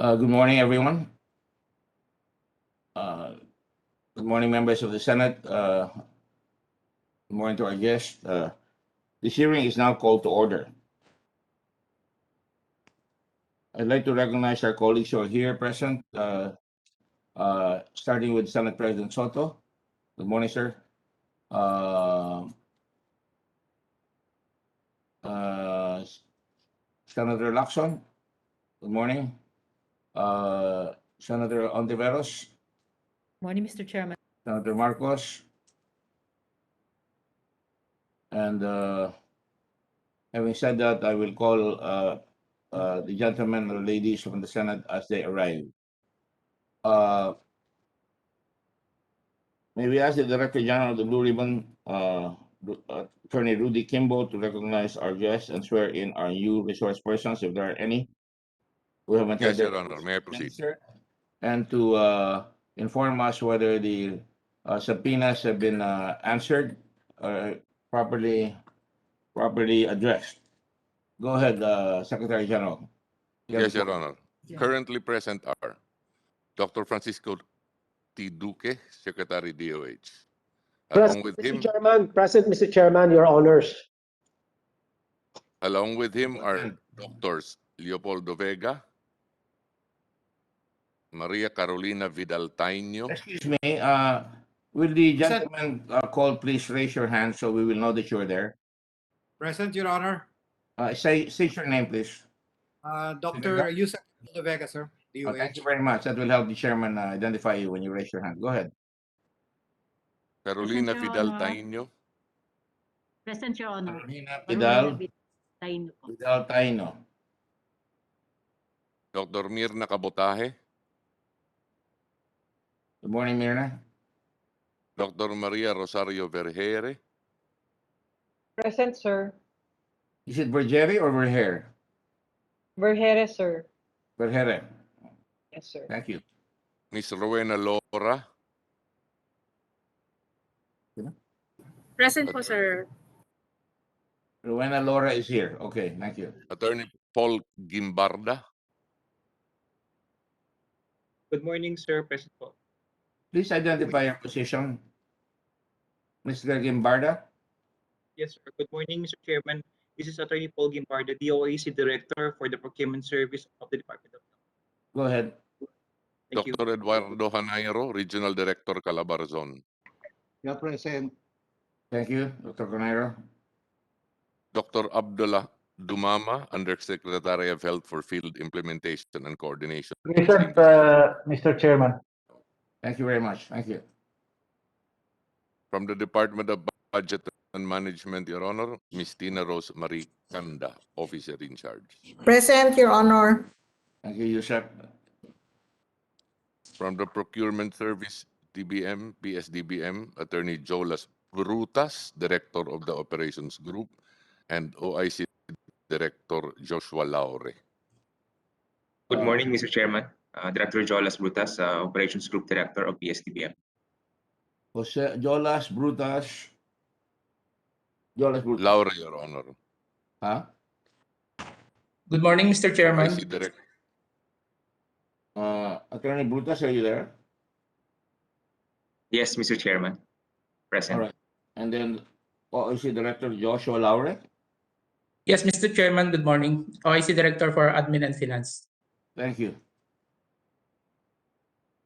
Good morning, everyone. Uh, Good morning, members of the Senate. Good morning to our guests. This hearing is now called to order. I'd like to recognize our colleagues who are here present, starting with Senate President Soto. Good morning, sir. Senator Lacson. Good morning. Senator Ontiveros. Morning, Mr. Chairman. Senator Marcos. And having said that, I will call the gentlemen or ladies from the Senate as they arrive. May we ask the Director General of the Blue Ribbon, Attorney Rudy Kimbo, to recognize our guests and swear in our new resource persons, if there are any. We haven't Yes, had Your their Honor. May I proceed? answer. And to inform us whether the subpoenas have been answered, properly addressed. Go ahead, Secretary General. You have Yes, the Your floor. Honor. Currently present are Dr. Francisco T. Duque, Secretary DOH. Along with him, Present, Mr. Chairman, Your Honors. along with him are Doctors Leopoldo Vega, Maria Carolina Vidal Taino. Excuse me, will the gentleman call, please raise your hand so we will know that you're there. Present, Your Honor. State your name, please. Dr. Yusuf Vega, sir. DOH. Thank you very much. That will help the chairman identify you when you raise your hand. Go ahead. Carolina Present, Your Vidal Honor. Taino, Present, Your Honor. Carolina Carolina Vidal Taino po. Taino. Dr. Mirna Cabotaje, Good morning, Mirna. Dr. Maria Rosario Vergere, Present, sir. Is it Vergere or Vergere? Vergere, sir. Vergere. Yes, sir. Thank you. Miss Rowena Lora, Present po, sir. Rowena Laura is here. Okay, thank you. Attorney Paul Gimbarda, Good morning, sir. Present po. Please identify your position. Mr. Gimbarda. Yes, sir. Good morning, Mr. Chairman. This is Attorney Paul Gimbarda, DOAC Director for the Procurement Service of the Department of Health. Go ahead. Thank you. Dr. Eduardo Hanairo, Regional Director, Calabarzon. Your present. Thank you, Dr. Conairo. Dr. Abdullah Dumama, Undersecretary of Health for Field Implementation and Coordination. Present, Mr. Chairman. Thank you very much. Thank you. From the Department of Budget and Management, Your Honor, Ms. Tina Rose Marie Kanda, Officer in Charge. Present, Your Honor. Thank you, Yusuf. From the Procurement Service, DBM, PS-DBM, Attorney Jolas Brutas, Director of the Operations Group, and OIC Director Joshua Laure. Good morning, Mr. Chairman. Director Jolas Brutas, Operations Group Director of PS-DBM. Jose Jolas Brutas. Laure, Your Honor. Huh? Good morning, Mr. Chairman. OIC Director. Attorney Brutas, are you there? Yes, Mr. Chairman. Present. All right. And then OIC Director Joshua Laure. Yes, Mr. Chairman, good morning. OIC Director for Admin and Finance. Thank you.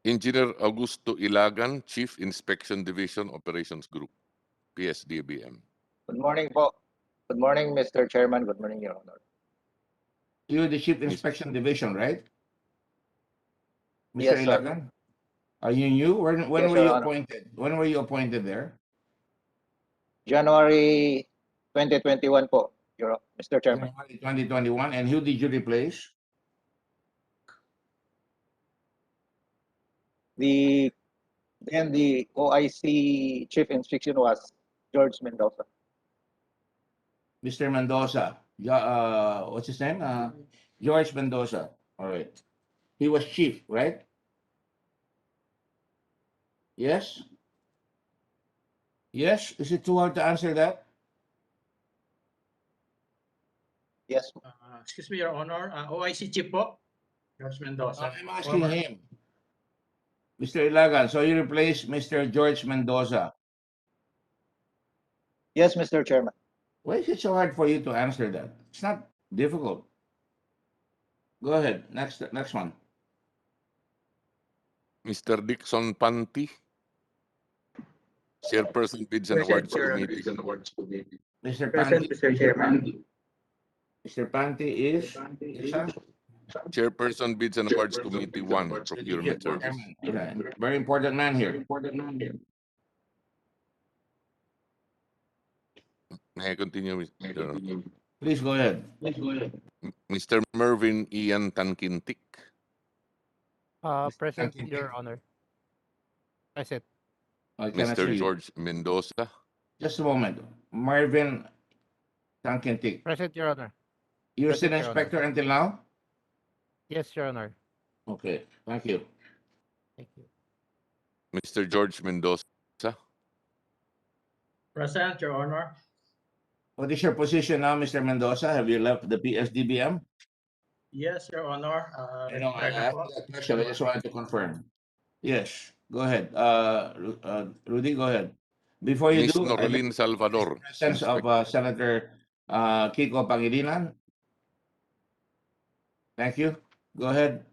Engineer Augusto Ilagan, Chief Inspection Division, Operations Group, PS-DBM. Good morning, po. Good morning, Mr. Chairman. Good morning, Your Honor. You're the Chief Inspection Division, right? Mr. Yes, sir. Ilagan? Are you new? When Yes, were Your you Honor. appointed? When were you appointed there? January 2021 po, Mr. Chairman. January 2021. And who did you replace? The OIC Chief Inspection was George Mendoza. Mr. Mendoza. What's his name? George Mendoza. All right. He was chief, right? Yes? Yes? Is it too hard to answer that? Yes. Excuse me, Your Honor. OIC Chief po. George No, Mendoza. I'm asking him. Mr. Ilagan, so you replace Mr. George Mendoza. Yes, Mr. Chairman. Why is it so hard for you to answer that? It's not difficult. Go ahead. Next one. Mr. Dixon Panti, Chairperson Bids and Awards Committee. Mr. Present, Panti. Mr. Chairman. Mr. Panti is Isa? Chairperson Bids and Awards Committee 1, Procurement Service. Okay. Very important man here. May I continue, Mr. Honor? Please go ahead. Mr. Mervin Ian Tankintik, Present, Your Honor. Present. I cannot hear Mr. you. George Mendoza, Just a moment. Marvin Tankintik. Present, Your Honor. You're still Present, Your Honor. inspector until now? Yes, Your Honor. Okay. Thank you. Thank you. Mr. George Mendoza, Present, Your Honor. What is your position now, Mr. Mendoza? Have you left the PS-DBM? Yes, Your Honor. I know, I asked you that question. I just wanted to confirm. Yes, go ahead. Rudy, go ahead. Before you Ms. do, I Norlin Salvador, presence of Senator Kiko Pangilinan. Thank you. Go ahead.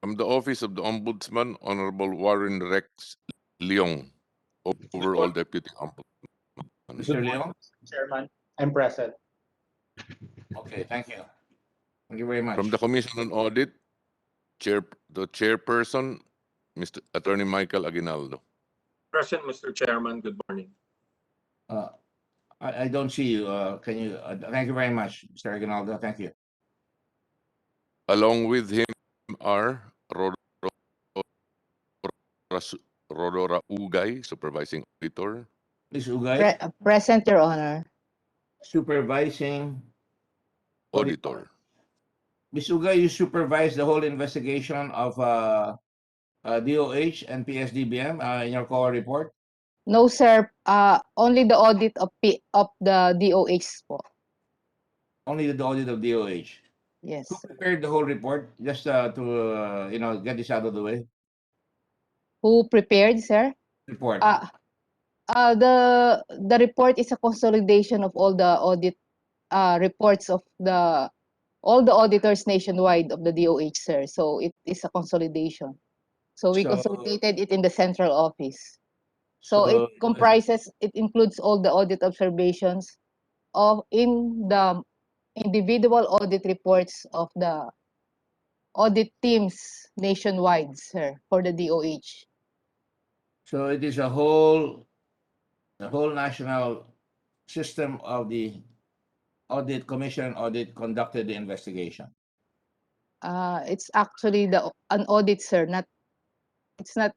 from the Office of the Ombudsman, Honorable Warren Rex Leong, overall Deputy Ombudsman. Mr. Leon? Chairman, I'm present. Okay, thank you. Thank you very much. From the Commission on Audit, the Chairperson, Mr. Attorney Michael Aguinaldo. Present, Mr. Chairman. Good morning. I don't see you. Can you? Thank you very much, Mr. Aguinaldo. Thank you. Along with him are Rodora Ugay, Supervising Auditor, Ms. Ugay, Present, Your Honor. supervising Auditor. Ms. Ugay, you supervise the whole investigation of DOH and PS-DBM in your core report? No, sir. Only the audit of the DOH po. Only the audit of DOH. Yes. Who prepared the whole report? Just to get this out of the way. Who prepared, sir? Report. The report is a consolidation of all the audit reports of all the auditors nationwide of the DOH, sir. So it is a consolidation. So we So- consolidated it in the central office. So it includes all the audit observations in the individual audit reports of the audit teams nationwide, sir, for the DOH. So it is the whole national system of the audit commission audit conducted the investigation. It's actually an audit, sir. It's not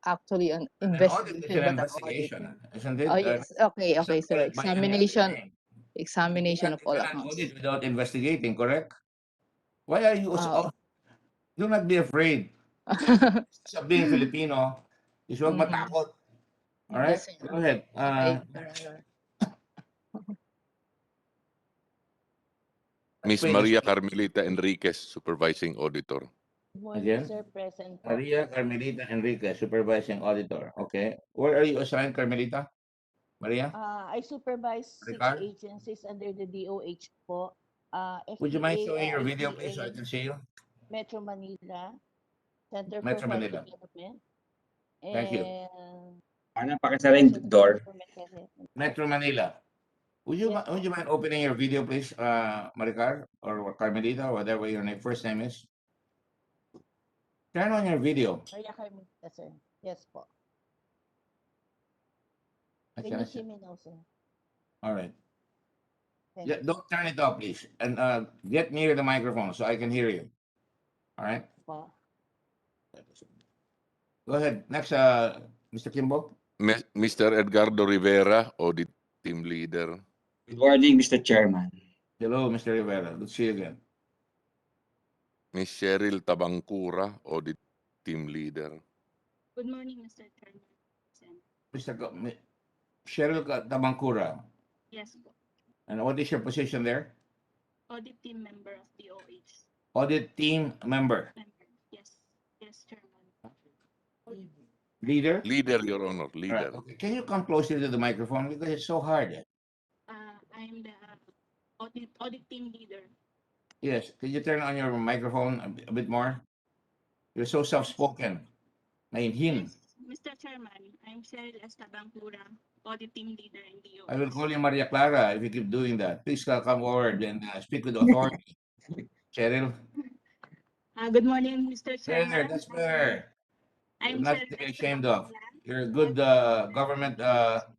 actually an An audit is investigation, an but investigation, isn't it? Oh yes, okay, It's not sir. by any other name. Examination of You all cannot accounts. audit without investigating, correct? Why are you so? Do not be afraid. Sa being Filipino, is huwag matakot. All right, Yes, sir. go ahead. Okay, Your Honor. Ms. Maria Carmelita Enriquez, Supervising Auditor. Again? Sir, present po. Maria Carmelita Enriquez, Supervising Auditor. Okay. Where are you assigned, Carmelita? Maria? I supervise 6 Ricardo? agencies under the DOH po. Would you mind FDA, showing your video, please, so I ICA, can see you? Metro Manila, Center Metro for Manila. Health Development, Thank you. and Ano pakisaring door? Metro Manila. Would you mind opening your video, please, Maricar or Carmelita, whatever your first name is? Turn on your video. Maria Carmelita, sir. Yes po. I Can you cannot see me now, sir? All right. Thank Yeah, you. don't turn it off, please, and get near the microphone so I can hear you. All right. Po. Go ahead. Next, Mr. Kimbo. Mr. Edgardo Rivera, Audit Team Leader. Good morning, Mr. Chairman. Hello, Mr. Rivera. Good to see you again. Ms. Cheryl Tabangcura, Audit Team Leader. Good morning, Mr. Chairman. Cheryl Tabangcura. Yes po. And what is your position there? audit team member of DOH. Audit team member. Yes, yes, Chairman. Leader? Leader, Your Honor, All right. leader. Okay. Can you come closer to the microphone because it's so hard? I'm the audit team leader. Yes. Can you turn on your microphone a bit more? You're so soft-spoken. Mainhin. Yes, Mr. Chairman, I'm Cheryl Estabancura, audit team leader in DOH. I will call you Maria Clara if you keep doing that. Please come forward and speak with authority. Cheryl. Good morning, Mr. There, Chairman. that's better. I'm Not Cheryl to be ashamed of. Estabancura. You're a good government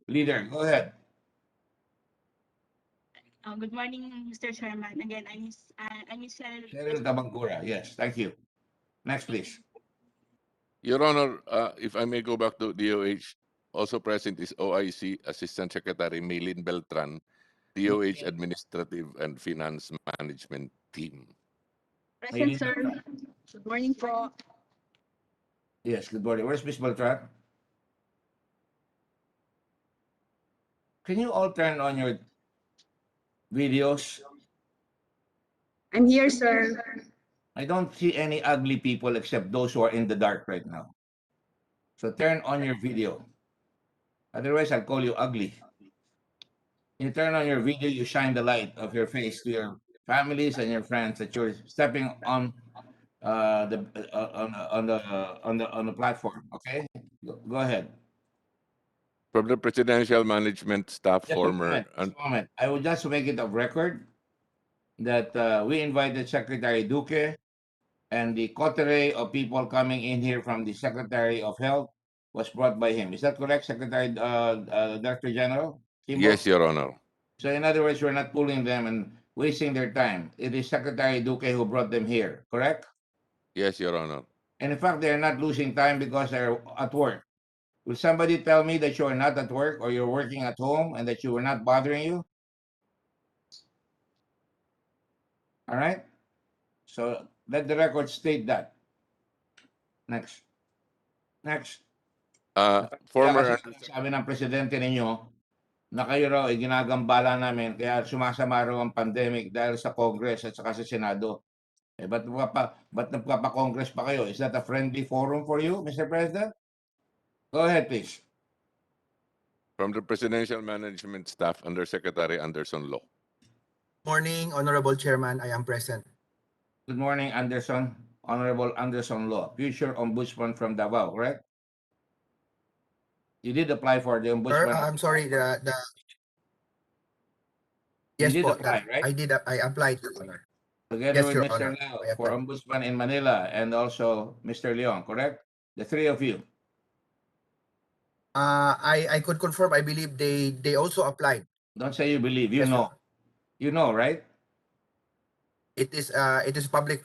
leader. Go ahead. Good morning, Mr. Chairman. Again, I'm Miss Cheryl. Cheryl Tabangura. Yes, thank you. Next, please. Your Honor, if I may go back to DOH, also present is OIC Assistant Secretary Maylin Beltran, DOH Administrative and Finance Management Team. Present, sir. Good morning po. Yes, good morning. Where's Miss Beltran? Can you all turn on your videos? I'm here, sir. I don't see any ugly people except those who are in the dark right now. So turn on your video. Otherwise, I'll call you ugly. You turn on your video, you shine the light of your face to your families and your friends that you're stepping on on the platform. Okay, go ahead. From the Presidential Management Staff, Just former a moment. I would just make it of record that we invited Secretary Duque and the coterie of people coming in here from the Secretary of Health was brought by him. Is that correct, Secretary Director General Kimbo? Yes, Your Honor. So in other words, we're not pulling them and wasting their time. It is Secretary Duque who brought them here, correct? Yes, Your Honor. And in fact, they're not losing time because they're at work. Will somebody tell me that you're not at work or you're working at home and that you were not bothering you? All right? So let the record state that. Next. Next. Former Sabi ng presidente ninyo na kayo raw ay ginagambala namin kaya sumasama raw ang pandemic dahil sa Congress at saka sa Senado. Eh, ba't nagpapa-Congress pa kayo? Is that a friendly forum for you, Mr. President? Go ahead, please. From the Presidential Management Staff under Secretary Anderson Law. Morning, Honorable Chairman. I am present. Good morning, Anderson. Honorable Anderson Law, future ombudsman from Davao, correct? You did apply for the ombudsman. I'm sorry, You yes did po, apply, right? I applied, Your Honor. Together Yes, with Your Mr. Honor. Lao I for applied. ombudsman in Manila and also Mr. Leon, correct? The three of you. I could confirm. I believe they also applied. Don't say you believe. You Yes, know. You know, right? It is public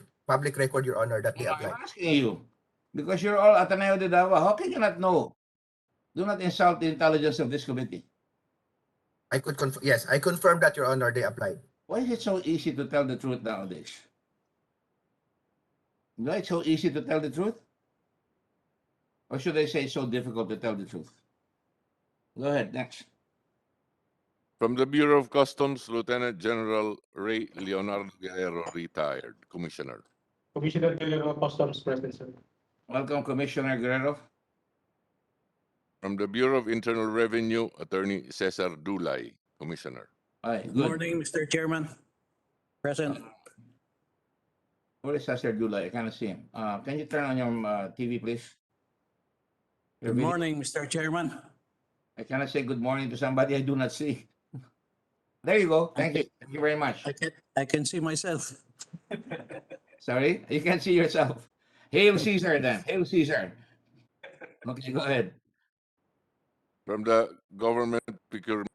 record, Your Honor, that they applied. I'm asking you because you're all Ateneo de Davao. How can you not know? Do not insult the intelligence of this committee. I could confirm. Yes, I confirm that, Your Honor, they applied. Why is it so easy to tell the truth nowadays? Why it's so easy to tell the truth? Or should I say it's so difficult to tell the truth? Go ahead, next. From the Bureau of Customs, Lieutenant General Ray Leonardo Guerrero, retired, Commissioner. Commissioner Guerrero, Customs present, sir. Welcome, Commissioner Guerrero. From the Bureau of Internal Revenue, Attorney Cesar Dulay, Commissioner. Hi, Good good. morning, Mr. Chairman. Present. Where is Cesar Dulay? I cannot see him. Can you turn on your TV, please? Your Good video. morning, Mr. Chairman. I cannot say good morning to somebody I do not see. There you go. Thank you. Thank you very much. I can see myself. Sorry? You can see yourself. Hail Caesar then. Hail Caesar. Okay, go ahead. From the Government Procurement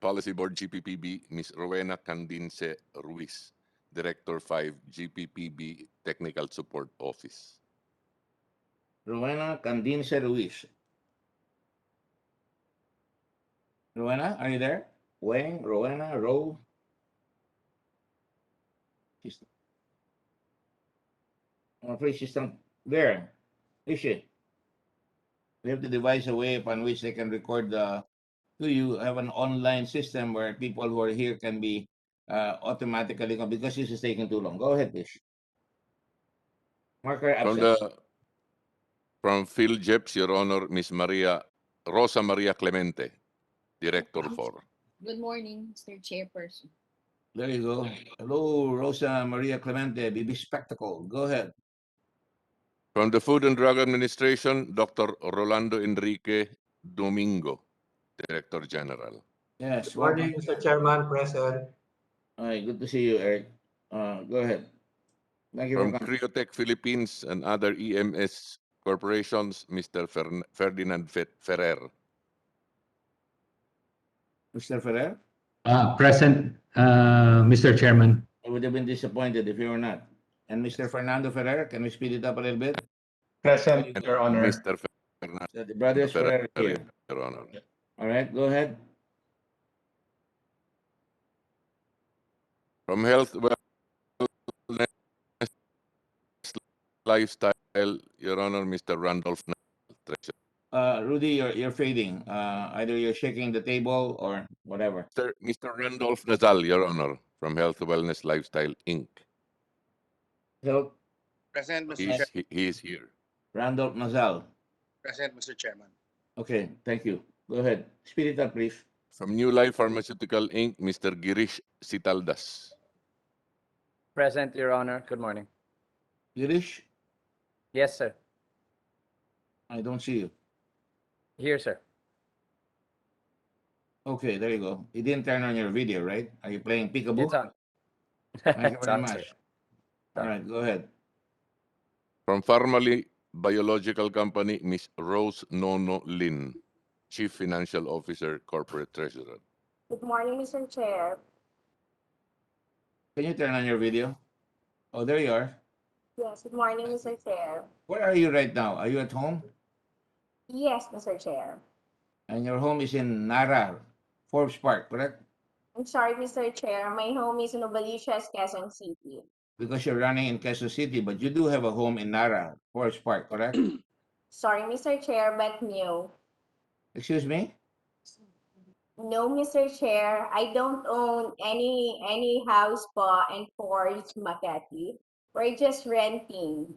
Policy Board, GPPB, Ms. Rowena Candince Ruiz, Director 5, GPPB Technical Support Office. Rowena Candince Ruiz. Rowena, are you there? Wang, Rowena, Row. I'm afraid she's not there. Is she? We have to devise a way upon which they can record to you have an online system where people who are here can be automatically because this is taking too long. Go ahead, please. Marker From absent. from Phil Jeps, Your Honor, Miss Rosa Maria Clemente, Director 4. Good morning, Mr. Chairperson. There you go. Hello, Rosa Maria Clemente, BB Spectacle. Go ahead. From the Food and Drug Administration, Dr. Rolando Enrique Domingo, Director General. Yes. Good morning, Mr. Chairman, present. Hi, good to see you, Eric. Go ahead. Thank you for From coming. Criotech Philippines and other EMS corporations, Mr. Ferdinand Ferrer. Mr. Ferrer? Present, Mr. Chairman. I would have been disappointed if you were not. And Mr. Fernando Ferrer, can we speed it up a little bit? Present, And Your Honor. Mr. Fernando So the brothers Ferrer here. Your Honor. All right, go ahead. From Health, Wellness, Lifestyle, Your Honor, Mr. Randolph Treasurer. Rudy, you're fading. Either you're shaking the table or whatever. Mr. Randolph Nazal, Your Honor, from Health, Wellness, Lifestyle, Inc. Health. Present, Mr. He Chairman. is here. Randolph Nazal. Present, Mr. Chairman. Okay, thank you. Go ahead. Speed it up, please. From New Life Pharmaceutical, Inc., Mr. Girish Sitaldas. Present, Your Honor. Good morning. Girish? Yes, sir. I don't see you. Here, sir. Okay, there you go. You didn't turn on your video, right? Are you playing peekaboo? It's on. Thank you It's very on, sir. much. All right, go ahead. From Pharmally Biological Company, Ms. Rose Nono Lin, Chief Financial Officer, Corporate Treasurer. Good morning, Mr. Chair. Can you turn on your video? Oh, there you are. Yes, good morning, Mr. Chair. Where are you right now? Are you at home? Yes, Mr. Chair. And your home is in Nara, Forbes Park, correct? I'm sorry, Mr. Chair. My home is in Novaliches, Quezon City. Because you're running in Quezon City, but you do have a home in Nara, Forbes Park, correct? Sorry, Mr. Chair, but no. Excuse me? No, Mr. Chair. I don't own any house po in Forge, Makati. We're just renting.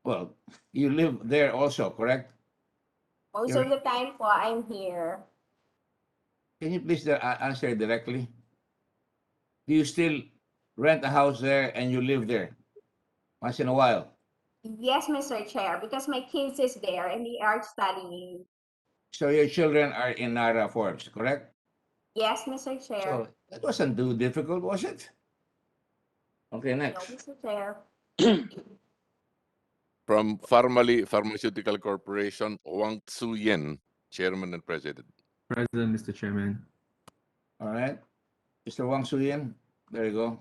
Well, you live there also, correct? Most You're- of the time po, I'm here. Can you please answer directly? Do you still rent a house there and you live there once in a while? Yes, Mr. Chair, because my kids is there and they are studying. So your children are in Nara, Forbes, correct? Yes, Mr. Chair. So that wasn't too difficult, was it? Okay, No, next. Mr. Chair. From Pharmally Pharmaceutical Corporation, Wang Tzu Yen, Chairman and President. President, Mr. Chairman. All right. Mr. Wang Suyin, there you go.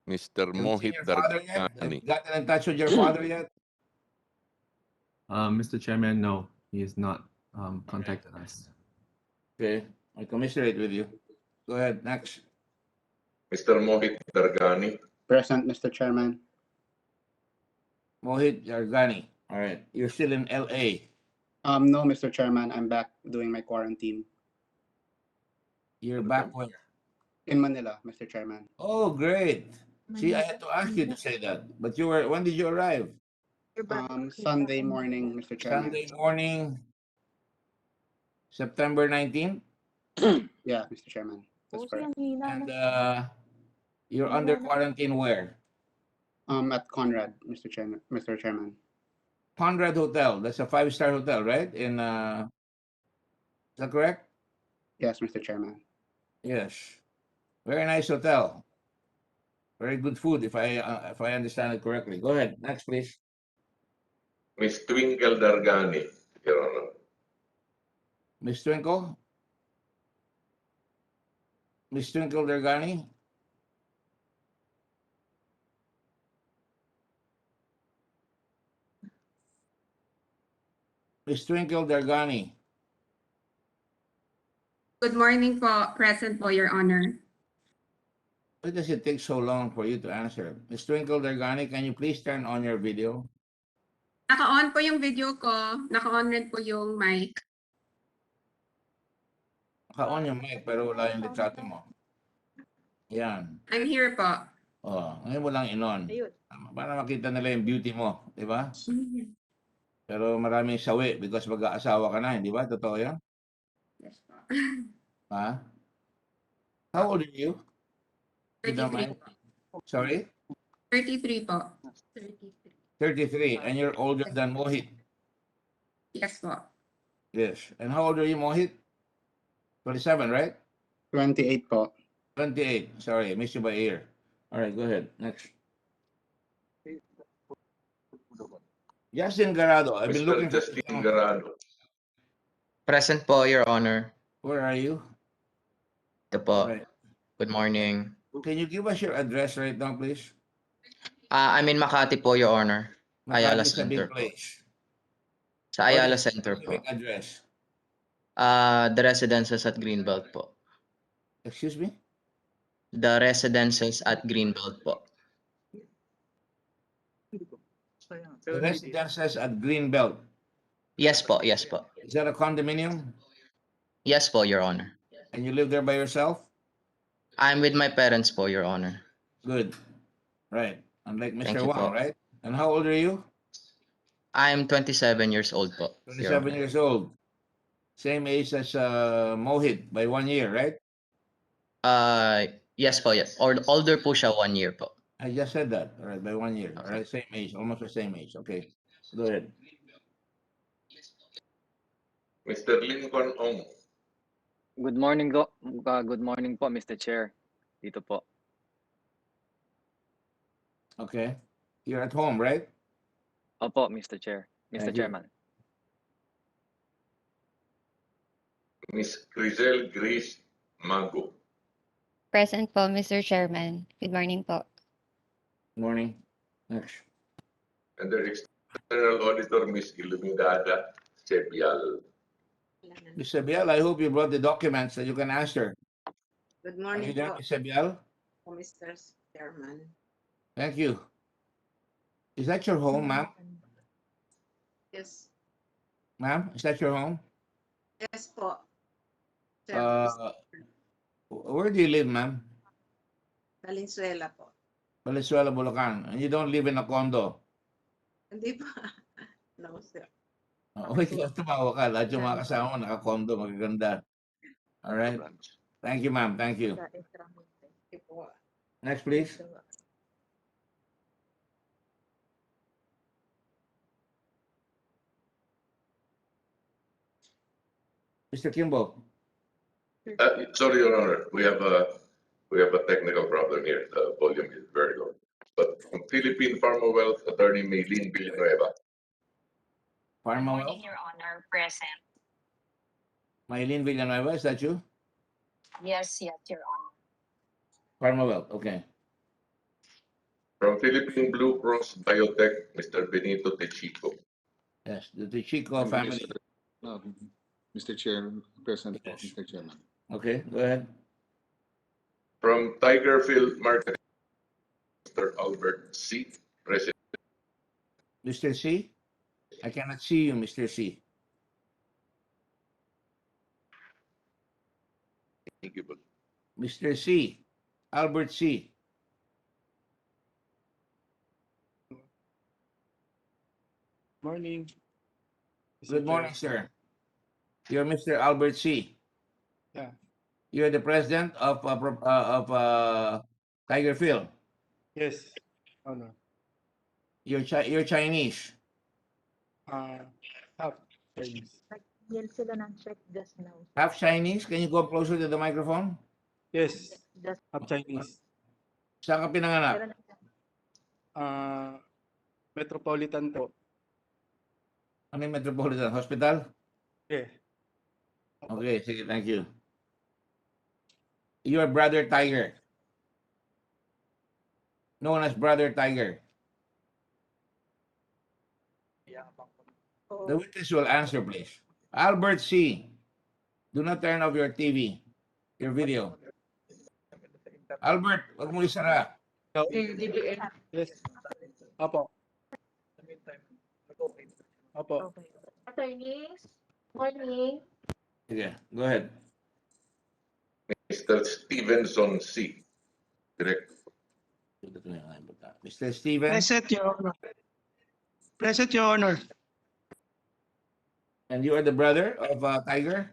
Mr. Have you seen Mohit your father yet? Have Dargani. you gotten in touch with your father yet? Mr. Chairman, no, he has not contacted us. Okay, I commiserate with you. Go ahead, next. Mr. Mohit Dargani. Present, Mr. Chairman. Mohit Jargani. All right, you're still in LA. No, Mr. Chairman. I'm back doing my quarantine You're back when? in Manila, Mr. Chairman. Oh, great. See, I had to ask you to say that. But you were, when did you arrive? Sunday morning, Mr. Chairman. Sunday morning, September 19th? Yeah, Mr. Chairman. That's correct. And you're under quarantine where? At Conrad, Mr. Chairman. Mr. Chairman. Conrad Hotel. That's a 5-star hotel, right? In is that correct? Yes, Mr. Chairman. Yes. Very nice hotel. Very good food, if I understand it correctly. Go ahead. Next, please. Ms. Twinkle Dargani, Your Honor. Miss Twinkle. Miss Twinkle Dargani. Miss Twinkle Dargani. Good morning po, present po, Your Honor. Why does it take so long for you to answer? Miss Twinkle Dargani, can you please turn on your video? Naka-on po yung video ko, naka-on rin po yung mic. Naka-on yung mic pero wala yung litrato mo. Yan. I'm here po. Oh, ngayon mo lang inon. Para makita nila yung beauty mo, di ba? Pero maraming sawi because mag-aasawa ka na, hindi ba? Totoo yan? Yes po. Ha? How old are you? If you don't 33 mind. po. Sorry? 33 po. 33. And you're older than Mohit. Yes po. Yes. And how old are you, Mohit? 27, right? 28 po. 28. Sorry, I missed you by a year. All right, go ahead. Next. Justin Garado. I've been Mr. looking for Justin Garado. Present po, Your Honor. Where are you? Ito po. Right. Good morning. Can you give us your address right now, please? I'm in Makati po, Your Honor. Ayala Makati is a big Center po. place. Sa What Ayala is the Center po. specific address? The residences at Greenbelt po. Excuse me? The residences at Greenbelt po. The residences at Greenbelt. Yes po, yes po. Is that a condominium? Yes po, Your Honor. And you live there by yourself? I'm with my parents po, Your Honor. Good. Right. Unlike Thank Mr. you Wang, po. right? And how old are you? I'm 27 years old po, Your 27 Honor. years old. Same age as Mohit by 1 year, right? Yes po, yes. Or older po siya 1 year po. I just said that. All right, by 1 year. All right, same age, almost the same age. Okay. Go ahead. Mr. Lincoln Ong. Good morning po, Mr. Chair. Dito po. Okay. You're at home, right? Opo, Mr. Chair. Mr. Thank you. Chairman. Miss Crizel Grace Mago. Present po, Mr. Chairman. Good morning po. Morning. Next. And the external auditor, Miss Illuminada Sebial. Ms. Sebial, I hope you brought the documents that you can answer. Good Are you morning there, po, Ms. Sebial? Mr. Chairman. Thank you. Is that your home, ma'am? Yes, Ma'am, is that your home? yes po. Sir, Where do you live, ma'am? Valenzuela po. Valenzuela, Bulacan. And you don't live in a condo? Hindi po. No, sir. Wait, tumawa ka. Lahat yung mga kasama mo naka-condo, magaganda. All right. Thank you, ma'am. Thank you. Hindi po. Next, please. Mr. Kimbo. Sorry, Your Honor, we have a technical problem here. The volume is very low. But from Philippine Pharma Wealth Attorney Maylene Villanueva. Pharma Wealth? Your Honor. Present. Maylene Villanueva, is that you? Yes, Your Honor. Pharma Wealth, okay. From Philippine Blue Cross Biotech, Mr. Benito Techico. Yes, the Chico family. Mr. Chair, present po, Yes. Mr. Chairman. Okay, go ahead. From Tigerfield Marketing, Mr. Albert C. President. Mr. C? I cannot see you, Mr. C. Thank you. Mr. C. Albert C. Morning. Good morning, sir. You're Mr. Albert C. Yeah. You're the president of Tigerfield. Yes, Honor. You're Chinese. Half Chinese. Yan sila ng check just now. Half Chinese? Can you go closer to the microphone? Yes, Just half Chinese. Saan ka pinanganak? Metropolitan po. Ano yung Metropolitan Hospital? Yeah. Okay, sige, thank you. You're Brother Tiger. Known as Brother Tiger. The witness will answer, please. Albert C. Do not turn off your TV, your video. Albert, wag mo isara. Yes. Apo. Apo. Attorneys, morning. Sige, go ahead. Mr. Stevenson C. Direct. Mr. Steven, Present, Your Honor. Present, Your Honor. and you are the brother of Tiger?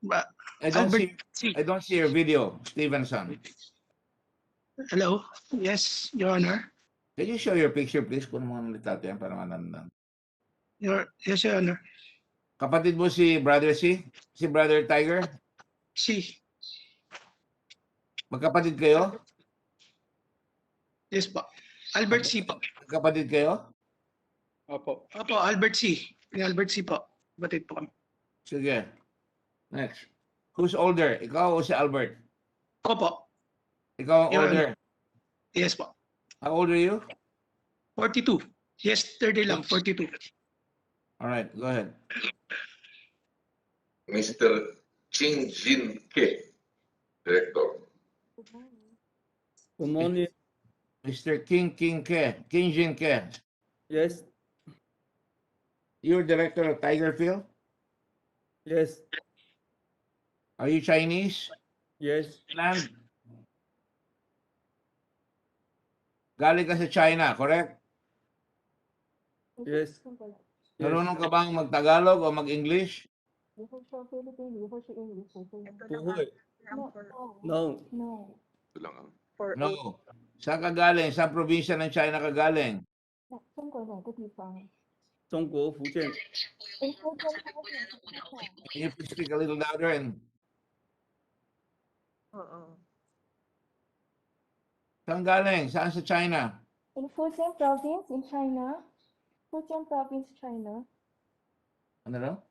Ba- I don't Albert see. I don't see your video, Stevenson. Hello. Yes, Your Honor. Can you show your picture, please? Kung mo nalitate yan para manandan. Yes, Your Honor. Kapatid mo si Brother C? Si Brother Tiger? Si. Magkapatid kayo? Yes po. Albert C po. Magkapatid kayo? Opo. Opo, Albert C. Ni Albert C po. Batid po kami. Sige. Next. Who's older? Ikaw o si Albert? Ako po. Ikaw ang Your older. Yes po. How old are you? 42. Yesterday lang, 42. All right, go ahead. Mr. Ching Jin Ke, Director. Good morning. Mr. King Jin Ke. Yes. You're director of Tiger Field? Yes. Are you Chinese? Yes. Land? Galing ka sa China, correct? Yes. Marunong ka bang mag-Tagalog o mag-English? 不会。 No. No. Ito lang ang No. Saan ka galing? Saan probinsya ng China ka galing? 中国哪个地方？中国福建。 Can you please speak a little louder and Oo. saan galing? Saan sa China? In Fujian province in China. Fujian province, China. Ano daw?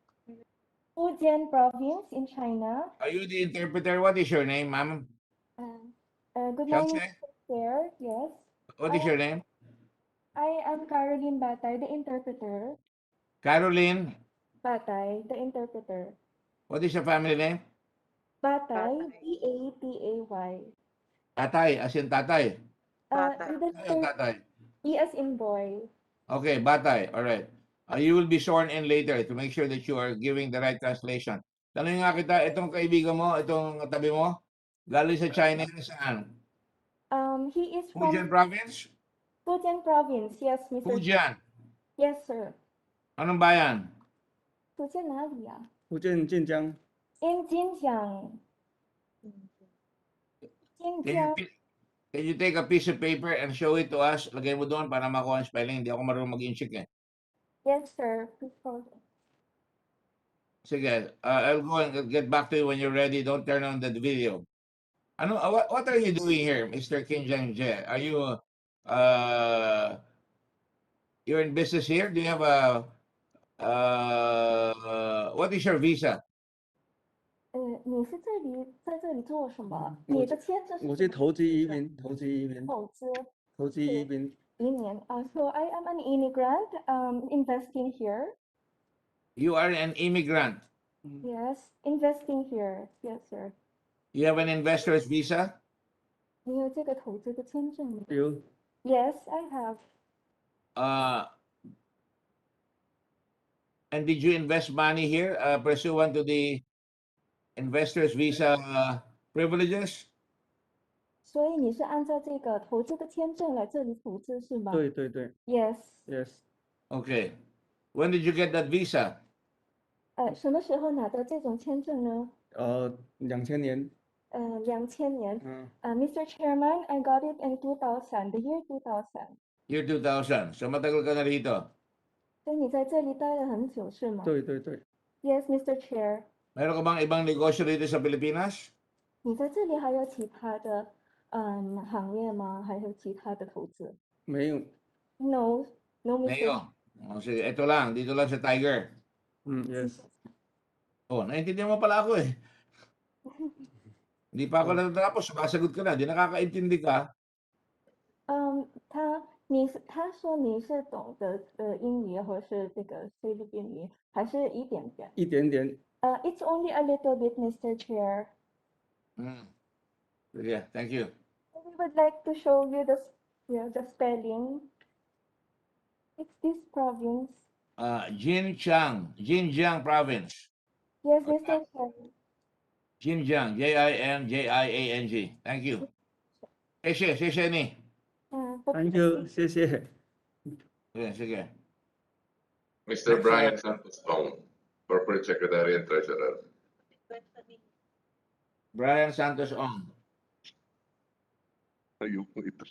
Fujian province in China. Are you the interpreter? What is your name, ma'am? Good Chelsea? morning, Chair. Yes. What is your name? I am Caroline Batay, the interpreter. Caroline? Batay, the interpreter. What is your family name? Batay, B-A-T-A-Y. Tatay, as in tatay. In the Tatay o tatay? E as in boy. Okay, batay. All right. You will be sworn in later to make sure that you are giving the right translation. Tanong nga kita, itong kaibigan mo, itong tabi mo, galing sa China, saan? He is Fujian from province? Fujian province. Yes, Mr. Fujian. Yes, sir. Anong bayan? 福建哪里啊？福建晋江。In Jinjiang. Can Jinjiang. you take a piece of paper and show it to us? Lagay mo doon para makuha ang spelling. Hindi ako marunong mag-inchik eh. Yes, sir. Please hold it. Sige, I'll go and get back to you when you're ready. Don't turn on the video. Ano, what are you doing here, Mr. Kim Jong-je? Are you, you're in business here? Do you have a, what is your visa? 你是在这里做什么？你的签证是？我是投资移民，投资移民。投资移民。移民。So I am an immigrant, investing here. You are an immigrant. Yes, investing here. Yes, sir. You have an investor's visa? 你有这个投资的签证吗？有。Yes, I have. And did you invest money here pursuant to the investor's visa privileges? 所以你是按照这个投资的签证来这里投资是吗？对对对。Yes. Yes. Okay. When did you get that visa? 什么时候拿到这种签证呢？2000年。2000年。Mr. Chairman, I got it in 2000, the year 2000. Year 2000. So matagal ka na rito. 所以你在这里待了很久是吗？对对对。Yes, Mr. Chair. Meron ka bang ibang negosyo dito sa Pilipinas? 你在这里还有其他的行业吗？还有其他的投资？没有。No, no, Mr. Mayo. Sige, ito lang. Dito lang sa Tiger. Yes. Oh, naintindihan mo pala ako eh. Hindi pa ako natatapos. Sumasagot ka na. Di nakakaintindi ka. 他说你是懂得英语或是这个菲律宾语，还是一点点？一点点。It's only a little bit, Mr. Chair. Yeah, thank you. We would like to show you the spelling. It's this province. Jinjiang Province. Yes, Mr. Chair. Jinjiang, Jinjiang. Thank you. 谢谢你。 Thank you. 谢谢。 Sige. Mr. Next, Brian Santos Ong, Corporate Secretary and Treasurer. Brian Santos Ong. Ayun po ito.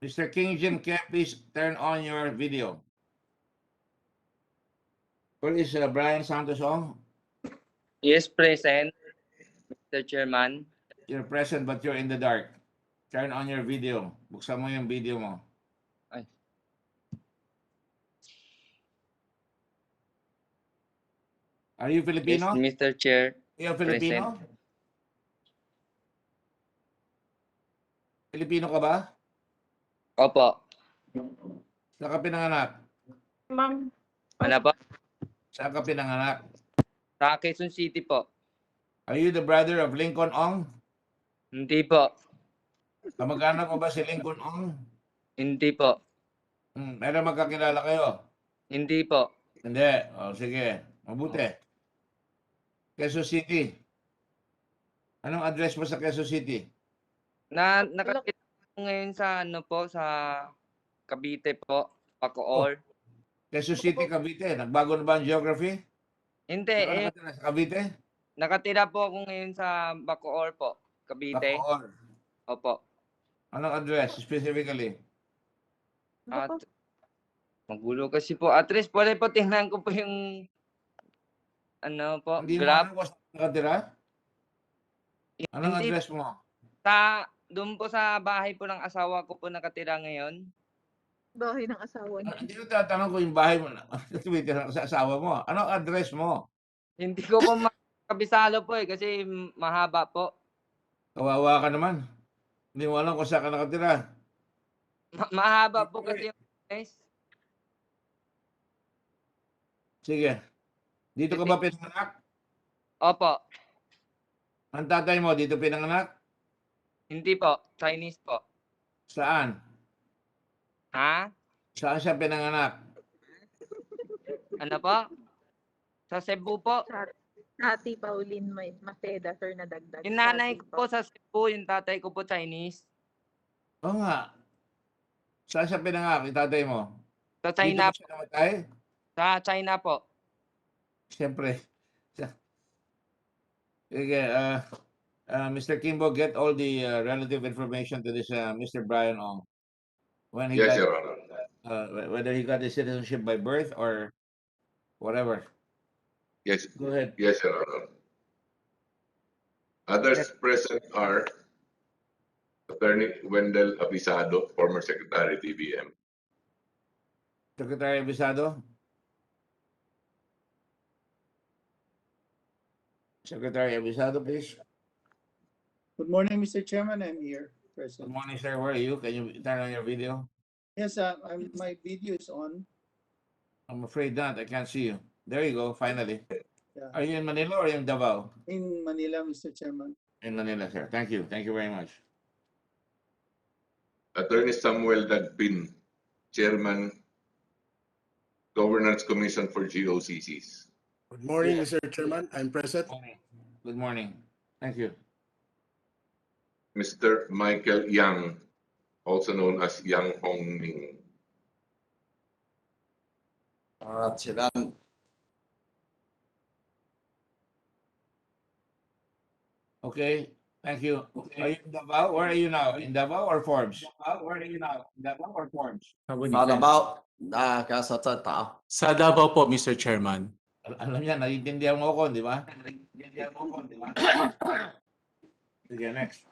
Mr. King Jim Kemp, please turn on your video. Where is Brian Santos Ong? Yes, present, Mr. Chairman. You're present but you're in the dark. Turn on your video. Buksan mo yung video mo. Ay. Are you Yes, Filipino? Mr. Chair. You're Filipino? Filipino ka ba? Opo. Saan ka pinanganak? Ma'am. Ano po? Saan ka pinanganak? Sa Quezon City po. Are you the brother of Lincoln Ong? Hindi po. Kamag-anak mo ba si Lincoln Ong? Hindi po. Meron magkakilala kayo? Hindi po. Hindi. O, sige. Mabuti. Quezon City. Anong address mo sa Quezon City? Nakatira ko ngayon sa ano po, sa Cavite po, Bacoor. Quezon City, Cavite. Nagbago na ba ang geography? Hindi, Saan ka nakatira? Sa Cavite? nakatira po ako ngayon sa Bacoor po, Cavite. Bacoor. Opo. Anong address specifically? At magulo kasi po. At least pwede po tingnan ko po yung ano po, Hindi mo graph. alam kung saan nakatira? Anong Hindi. address mo? Doon po sa bahay po ng asawa ko po nakatira ngayon. Bahay ng asawa niya. Hindi ko tatanong ko yung bahay mo na tumitira sa asawa mo. Anong address mo? Hindi ko po makabisalo po kasi mahaba po. Kawawa ka naman. Hindi mo alam kung saan ka nakatira. Mahaba po kasi yung guys. Sige. Dito ka ba pinanganak? Opo. Ang tatay mo dito pinanganak? Hindi po. Chinese po. Saan? Ha? Saan siya pinanganak? Ano po? Sa Cebu po. Ate Pauline Maceda, sir, na dagdag. Yung nanay ko po sa Cebu, yung tatay ko po Chinese. Oo nga. Saan siya pinanganak? Yung tatay mo? Sa Dito China ba siya namatay? Sa China po. Siyempre. Sige, Mr. Kimbo, get all the relative information to this Mr. Brian Ong. When he Yes, got, Your Honor. whether he got his citizenship by birth or whatever. Yes. Go ahead. Yes, Your Honor. Others present are Attorney Wendell Abisado, former Secretary DBM. Secretary Abisado. Secretary Abisado, please. Good morning, Mr. Chairman. I'm here, present. Good morning, sir. Where are you? Can you turn on your video? Yes, my video is on. I'm afraid not. I can't see you. There you go, finally. Yeah. Are you in Manila or in Davao? In Manila, Mr. Chairman. In Manila, sir. Thank you. Thank you very much. Attorney Samuel Dagpin, Chairman, Governance Commission for GOCCs. Good morning, Yes. Mr. Chairman. I'm present. Good morning. Thank you. Mr. Michael Yang, also known as Yang Hong Ming. Okay. Thank you. Are you in Davao? Where are you now? In Davao or Forbes? Where are you now? Davao or Forbes? Sa Davao po, Mr. Chairman. Alam niya, naiintindihan mo ako, di ba? Sige, next.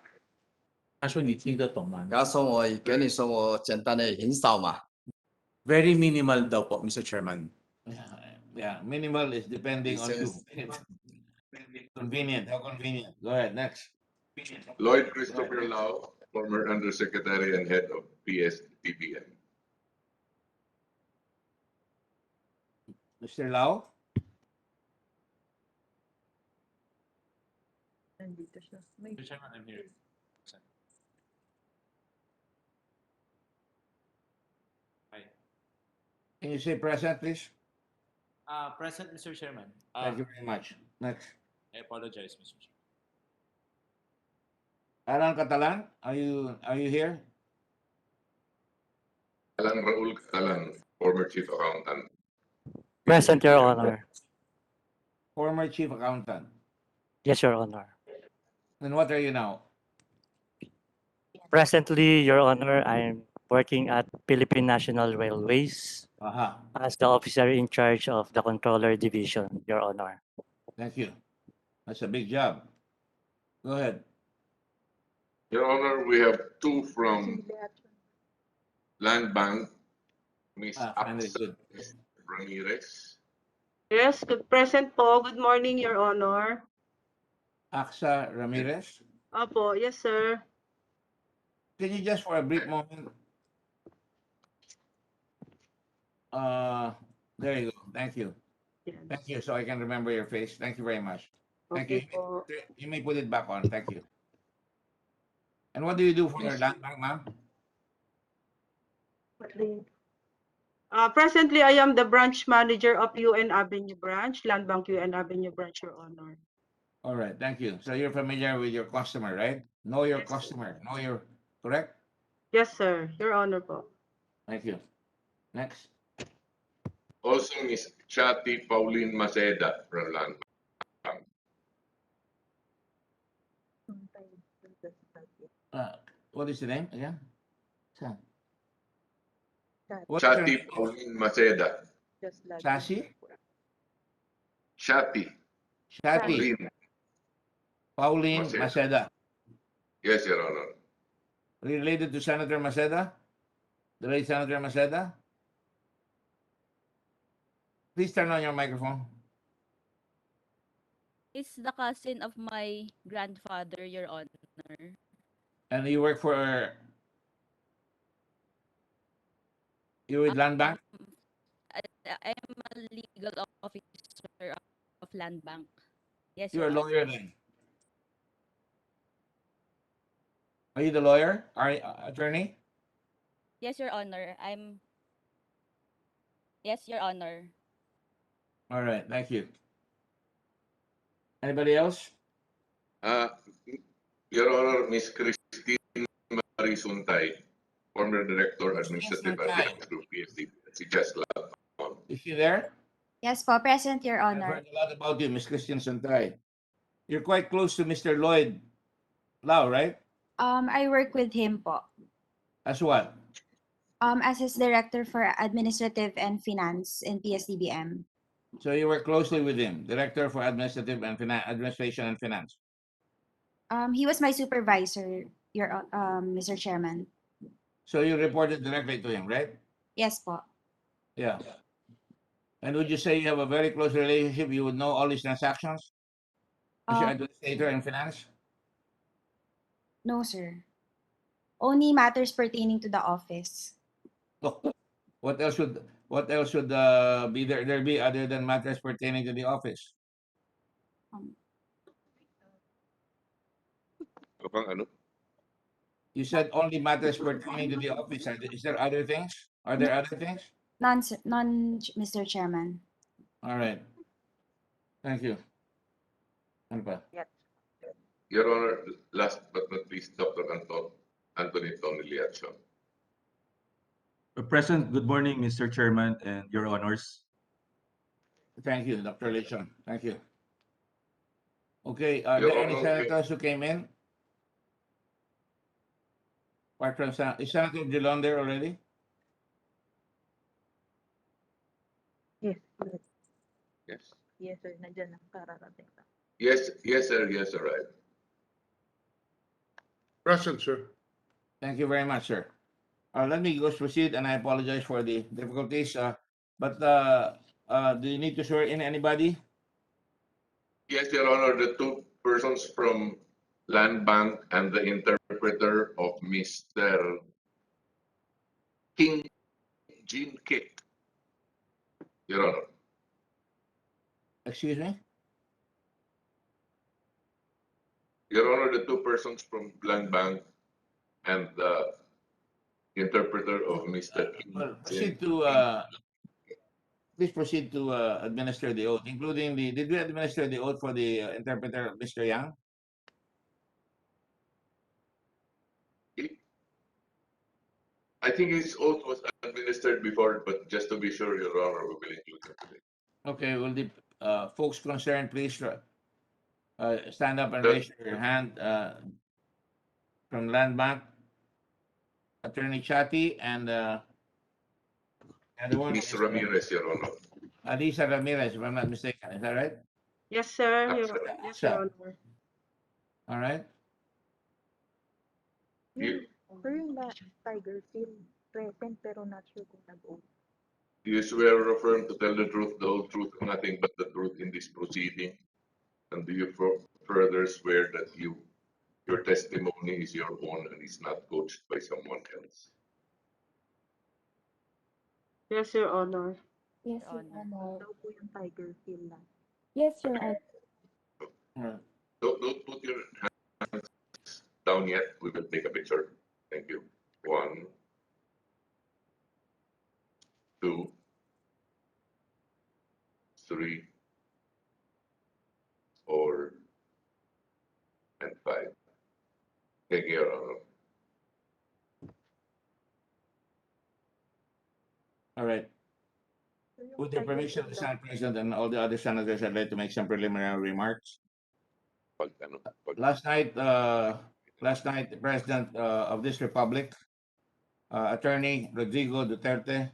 Very minimal daw po, Mr. Chairman. Yeah, minimal is depending on you. Convenient. How convenient? Go ahead, next. Lloyd Christopher Lau, former Undersecretary and Head of PS-DBM. Mr. Lau? Nandito siya. Mr. Chairman, I'm here. Can you say present, please? Present, Mr. Chairman. Thank you very much. Next. I apologize, Mr. Chairman. Alan Catalan, are you here? Alan Raul Catalan, former chief accountant. Present, Your Honor. Former chief accountant. Yes, Your Honor. And what are you now? Presently, Your Honor, I'm working at Philippine National Railways Aha. as the officer in charge of the Controller Division, Your Honor. Thank you. That's a big job. Go ahead. Your Honor, we have two from Land Bank, Ms. Finally, Aksa good. Ramirez. Yes, present po. Good morning, Your Honor. Aksa Ramirez. Opo, yes, sir. Can you just for a brief moment? There you go. Thank you. Thank you. So I can remember your face. Thank you very much. Thank Okay you. po. You may put it back on. Thank you. And what do you do for your land bank, ma'am? Presently, I am the branch manager of UN Avenue branch, Land Bank UN Avenue branch, Your Honor. All right. Thank you. So you're familiar with your customer, right? Know your Yes, customer. Know your, correct? Yes, sir. Your Honor po. Thank you. Next. Also, Ms. Chati Pauline Maceda from Land Bank. What is the name again? Saan? Chati Pauline Maceda. Sashi? Chati. Shati. Pauline Maceda. Yes, Your Honor. Related to Senator Maceda? The late Senator Maceda? Please turn on your microphone. Is the cousin of my grandfather, Your Honor. And you work for, you're with Land Bank? I am a legal officer of Land Bank. Yes, You're a Your lawyer Honor. then. Are you the lawyer? Are you attorney? Yes, Your Honor. Yes, Your Honor. All right. Thank you. Anybody else? Your Honor, Ms. Christine Marie Suntay, former director administrative at DOH and PS-DBM. She just left on. Is she there? Yes po, present, Your I've Honor. heard a lot about you, Miss Christian Santay. You're quite close to Mr. Lloyd Lau, right? I work with him po. As what? As his director for administrative and finance in PS-DBM. So you work closely with him, Director for Administrative and Administration and Finance. He was my supervisor, Mr. Chairman. So you reported directly to him, right? Yes po. Yeah. And would you say you have a very close relationship? You would know all these transactions? As your administrator in finance? No, sir. Only matters pertaining to the office. Oh, what else should be there be other than matters pertaining to the office? You said only matters pertaining to the office. Is there other things? Are there other things? None, Mr. Chairman. All right. Thank you. Ano pa? Your Honor, last but not least, Dr. Anthony Toniliacho. Present, good morning, Mr. Chairman and Your Honors. Thank you, Dr. Lechon. Thank you. Okay, are Your there any Honor, senators who came in? Apart from is Senator Dillon there already? Yes. Yes. Yes, sir. Nandiyan lang. Kararating lang. Yes, sir. Yes, sir. Right. Present, sir. Thank you very much, sir. Let me go proceed, and I apologize for the difficulties. Do you need to swear in anybody? Yes, Your Honor, the two persons from Land Bank and the interpreter of Mr. King Jean Kick. Your Honor. Excuse me? Your Honor, the two persons from Land Bank and the interpreter of Mr. King. Well, please proceed to administer the oath, including did we administer the oath for the interpreter, Mr. Yang? I think his oath was administered before, but just to be sure, Your Honor, we will include him today. Okay, will the folks concerned please stand up and Sir. raise your hand from Land Bank? Attorney Chati and the one Miss is Ramirez, Your Honor. Alisa Ramirez, if I'm not mistaken. Is that right? Yes, sir. Yes, Sir. Your Honor. All right. You, Sir, yung Tiger Field present pero not sure kung nag-oath. you swear or affirm to tell the truth, the whole truth, and nothing but the truth in this proceeding? And do you further swear that your testimony is your own and is not coached by someone else? Yes, Your Honor. Yes, Your Your Honor. Honor. Daw po yung Tiger Field lang. Yes, Your Honor. Don't put your hands down yet. We will take a picture. Thank you. 1, 2, 3, 4, and 5. Thank you, Your Honor. All right. Sir, yung With the Tiger permission of the Field lang. Senate President and all the other senators, I'd like to make some preliminary remarks. Last night, the President of this Republic, Attorney Rodrigo Duterte,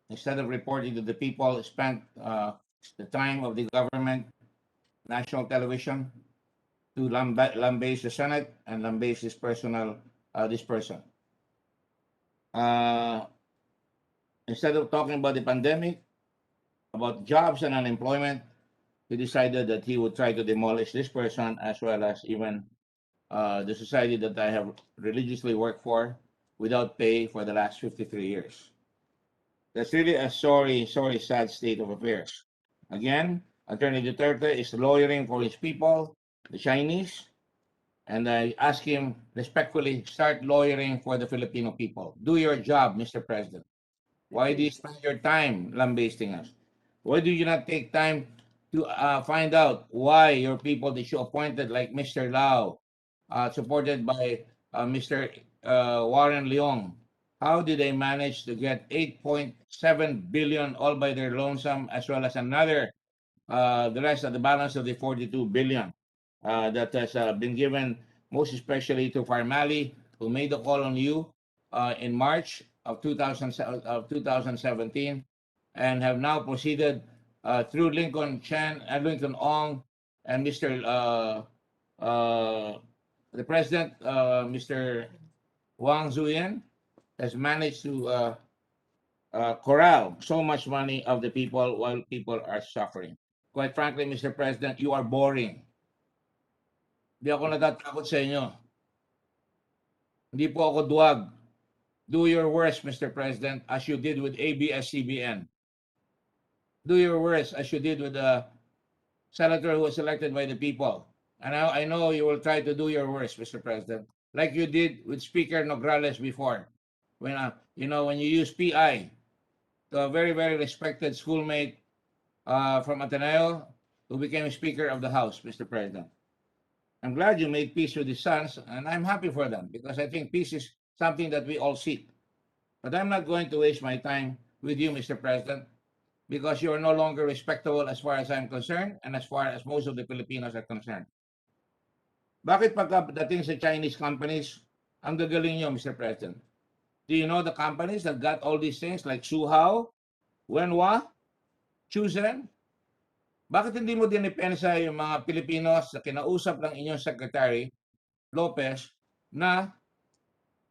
instead of reporting to the people, spent the time of the government, national television, to lambaste the Senate and lambaste this person. Instead of talking about the pandemic, about jobs and unemployment, he decided that he would try to demolish this person as well as even the society that I have religiously worked for without pay for the last 53 years. That's really a sorry, sad state of affairs. Again, Attorney Duterte is lawyering for his people, the Chinese, and I ask him respectfully, start lawyering for the Filipino people. Do your job, Mr. President. Why do you spend your time lambasting us? Why do you not take time to find out why your people that you appointed, like Mr. Lau, supported by Mr. Warren Leong, how did they manage to get 8.7 billion all by their lonesome, as well as another, the rest of the balance of the 42 billion that has been given, most especially to Farmali, who made the call on you in March of 2017, and have now proceeded through Lincoln Chen and Lincoln Ong and Mr. The President, Mr. Wang Zuyan, has managed to corral so much money of the people while people are suffering. Quite frankly, Mr. President, you are boring. Hindi ako natatakot sa inyo. Hindi po ako duwag. Do your worst, Mr. President, as you did with ABS-CBN. Do your worst as you did with the senator who was elected by the people. And I know you will try to do your worst, Mr. President, like you did with Speaker Nograles before. When when you use PI to a very, very respected schoolmate from Ateneo who became Speaker of the House, Mr. President. I'm glad you made peace with his sons, and I'm happy for them because I think peace is something that we all seek. But I'm not going to waste my time with you, Mr. President, because you are no longer respectable as far as I'm concerned and as far as most of the Filipinos are concerned. Bakit pagdating sa Chinese companies, ang gagaling nyo, Mr. President? Do you know the companies that got all these things like Suhao, Wenhua, Chuzen? Bakit hindi mo dinipensa yung mga Pilipinos na kinausap ng inyong Secretary Lopez na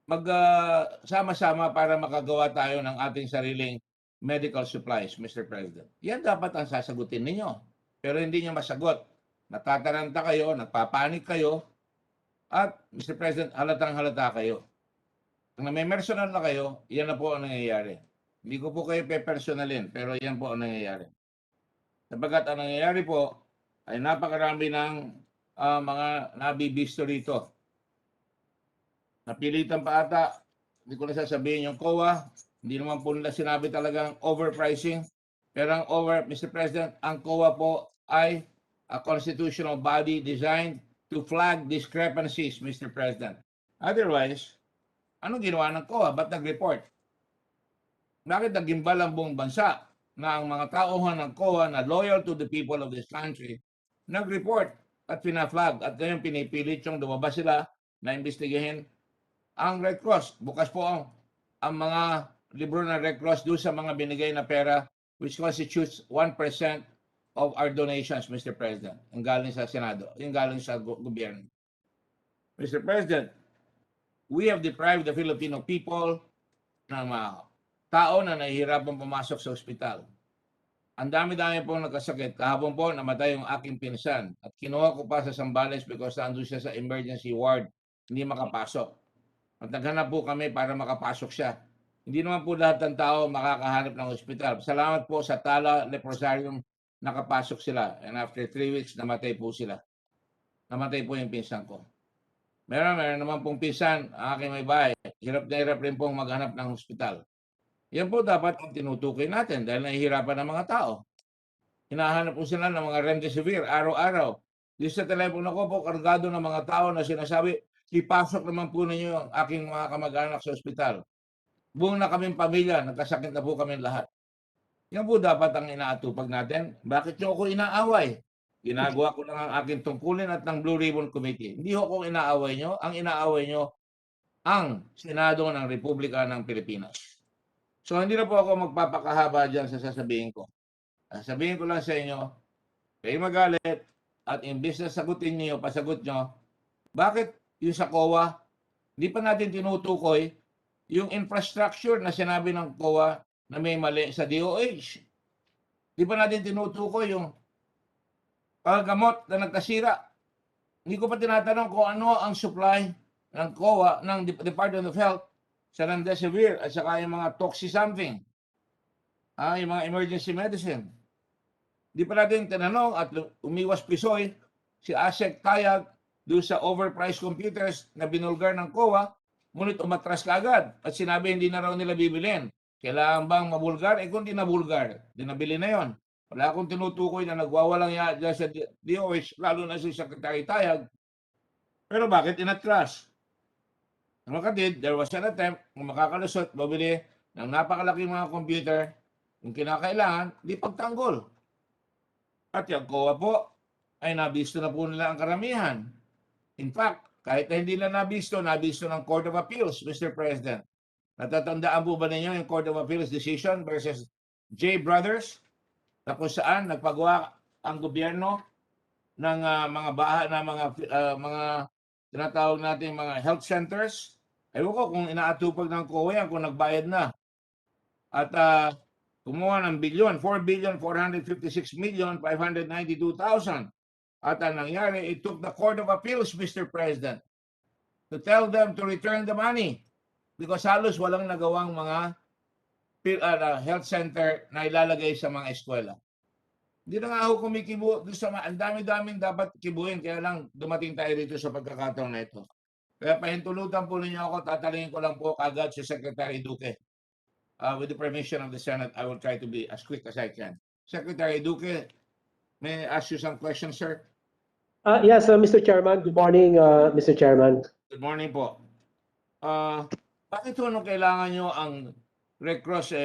magsama-sama para makagawa tayo ng ating sariling medical supplies, Mr. President? Yan dapat ang sasagutin ninyo. Pero hindi nyo masagot. Natataranta kayo, nagpapanik kayo, at Mr. President, halatang-halata kayo. Kung may personal na kayo, yan na po ang nangyayari. Hindi ko po kayo pe-personalin, pero yan po ang nangyayari. Sabagat ang nangyayari po ay napakarami ng mga nabibisto rito. Napilitan pa ata, hindi ko na sasabihin yung COA, hindi naman po nila sinabi talagang overpricing. Pero ang Mr. President, ang COA po ay a constitutional body designed to flag discrepancies, Mr. President. Otherwise, Anong ginawa ng COA? Ba't nag-report? Bakit nagimbal ang buong bansa na ang mga tauhan ng COA na loyal to the people of this country nag-report at pina-flag at ngayon pinipilit yung lumabas sila na imbestigahin ang Red Cross. Bukas po ang mga libro ng Red Cross doon sa mga binigay na pera which constitutes 1% of our donations, Mr. President. Yung galing sa Senado, yung galing sa gobyerno. Mr. President, we have deprived the Filipino people ng mga tao na nahihirapan pumasok sa ospital. Ang dami-dami pong nagkasakit. Kahapon po namatay yung aking pinsan at kinuha ko pa sa Zambales because nandun siya sa emergency ward. Hindi makapasok. At naghanap po kami para makapasok siya. Hindi naman po lahat ng tao makakahanap ng ospital. Salamat po sa Tala Leprosarium, nakapasok sila. And after 3 weeks, namatay po sila. Namatay po yung pinsan ko. Meron naman pong pinsan, aking may bahay. Hirap na hirap rin pong maghanap ng ospital. Yan po dapat ang tinutukoy natin dahil nahihirapan ng mga tao. Hinahanap po sila ng mga remdesivir araw-araw. Dito sa telepono ko po, kargado ng mga tao na sinasabi, ipasok naman po ninyo ang aking mga kamag-anak sa ospital. Buong na kaming pamilya, nagkasakit na po kami lahat. Yan po dapat ang inaatupag natin. Bakit nyo ako inaaway? Ginagawa ko lang ang aking tungkulin at ng Blue Ribbon Committee. Hindi ko akong inaaway nyo. Ang inaaway nyo, ang Senado ng Republika ng Pilipinas. So hindi na po ako magpapakahaba dyan sa sasabihin ko. Sabihin ko lang sa inyo, kayo magalit at imbis na sagutin niyo, pasagot nyo, bakit yung sa COA, hindi pa natin tinutukoy yung infrastructure na sinabi ng COA na may mali sa DOH. Hindi pa natin tinutukoy yung paggamot na nagkasira. Hindi ko pa tinatanong kung ano ang supply ng COA, ng Department of Health sa remdesivir at saka yung mga toxic something. Yung mga emergency medicine. Di pa natin tinanong at umiwas pisoy si Asek Tayag doon sa overpriced computers na binulgar ng COA, ngunit umatras kaagad at sinabi hindi na raw nila bibilin. Kailangan bang mabulgar? Kung di nabulgar, di nabili na yon. Wala akong tinutukoy na nagwawalang dyan sa DOH, lalo na si Secretary Tayag. Pero bakit inatras? Ang makatid, there was an attempt kung makakalusot, babili ng napakalaking mga computer, kung kinakailangan, di pagtanggol. At yung COA po, ay nabisto na po nila ang karamihan. In fact, kahit na hindi na nabisto ng Court of Appeals, Mr. President. Natatandaan po ba ninyo yung Court of Appeals decision versus J. Brothers, na kung saan nagpagawa ang gobyerno ng mga tinatawag natin mga health centers. Ewan ko kung inaatupag ng COA yan, kung nagbayad na. At kumuha ng bilyon, 4,456,592,000. At ang nangyari, it took the Court of Appeals, Mr. President, to tell them to return the money because halos walang nagawang mga health center na ilalagay sa mga eskwela. Hindi na nga ako kumikibo, ang dami-daming dapat kibuhin, kaya lang dumating tayo dito sa pagkakataon na ito. Kaya pahintulutan po ninyo ako, tatalingin ko lang po kagad si Secretary Duque. With the permission of the Senate, I will try to be as quick as I can. Secretary Duque, may I ask you some questions, sir? Yes, Mr. Chairman. Good morning, Mr. Chairman. Good morning po. Bakit nung kailangan nyo ang Red Cross,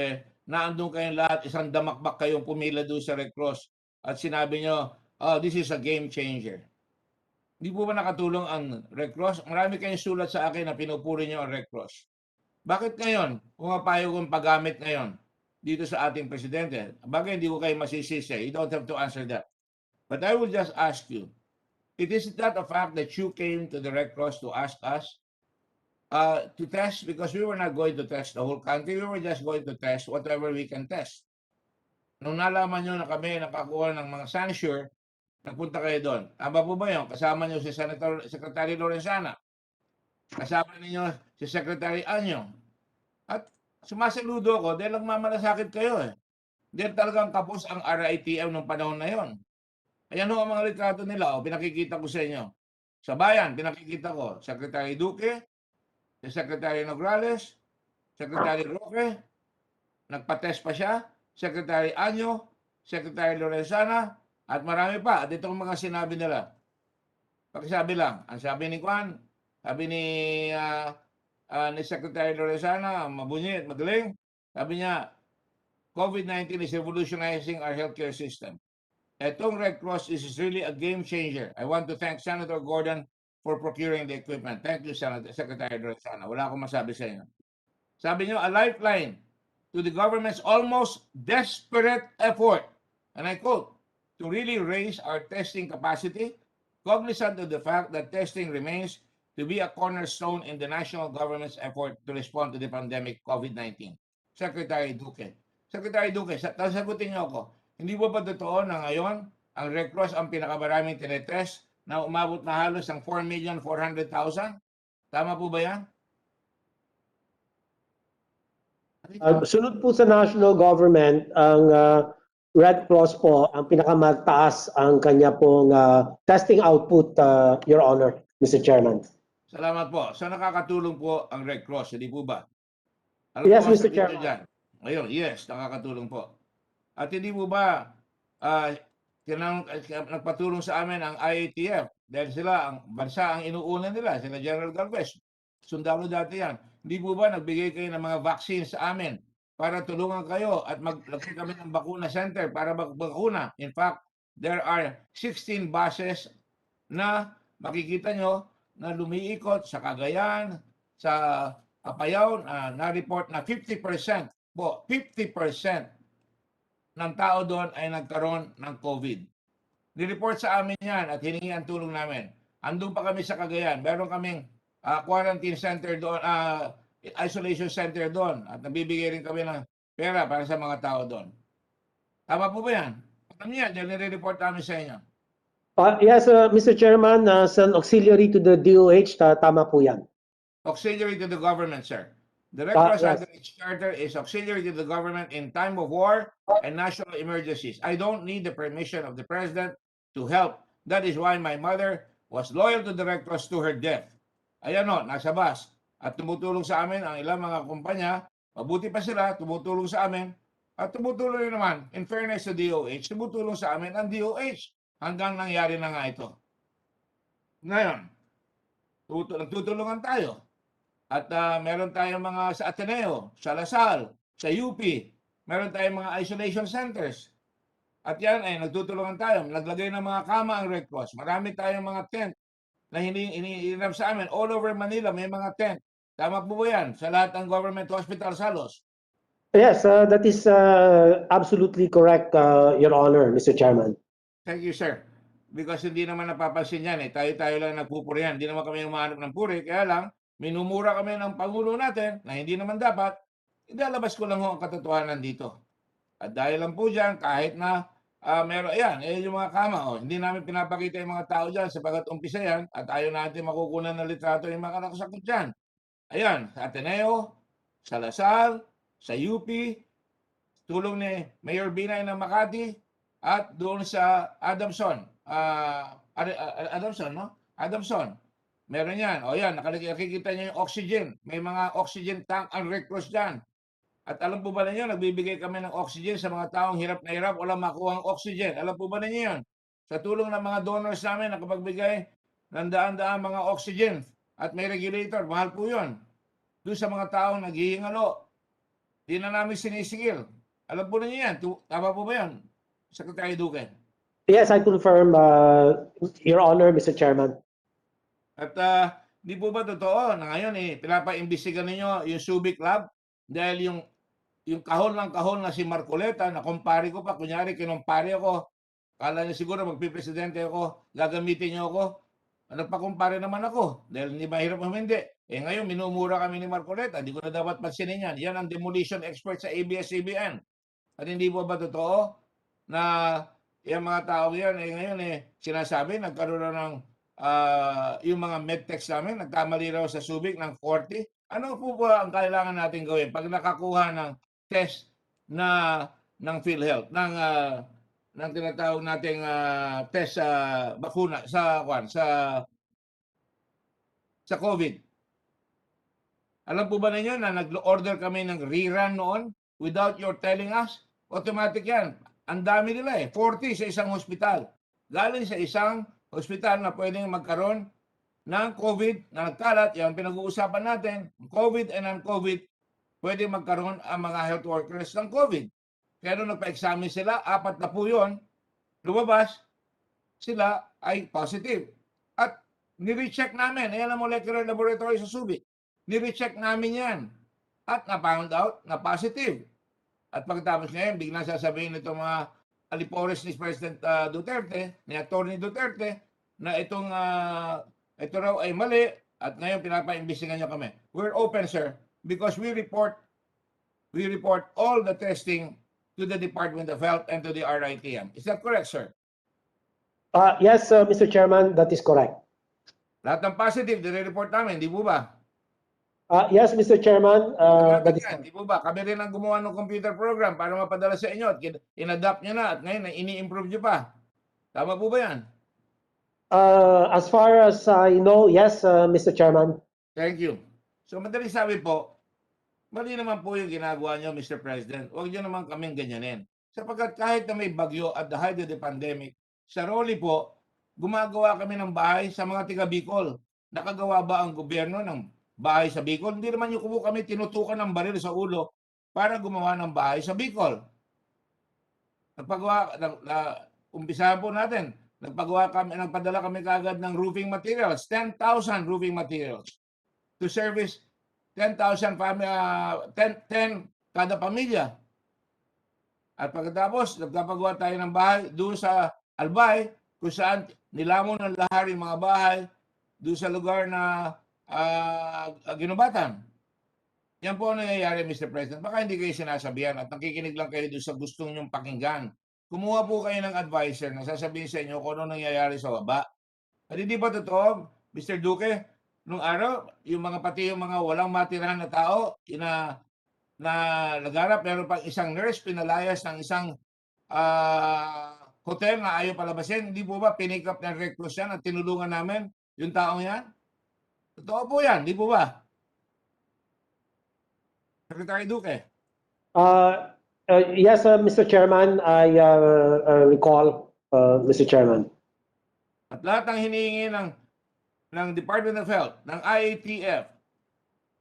naandun kayong lahat, isang damakbak kayong pumila doon sa Red Cross at sinabi nyo, this is a game changer. Hindi po ba nakatulong ang Red Cross? Marami kayong sulat sa akin na pinupuri nyo ang Red Cross. Bakit ngayon, pumapayo kong paggamit ngayon dito sa ating presidente? Bagay, hindi ko kayo masisisi. You don't have to answer that. But I will just ask you, it is not a fact that you came to the Red Cross to ask us to test, because we were not going to test the whole country. We were just going to test whatever we can test. Nung nalaman nyo na kami nakakuha ng mga censure, nagpunta kayo doon. Tama po ba yun? Kasama nyo si Secretary Lorenzana. Kasama ninyo si Secretary Anyo. At sumasaludo ako dahil nagmamalasakit kayo eh. Dahil talagang kapos ang RITM nung panahon na yon. Ayan ho ang mga litrato nila. Pinakikita ko sa inyo. Sa bayan, pinakikita ko. Secretary Duque, si Secretary Nograles, Secretary Roque, nagpa-test pa siya, Secretary Anyo, Secretary Lorenzana, at marami pa. At itong mga sinabi nila. Pakisabi lang. Ang sabi ni Juan, sabi ni ni Secretary Lorenzana, mabunyi at magaling. Sabi niya, COVID-19 is revolutionizing our healthcare system. Etong Red Cross is really a game changer. I want to thank Senator Gordon for procuring the equipment. Thank you, Secretary Lorenzana. Wala akong masabi sa inyo. Sabi niyo, a lifeline to the government's almost desperate effort, and I quote, to really raise our testing capacity, cognizant of the fact that testing remains to be a cornerstone in the national government's effort to respond to the pandemic COVID-19. Secretary Duque. Secretary Duque, sagutin niyo ako, hindi ba totoo na ngayon ang Red Cross ang pinakamaraming tinetest na umabot na halos ng 4,400,000? Tama po ba yan? Sunod po sa national government, ang Red Cross po ang pinakamataas ang kanya pong testing output, Your Honor, Mr. Chairman. Salamat po. So nakakatulong po ang Red Cross, hindi po ba? Yes, po ang Mr. sagot niyo Chairman. dyan. Ayun, yes, nakakatulong po. At hindi po ba nagpatulong sa amin ang IATF dahil sila, ang bansa ang inuuna nila, sila General Galvez. Sundalo dati yan. Hindi po ba nagbigay kayo ng mga vaccines sa amin para tulungan kayo at maglagay kami ng bakuna center para bakuna. In fact, there are 16 buses na makikita nyo na lumiikot sa Cagayan, sa Apayao, na-report na 50% po, 50% ng tao doon ay nagkaroon ng COVID. Nireport sa amin yan at hiningi ang tulong namin. Andun pa kami sa Cagayan. Meron kaming quarantine center doon, isolation center doon. At nabibigay rin kami ng pera para sa mga tao doon. Tama po ba yan? Alam niya, dahil nire-report namin sa inyo. Yes, Mr. Chairman, as an auxiliary to the DOH, tama po yan. Auxiliary to the government, sir. The Red Cross under its charter is auxiliary to the government in time of war and national emergencies. I don't need the permission of the President to help. That is why my mother was loyal to the Red Cross to her death. Ayan o, nasa bus. At tumutulong sa amin ang ilang mga kumpanya. Mabuti pa sila, tumutulong sa amin. At tumutulong rin naman, in fairness sa DOH, tumutulong sa amin ang DOH. Hanggang nangyari na nga ito. Ngayon, nagtutulungan tayo. At meron tayong mga sa Ateneo, sa Lasal, sa UP, meron tayong mga isolation centers. At yan ay nagtutulungan tayo. Naglagay ng mga kama ang Red Cross. Marami tayong mga tent na iniinam sa amin. All over Manila may mga tent. Tama po ba yan? Sa lahat ng government hospitals halos. Yes, that is absolutely correct, Your Honor, Mr. Chairman. Thank you, sir. Because hindi naman napapansin yan eh. Tayo-tayo lang nagpupuri yan. Hindi naman kami umahanap ng puri. Kaya lang, minumura kami ng Pangulo natin na hindi naman dapat. Ilalabas ko lang ho ang katotohanan dito. At dahil lang po dyan, kahit na meron, ayan, yung mga kama. Oh, hindi namin pinapakita yung mga tao dyan sapagat umpisa yan at ayaw natin makukunan ng litrato yung mga nakasakot dyan. Ayan, sa Ateneo, sa Lasal, sa UP, tulong ni Mayor Binay ng Makati, at doon sa Adamson. Adamson, no? Adamson. Meron yan. O yan, nakikita niyo yung oxygen. May mga oxygen tank ang Red Cross dyan. At alam po ba ninyo, nagbibigay kami ng oxygen sa mga taong hirap na hirap, walang makuha ang oxygen. Alam po ba ninyo yun? Sa tulong ng mga donors namin, nakapagbigay ng daan-daan mga oxygen at may regulator, mahal po yun. Doon sa mga taong naghihingalo, di na namin sinisigil. Alam po ninyo yan. Tama po ba yan, Secretary Duque? Yes, I confirm, Your Honor, Mr. Chairman. At di po ba totoo na ngayon pinapaimbestigan ninyo yung Subic Lab dahil yung kahon na si Marcoleta, na kumpare ko pa, kunyari kinumpare ako, kala niya siguro magpipresidente ako, gagamitin niyo ako, nagpakumpare naman ako dahil hindi mahirap hindi. Ngayon minumura kami ni Marcoleta, di ko na dapat pansinin yan. Yan ang demolition expert sa ABS-CBN. At hindi po ba totoo na yung mga tao yan ngayon sinasabi nagkaroon na ng yung mga medtechs namin nagkamali raw sa Subic ng 40. Ano po ba ang kailangan natin gawin pag nakakuha ng test ng PhilHealth, ng tinatawag nating test sa bakuna sa COVID? Alam po ba ninyo na nag-order kami ng rerun noon without your telling us? Automatic yan. Ang dami nila 40 sa isang hospital. Galing sa isang hospital na pwedeng magkaroon ng COVID na nagkalat, yan pinag-uusapan natin, COVID and non-COVID, pwede magkaroon ang mga health workers ng COVID. Kaya nung nagpa-examine sila, 4 na po yun, lumabas, sila ay positive. At ni-recheck namin, ayan ang molecular laboratory sa Subic, ni-recheck namin yan. At na-found out na positive. At pagkatapos ngayon, biglang sasabihin nito mga alipores ni President Duterte, ni Atty. Duterte, na ito raw ay mali at ngayon pinapaimbestigan niyo kami. We're open, sir, because we report all the testing to the Department of Health and to the RITM. Is that correct, sir? Yes, Mr. Chairman, that is correct. Lahat ng positive, dire-report namin, di po ba? Yes, Mr. Chairman, that is Di po ba? Kami rin ang gumawa ng computer program para mapadala sa inyo at in-adapt nyo na at ngayon ini-improve nyo pa. Tama po ba yan? As far as I know, yes, Mr. Chairman. Thank you. So madaling sabi po, mali naman po yung ginagawa nyo, Mr. President. Huwag nyo naman kaming ganyanin. Sapagkat kahit na may bagyo at the height of the pandemic, sa Roli po, gumagawa kami ng bahay sa mga tiga Bicol. Nakagawa ba ang gobyerno ng bahay sa Bicol? Hindi naman yung kami tinutukan ng baril sa ulo para gumawa ng bahay sa Bicol. Umpisahan po natin. Nagpadala kami kaagad ng roofing materials, 10,000 roofing materials to service 10 kada pamilya. At pagkatapos, nagpapagawa tayo ng bahay doon sa Albay, kung saan nilamon ng lahar yung mga bahay doon sa lugar na ginubatan. Yan po ang nangyayari, Mr. President. Baka hindi kayo sinasabihan at nakikinig lang kayo doon sa gustong nyong pakinggan. Kumuha po kayo ng advisor na sasabihin sa inyo kung ano nangyayari sa baba. At hindi ba totoo, Mr. Duque, nung araw, yung mga walang matirahan na tao, na lagarap, meron pang isang nurse, pinalayas ng isang hotel na ayaw palabasin. Hindi po ba pinick up ng Red Cross yan at tinulungan namin yung taong yan? Totoo po yan, di po ba? Secretary Duque. Yes, Mr. Chairman, I recall, Mr. Chairman. At lahat ng hinihingi ng Department of Health, ng IATF,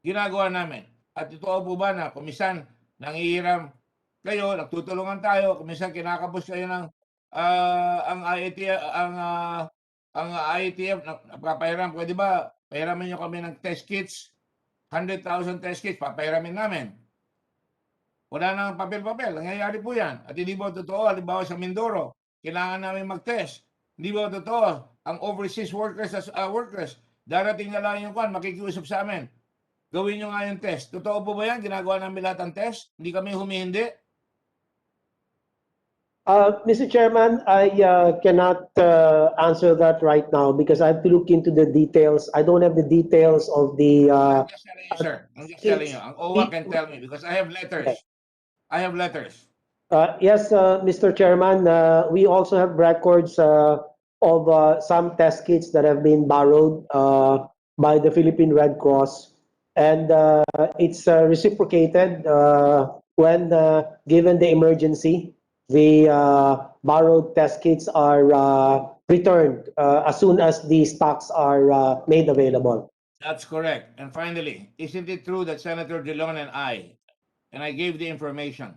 ginagawa namin. At totoo po ba na kumisan nangihiram kayo, nagtutulungan tayo, kumisan kinakapos kayo ng ang IATF napapahiram, pwede ba pahiramin nyo kami ng test kits, 100,000 test kits, papahiramin namin. Wala nang papel-papel, nangyayari po yan. At hindi ba totoo, halimbawa sa Mindoro, kailangan namin mag-test. Hindi ba totoo, ang overseas workers, darating na lang yung makikiusap sa amin. Gawin nyo nga yung test. Totoo po ba yan? Ginagawa namin lahat ng test? Hindi kami humihindi? Mr. Chairman, I cannot answer that right now because I have to look into the details. I don't have the details of the... I'm just telling you, sir. I'm just telling you. Ang OWA can tell me because I have letters. I have letters. Yes, Mr. Chairman, we also have records of some test kits that have been borrowed by the Philippine Red Cross. And it's reciprocated when given the emergency. The borrowed test kits are returned as soon as the stocks are made available. That's correct. And finally, isn't it true that Senator Dillon and I gave the information,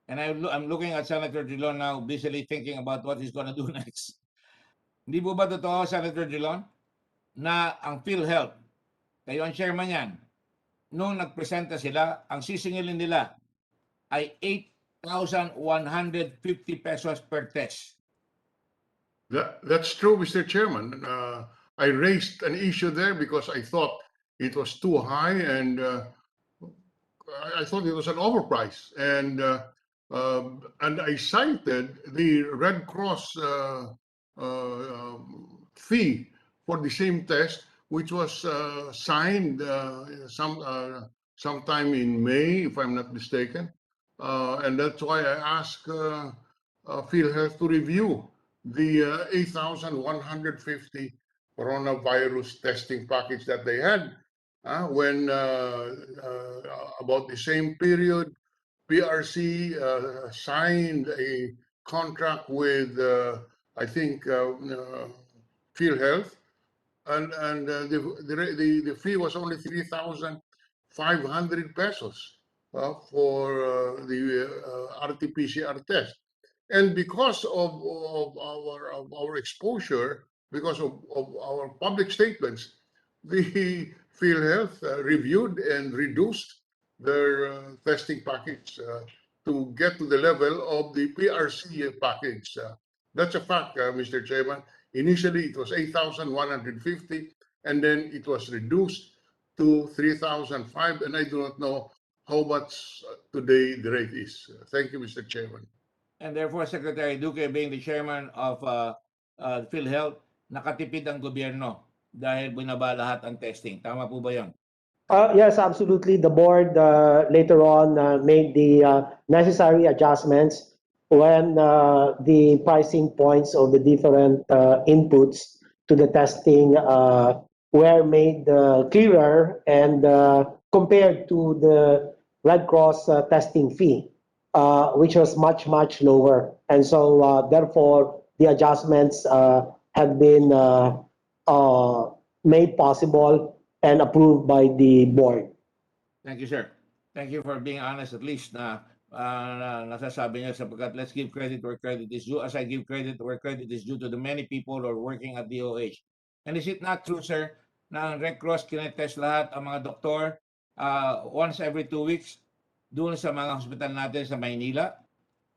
and I'm looking at Senator Dillon now, busily thinking about what he's going to do next. Hindi po ba totoo, Senator Dillon, na ang PhilHealth, kayo ang chairman yan, nung nagpresenta sila, ang sisingilin nila ay 8,150 pesos per test. That's true, Mr. Chairman. I raised an issue there because I thought it was too high and I thought it was an overprice. And I cited the Red Cross fee for the same test, which was signed sometime in May, if I'm not mistaken. And that's why I asked PhilHealth to review the 8,150 coronavirus testing package that they had when about the same period, PRC signed a contract with, I think, PhilHealth and the fee was only 3,500 pesos for the RT-PCR test. And because of our exposure, because of our public statements, the PhilHealth reviewed and reduced their testing package to get to the level of the PRC package. That's a fact, Mr. Chairman. Initially, it was 8,150, and then it was reduced to 3,005, and I do not know how much today the rate is. Thank you, Mr. Chairman. And therefore, Secretary Duque, being the chairman of PhilHealth, nakatipid ang gobyerno dahil binaba lahat ang testing. Tama po ba yun? Yes, absolutely. The board later on made the necessary adjustments when the pricing points of the different inputs to the testing were made clearer and compared to the Red Cross testing fee, which was much, much lower. And so, therefore, the adjustments have been made possible and approved by the board. Thank you, sir. Thank you for being honest at least na nasasabi niyo sapagkat let's give credit where credit is due, as I give credit where credit is due to the many people who are working at DOH. And is it not true, sir, na ang Red Cross kinetest lahat ang mga doktor once every 2 weeks doon sa mga hospital natin sa Maynila?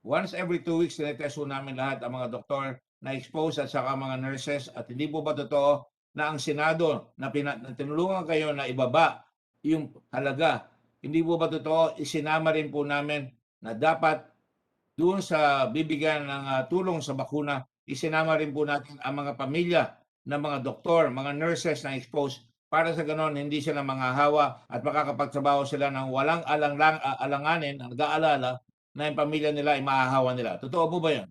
Once every 2 weeks, tinetest po namin lahat ang mga doktor na exposed at saka mga nurses. At hindi po ba totoo na ang Senado na tinulungan kayo na ibaba yung halaga, hindi po ba totoo, isinama rin po namin na dapat doon sa bibigyan ng tulong sa bakuna, isinama rin po natin ang mga pamilya ng mga doktor, mga nurses na exposed para sa ganon hindi sila manghahawa at makakapagtrabaho sila ng walang alanganin, nag-aalala na yung pamilya nila ay mahahawa nila. Totoo po ba yun?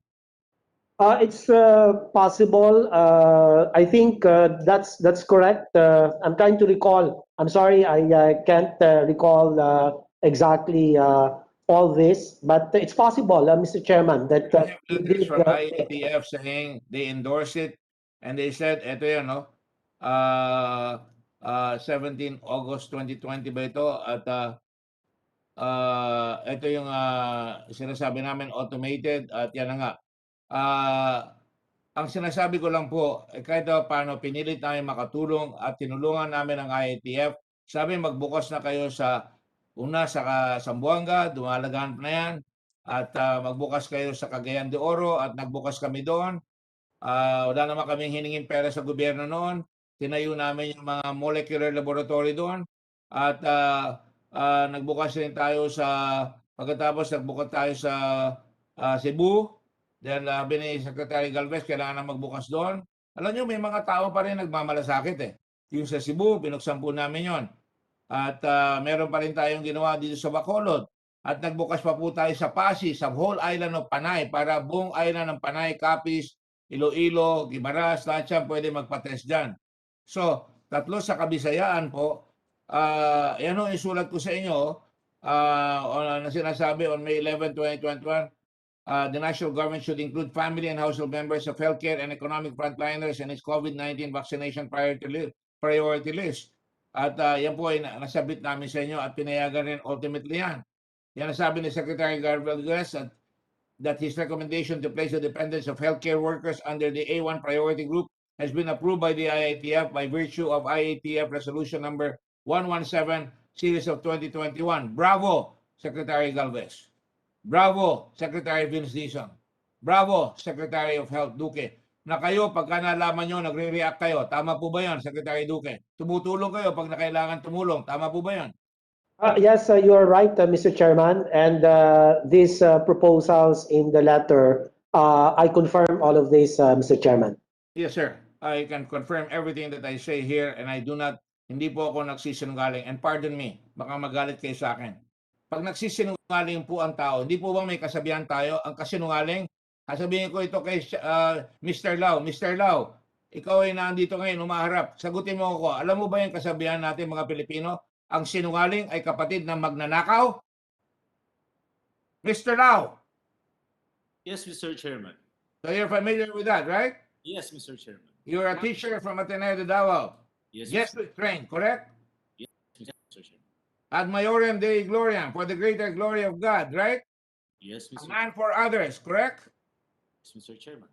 It's possible. I think that's correct. I'm trying to recall. I'm sorry, I can't recall exactly all this, but it's possible, Mr. Chairman, that I have letters from IATF saying they endorse it, and they said, eto yan, no? 17 August 2020 ba ito? At ito yung sinasabi namin automated at yan na nga. Ang sinasabi ko lang po, kahit paano pinilit namin makatulong at tinulungan namin ang IATF. Sabi magbukas na kayo sa Zamboanga, dumalagaan na yan. At magbukas kayo sa Cagayan de Oro at nagbukas kami doon. Wala naman kaming hiningin pera sa gobyerno noon. Tinayo namin yung mga molecular laboratory doon. At nagbukas rin tayo pagkatapos nagbukas tayo sa Cebu. Dahil ni Secretary Galvez, kailangan na magbukas doon. Alam nyo, may mga tao pa rin nagmamalasakit eh. Yung sa Cebu, binuksan po namin yon. At meron pa rin tayong ginawa dito sa Bacolod. At nagbukas pa po tayo sa Pasig, sa whole island of Panay, para buong island ng Panay, Capiz, Iloilo, Guimaras, lahat yan pwede magpa-test dyan. So, tatlo sa Kabisayaan po, yan o isulat ko sa inyo, na sinasabi on May 11, 2021, the national government should include family and household members of healthcare and economic frontliners in its COVID-19 vaccination priority list. At yan po ay nasabit namin sa inyo at pinayagan rin ultimately yan. Yan nasabi ni Secretary Galvez that his recommendation to place the dependence of healthcare workers under the A1 priority group has been approved by the IATF by virtue of IATF Resolution number 117 series of 2021. Bravo, Secretary Galvez. Bravo, Secretary Vince Dizon. Bravo, Secretary of Health Duque. Na kayo, pagka nalaman nyo, nagre-react kayo. Tama po ba yan, Secretary Duque? Tumutulong kayo pag nakailangan tumulong. Tama po ba yan? Yes, you are right, Mr. Chairman. And these proposals in the letter, I confirm all of this, Mr. Chairman. Yes, sir. I can confirm everything that I say here and I do not, hindi po ako nagsisinungaling. And pardon me, baka magalit kayo sa akin. Pag nagsisinungaling po ang tao, hindi po ba may kasabihan tayo, ang kasinungaling? Sabihin ko ito kay Mr. Lau. Mr. Lau, ikaw ay nandito ngayon, umaharap. Sagutin mo ako. Alam mo ba yung kasabihan natin mga Pilipino? Ang sinungaling ay kapatid ng magnanakaw? Mr. Lau. Yes, Mr. Chairman. So you're familiar with that, right? Yes, Mr. Chairman. You're a teacher from Ateneo de Davao. Yes, Jesuit trained, correct? Mr. Chairman. Ad maiorem Dei gloriam, for the greater glory of God, right? Yes, A Mr. man for others, correct? Mr. Chairman.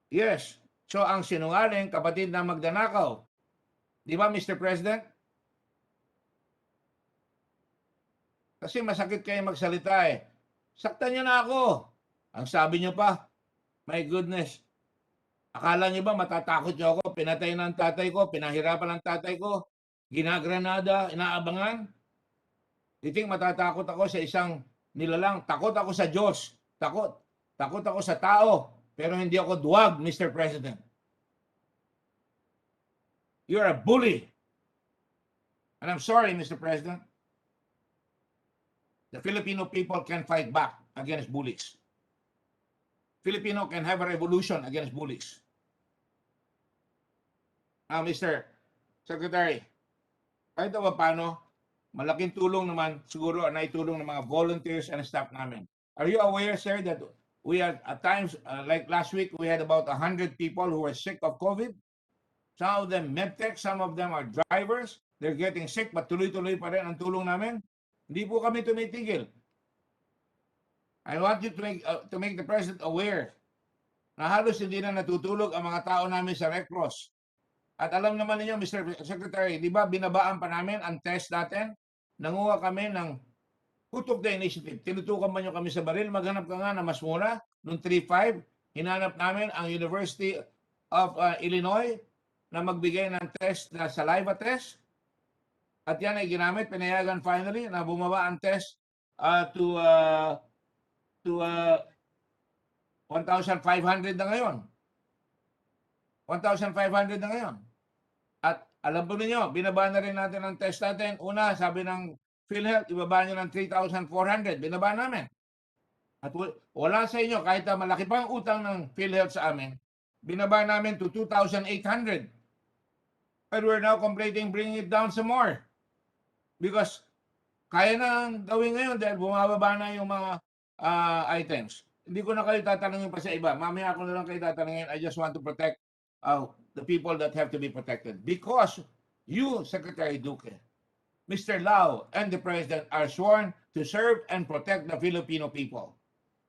Yes. So ang sinungaling, kapatid na magdanakaw. Di ba, Mr. President? Kasi masakit kayo magsalita eh. Saktan niyo na ako. Ang sabi niyo pa, my goodness, akala niyo ba matatakot niyo ako? Pinatay ng tatay ko, pinahirapan ng tatay ko, ginagranada, inaabangan. You think matatakot ako sa isang nilalang? Takot ako sa Diyos. Takot. Takot ako sa tao. Pero hindi ako duwag, Mr. President. You're a bully. And I'm sorry, Mr. President. The Filipino people can fight back against bullies. Filipino can have a revolution against bullies. Now, Mr. Secretary, kahit pa paano, malaking tulong naman siguro na itulong ng mga volunteers and staff namin. Are you aware, sir, that we are at times, like last week, we had about 100 people who were sick of COVID? Some of them medtech, some of them are drivers. They're getting sick, but tuloy-tuloy pa rin ang tulong namin. Hindi po kami tumitigil. I want you to make the President aware na halos hindi na natutulog ang mga tao namin sa Red Cross. At alam naman ninyo, Mr. Secretary, di ba binabaan pa namin ang test natin? Nanguha kami ng Putok the Initiative. Tinutukan ba nyo kami sa baril? Maghanap ka nga na mas mura. Noong 3.5, hinanap namin ang University of Illinois na magbigay ng test na saliva test. At yan ay ginamit, pinayagan finally na bumaba ang test to 1,500 na ngayon. 1,500 na ngayon. At alam po ninyo, binaba na rin natin ang test natin. Una, sabi ng PhilHealth, ibaba nyo ng 3,400. Binaba namin. At wala sa inyo, kahit malaki pang utang ng PhilHealth sa amin, binaba namin to 2,800. But we're now contemplating bringing it down some more. Because kaya na gawin ngayon dahil bumababa na yung mga items. Hindi ko na kayo tatanungin pa sa iba. Mamaya ako na lang kayo tatanungin. I just want to protect the people that have to be protected. Because you, Secretary Duque, Mr. Lau, and the President are sworn to serve and protect the Filipino people.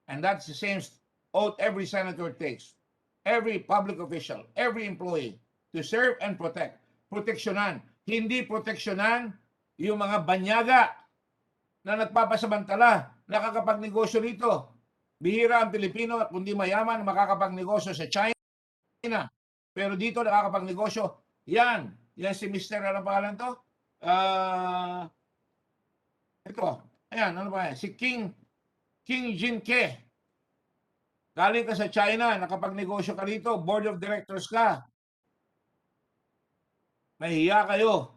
And that's the same oath every senator takes. Every public official, every employee, to serve and protect. Proteksyonan. Hindi proteksyonan yung mga banyaga na nagpapasamantala, nakakapagnegosyo rito. Bihira ang Pilipino at kundi mayaman makakapagnegosyo sa China. Pero dito nakakapagnegosyo, yan si Mr. ano pangalan to? Ito, ayan, ano ba yan? Si King Jinke. Galing ka sa China, nakapagnegosyo ka rito, board of directors ka. Mahihiya kayo.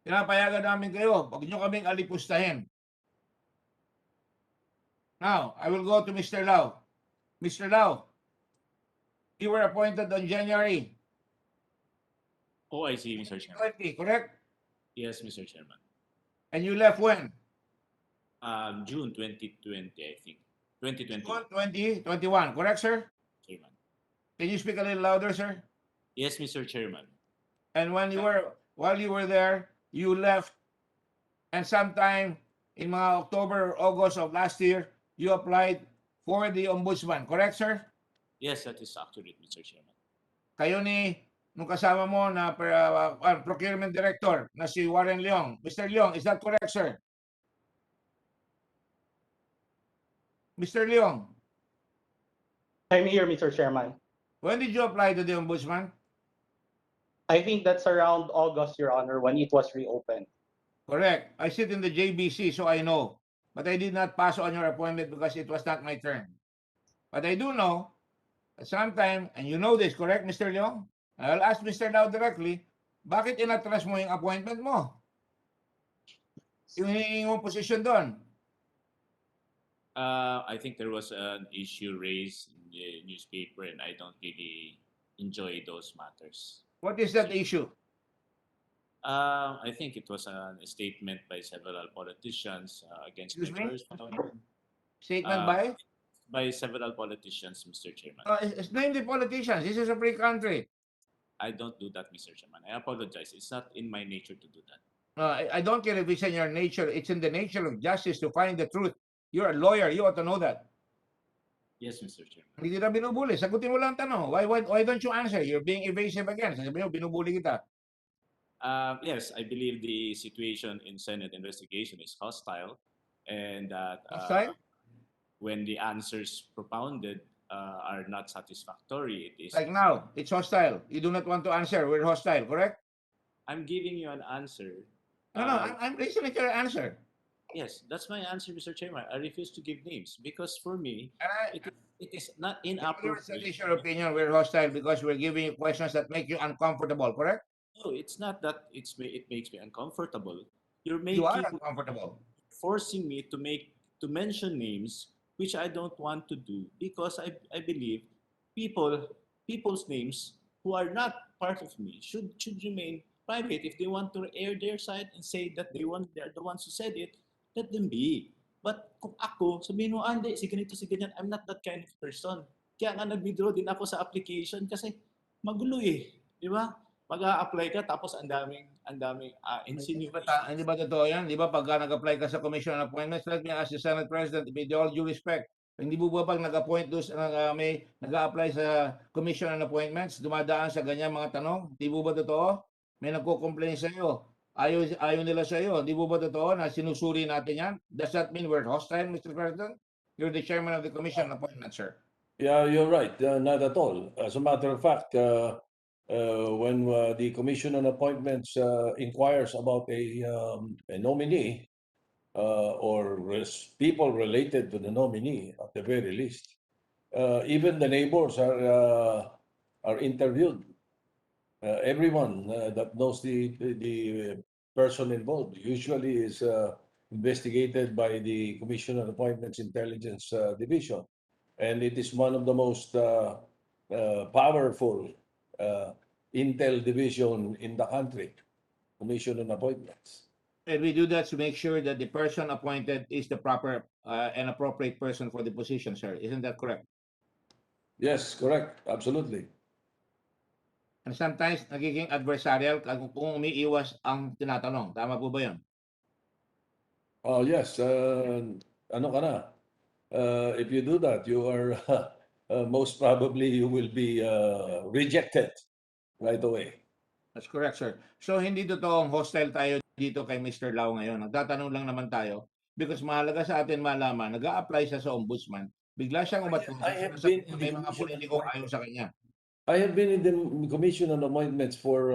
Pinapayagan namin kayo. Huwag nyo kaming alipustahin. Now, I will go to Mr. Lau. Mr. Lau, you were appointed on January Oh, I see, Mr. Chairman. 20, correct? Yes, Mr. Chairman. And you left when? June 2020, I think. 2020. June 2021, correct, sir? Chairman. Can you speak a little louder, sir? Yes, Mr. Chairman. And while you were there, you left, and sometime in mga October or August of last year, you applied for the ombudsman. Correct, sir? Yes, that is accurate, Mr. Chairman. Kayo nung kasama mo na procurement director na si Warren Leong. Mr. Leong, is that correct, sir? Mr. Leong, I'm here, Mr. Chairman. when did you apply to the ombudsman? I think that's around August, Your Honor, when it was reopened. Correct. I sit in the JBC, so I know. But I did not pass on your appointment because it was not my turn. But I do know that sometime, and you know this, correct, Mr. Leong? I'll ask Mr. Lau directly, bakit inatras mo yung appointment mo? Yung hinihingi mong posisyon doon. I think there was an issue raised in the newspaper, and I don't really enjoy those matters. What is that issue? I think it was a statement by several politicians against my person. Statement by? By several politicians, Mr. Chairman. Name the politicians. This is a free country. I don't do that, Mr. Chairman. I apologize. It's not in my nature to do that. I don't care if it's in your nature. It's in the nature of justice to find the truth. You're a lawyer. You ought to know that. Yes, Mr. Chairman. Hindi kita binubuli. Sagutin mo lang ang tanong. Why don't you answer? You're being evasive again. Sasabihin mo, binubuli kita. Yes, I believe the situation in Senate investigation is hostile, and that Hostile? when the answers propounded are not satisfactory, it is. Like now, it's hostile. You do not want to answer. We're hostile, correct? I'm giving you an answer. No, I'm listening to your answer. Yes, that's my answer, Mr. Chairman. I refuse to give names because for me, it is not inappropriate. That is your opinion. We're hostile because we're giving you questions that make you uncomfortable, correct? No, it's not that it makes me uncomfortable. You're You are making uncomfortable. forcing me to mention names which I don't want to do because I believe people's names who are not part of me should remain private. If they want to air their side and say that they're the ones who said it, let them be. But kung ako, sabihin mo, hindi, si ganito, si ganyan, I'm not that kind of person. Kaya nga nag-withdraw din ako sa application kasi magulo eh. Di ba? Mag-a-apply ka tapos ang daming insinuation. Hindi ba totoo yan? Di ba pagka nag-apply ka sa commission on appointments, let me ask the Senate President, with all due respect, hindi mo ba pag nag-appoint doon, may nag-apply sa commission on appointments, dumadaan sa ganyan mga tanong? Di mo ba totoo? May nagko-complain sa iyo. Ayaw nila sa iyo. Di mo ba totoo na sinusuri natin yan? Does that mean we're hostile, Mr. President? You're the chairman of the commission on appointments, sir. Yeah, you're right. Not at all. As a matter of fact, when the Commission on Appointments inquires about a nominee or people related to the nominee, at the very least, even the neighbors are interviewed. Everyone that knows the person involved usually is investigated by the Commission on Appointments Intelligence Division. And it is one of the most powerful intel division in the country, Commission on Appointments. And we do that to make sure that the person appointed is the proper and appropriate person for the position, sir. Isn't that correct? Yes, correct. Absolutely. And sometimes nagiging adversarial kung umiiwas ang tinatanong. Tama po ba yun? Oh, yes. Ano ka na? If you do that, you are most probably you will be rejected right away. That's correct, sir. So hindi totoong hostile tayo dito kay Mr. Lau ngayon. Nagtatanong lang naman tayo because mahalaga sa atin malaman, nag-a-apply siya sa ombudsman. Bigla siyang umatong. May mga politikong ayaw sa kanya. I have been in the Commission on Appointments for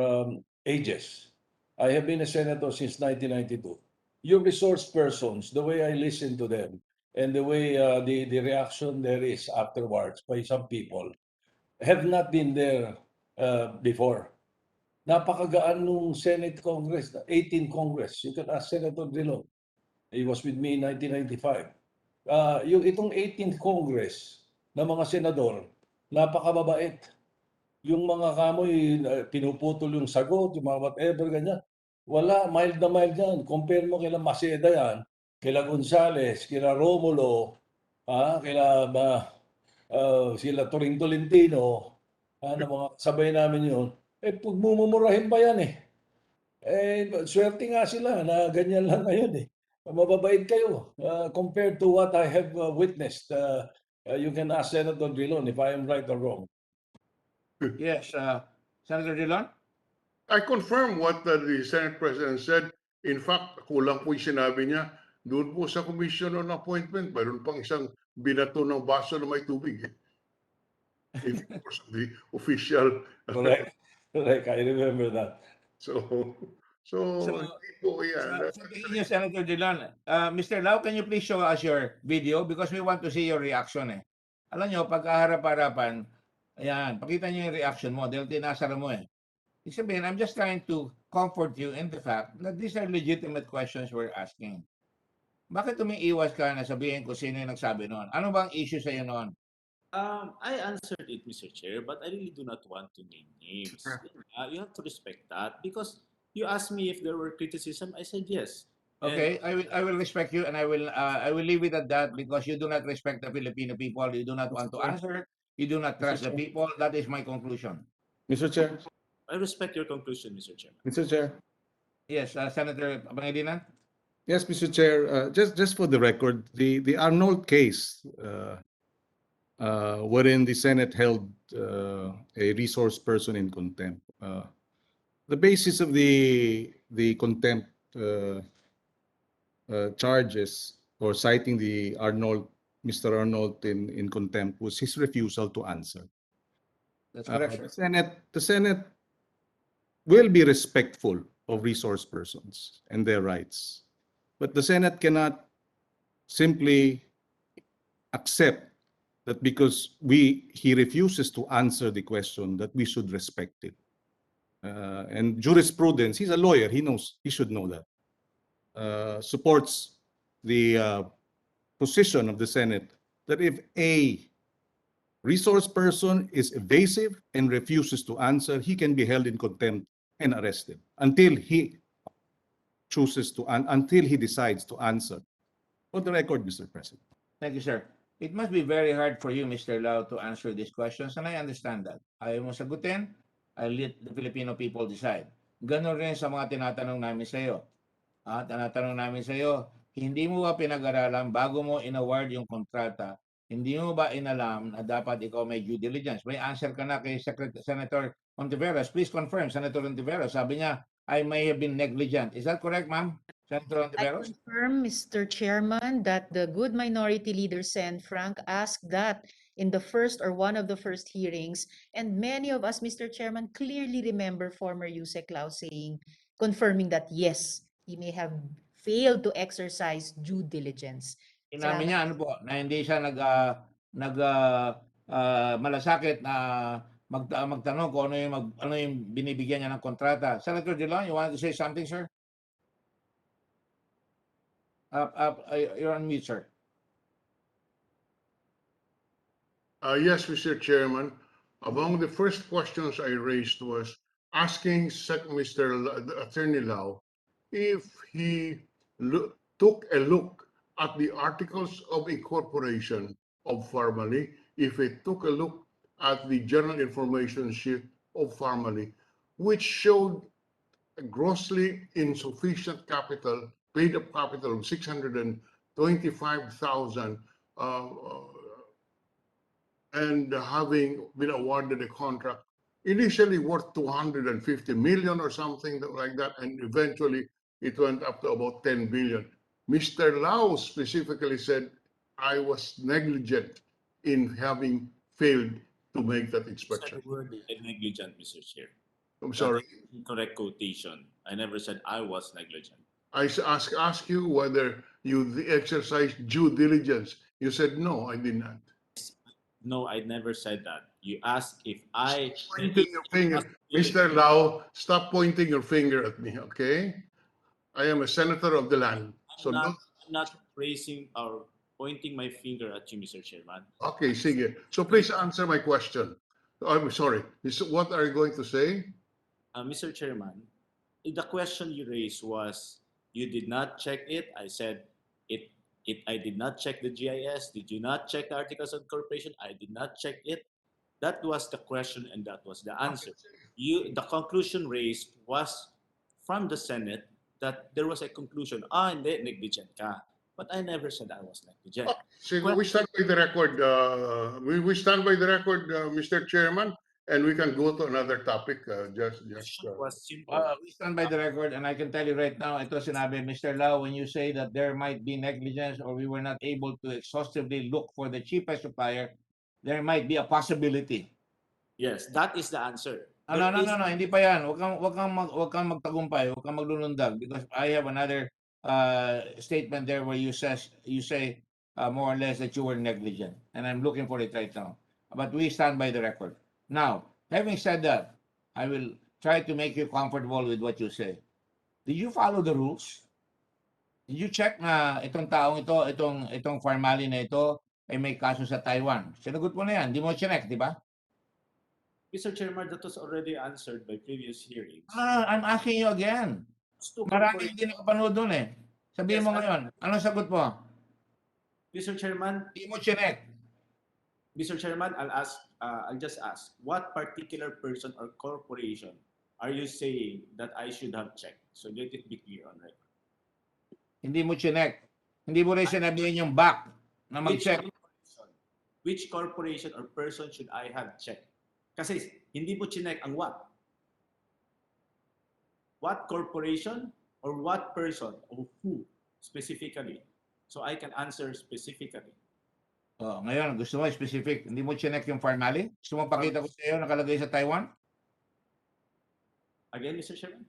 ages. I have been a senator since 1992. Your resource persons, the way I listen to them, and the way the reaction there is afterwards by some people, have not been there before. Napakagaan nung Senate Congress, 18 Congress. You can ask Senator Drilon. He was with me in 1995. Yung itong 18th Congress na mga senador, napakababait. Yung mga kamoy, pinuputol yung sagot, yung mga whatever, ganyan. Wala, mild na mild yan. Compare mo kila Maceda yan, kila Gonzales, kila Romulo, sila Tolentino, na mga sabay namin yun. Pagmumurahin pa yan eh. Swerte nga sila na ganyan lang ngayon eh. Mababait kayo compared to what I have witnessed. You can ask Senator Drilon if I am right or wrong. Yes, Senator Drilon? I confirm what the Senate President said. In fact, kulang po yung sinabi niya. Doon po sa Commission on Appointment, mayroon pang isang binato ng baso na may tubig. In course of the official. Correct. Correct. I remember that. So hindi po yan. Senator Drilon, Mr. Lau, can you please show us your video because we want to see your reaction eh. Alam nyo, pagkaharap-harapan, ayan, pakita nyo yung reaction mo dahil tinasara mo eh. Ibig sabihin, I'm just trying to comfort you in the fact that these are legitimate questions we're asking. Bakit umiiwas ka na sabihin kung sino yung nagsabi noon? Ano bang issue sa'yo noon? I answered it, Mr. Chair, but I really do not want to name names. You have to respect that because you asked me if there were criticism. I said yes. Okay, I will respect you and I will leave it at that because you do not respect the Filipino people. You do not want to answer. You do not trust the people. That is my conclusion. Mr. Chair. I respect your conclusion, Mr. Chairman. Mr. Chair. Yes, Senator Pangilinan. Yes, Mr. Chair, just for the record, the Arnold case, wherein the Senate held a resource person in contempt. The basis of the contempt charges or citing the Mr. Arnold in contempt was his refusal to answer. That's correct, sir. The Senate will be respectful of resource persons and their rights, but the Senate cannot simply accept that because he refuses to answer the question that we should respect it. And jurisprudence, he's a lawyer, he should know that, supports the position of the Senate that if a resource person is evasive and refuses to answer, he can be held in contempt and arrested until he decides to answer. For the record, Mr. President. Thank you, sir. It must be very hard for you, Mr. Lau, to answer these questions, and I understand that. Ayaw mo sagutin, I let the Filipino people decide. Ganon rin sa mga tinatanong namin sa iyo. Tinatanong namin sa iyo, hindi mo ba pinag-aralan bago mo in-award yung kontrata? Hindi mo ba inalam na dapat ikaw may due diligence? May answer ka na kay Senator Ontiveros. Please confirm, Senator Ontiveros. Sabi niya, I may have been negligent. Is that correct, ma'am? Senator I Ontiveros? confirm, Mr. Chairman, that the good minority leader, Sen. Frank, asked that in the first or one of the first hearings, and many of us, Mr. Chairman, clearly remember former Yusek Lau saying, confirming that yes, he may have failed to exercise due diligence. Inamin niya, ano po, na hindi siya malasakit na magtanong kung ano yung binibigyan niya ng kontrata. Senator Dillon, you want to say something, sir? You're on mute, sir. Yes, Mr. Chairman. Among the first questions I raised was asking Attorney Lau if he took a look at the articles of incorporation of Pharmaly, if he took a look at the general information sheet of Pharmaly, which showed a grossly insufficient capital, paid-up capital of 625,000, and having been awarded a contract initially worth 250 million or something like that, and eventually it went up to about 10 billion. Mr. Lau specifically said, I was negligent in having failed to make that inspection. The word negligent, Mr. Chair. I'm sorry. Incorrect quotation. I never said I was negligent. I asked you whether you exercised due diligence. You said, no, I did not. No, I never said that. You asked if I... Pointing your finger. Mr. Lau, stop pointing your finger at me, okay? I am a senator of the land. So I'm not raising or pointing my finger at you, Mr. Chairman. Okay, sige. So please answer my question. I'm sorry. What are you going to say? Mr. Chairman, the question you raised was, you did not check it. I said, I did not check the GIS. Did you not check the articles of incorporation? I did not check it. That was the question and that was the answer. The conclusion raised was from the Senate that there was a conclusion, hindi, negligent ka. But I never said I was negligent. So we stand by the record. We stand by the record, Mr. Chairman, and we can go to another topic. We stand by the record, and I can tell you right now, ito sinabi, Mr. Lau, when you say that there might be negligence or we were not able to exhaustively look for the cheapest supplier, there might be a possibility. Yes, that is the answer. No, hindi pa yan. Wag kang magtagumpay, wag kang maglulundag, because I have another statement there where you say more or less that you were negligent, and I'm looking for it right now. But we stand by the record. Now, having said that, I will try to make you comfortable with what you say. Did you follow the rules? Did you check na itong taong ito, itong Pharmaly na ito ay may kaso sa Taiwan? Sinagot mo na yan. Di mo check, di ba? Mr. Chairman, that was already answered by previous hearings. I'm asking you again. Marami hindi nakapanood doon eh. Sabihin mo ngayon, anong sagot mo? Mr. Chairman, di mo check. Mr. Chairman, I'll just ask, what particular person or corporation are you saying that I should have checked? So let it be clear on record. Hindi mo chinek. Hindi mo rin sinabihin yung back na mag-check. Which corporation or person should I have checked? Kasi hindi mo chinek ang what? What corporation or what person or who specifically? So I can answer specifically. Oh, ngayon, gusto mo specific. Hindi mo chinek yung formally? Gusto mo pakita ko sa iyo nakalagay sa Taiwan? Again, Mr. Chairman?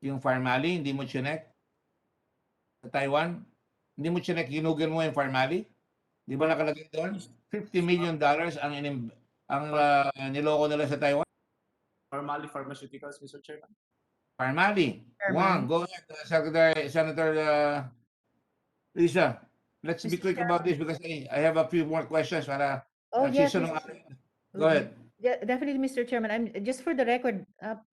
Yung formally, hindi mo chinek? Sa Taiwan? Hindi mo chinek, ginugol mo yung formally? Di ba nakalagay doon? $50 million ang niloko nila sa Taiwan? Formally Pharmaceuticals, Mr. Chairman? Formally. One, go ahead, Senator Lisa. Let's be quick about this because I have a few more questions para Yes, Go ahead. Definitely, Mr. Chairman. Just for the record,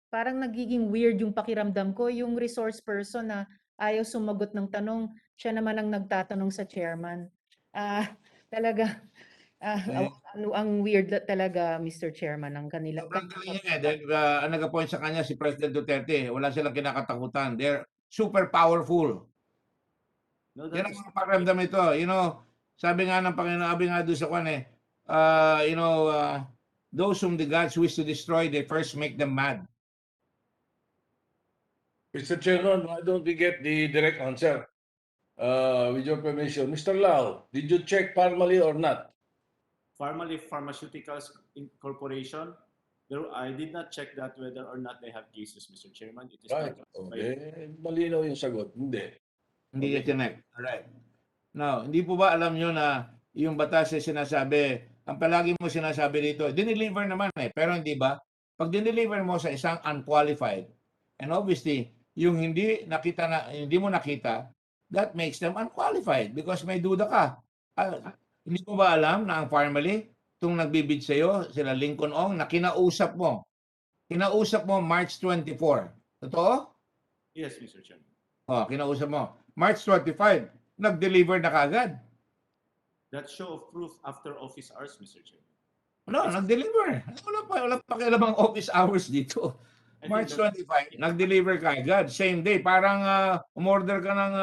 parang nagiging weird yung pakiramdam ko, yung resource person na ayaw sumagot ng tanong, siya naman ang nagtatanong sa chairman. Talaga, ang weird talaga, Mr. Chairman, ng kanila. Sobrang galing niya dahil ang nag-appoint sa kanya si President Duterte. Wala silang kinakatakutan. They're super powerful. No, Yan ang mga pakiramdam ito. Sabi nga ng Panginoon, sabi nga doon sa kwan those whom the gods wish to destroy, they first make them mad. Mr. Chairman, why don't we get the direct answer? With your permission. Mr. Lau, did you check formally or not? Formally Pharmaceuticals Corporation, I did not check that whether or not they have cases, Mr. Chairman. It is Right. Okay. Malinaw yung sagot. Hindi. Hindi niya tinek. Alright. Now, hindi po ba alam nyo na yung batas ay sinasabi, ang palagi mo sinasabi dito, dineliver naman pero hindi ba? Pag dineliver mo sa isang unqualified, and obviously, yung hindi mo nakita, that makes them unqualified because may duda ka. Hindi mo ba alam na ang formally, itong nagbibid sa'yo, sila Lincoln Ong, na kinausap mo March 24. Totoo? Yes, Mr. Chairman. Kinausap mo. March 25, nag-deliver na kagad. That show of proof after office hours, Mr. Chairman. No, nag-deliver. Wala pa kailangang office hours dito. March 25, nag-deliver ka agad. Same day. Parang umorder ka ng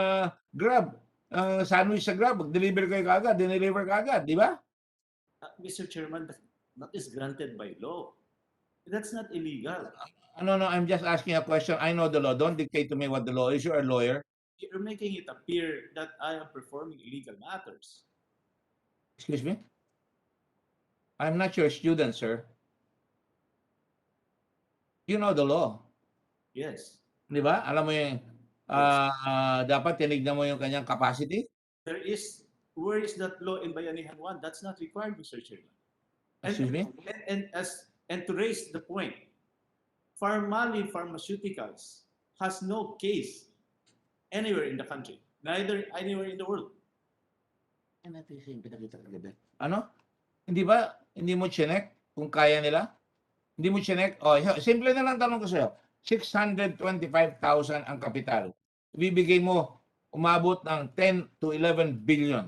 Grab. Sandwich sa Grab. Mag-deliver kayo kagad. Dineliver ka agad. Di ba? Mr. Chairman, that is granted by law. That's not illegal. No, I'm just asking a question. I know the law. Don't dictate to me what the law is. You're a lawyer. You're making it appear that I am performing illegal matters. Excuse me? I'm not your student, sir. You know the law. Yes. Di ba? Alam mo yung dapat tinignan mo yung kanyang capacity. Where is that law in Bayanihan 1? That's not required, Mr. Chairman. Excuse me? And to raise the point, Formally Pharmaceuticals has no case anywhere in the country, neither anywhere in the world. Ano? Hindi mo chinek kung kaya nila? Hindi mo chinek? Simple na lang tanong ko sa'yo. 625,000 ang kapital. Ibibigay mo, umabot ng 10 to 11 billion.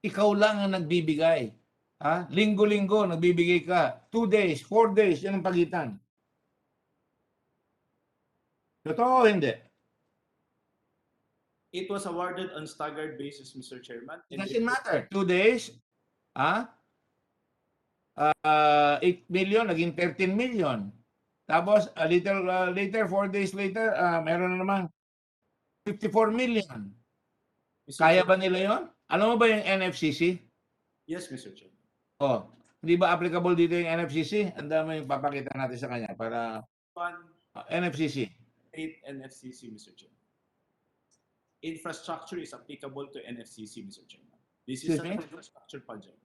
Ikaw lang ang nagbibigay. Linggo-linggo, nagbibigay ka. 2 days, 4 days, yan ang pagitan. Totoo o hindi? It was awarded on staggered basis, Mr. Chairman. It doesn't matter. 2 days, 8 million, naging 13 million. Tapos, a little later, 4 days later, meron na naman 54 million. Kaya ba nila yon? Alam mo ba yung NFCC? Yes, Mr. Chairman. Hindi ba applicable dito yung NFCC? Ang dami yung papakita natin sa kanya para NFCC. State NFCC, Mr. Chairman. Infrastructure is applicable to NFCC, Mr. Chairman. This is an infrastructure project.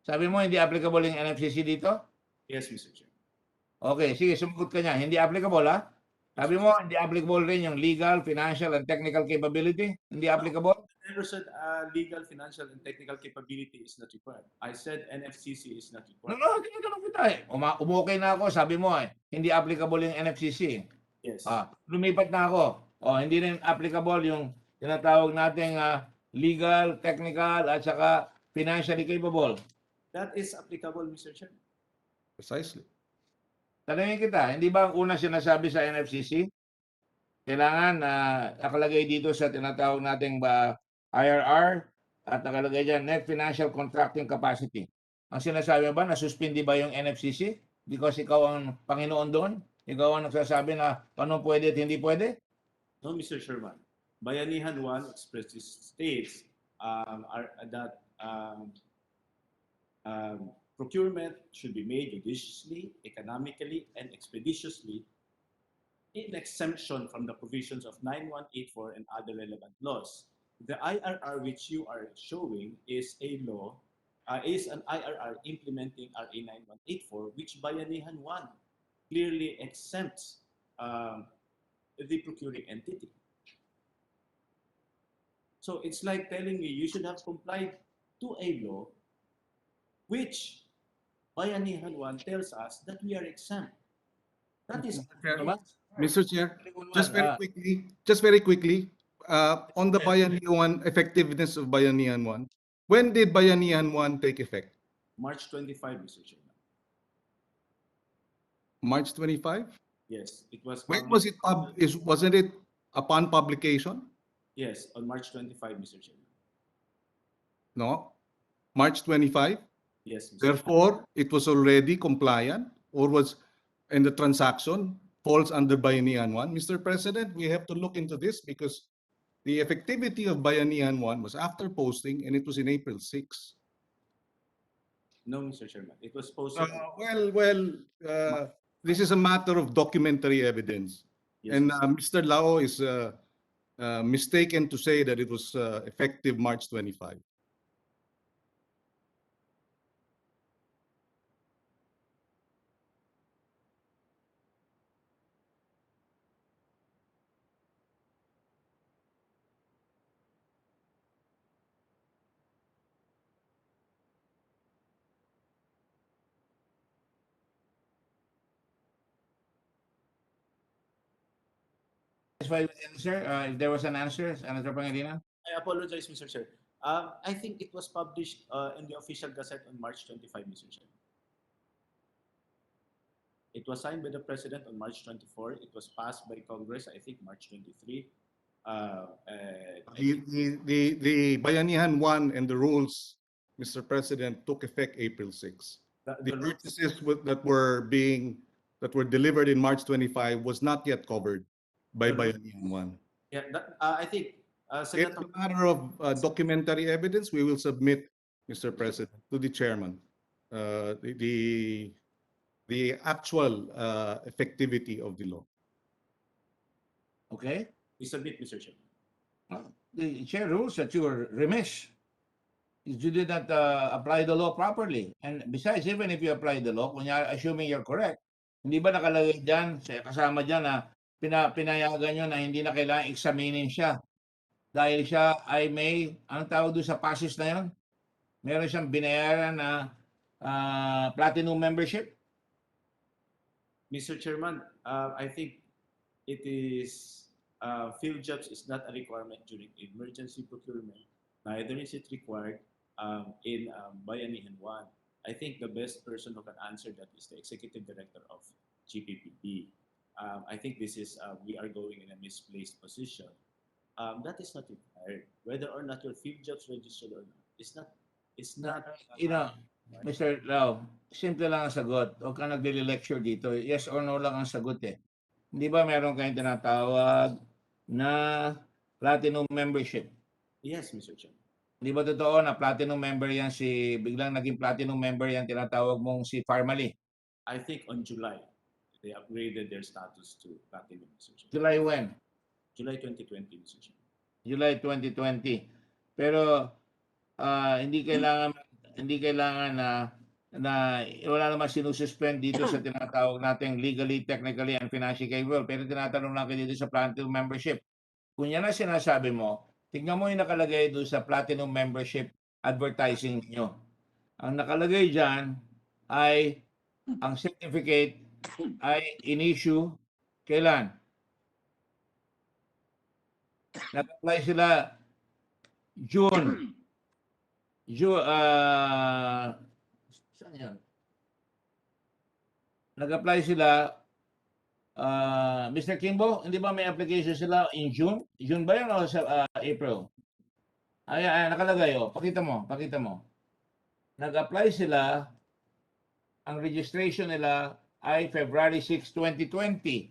Sabi mo, hindi applicable yung NFCC dito? Yes, Mr. Chairman. Okay, sige, sumagot ka niya. Hindi applicable, ha? Sabi mo, hindi applicable rin yung legal, financial, and technical capability? Hindi applicable? I never said legal, financial, and technical capability is not required. I said NFCC is not required. No, tinatanong kita umukay na ako, sabi mo hindi applicable yung NFCC. Yes. Lumipat na ako. Hindi rin applicable yung tinatawag nating legal, technical, at saka financially capable. That is applicable, Mr. Chairman. Precisely. Tanungin kita, hindi ba ang una sinasabi sa NFCC? Kailangan na nakalagay dito sa tinatawag nating IRR at nakalagay dyan Net Financial Contracting Capacity. Ang sinasabi ba, nasuspindi ba yung NFCC? Because ikaw ang Panginoon doon? Ikaw ang nagsasabi na paano pwede at hindi pwede? No, Mr. Sherman. Bayanihan 1 expressly states that procurement should be made judiciously, economically, and expeditiously in exemption from the provisions of 9184 and other relevant laws. The IRR which you are showing is a law, is an IRR implementing RA 9184, which Bayanihan 1 clearly exempts the procuring entity. So it's like telling me you should have complied to a law which Bayanihan 1 tells us that we are exempt. That is Mr. Chair, just very quickly, on the Bayanihan 1, effectiveness of Bayanihan 1, when did Bayanihan 1 take effect? March 25, Mr. Chairman. March 25? Yes, it was. When was it wasn't it upon publication? Yes, on March 25, Mr. Chairman. No? March 25? Yes, Mr. Therefore, it was already compliant or was in the transaction falls under Bayanihan 1. Mr. President, we have to look into this because the effectivity of Bayanihan 1 was after posting and it was in April 6. No, Mr. Chairman. It was posted. This is a matter of documentary evidence. Yes, And Mr. Lao is mistaken to say that it was effective March 25. Satisfied with the answer? If there was an answer, Senator Pangilinan? I apologize, Mr. Chair. I think it was published in the official gazette on March 25, Mr. Chair. It was signed by the President on March 24. It was passed by Congress, I think, March 23. The Bayanihan 1 and the rules, Mr. President, took effect April 6. The purchases that were delivered in March 25 was not yet covered by Bayanihan 1. Yeah, I think Senator. It's a matter of documentary evidence. We will submit, Mr. President, to the chairman the actual effectivity of the law. Okay. We submit, Mr. Chair. The chair rules that you were remiss. You did not apply the law properly. And besides, even if you apply the law, assuming you're correct, hindi ba nakalagay dyan, kasama dyan na pinayagan nyo na hindi na kailangan examinin siya dahil siya ay may, anong tawag doon sa passes na yon? Meron siyang binayaran na platinum membership? Mr. Chairman, I think it is field jobs is not a requirement during emergency procurement. Neither is it required in Bayanihan 1. I think the best person who can answer that is the Executive Director of GPPB. I think this is, we are going in a misplaced position. That is not required. Whether or not your field jobs registered or not, it's not. You know, Mr. Lau, simple lang ang sagot. Huwag ka nagdili-lecture dito. Yes or no lang ang sagot eh. Hindi ba meron kayong tinatawag na platinum membership? Yes, Mr. Chairman. Hindi ba totoo na platinum member yan biglang naging platinum member yan tinatawag mong si Farmally? I think on July, they upgraded their status to platinum, Mr. Chairman. July when? July 2020, Mr. Chairman. July 2020. Pero hindi kailangan na wala naman sinususpend dito sa tinatawag nating legally, technically, and financially capable. Pero tinatanong lang kayo dito sa platinum membership. Kung yan ang sinasabi mo, tingnan mo yung nakalagay doon sa platinum membership advertising niyo. Ang nakalagay dyan ay ang certificate ay in-issue kailan? Nag-apply sila June. Saan yan? nag-apply sila, Mr. Kimbo, hindi ba may application sila in June? June ba yun o sa April? Ay, nakalagay pakita mo. Nag-apply sila, ang registration nila ay February 6, 2020.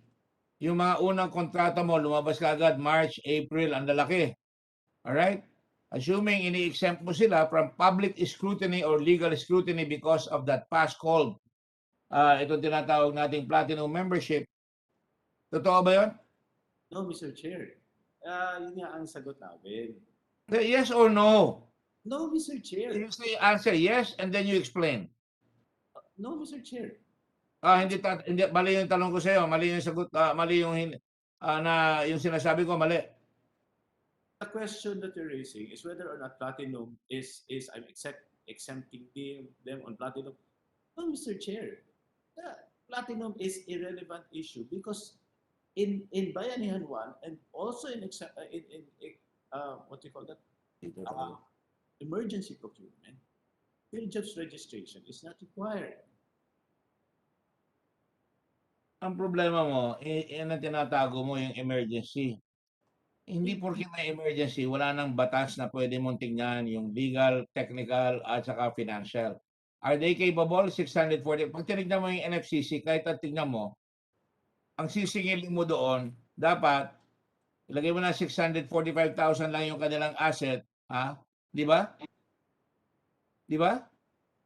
Yung mga unang kontrata mo, lumabas ka agad March, April, ang lalaki. Alright? Assuming ini-exempt mo sila from public scrutiny or legal scrutiny because of that past called itong tinatawag nating platinum membership. Totoo ba yun? No, Mr. Chair. Yun nga ang sagot namin. Yes or no? No, Mr. Chair. You say answer yes and then you explain. No, Mr. Chair. Hindi mali yung tanong ko sa iyo, mali yung sagot, mali yung na yung sinasabi ko mali. The question that you're raising is whether or not platinum is I'm exempting them on platinum. No, Mr. Chair. Platinum is irrelevant issue because in Bayanihan 1 and also in what do you call that? Emergency procurement, field jobs registration is not required. Ang problema mo, yan ang tinatago mo yung emergency. Hindi porke may emergency, wala nang batas na pwede mong tingnan yung legal, technical, at saka financial. Are they capable? 640. Pag tinignan mo yung NFCC, kahit at tingnan mo, ang sisingilin mo doon, dapat, ilagay mo na 645,000 lang yung kanilang asset, ha? Di ba? Di ba?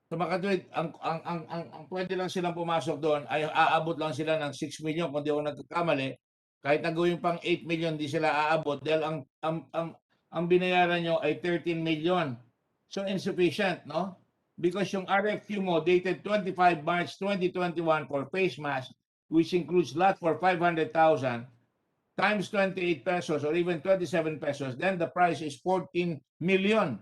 So makatuwid, ang pwede lang silang pumasok doon ay aabot lang sila ng 6 million kung di ako nagkakamali. Kahit na gawin pang 8 million, di sila aabot dahil ang binayaran nyo ay 13 million. So insufficient, no? Because yung RFQ mo dated 25 March 2021 for face mask, which includes lot for 500,000 times 28 pesos or even 27 pesos, then the price is 14 million.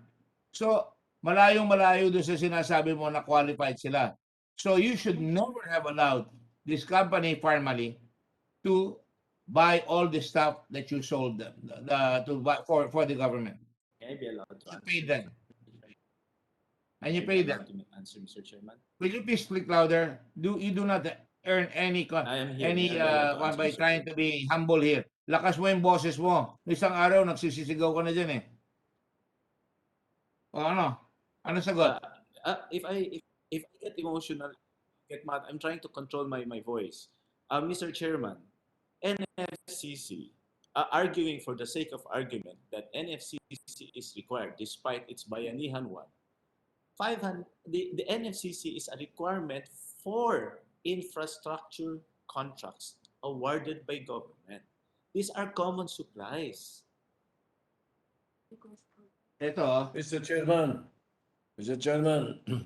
So, malayong-malayo doon sa sinasabi mo na qualified sila. So, you should never have allowed this company, Farmally, to buy all the stuff that you sold them to buy for the government. Can I be allowed to You answer? paid them. And you Can I be paid them. allowed to answer, Mr. Chairman? Will you please speak louder? You do not earn any I am here. May I be allowed to answer, by Mr. trying to be humble here. Lakas mo yung boses mo. Isang araw nagsisisigaw ka na dyan eh. O ano? Ano sagot? If I get emotional, get mad, I'm trying to control my voice. Mr. Chairman, NFCC arguing for the sake of argument that NFCC is required despite its Bayanihan 1. The NFCC is a requirement for infrastructure contracts awarded by government. These are common supplies. Ito. Mr. Chairman,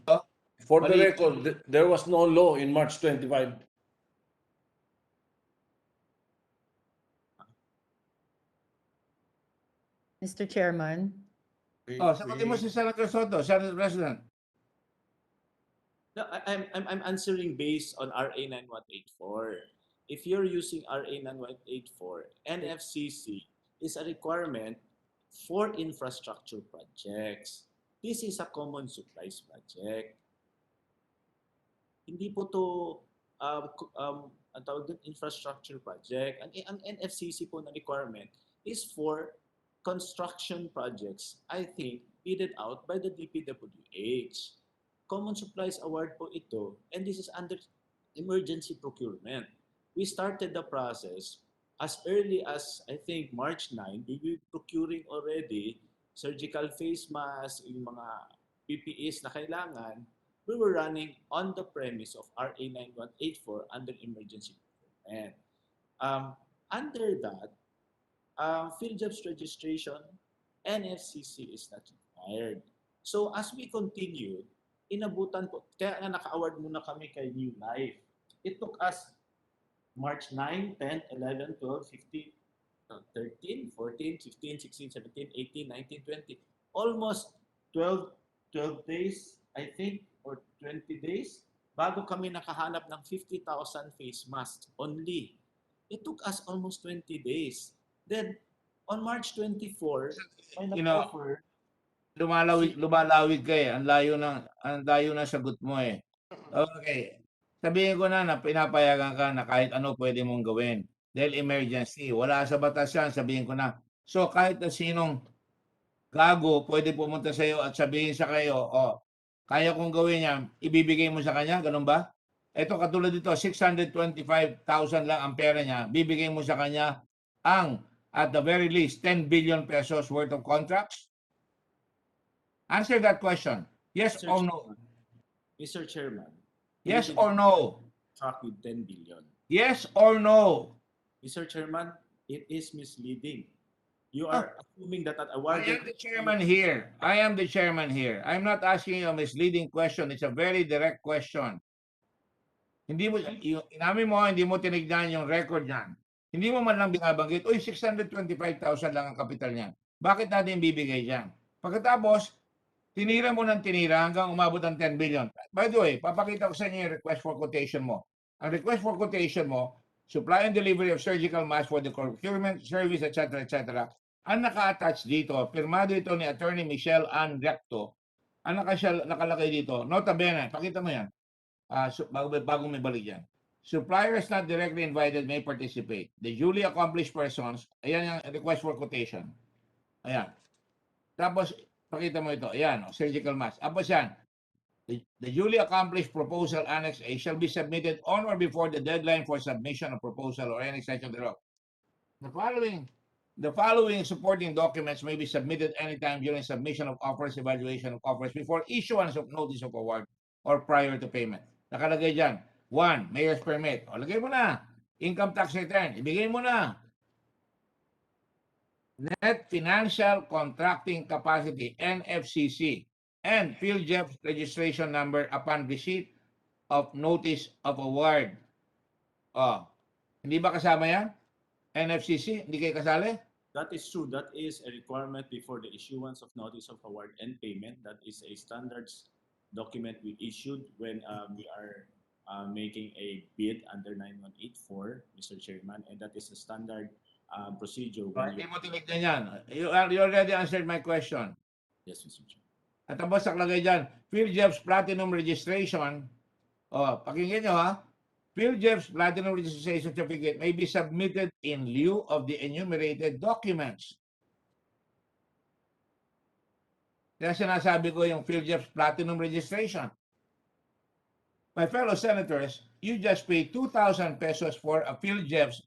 Oh, for the mali. record, there was no law in March 25. Mr. Chairman. Sagutin mo si Senator Soto, Senate President. No, I'm answering based on RA 9184. If you're using RA 9184, NFCC is a requirement for infrastructure projects. This is a common supplies project. Hindi po to ang tawag doon, infrastructure project. Ang NFCC po na requirement is for construction projects, I think, bidded out by the DPWH. Common Supplies Award po ito, and this is under emergency procurement. We started the process as early as, I think, March 9. We were procuring already surgical face masks, yung mga PPEs na kailangan. We were running on the premise of RA 9184 under emergency procurement. Under that, field jobs registration, NFCC is not required. So as we continue, inabutan po, kaya nga naka-award muna kami kay New Life. It took us March 9, 10, 11, 12, 15, 13, 14, 15, 16, 17, 18, 19, 20. Almost 12 days, I think, or 20 days, bago kami nakahanap ng 50,000 face masks only. It took us almost 20 days. Then, on March 24, may nag-offer. Lumalawig ka eh. Ang layo ng sagot mo eh. Okay. sabihin ko na pinapayagan ka na kahit ano pwede mong gawin. Dahil emergency. Wala sa batas yan, sabihin ko na. So kahit na sinong gago pwede pumunta sa iyo at sabihin sa kayo, oh, kaya kong gawin yan, ibibigay mo sa kanya, ganun ba? Ito katulad dito, 625,000 lang ang pera niya, bibigay mo sa kanya ang at the very least 10 billion pesos worth of contracts? Answer that question. Yes Mr. or no? Mr. Chairman. Yes Philippines or no? Track with 10 billion. Yes or no? Mr. Chairman, it is misleading. You are assuming that an award. I am the chairman here. I am the chairman here. I'm not asking you a misleading question. It's a very direct question. Hindi mo, inamin mo, hindi mo tinignan yung record niyan. Hindi mo man lang binabanggit, uy, 625,000 lang ang kapital niyan. Bakit natin bibigay diyan? Pagkatapos, tinira mo ng tinira hanggang umabot ng 10 billion. By the way, papakita ko sa inyo yung request for quotation mo. Ang request for quotation mo, supply and delivery of surgical masks for the procurement service, etc., etc. Ang naka-attach dito, pirmado ito ni Attorney Michelle Ann Recto. Ang nakalagay dito, nota bene, pakita mo yan. Bago may balik yan. Suppliers not directly invited may participate. The duly accomplished persons, ayan yung request for quotation. Ayan. Tapos, pakita mo ito. Ayan, surgical mask. Tapos yan, the duly accomplished proposal Annex A shall be submitted on or before the deadline for submission of proposal or any section thereof. The following supporting documents may be submitted anytime during submission of offers, evaluation of offers, before issuance of notice of award, or prior to payment. Nakalagay dyan. 1. Mayor's permit. O, lagay mo na. Income tax return. Ibigay mo na. Net Financial Contracting Capacity, NFCC, and PhilJEP's registration number upon receipt of notice of award. Oh, hindi ba kasama yan? NFCC, hindi kayo kasali? That is true. That is a requirement before the issuance of notice of award and payment. That is a standards document we issued when we are making a bid under 9184, Mr. Chairman, and that is a standard procedure. Hindi mo tinignan yan. You already answered my question. Yes, Mr. Chairman. At tapos nakalagay dyan, PhilJEP's Platinum Registration. Oh, pakinggan nyo ha. PhilJEP's Platinum Registration Certificate may be submitted in lieu of the enumerated documents. Kaya sinasabi ko yung PhilJEP's Platinum Registration. My fellow senators, you just paid 2,000 pesos for a PhilJEP's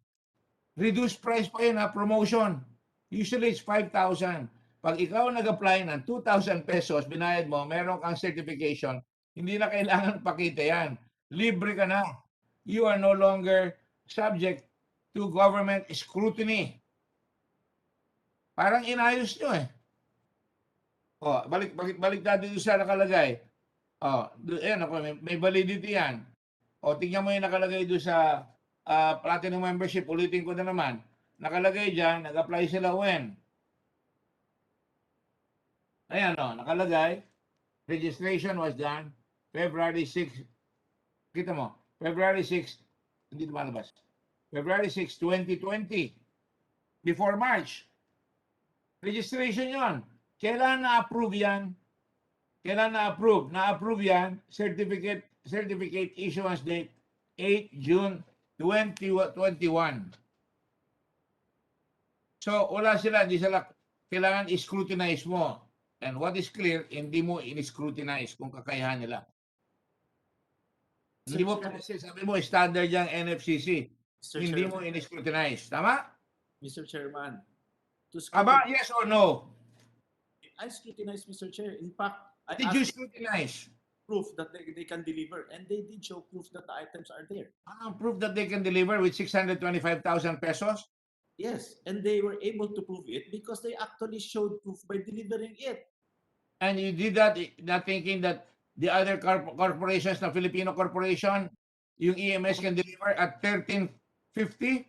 reduced price pa yun, promotion. Usually it's 5,000. Pag ikaw nag-apply ng 2,000 pesos, binayad mo, meron kang certification, hindi na kailangan pakita yan. Libre ka na. You are no longer subject to government scrutiny. Parang inayos nyo eh. Oh, balik natin doon sa nakalagay. Oh, ayan ako, may validity yan. O, tingnan mo yung nakalagay doon sa platinum membership, ulitin ko na naman. Nakalagay dyan, nag-apply sila when? Ayan o, nakalagay, registration was done February 6, kita mo, February 6, hindi lumalabas, February 6, 2020, before March. Registration yon. Kailan na-approve yan? Kailan na-approve? Na-approve yan, certificate issuance date, 8 June 2021. So, wala sila, hindi sila kailangan i-scrutinize mo. And what is clear, hindi mo in-scrutinize kung kakayahan nila. Hindi mo kasi sabi mo, standard yung NFCC. Hindi mo in-scrutinize. Tama? Mr. Chairman. Aba, yes or no? I scrutinized, Mr. Chair. In fact, I did you scrutinize? Proof that they can deliver, and they did show proof that the items are there. Proof that they can deliver with 625,000 pesos? Yes, and they were able to prove it because they actually showed proof by delivering it. And you did that not thinking that the other corporations, na Filipino corporation, yung EMS can deliver at 1350?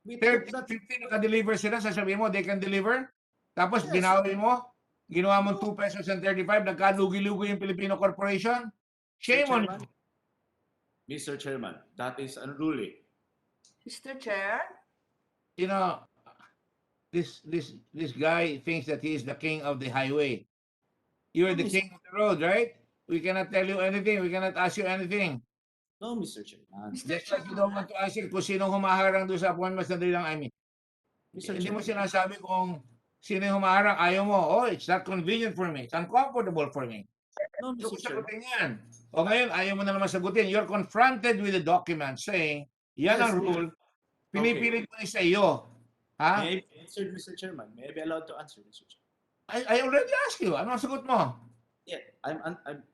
1350 naka-deliver sila, sasabihin mo, they can deliver? Tapos yes, binawi mo, ginawa mo 2 pesos and 35, nagkalugi-lugi yung Filipino corporation? Shame on you. Mr. Chairman, that is unruly. Mr. Chair? You know, this guy thinks that he is the king of the highway. You're the king of the road, right? We cannot tell you anything. We cannot ask you anything. No, Mr. Chairman. Just like you don't want to answer kung sinong humaharang doon sa appointment, sandali lang, I mean. Mr. Hindi mo Chairman. sinasabi kung sino yung humaharang, ayaw mo. Oh, it's not convenient for me. It's uncomfortable for me. No, Gusto Mr. ko Chairman. sagutin yan. O ngayon, ayaw mo na naman sagutin. You're confronted with the document saying, yan Yes, ang yes. rule, pinipilit mo sa iyo. Ha? May I be answered, Mr. Chairman? May I be allowed to answer, Mr. Chairman? I already asked you. Ano ang sagot mo? Yeah,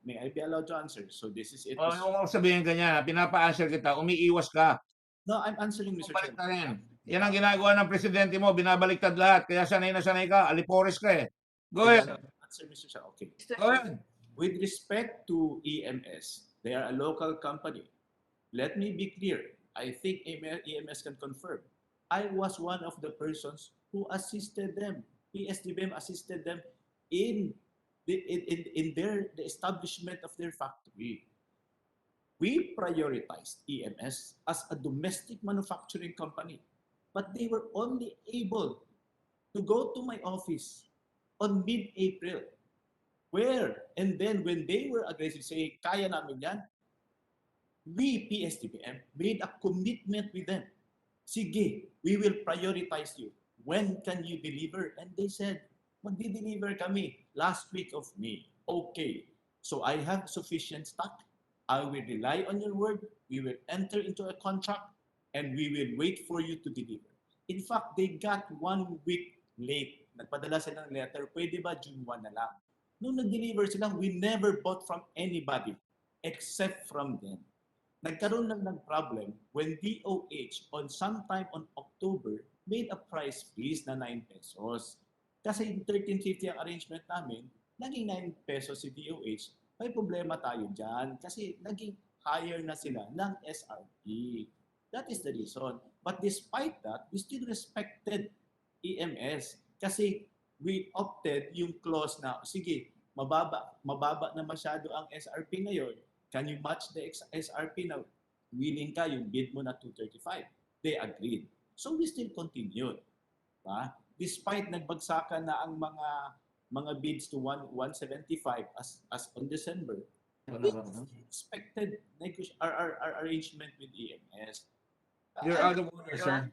may I be allowed to answer? So this is it. O, Mr. huwag mo sabihin ganyan. Pinapa-answer kita. Umiiwas ka. No, I'm answering, Mr. Balik Chairman. na rin. Yan ang ginagawa ng presidente mo. Binabaliktad lahat. Kaya sanay na sanay ka. Alipores ka eh. Go ahead. Answer, Mr. Chairman. Okay. Go ahead. With respect to EMS, they are a local company. Let me be clear. I think EMS can confirm. I was one of the persons who assisted them. PS-DBM assisted them in the establishment of their factory. We prioritized EMS as a domestic manufacturing company, but they were only able to go to my office on mid-April. And then when they were aggressive saying, kaya namin yan, we, PS-DBM, made a commitment with them. Sige, we will prioritize you. When can you deliver? And they said, magdi-deliver kami last week of May. Okay, so I have sufficient stock. I will rely on your word. We will enter into a contract and we will wait for you to deliver. In fact, they got 1 week late. Nagpadala sila ng letter, pwede ba June 1 na lang? Nung nag-deliver sila, we never bought from anybody except from them. Nagkaroon lang ng problem when DOH on sometime on October made a price freeze na 9 pesos. Kasi yung 13.50 ang arrangement namin, naging 9 pesos si DOH, may problema tayo dyan kasi naging higher na sila ng SRP. That is the reason. But despite that, we still respected EMS kasi we opted yung clause na, sige, mababa na masyado ang SRP ngayon. Can you match the SRP na willing ka, yung bid mo na 235? They agreed. So we still continued. Diba? Despite nagbagsakan na ang mga bids to 175 as on December, we expected our arrangement with EMS. You're out of order, sir.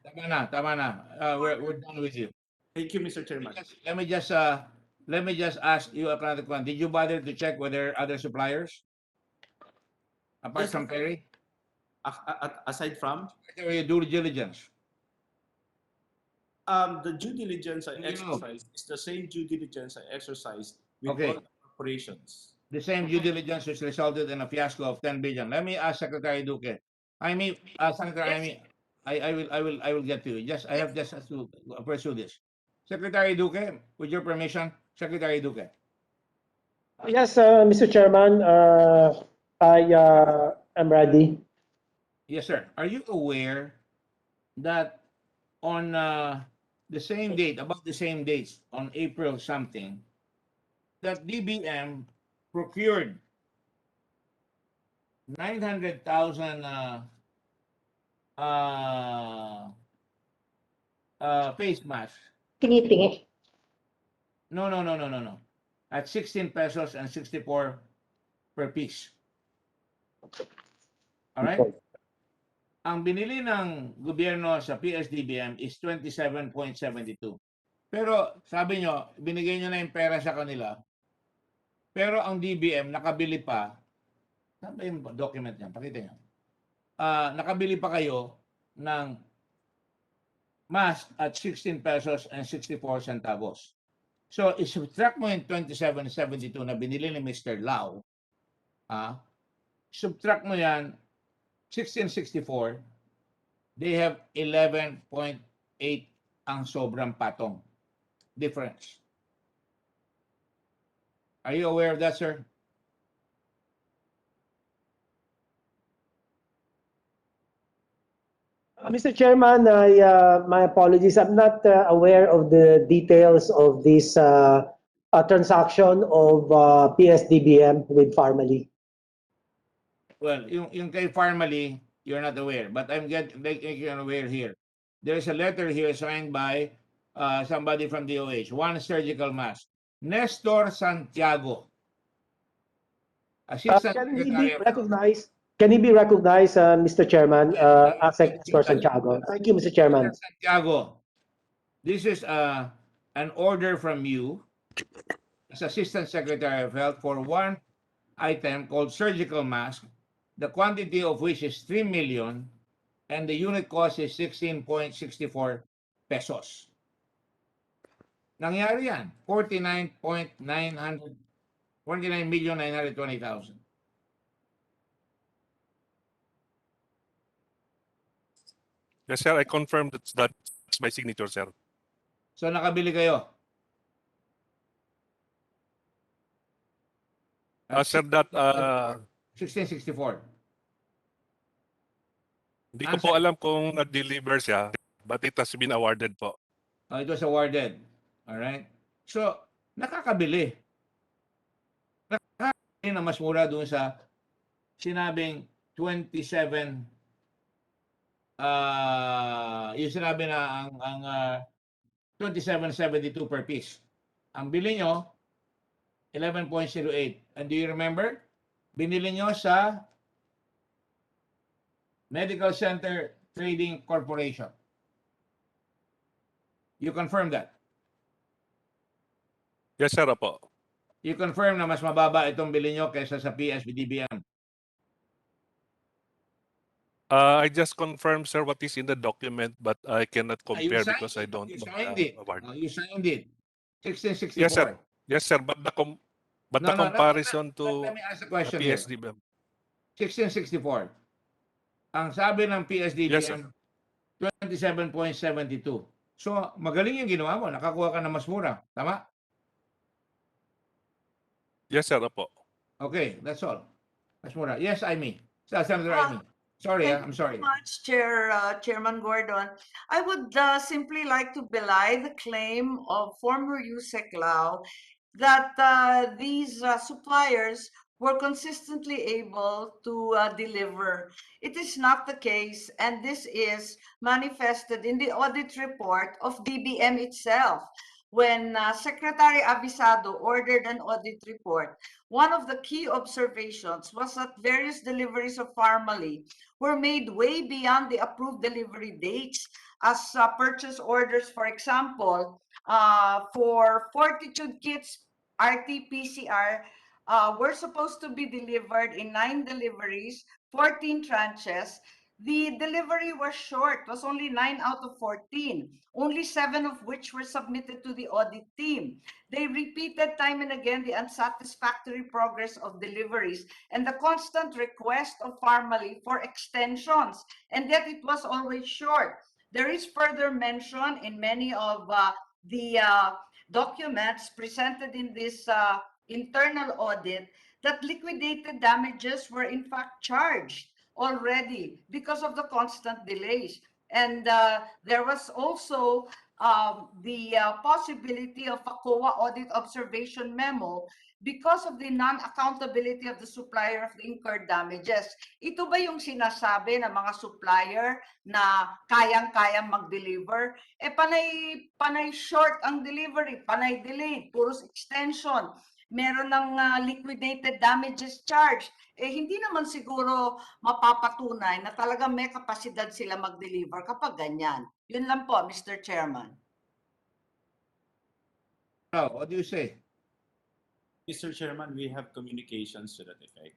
Tama na. We're done with you. Thank you, Mr. Chairman. Let me just ask you another one. Did you bother to check whether other suppliers, apart Yes, from Perry, aside from your due diligence? the due diligence I exercised is the same due diligence I exercised with Okay. all corporations. The same due diligence which resulted in a fiasco of 10 billion. Let me ask Secretary Duque. Secretary, I will get to you. I have just to pursue this. Secretary Duque, with your permission, Secretary Duque. Yes, Mr. Chairman, I am ready. Yes, sir. Are you aware that on the same date, about the same dates, on April something, that DBM procured 900,000 face masks? Tingi-tingi. No. At 16 pesos and 64 per piece. All right? Ang binili ng gobyerno sa PS-DBM is 27.72. Pero sabi nyo, binigay nyo na yung pera sa kanila. Pero ang DBM nakabili pa, saan ba yung document niya? Pakita nyo. Nakabili pa kayo ng mask at 16 pesos and 64 centavos. So, isubtract mo yung 27.72 na binili ni Mr. Lau. Subtract mo yan, 1664, they have 11.8 ang sobrang patong difference. Are you aware of that, sir? Mr. Chairman, my apologies. I'm not aware of the details of this transaction of PS-DBM with Farmally. Well, yung kay Farmally, you're not aware. But I'm making you aware here. There is a letter here signed by somebody from DOH. One surgical mask. Nestor Santiago. Assistant Can he Secretary be of Health. recognized? Can he be recognized, Mr. Chairman, ASEC Santiago? Thank you, Mr. Chairman. Mr. Santiago, this is an order from you as Assistant Secretary of Health for one item called surgical mask, the quantity of which is 3 million and the unit cost is 16.64 pesos. Nangyari yan, 49,920,000. Yes, sir. I confirm that's my signature, sir. So nakabili kayo? Sir, that 1664. hindi ko po alam kung na-deliver siya, but it has been awarded po. It was awarded. All right? So, nakakabili. Nakakabili na mas mura doon sa sinabing 27 yung sinabi na ang 27.72 per piece. Ang bili nyo 11.08. And do you remember? Binili nyo sa Medical Center Trading Corporation. You confirm that? Yes, sir, po. You confirm na mas mababa itong bili nyo kaysa sa PS-DBM? I just confirmed, sir, what is in the document, but I cannot compare because I don't You know signed the it. award. You signed it. 1664. Yes, sir. Yes, sir. But the comparison to let me ask a question the here. PS-DBM. 1664. Ang sabi ng Yes, sir. PS-DBM, 27.72. So, magaling yung ginawa mo. Nakakuha ka na mas mura. Tama? Yes, sir, po. Okay, that's all. Mas mura. Yes, Amy. Senator Amy. Sorry, Thank I'm you sorry. so much, Chairman Gordon. I would simply like to belie the claim of former Yusek Lau that these suppliers were consistently able to deliver. It is not the case, and this is manifested in the audit report of DBM itself. When Secretary Avisado ordered an audit report, one of the key observations was that various deliveries of Pharmally were made way beyond the approved delivery dates, as purchase orders, for example, for Fortitude kits, RT-PCR, were supposed to be delivered in 9 deliveries, 14 tranches. The delivery was short, was only 9 out of 14, only 7 of which were submitted to the audit team. They repeated time and again the unsatisfactory progress of deliveries and the constant request of Pharmally for extensions, and yet it was always short. There is further mention in many of the documents presented in this internal audit that liquidated damages were in fact charged already because of the constant delays. And there was also the possibility of a COA audit observation memo because of the non-accountability of the supplier of the incurred damages. Ito ba yung sinasabi ng mga supplier na kayang-kayang mag-deliver? Panay short ang delivery, panay delayed, puros extension. Meron ng liquidated damages charge. Hindi naman siguro mapapatunay na talaga may kapasidad sila mag-deliver kapag ganyan. Yun lang po, Mr. Chairman. What do you say? Mr. Chairman, we have communications to that effect.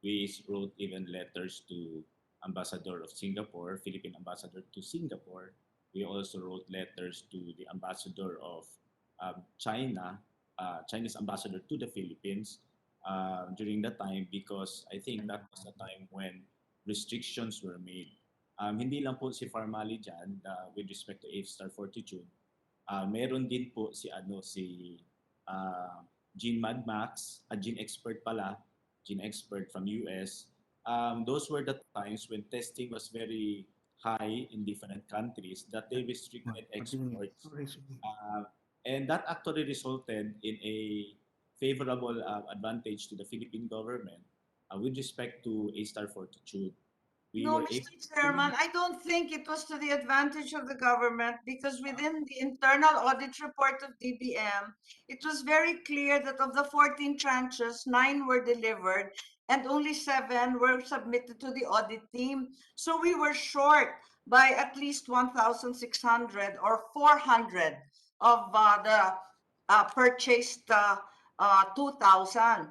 We wrote even letters to Ambassador of Singapore, Philippine Ambassador to Singapore. We also wrote letters to the Ambassador of China, Chinese Ambassador to the Philippines during that time, because I think that was a time when restrictions were made. Hindi lang po si Pharmally dyan with respect to A-Star Fortitude. Meron din po si Gene Madmax, a gene expert pala, gene expert from US. Those were the times when testing was very high in different countries that they restricted exports. And that actually resulted in a favorable advantage to the Philippine government with respect to A-Star Fortitude. No, Mr. Chairman, I don't think it was to the advantage of the government, because within the internal audit report of DBM, it was very clear that of the 14 tranches, 9 were delivered, and only 7 were submitted to the audit team. So we were short by at least 1,600 or 400 of the purchased 2,000.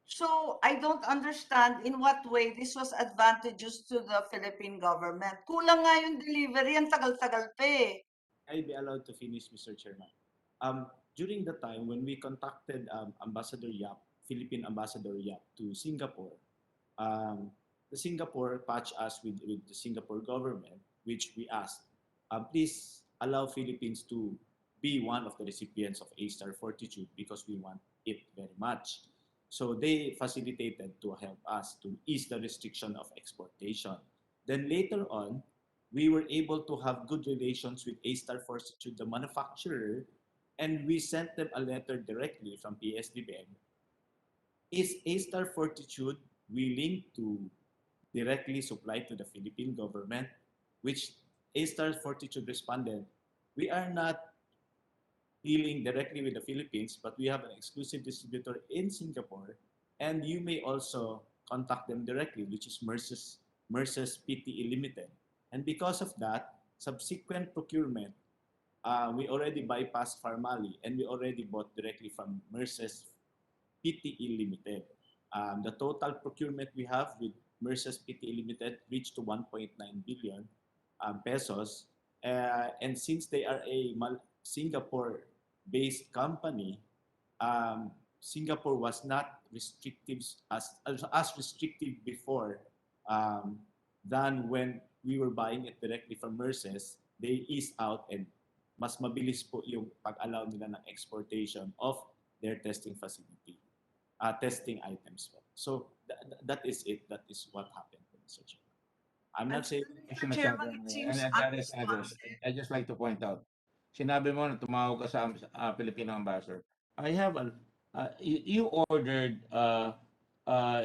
So I don't understand in what way this was advantageous to the Philippine government. Kulang nga yung delivery, ang tagal-tagal pa eh. I be allowed to finish, Mr. Chairman. During the time when we contacted Ambassador Yap, Philippine Ambassador Yap to Singapore, the Singapore patched us with the Singapore government, which we asked, please allow Philippines to be one of the recipients of A-Star Fortitude because we want it very much. So they facilitated to help us to ease the restriction of exportation. Then later on, we were able to have good relations with A-Star Fortitude, the manufacturer, and we sent them a letter directly from PS-DBM. Is A-Star Fortitude willing to directly supply to the Philippine government? Which A-Star Fortitude responded, we are not dealing directly with the Philippines, but we have an exclusive distributor in Singapore, and you may also contact them directly, which is Merces PTE Limited. And because of that, subsequent procurement, we already bypassed Farmali, and we already bought directly from Merces PTE Limited. The total procurement we have with Merces PTE Limited reached to 1.9 billion pesos. And since they are a Singapore-based company, Singapore was not restrictive as restrictive before than when we were buying it directly from Merces. They eased out and mas mabilis po yung pag-allow nila ng exportation of their testing facility, testing items. So that is it. That is what happened, Mr. Chairman. I'm not saying... Mr. Chairman, it seems I just like to point out, sinabi mo na tumawag ka sa Filipino ambassador. I have you ordered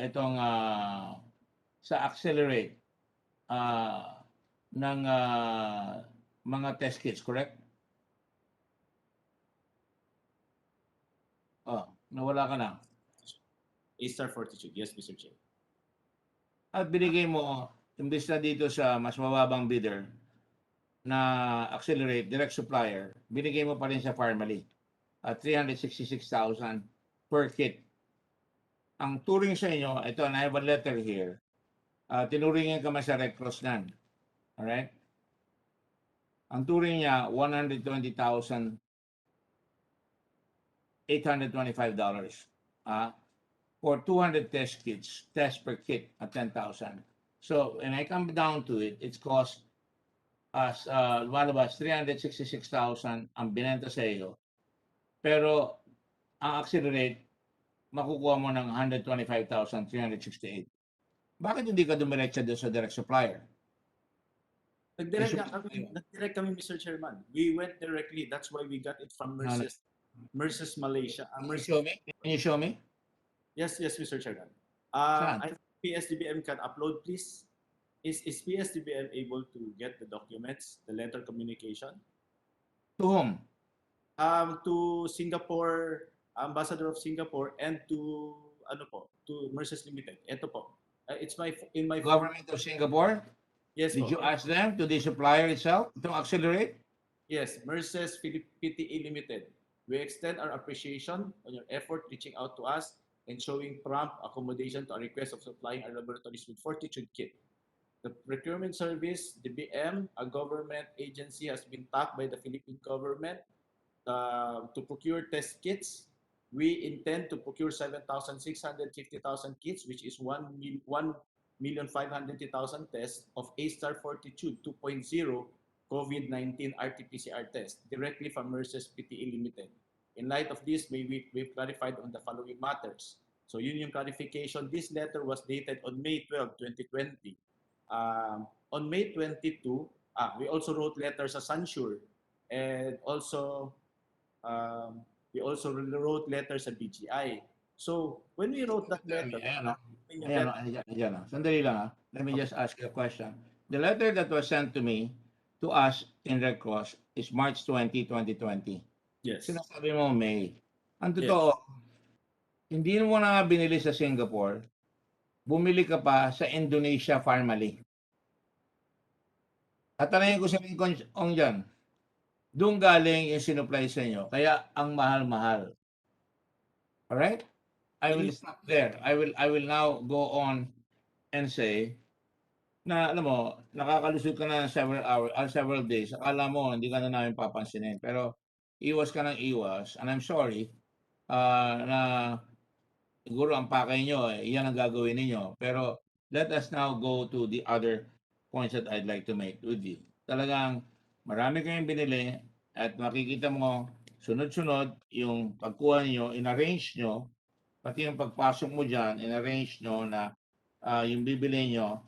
itong sa Accelerate ng mga test kits, correct? Oh, nawala ka na. A-Star Fortitude, yes, Mr. Chair. At binigay mo, imbes na dito sa mas mababang bidder na Accelerate, direct supplier, binigay mo pa rin sa Farmally at 366,000 per kit. Ang turing sa inyo, ito, and I have a letter here, tinuringin ka man sa Red Cross nan. Alright? Ang turing niya, $120,825 for 200 test kits, test per kit at 10,000. So when I come down to it, it's cost us, lumalabas 366,000 ang binenta sa iyo. Pero ang Accelerate, makukuha mo ng 125,368. Bakit hindi ka dumiretsa doon sa direct supplier? Nag-direct kami, Mr. Chairman. We went directly. That's why we got it from Merces Malaysia. Can you show me? Yes, Mr. Chairman. I think PS-DBM can upload, please. Is PS-DBM able to get the documents, the letter communication? To whom? To Singapore, Ambassador of Singapore, and to Merces Limited. Ito po. It's in my Government of Singapore? Yes. Did you ask them to the supplier itself to Accelerate? Yes, Merces PTE Limited. We extend our appreciation on your effort reaching out to us and showing prompt accommodation to our request of supplying our laboratories with Fortitude kit. The procurement service, the BM, a government agency, has been tapped by the Philippine government to procure test kits. We intend to procure 7,650,000 kits, which is 1,500,000 tests of A-Star Fortitude 2.0 COVID-19 RT-PCR test directly from Merces PTE Limited. In light of this, we've clarified on the following matters. So yun yung clarification. This letter was dated on May 12, 2020. On May 22, we also wrote letters sa Sansure, and also we also wrote letters sa BGI. So when we wrote that letter, Sandali lang. Let me just ask you a question. The letter that was sent to me, to us in Red Cross, is March 20, 2020. Yes. Sinasabi mo May. Ang totoo, hindi mo na binili sa Singapore bumili ka pa sa Indonesia Farmally. At tanongin ko sa Lincoln Ong dyan, doon galing yung sinupply sa inyo. Kaya ang mahal-mahal. Alright? I will stop there. I will now go on and say na alam mo, nakakalusot ka na several days. Akala mo hindi ka na namin papansinin. Pero iwas ka ng iwas. And I'm sorry na siguro ang pakay nyo, yan ang gagawin ninyo. Pero let us now go to the other points that I'd like to make with you. Talagang marami kayong binili at makikita mo sunod-sunod yung pagkuha niyo, in-arrange nyo, pati yung pagpasok mo dyan, in-arrange nyo na yung bibili nyo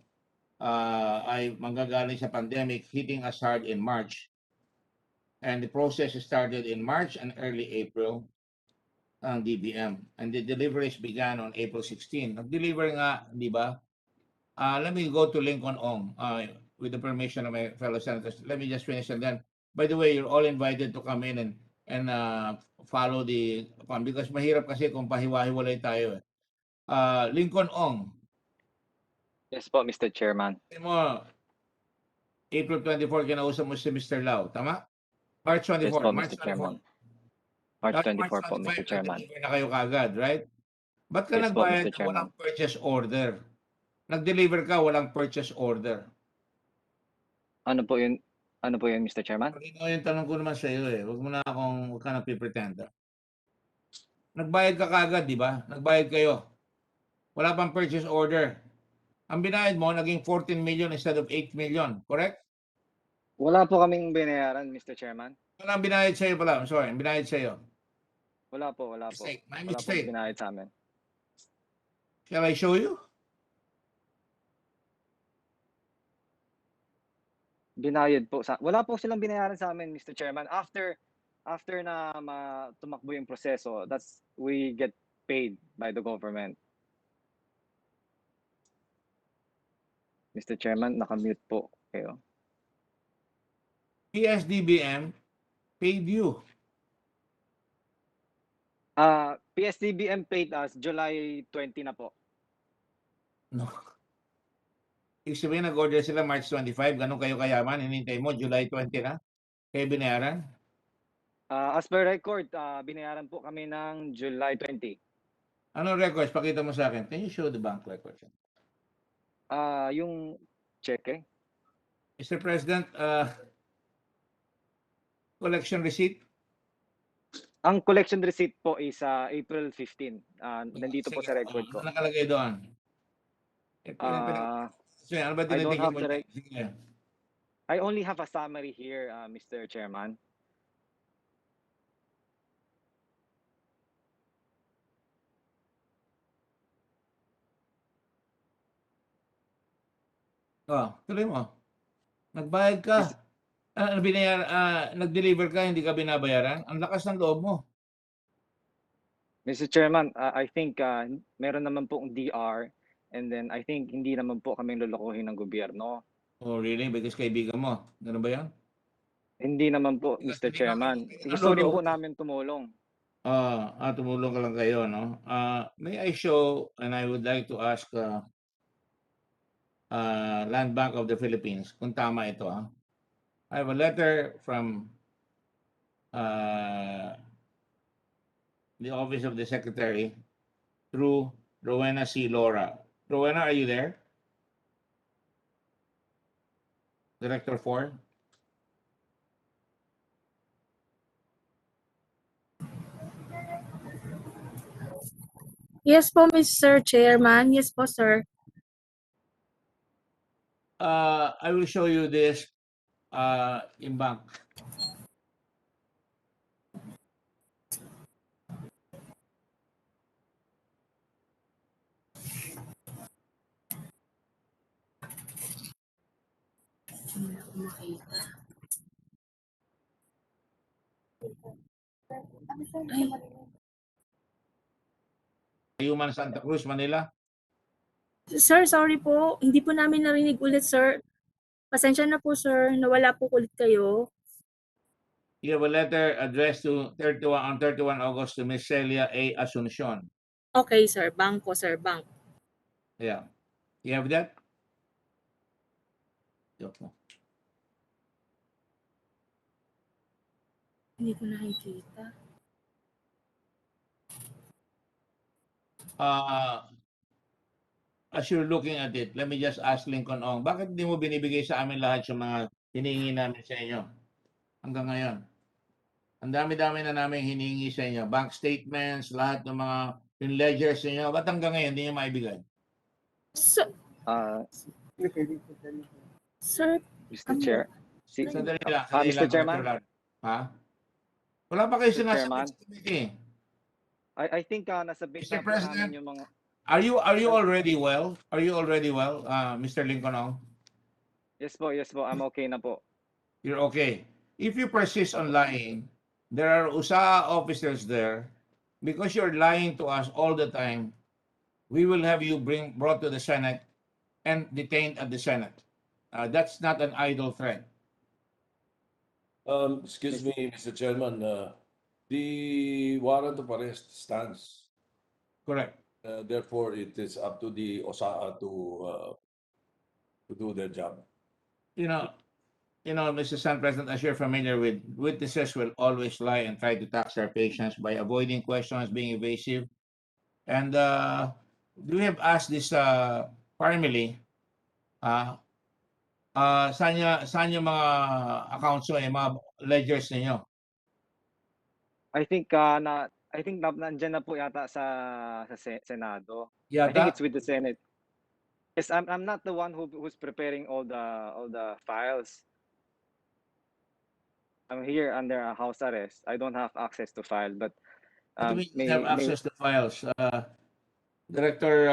ay manggagaling sa pandemic hitting us hard in March. And the process started in March and early April ang DBM. And the deliveries began on April 16. Nag-deliver nga, di ba? Let me go to Lincoln Ong with the permission of my fellow senators. Let me just finish and then, by the way, you're all invited to come in and follow the, because mahirap kasi kung pahiwa-hiwalay tayo. Lincoln Ong. Yes po, Mr. Chairman. Mo, April 24, kinausap mo si Mr. Lau, tama? March 24. Yes po, March Mr. Chairman. 24. March March 24 po, 25, Mr. Chairman. nag-deliver na kayo kagad, right? Ba't ka Yes po, nagbayad Mr. na walang Chairman. purchase order? Nag-deliver ka, walang purchase order. Ano po yun, Mr. Chairman? Ito yung tanong ko naman sa iyo eh. Huwag ka na pre-pretend. Nagbayad ka kagad, di ba? Nagbayad kayo. Wala pang purchase order. Ang binayad mo, naging 14 million instead of 8 million. Correct? Wala po kaming binayaran, Mr. Chairman. Wala ang binayad sa iyo pala. I'm sorry, ang binayad sa iyo. Wala po. Mistake. My Wala po mistake. binayad sa amin. Shall I show you? Binayad po sa wala po silang binayaran sa amin, Mr. Chairman. After na tumakbo yung proseso, we get paid by the government. Mr. Chairman, nakamute po kayo. PS-DBM paid you. PS-DBM paid us July 20 na po. No. Ibig sabihin, nag-order sila March 25. Ganun kayo kayaman. Hinintay mo, July 20 na. Kayo binayaran? As per record, binayaran po kami ng July 20. Anong records? Pakita mo sa akin. Can you show the bank records? Yung cheque. Mr. President, collection receipt? Ang collection receipt po is April 15. Nandito po Sige, sa record ko. ano nakalagay doon? Ano ba I don't tinitingin have mo? the Sige. I only have a summary here, Mr. Chairman. Tuloy mo. Nagbayad ka. Nag-deliver ka, hindi ka binabayaran. Ang lakas ng loob mo. Mr. Chairman, I think meron naman pong DR and then I think hindi naman po kaming lolokohin ng gobyerno. Oh, really? Because kaibigan mo. Ganun ba yan? Hindi naman po, Mr. Chairman. Gusto rin po namin tumulong. Tumulong ka lang kayo, no? May I show, and I would like to ask Land Bank of the Philippines, kung tama ito, I have a letter from the Office of the Secretary through Rowena C. Laura. Rowena, are you there? Director 4? Yes po, Mr. Chairman. Yes po, sir. I will show you this in bank. Human Santa Cruz, Manila. Sir, sorry po. Hindi po namin narinig ulit, sir. Pasensya na po, sir. Nawala po ulit kayo. You have a letter addressed to 31 August to Miss Celia A. Asuncion. Okay, sir. Bank po, sir. Bank. Yeah. You have that? Yok mo. Hindi ko nakikita. As you're looking at it, let me just ask Lincoln Ong, bakit hindi mo binibigay sa amin lahat yung mga hinihingi namin sa inyo hanggang ngayon? Ang dami-dami na namin hinihingi sa inyo. Bank statements, lahat ng mga yung ledgers niyo. Ba't hanggang ngayon hindi niyo maibigay? So, sir, Mr. Chair. Sandali lang, Mr. Chairman? Director Lar. Ha? Wala pa kayo Mr. Chairman? sinasagot sa committee. I think nasabit Mr. na po President, namin yung mga... Are you already well? Are you already well, Mr. Lincoln Ong? Yes po, I'm okay na po. You're okay. If you persist on lying, there are USAA officers there. Because you're lying to us all the time, we will have you brought to the Senate and detained at the Senate. That's not an idle threat. Excuse me, Mr. Chairman, the warrant of arrest stands. Correct. Therefore, it is up to the OSAA to do their job. You know, Mr. San President, as you're familiar with, witnesses will always lie and try to tax their patients by avoiding questions, being evasive. And we have asked this family, saan yung mga accounts nyo, yung mga ledgers ninyo? I think nandiyan na po yata sa Senado. I think Yata? it's with the Senate. Yes, I'm not the one who's preparing all the files. I'm here under a house arrest. I don't have access to file, but What do you mean you have access to files? Director,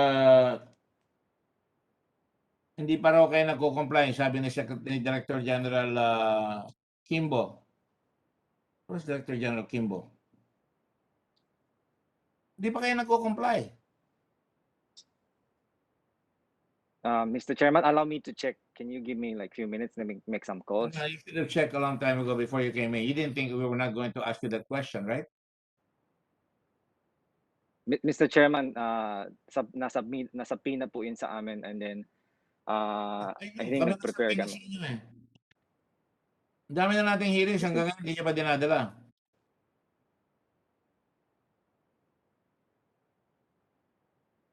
hindi pa raw kayo nagko-comply, sabi ni Director General Kimbo. Where's Director General Kimbo? Hindi pa kayo nagko-comply. Mr. Chairman, allow me to check. Can you give me like few minutes to make some calls? You should have checked a long time ago before you came in. You didn't think we were not going to ask you that question, right? Mr. Chairman, nasubmit na po yun sa amin, and then I think nag-prepare kami. Ang dami na nating hearings hanggang ngayon hindi niya pa dinadala.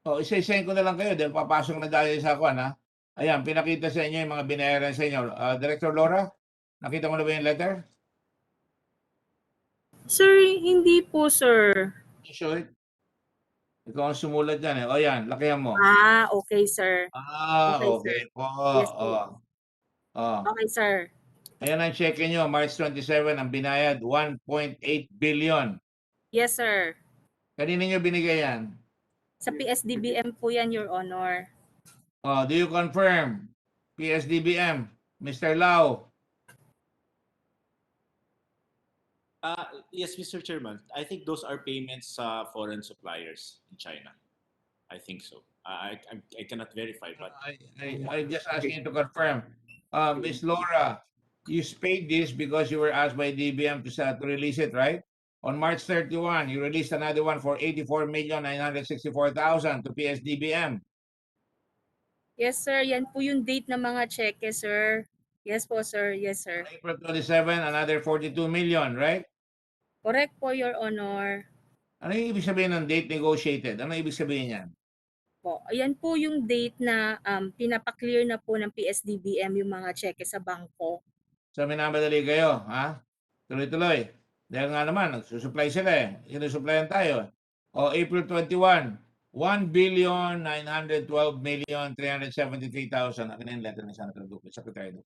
Isa-isahin ko na lang kayo dahil papasok na dahil sa kwan, ha? Ayan, pinakita sa inyo yung mga binayaran sa inyo. Director Laura, nakita mo na ba yung letter? Sir, hindi po, sir. Show it. Ikaw ang sumulat dyan, eh. O yan, lakihan mo. Okay, sir. Okay. Sir. Yes, po. Okay, sir. Ayan ang check nyo, March 27, ang binayad, 1.8 billion. Yes, sir. Kanina nyo binigay yan? Sa PS-DBM po yan, Your Honor. Do you confirm? PS-DBM, Mr. Lau. Yes, Mr. Chairman. I think those are payments sa foreign suppliers in China. I think so. I cannot verify, but I just asking you to confirm. Ms. Laura, you paid this because you were asked by DBM to release it, right? On March 31, you released another one for 84,964,000 to PS-DBM. Yes, sir. Yan po yung date ng mga cheque, sir. Yes po, sir. Yes, sir. April 27, another 42 million, right? Correct po, Your Honor. Ano yung ibig sabihin ng date negotiated? Ano ibig sabihin yan? Po, ayan po yung date na pinapaklear na po ng PS-DBM yung mga cheque sa bangko. So, minamadali kayo, ha? Tuloy-tuloy. Dahil nga naman, nagsusupply sila eh. Sinusupplyan tayo. O, April 21, 1,912,373,000. Akin na yung letter ni Senator Duque, Secretary Duque.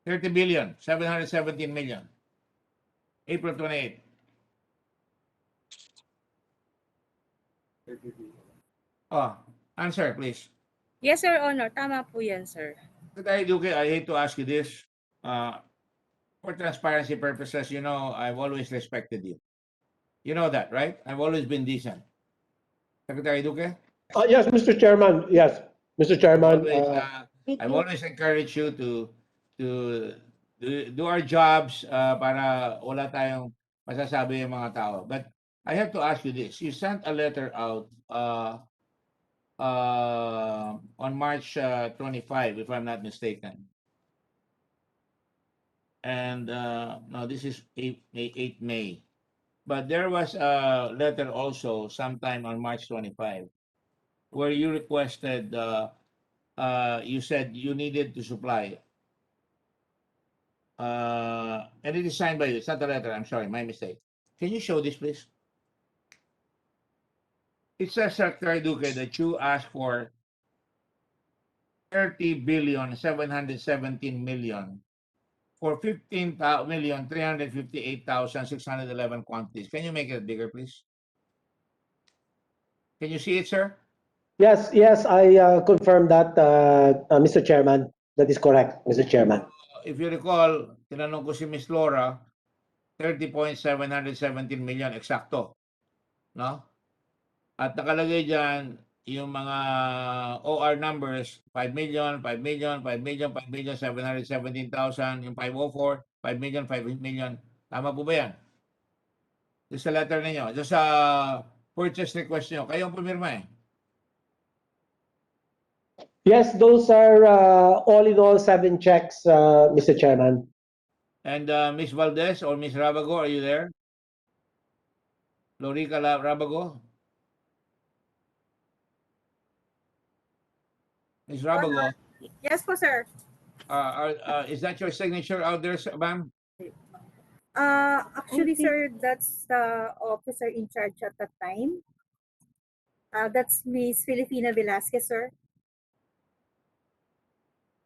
30 billion, 717 million. April 28. Answer, please. Yes, Your Honor. Tama po yan, sir. Secretary Duque, I hate to ask you this. For transparency purposes, you know, I've always respected you. You know that, right? I've always been decent. Secretary Duque? Yes, Mr. Chairman. Yes, Mr. Chairman. I've always encouraged you to do our jobs para wala tayong masasabi yung mga tao. But I have to ask you this. You sent a letter out on March 25, if I'm not mistaken. And no, this is 8 May. But there was a letter also sometime on March 25 where you requested, you said you needed to supply. And it is signed by you. It's not a letter. I'm sorry, my mistake. Can you show this, please? It says, Secretary Duque, that you asked for 30,717,000,000 for 15,358,611 quantities. Can you make it bigger, please? Can you see it, sir? Yes, yes, I confirm that, Mr. Chairman. That is correct, Mr. Chairman. If you recall, tinanong ko si Miss Laura, 30,717 million eksakto. No? At nakalagay dyan, yung mga OR numbers, 5 million, 5 million, 5 million, 5 million, 717,000, yung 504, 5 million, 5 million. Tama po ba yan? Doon sa letter ninyo, doon sa purchase request nyo, kayong pumirma eh. Yes, those are all in all 7 checks, Mr. Chairman. And Miss Valdez or Miss Rabago, are you there? Lorica Rabago? Miss Rabago? Yes po, sir. Is that your signature out there, ma'am? Actually, sir, that's the officer in charge at that time. That's Miss Filipina Velasquez, sir.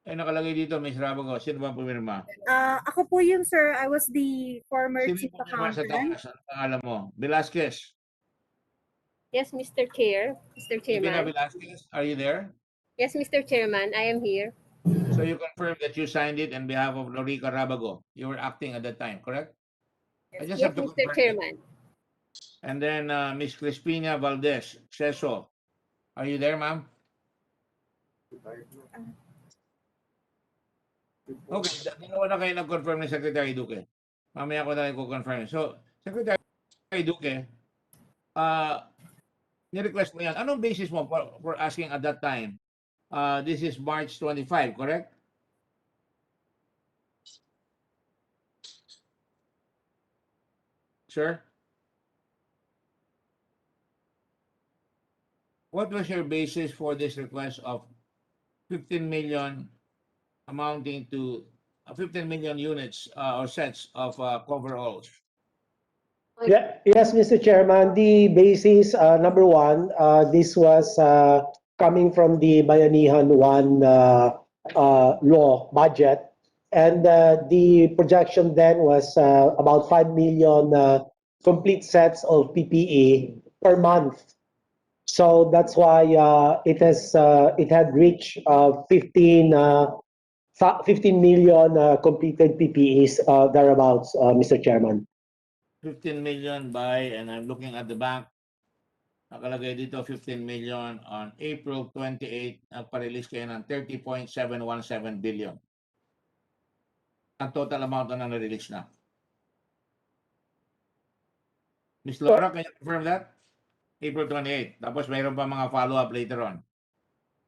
Eh, nakalagay dito, Miss Rabago. Sino ba pumirma? Ako po yun, sir. I was the former Sino chief pumirma sa accountant. taas? Ano pangalan mo? Velasquez. Yes, Mr. Chair, Mr. Filipina Chairman. Velasquez, are you there? Yes, Mr. Chairman, I am here. So you confirm that you signed it on behalf of Lorica Rabago. You were acting at that time, correct? I just Yes, have to Mr. confirm it. Chairman. And then Miss Crispina Valdez, Seso. Are you there, ma'am? Okay, dalawa na kayo nag-confirm ni Secretary Duque. Mamaya ko na rin confirm. So, Secretary Duque, ni-request mo yan. Anong basis mo for asking at that time? This is March 25, correct? Sir? What was your basis for this request of 15 million amounting to 15 million units or sets of coveralls? Yeah, yes, Mr. Chairman. The basis, number one, this was coming from the Bayanihan 1 law budget. And the projection then was about 5 million complete sets of PPE per month. So that's why it had reached 15 million completed PPEs thereabouts, Mr. Chairman. 15 million by, and I'm looking at the bank, nakalagay dito 15 million on April 28, nagpa-release kayo ng 30.717 billion. Ang total amount na na-release na. Ms. Laura, can you confirm that? April 28. Tapos mayroon pa mga follow-up later on.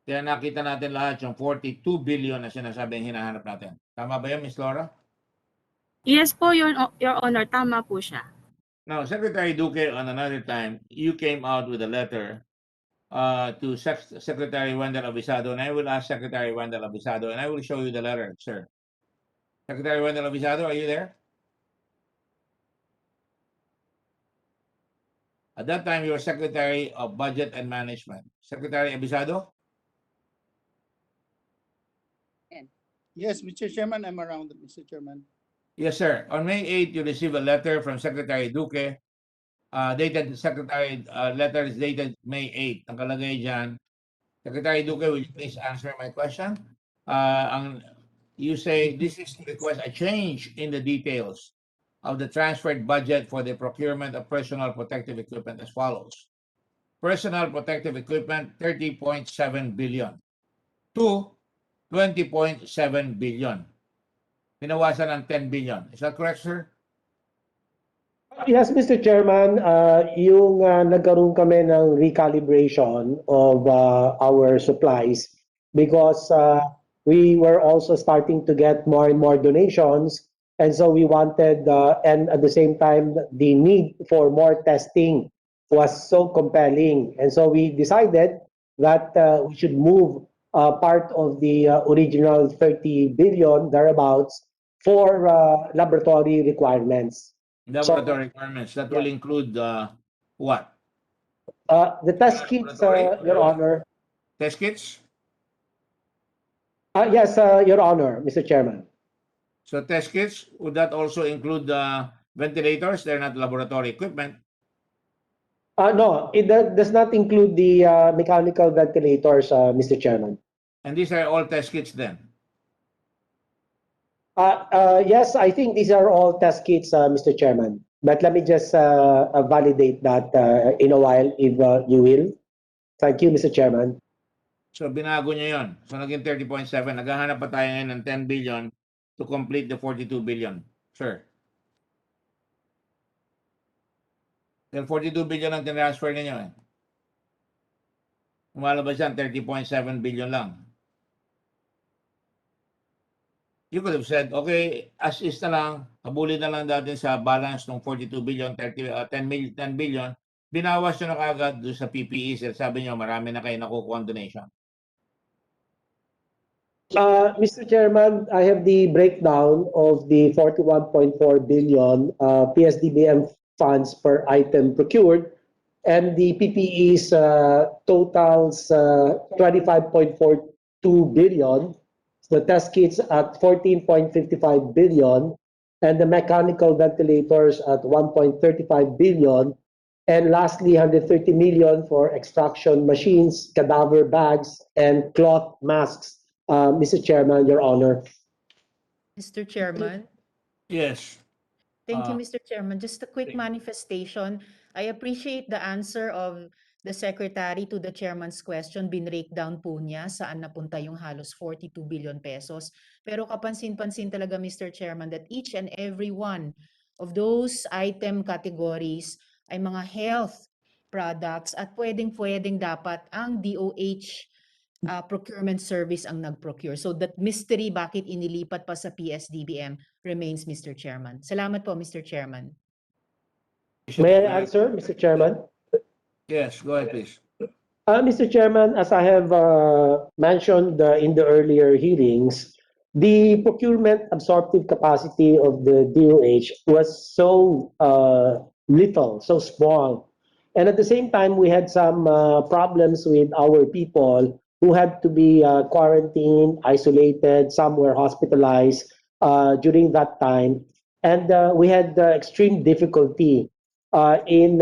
Kaya nakita natin lahat yung 42 billion na sinasabing hinahanap natin. Tama ba yun, Ms. Laura? Yes po, Your Honor. Tama po siya. Now, Secretary Duque, on another time, you came out with a letter to Secretary Wendell Abisado, and I will ask Secretary Wendell Abisado, and I will show you the letter, sir. Secretary Wendell Abisado, are you there? At that time, you were Secretary of Budget and Management. Secretary Abisado? Yes, Mr. Chairman, I'm around, Mr. Chairman. Yes, sir. On May 8, you received a letter from Secretary Duque. Letter is dated May 8. Ang kalagay dyan, Secretary Duque, will you please answer my question? You say this is to request a change in the details of the transferred budget for the procurement of personal protective equipment as follows. Personal protective equipment, 30.7 billion to 20.7 billion. Pinawasan ng 10 billion. Is that correct, sir? Yes, Mr. Chairman, yung nagkaroon kami ng recalibration of our supplies because we were also starting to get more and more donations. And so we wanted, and at the same time, the need for more testing was so compelling. And so we decided that we should move part of the original 30 billion thereabouts for laboratory requirements. Laboratory requirements that will include what? The test kits, Your Honor. Test kits? Yes, Your Honor, Mr. Chairman. So test kits, would that also include ventilators? They're not laboratory equipment. No, it does not include the mechanical ventilators, Mr. Chairman. And these are all test kits then? Yes, I think these are all test kits, Mr. Chairman. But let me just validate that in a while, if you will. Thank you, Mr. Chairman. So binago nyo yun. So naging 30.7. Naghahanap pa tayo ngayon ng 10 billion to complete the 42 billion. Sir. Then 42 billion ang tinransfer ninyo eh. Umalabas yan, 30.7 billion lang. You could have said, okay, as is na lang, habulin na lang natin sa balance ng 42 billion, 10 billion, binawas nyo na kagad doon sa PPEs. Sabi nyo, marami na kayo nakukuha donation. Mr. Chairman, I have the breakdown of the 41.4 billion PS-DBM funds per item procured, and the PPEs totals 25.42 billion, the test kits at 14.55 billion, and the mechanical ventilators at 1.35 billion, and lastly 130 million for extraction machines, cadaver bags, and cloth masks. Mr. Chairman, Your Honor. Mr. Chairman. Yes. Thank you, Mr. Chairman. Just a quick manifestation. I appreciate the answer of the Secretary to the Chairman's question. Binreakdown po niya saan napunta yung halos 42 billion pesos. Pero kapansin-pansin talaga, Mr. Chairman, that each and every one of those item categories ay mga health products at pwedeng-pwedeng dapat ang DOH procurement service ang nag-procure. So that mystery bakit inilipat pa sa PS-DBM remains, Mr. Chairman. Salamat po, Mr. Chairman. May I answer, Mr. Chairman? Yes, go ahead, please. Mr. Chairman, as I have mentioned in the earlier hearings, the procurement absorptive capacity of the DOH was so little, so small. And at the same time, we had some problems with our people who had to be quarantined, isolated, some were hospitalized during that time. And we had extreme difficulty in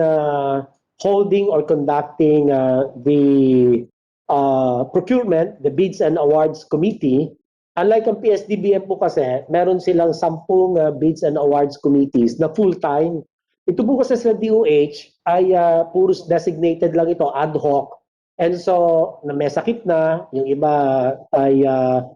holding or conducting the procurement, the Bids and Awards Committee. Unlike ang PS-DBM po kasi, meron silang 10 Bids and Awards Committees na full-time. Ito po kasi sa DOH ay puros designated lang ito, ad hoc. And so, may sakit na, yung iba ay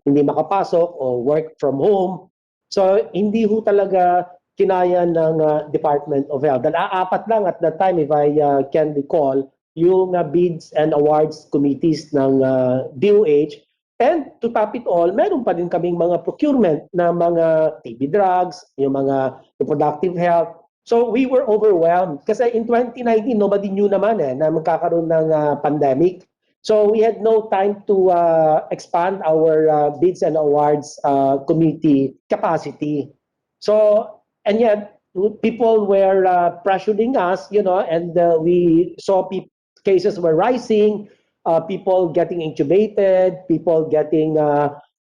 hindi makapasok o work from home. So, hindi ho talaga kinaya ng Department of Health. Dahil apat lang at that time, if I can recall, yung Bids and Awards Committees ng DOH. And to top it all, meron pa din kaming mga procurement na mga TB drugs, yung mga reproductive health. So we were overwhelmed kasi in 2019 nobody knew naman na magkakaroon ng pandemic. So we had no time to expand our Bids and Awards Committee capacity. So and yet people were pressuring us, and we saw cases were rising, people getting intubated, people getting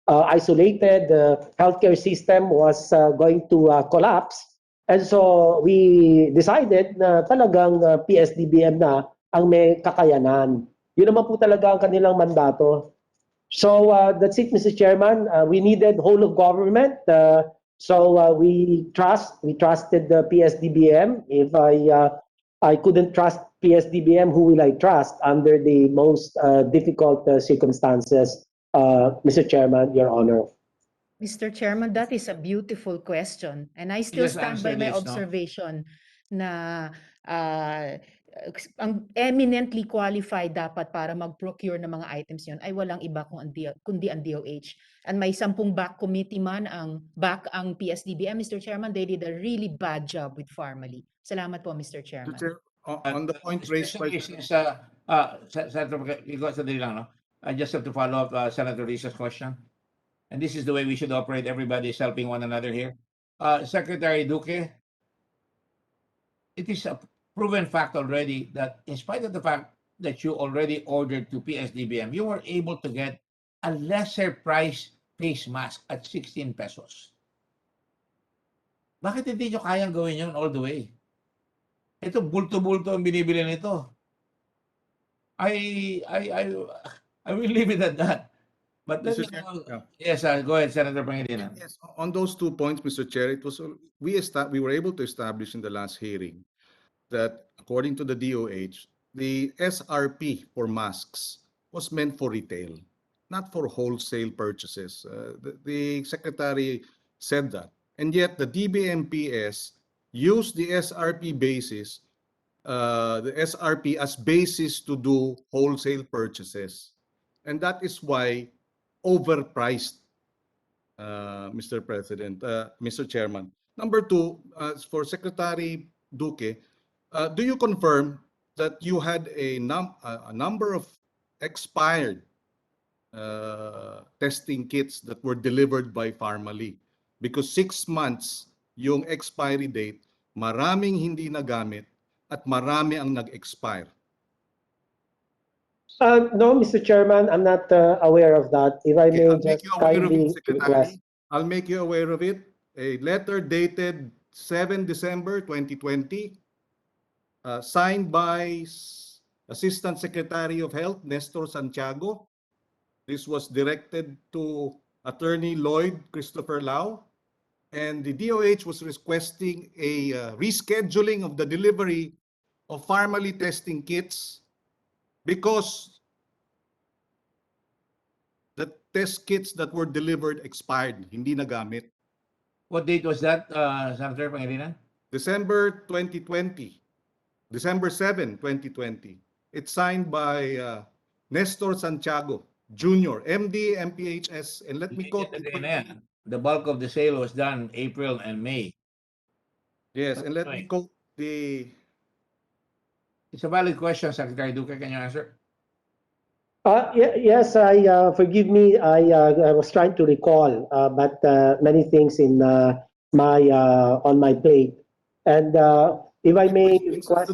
isolated. The healthcare system was going to collapse. And so we decided na talagang PS-DBM na ang may kakayanan. Yun naman po talaga ang kanilang mandato. So that's it, Mr. Chairman. We needed whole of government. So we trusted the PS-DBM. If I couldn't trust PS-DBM, who will I trust under the most difficult circumstances, Mr. Chairman, Your Honor? Mr. Chairman, that is a beautiful question. And I still Yes, stand by answer my this, no? observation na ang eminently qualified dapat para mag-procure ng mga items yon ay walang iba kundi ang DOH. And may 10 back committee man ang PS-DBM, Mr. Chairman, they did a really bad job with Farmally. Salamat po, Mr. Chairman. Chair, on the point raised by Especially since, Senator, sandali lang, no? I just have to follow up Senator Risa's question. And this is the way we should operate. Everybody is helping one another here. Secretary Duque, it is a proven fact already that in spite of the fact that you already ordered to PS-DBM, you were able to get a lesser price face mask at 16 pesos. Bakit hindi nyo kayang gawin yun all the way? Ito, bulto-bulto ang binibili nito. I will leave it at that. But let me know. Yes, go ahead, Senator Pangilinan. Yes, on those 2 points, Mr. Chair, it was we were able to establish in the last hearing that according to the DOH, the SRP for masks was meant for retail, not for wholesale purchases. The secretary said that, and yet the DBMPS used the SRP basis, the SRP as basis to do wholesale purchases, and that is why overpriced, Mr. President, Mr. Chairman. Number 2, for Secretary Duque, do you confirm that you had a number of expired testing kits that were delivered by Farmally? Because 6 months yung expiry date, maraming hindi nagamit at marami ang nag-expire. No, Mr. Chairman, I'm not aware of that. If I may just kindly request. I'll make you aware of it. A letter dated 7 December 2020, signed by Assistant Secretary of Health, Nestor Santiago. This was directed to Attorney Lloyd Christopher Lau, and the DOH was requesting a rescheduling of the delivery of Farmally testing kits because the test kits that were delivered expired, hindi nagamit. What date was that, Senator Pangilinan? December 2020. December 7, 2020. It's signed by Nestor Santiago Jr., MD, MPHS, and let me quote. The bulk of the sale was done April and May. Yes, and let me quote the... It's a valid question, Secretary Duque. Can you answer? Yes, forgive me. I was trying to recall, but many things in on my plate. And if I may request,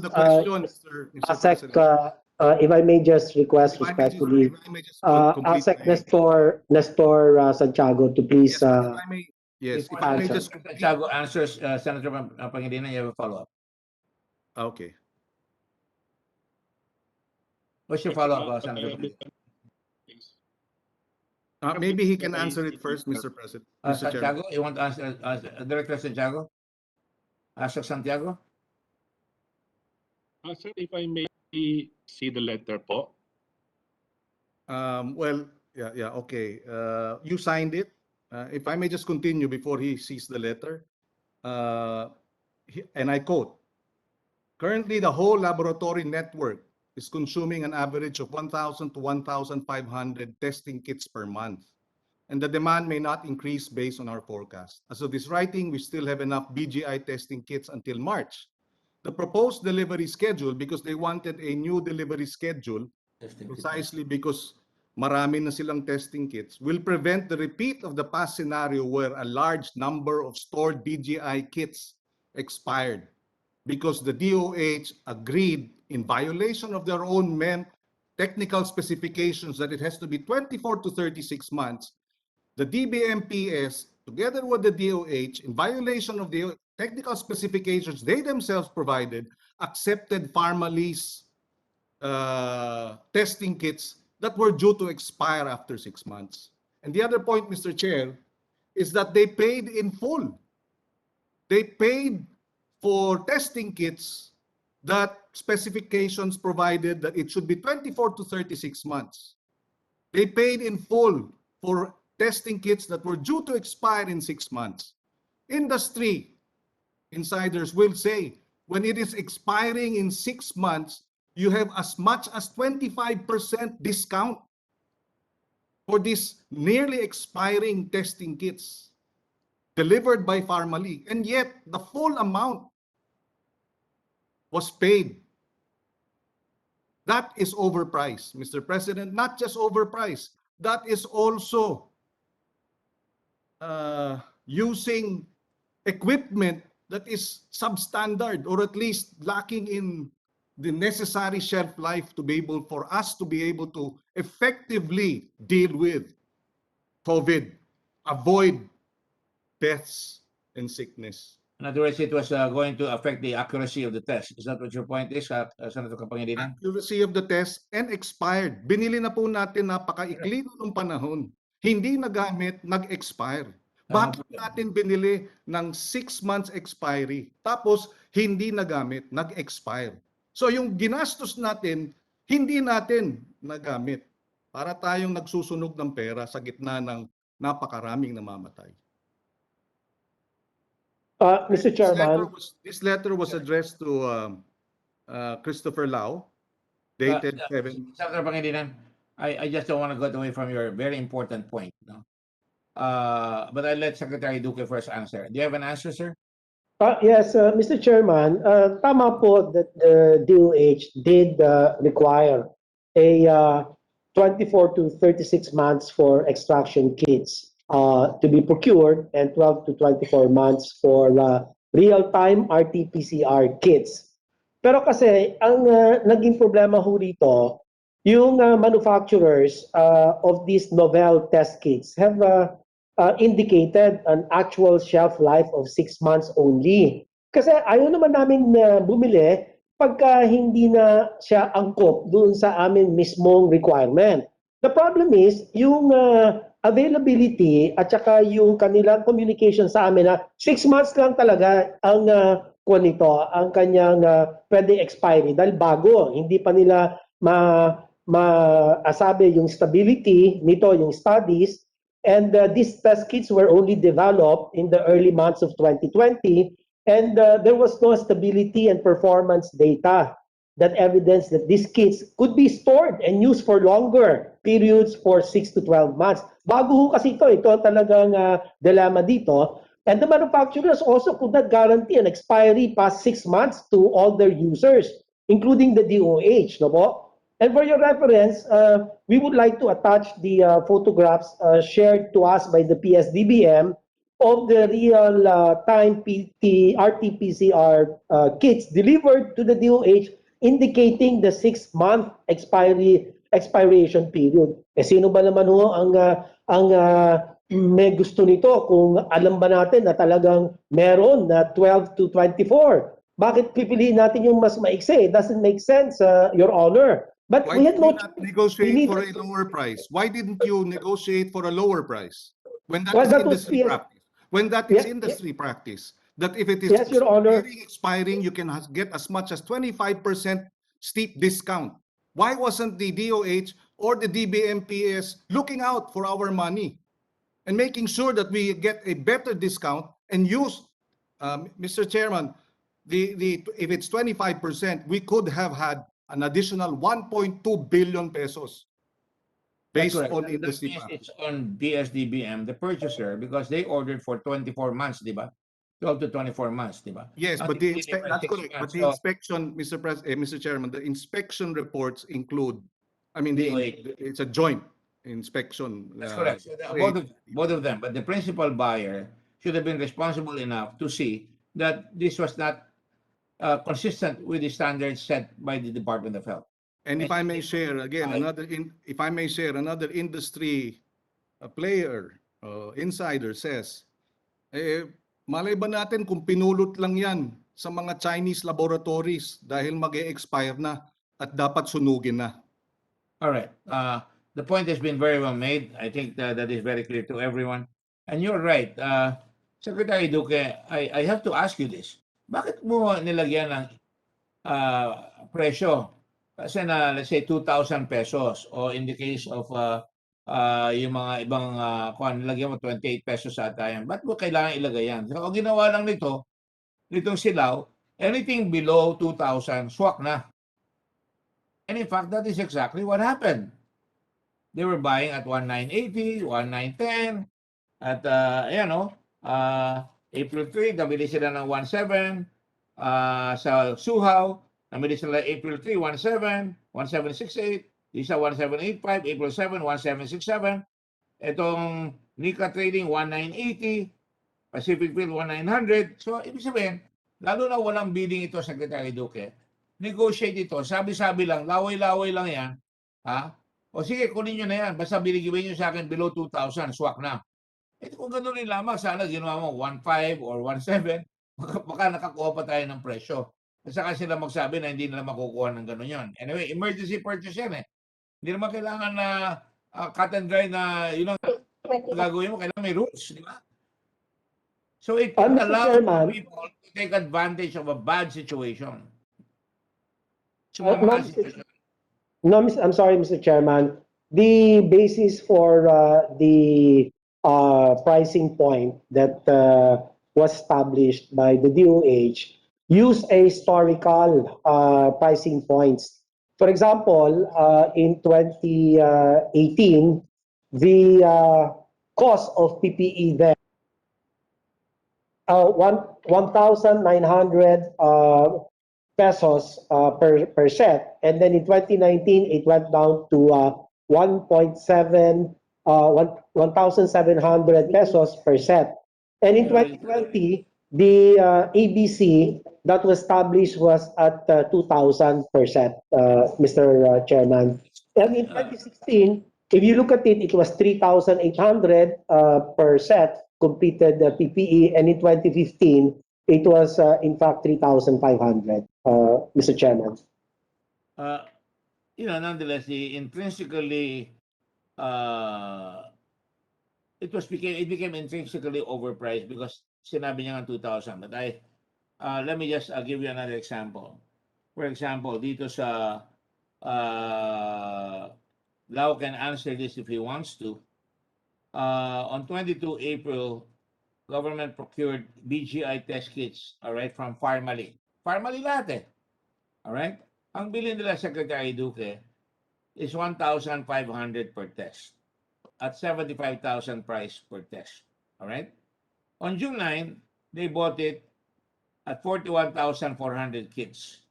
if I may just request respectfully, ASEC Nestor Santiago to please Yes, if I may just Santiago answers Senator Pangilinan, you have a follow-up. Okay. What's your follow-up, Senator? Maybe he can answer it first, Mr. President. Mr. Santiago, you want to answer, Director Santiago? Ask Santiago? Sir, if I may see the letter po. Well, yeah, okay. You signed it. If I may just continue before he sees the letter. And I quote, currently the whole laboratory network is consuming an average of 1,000 to 1,500 testing kits per month. And the demand may not increase based on our forecast. As of this writing, we still have enough BGI testing kits until March. The proposed delivery schedule, because they wanted a new delivery schedule, precisely because marami na silang testing kits, will prevent the repeat of the past scenario where a large number of stored BGI kits expired. Because the DOH agreed in violation of their own technical specifications that it has to be 24 to 36 months, the DBMPS, together with the DOH, in violation of the technical specifications they themselves provided, accepted Farmally's testing kits that were due to expire after 6 months. And the other point, Mr. Chair, is that they paid in full. They paid for testing kits that specifications provided that it should be 24 to 36 months. They paid in full for testing kits that were due to expire in 6 months. Industry insiders will say when it is expiring in 6 months, you have as much as 25% discount for these nearly expiring testing kits delivered by Pharmally, and yet the full amount was paid. That is overpriced, Mr. President. Not just overpriced, that is also using equipment that is substandard, or at least lacking in the necessary shelf life to be able for us to be able to effectively deal with COVID, avoid deaths and sickness. In other words, it was going to affect the accuracy of the test. Is that what your point is, Senator Kapangilinan? Accuracy of the test and expired. Binili na po natin napakaikli ng panahon. Hindi nagamit, nag-expire. Bakit natin binili ng 6 months expiry? Tapos hindi nagamit, nag-expire. So yung ginastos natin, hindi natin nagamit. Para tayong nagsusunog ng pera sa gitna ng napakaraming namamatay. Mr. Chairman. This letter was addressed to Christopher Lau, dated 7. Senator Pangilinan, I just don't want to get away from your very important point. No? But I'll let Secretary Duque first answer. Do you have an answer, sir? Yes, Mr. Chairman, tama po that the DOH did require a 24 to 36 months for extraction kits to be procured and 12 to 24 months for real-time RT-PCR kits. Pero kasi ang naging problema ho rito, yung manufacturers of these novel test kits have indicated an actual shelf life of 6 months only. Kasi ayaw naman namin bumili pagka hindi na siya angkop doon sa amin mismong requirement. The problem is, yung availability at saka yung kanilang communication sa amin na 6 months lang talaga ang nito, ang kanyang pwede expiry dahil bago, hindi pa nila maasabi yung stability nito, yung studies. And these test kits were only developed in the early months of 2020, and there was no stability and performance data that evidence that these kits could be stored and used for longer periods for 6 to 12 months. Bago kasi ito talagang dilemma dito. And the manufacturers also could not guarantee an expiry past 6 months to all their users, including the DOH. No po? And for your reference, we would like to attach the photographs shared to us by the PS-DBM of the real-time RT-PCR kits delivered to the DOH, indicating the 6-month expiration period. Eh sino ba naman ho ang may gusto nito kung alam ba natin na talagang meron na 12 to 24? Bakit pipiliin natin yung mas maiksi? It doesn't make sense, Your Honor. But Why we had did no you not negotiate for a lower price? Why didn't you negotiate for a lower price when that is industry practice? When that is industry practice, that if it is Your Honor. expiring, you can get as much as 25% steep discount. Why wasn't the DOH or the DBMPS looking out for our money and making sure that we get a better discount and use, Mr. Chairman, if it's 25%, we could have had an additional 1.2 billion pesos based on industry practice. It's on PS-DBM, the purchaser, because they ordered for 24 months, di ba? 12 to 24 months, di ba? Yes, but that's correct. But the inspection, Mr. Chairman, the inspection reports include, I mean, it's a joint inspection. That's correct. So both of them, but the principal buyer should have been responsible enough to see that this was not consistent with the standards set by the Department of Health. And if I may share again, another industry player, insider says, malay ba natin kung pinulot lang yan sa mga Chinese laboratories dahil mag-e-expire na at dapat sunugin na. All right. The point has been very well made. I think that is very clear to everyone. And you're right. Secretary Duque, I have to ask you this. Bakit mo nilagyan ng presyo? Kasi na, let's say, 2,000 pesos or in the case of yung mga ibang nilagyan mo 28 pesos ata yan. Ba't mo kailangan ilagay yan? So, ginawa lang nitong Silao, Anything below 2,000, swak na. And in fact, that is exactly what happened. They were buying at 1,980, 1,910, at, April 3, nabili sila ng 1,700, sa Suhaw, nabili sila April 3, 1,700, 1,768, isa 1,785, April 7, 1,767, itong Nika Trading, 1,980, Pacific Field, 1,900. So, ibig sabihin, lalo na walang bidding ito, Secretary Duque, negotiate ito, sabi-sabi lang, laway-laway lang yan, ha? O sige, kunin nyo na yan, basta binigay nyo sa akin below 2,000, swak na. Eh kung gano'n rin lamang, sana ginawa mo 1.5 or 1.7, baka nakakuha pa tayo ng presyo. At saka sila magsabi na hindi nila makukuha ng gano'n yun. Anyway, emergency purchase yan eh. Hindi naman kailangan na cut and dry na yun ang gagawin mo, kailangan may rules, di ba? So it Mr. allows Chairman, people to take advantage of a bad situation. No, I'm sorry, Mr. Chairman. The basis for the pricing point that was established by the DOH use a historical pricing points. For example, in 2018, the cost of PPE then 1,900 pesos per set, and then in 2019 it went down to 1,700 pesos per set, and in 2020 the ABC that was established was at 2,000 per set, Mr. Chairman, and in 2016, if you look at it, it was 3,800 per set completed PPE, and in 2015 it was in fact 3,500, Mr. Chairman. Nonetheless, intrinsically, it became intrinsically overpriced because sinabi niya nga 2,000. But let me just give you another example. For example, dito sa Lau can answer this if he wants to. On 22 April, government procured BGI test kits, all right, from Pharmally. Pharmally lahat eh. All right? Ang bilhin nila, Secretary Duque, is 1,500 per test at 75,000 price per test. All right? On June 9, they bought it at 41,400 kits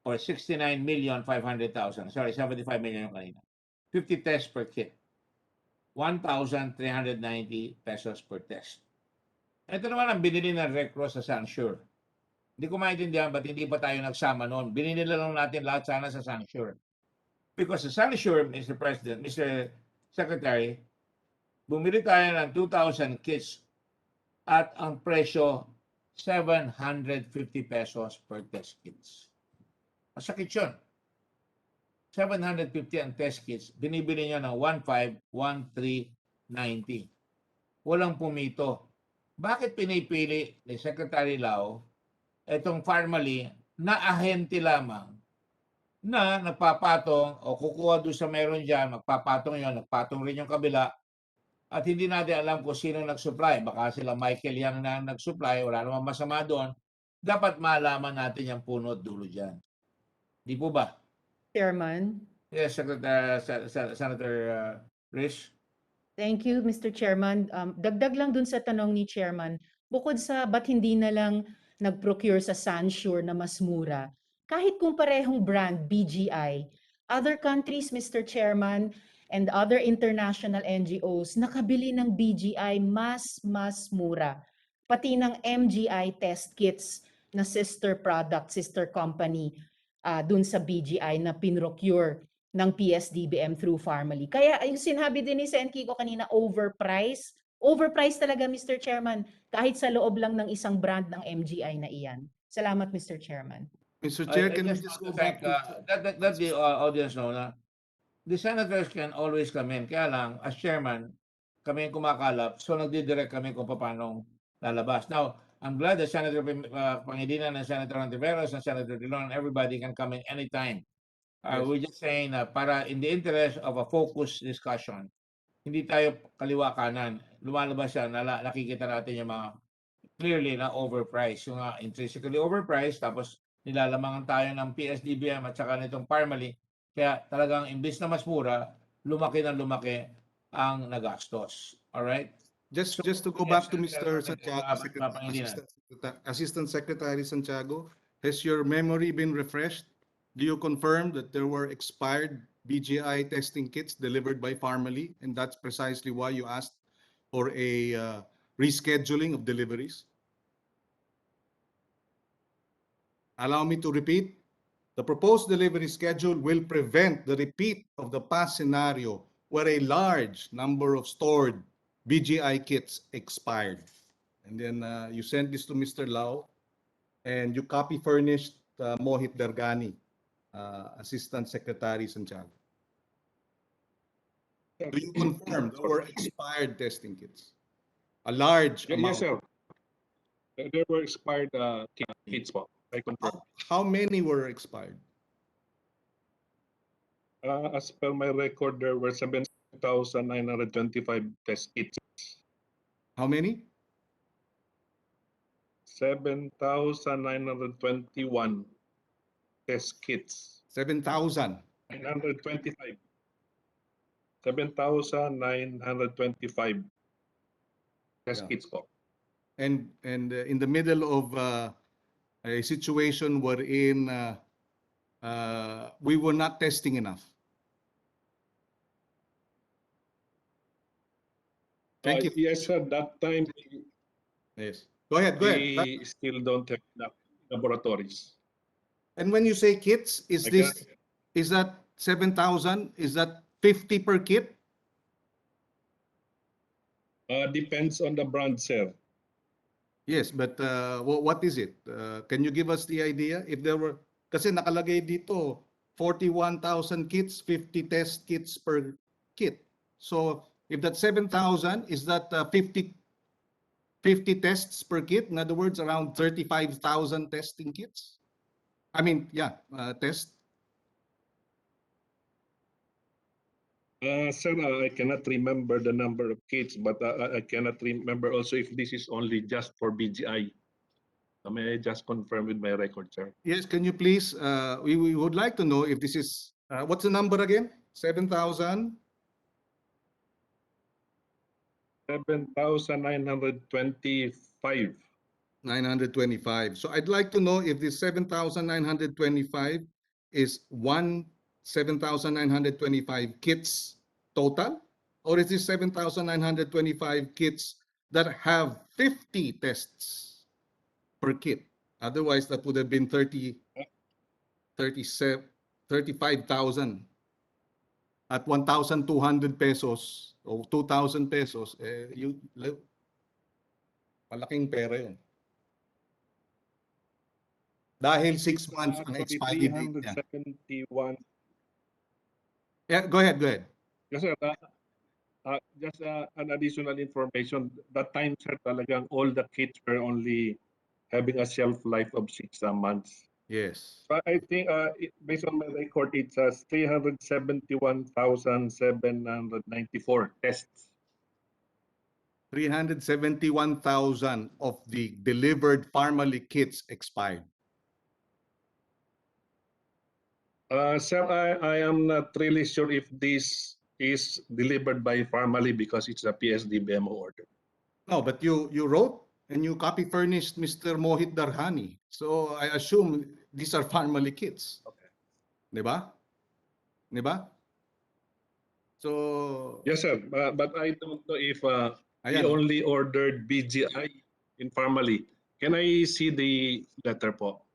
or 69,500,000. Sorry, 75 million yung kanina. 50 tests per kit. 1,390 pesos per test. Ito naman ang binili ng Red Cross sa Sansure. Hindi ko maintindihan ba't hindi pa tayo nagsama noon. Binili lang natin lahat sana sa Sansure. Because sa Sansure, Mr. President, Mr. Secretary, bumili tayo ng 2,000 kits at ang presyo 750 pesos per test kits. Masakit yun. 750 ang test kits, binibili niya ng 1,513.90. Walang pumito. Bakit pinipili ni Secretary Lau itong Pharmally na ahente lamang na nagpapatong o kukuha doon sa meron dyan, magpapatong yun, nagpatong rin yung kabila, at hindi natin alam kung sino nag-supply. Baka sila Michael Yang na nag-supply, wala namang masama doon. Dapat malaman natin yung puno at dulo dyan. Di po ba? Chairman. Yes, Senator Rish. Thank you, Mr. Chairman. Dagdag lang dun sa tanong ni Chairman, bukod sa ba't hindi na lang nag-procure sa Sansure na mas mura, kahit kung parehong brand, BGI, other countries, Mr. Chairman, and other international NGOs, nakabili ng BGI mas mura. Pati ng MGI test kits na sister product, sister company, dun sa BGI na pinrocure ng PS-DBM through Pharmally. Kaya yung sinabi din ni Sen Kiko kanina, overpriced talaga, Mr. Chairman, kahit sa loob lang ng isang brand ng MGI na iyan. Salamat, Mr. Chairman. Mr. Chair, can we just go back to... Let the audience know na the senators can always come in. Kaya lang, as chairman, kami yung kumakalap, so nagdidirect kami kung paano lalabas. Now, I'm glad that Senator Pangilinan and Senator Antiveros and Senator Dillon, everybody can come in anytime. We're just saying na para in the interest of a focused discussion, hindi tayo kaliwa kanan. Lumalabas siya, nakikita natin yung mga clearly na overpriced. Yung intrinsically overpriced, tapos nilalamangan tayo ng PS-DBM at saka nitong Parmalee. Kaya talagang imbis na mas mura, lumaki na lumaki ang nagastos. Alright? Just to go back to Mr. Santiago, Assistant Secretary Santiago, has your memory been refreshed? Do you confirm that there were expired BGI testing kits delivered by Parmalee, and that's precisely why you asked for a rescheduling of deliveries? Allow me to repeat. The proposed delivery schedule will prevent the repeat of the past scenario where a large number of stored BGI kits expired. And then you sent this to Mr. Lau, and you copy furnished Mohit Dargani, Assistant Secretary Santiago. Do you confirm there were expired testing kits? A large amount? Yes, sir. There were expired kits po. I confirm. How many were expired? As per my record, there were 7,925 test kits. How many? 7,921 test kits. 7,000. 925. 7,925 test kits po. And in the middle of a situation wherein we were not testing enough. Thank you. Yes, sir. That time, yes. Go ahead. Go ahead. we still don't have enough laboratories. And when you say kits, is that 7,000? Is that 50 per kit? Depends on the brand, sir. Yes, but what is it? Can you give us the idea? If there were, kasi nakalagay dito, 41,000 kits, 50 test kits per kit. So if that's 7,000, is that 50 tests per kit? In other words, around 35,000 testing kits? I mean, yeah, test. Sir, I cannot remember the number of kits, but I cannot remember also if this is only just for BGI. May I just confirm with my record, sir? Yes, can you please? We would like to know if this is, what's the number again? 7,000? 7,925. 925. So I'd like to know if this 7,925 is 7,925 kits total, or is this 7,925 kits that have 50 tests per kit? Otherwise, that would have been 35,000 at 1,200 pesos o 2,000 pesos. Malaking pera yun. Dahil 6 months ang expiry date niya. 371. Yeah, go ahead. Yes, sir. Just an additional information. That time, sir, talagang all the kits were only having a shelf life of 6 months. Yes. But I think, based on my record, it says 371,794 tests. 371,000 of the delivered Parmalee kits expired. Sir, I am not really sure if this is delivered by Parmalee because it's a PS-DBM order. No, but you wrote and you copy furnished Mr. Mohit Darhani. So I assume these are Parmalee kits. Okay. Diba? So yes, sir. But I don't know if he only ordered BGI in Parmalee. Can I see the letter po?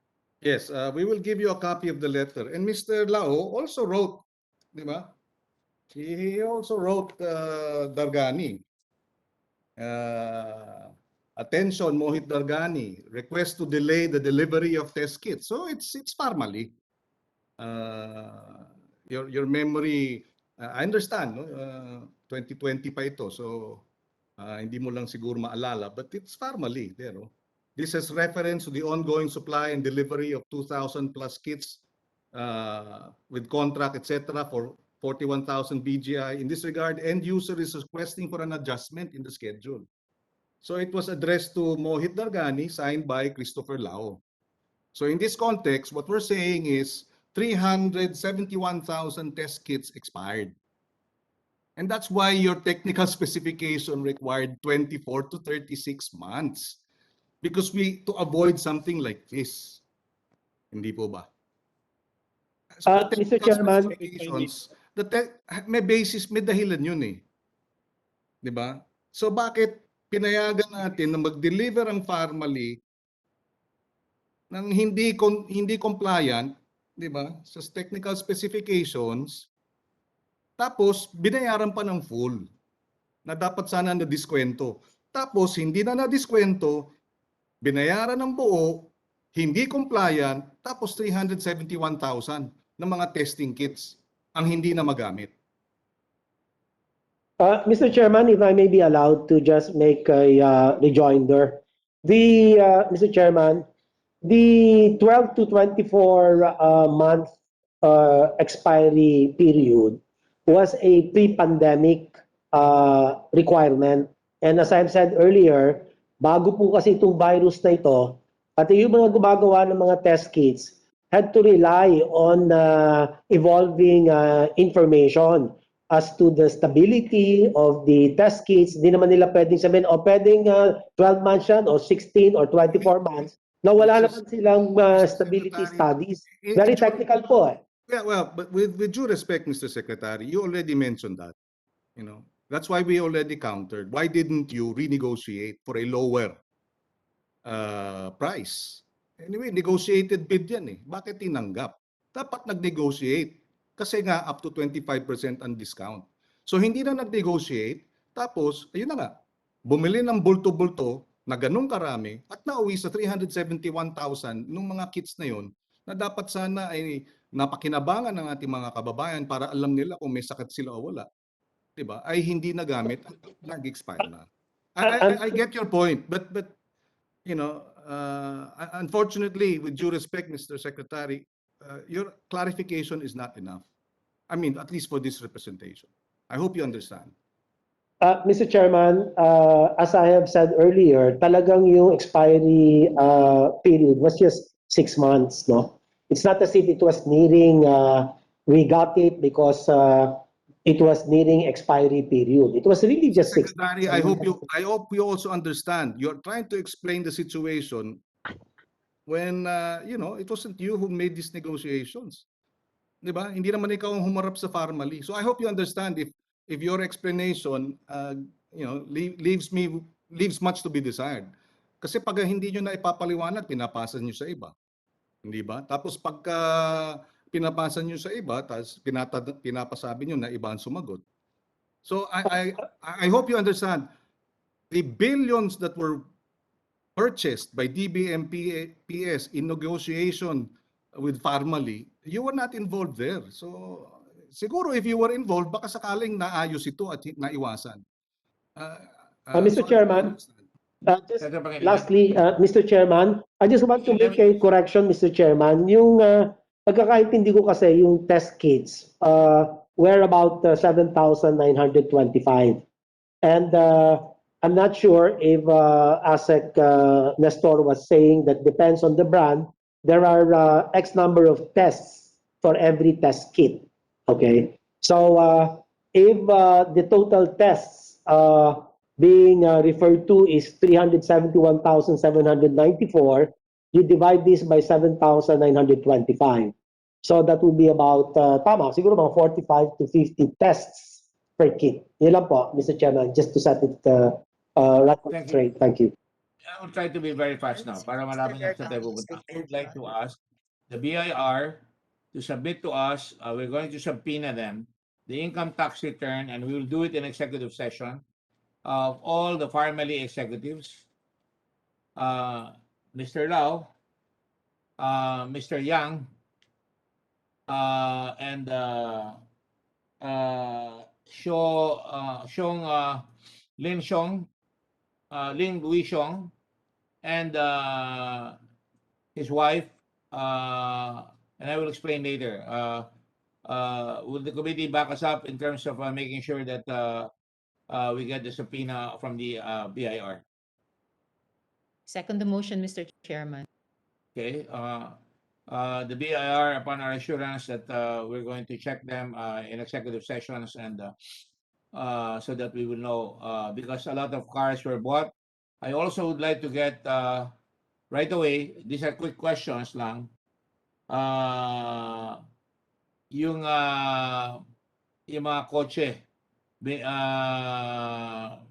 yes, we will give you a copy of the letter. And Mr. Lao also wrote, diba? He also wrote Dargani. Attention, Mohit Dargani, request to delay the delivery of test kits. So it's Parmalee. Your memory, I understand, no? 2020 pa ito, so hindi mo lang siguro maalala, but it's Parmalee there. No? This has reference to the ongoing supply and delivery of 2,000 plus kits with contract, etc. for 41,000 BGI. In this regard, end user is requesting for an adjustment in the schedule. So it was addressed to Mohit Dargani, signed by Christopher Lao. So in this context, what we're saying is 371,000 test kits expired. And that's why your technical specification required 24 to 36 months. Because to avoid something like this. Hindi po ba? So the Mr. technical Chairman, specifications, may basis, may dahilan yun eh. Di ba? So bakit pinayagan natin na mag-deliver ang Pharmally ng hindi compliant, di ba? Sa technical specifications, tapos binayaran pa ng full na dapat sana na diskwento. Tapos hindi na diskwento, binayaran ng buo, hindi compliant, tapos 371,000 ng mga testing kits ang hindi na magamit. Mr. Chairman, if I may be allowed to just make a rejoinder. Mr. Chairman, the 12 to 24 month expiry period was a pre-pandemic requirement. And as I've said earlier, bago po kasi itong virus na ito, pati yung mga gumagawa ng mga test kits had to rely on evolving information as to the stability of the test kits. Di naman nila pwedeng sabihin, o pwedeng 12 months yan, o 16 or 24 months, na wala naman silang stability studies. Very technical po eh. Yeah, well, but with due respect, Mr. Secretary, you already mentioned that. You know, that's why we already countered. Why didn't you renegotiate for a lower price? Anyway, negotiated bid yan eh. Bakit tinanggap? Dapat nag-negotiate. Kasi nga up to 25% ang discount. So hindi na nag-negotiate, tapos ayun na nga, bumili ng bulto-bulto na ganun karami at nauwi sa 371,000 nung mga kits na yon na dapat sana ay napakinabangan ng ating mga kababayan para alam nila kung may sakit sila o wala. 'Di ba? Ay hindi nagamit, nag-expire na. I get your point, but you know, unfortunately, with due respect, Mr. Secretary, your clarification is not enough. I mean, at least for this representation. I hope you understand. Mr. Chairman, as I have said earlier, talagang yung expiry period was just 6 months, no? It's not as if it was nearing, we got it because it was nearing expiry period. It was really just 6 months. Secretary, I hope you also understand. You're trying to explain the situation when you know, it wasn't you who made these negotiations. 'Di ba? Hindi naman ikaw ang humarap sa Pharmally. So I hope you understand if your explanation you know, leaves much to be desired. Kasi pag hindi niyo na ipapaliwanag, pinapasa niyo sa iba. Hindi ba? Tapos pagka pinapasa niyo sa iba, tapos pinapasabi niyo na iba ang sumagot. So I hope you understand the billions that were purchased by DBM PS in negotiation with Pharmally, you were not involved there. So siguro if you were involved, baka sakaling naayos ito at naiwasan. Mr. Chairman, lastly, Mr. Chairman, I just want to make a correction, Mr. Chairman. Yung pagkakaintindi ko kasi yung test kits were about 7,925. And I'm not sure if ASEC Nestor was saying that depends on the brand. There are X number of tests for every test kit. Okay, so if the total tests being referred to is 371,794, you divide this by 7,925. So that would be about, tama, siguro mga 45 to 50 tests per kit. Yun lang po, Mr. Chairman, just to set it straight. Thank you. I will try to be very fast now para malaman niyo sa tayo pupunta. I would like to ask the BIR to submit to us, we're going to subpoena them, the income tax return, and we will do it in executive session, of all the Pharmally executives, Mr. Lau, Mr. Yang, and Lin Xiong, Lin Guixiong, and his wife, and I will explain later. Will the committee back us up in terms of making sure that we get the subpoena from the BIR? Second the motion, Mr. Chairman. Okay. The BIR, upon our assurance that we're going to check them in executive sessions and so that we will know because a lot of cars were bought. I also would like to get right away, these are quick questions lang. Yung mga kotse,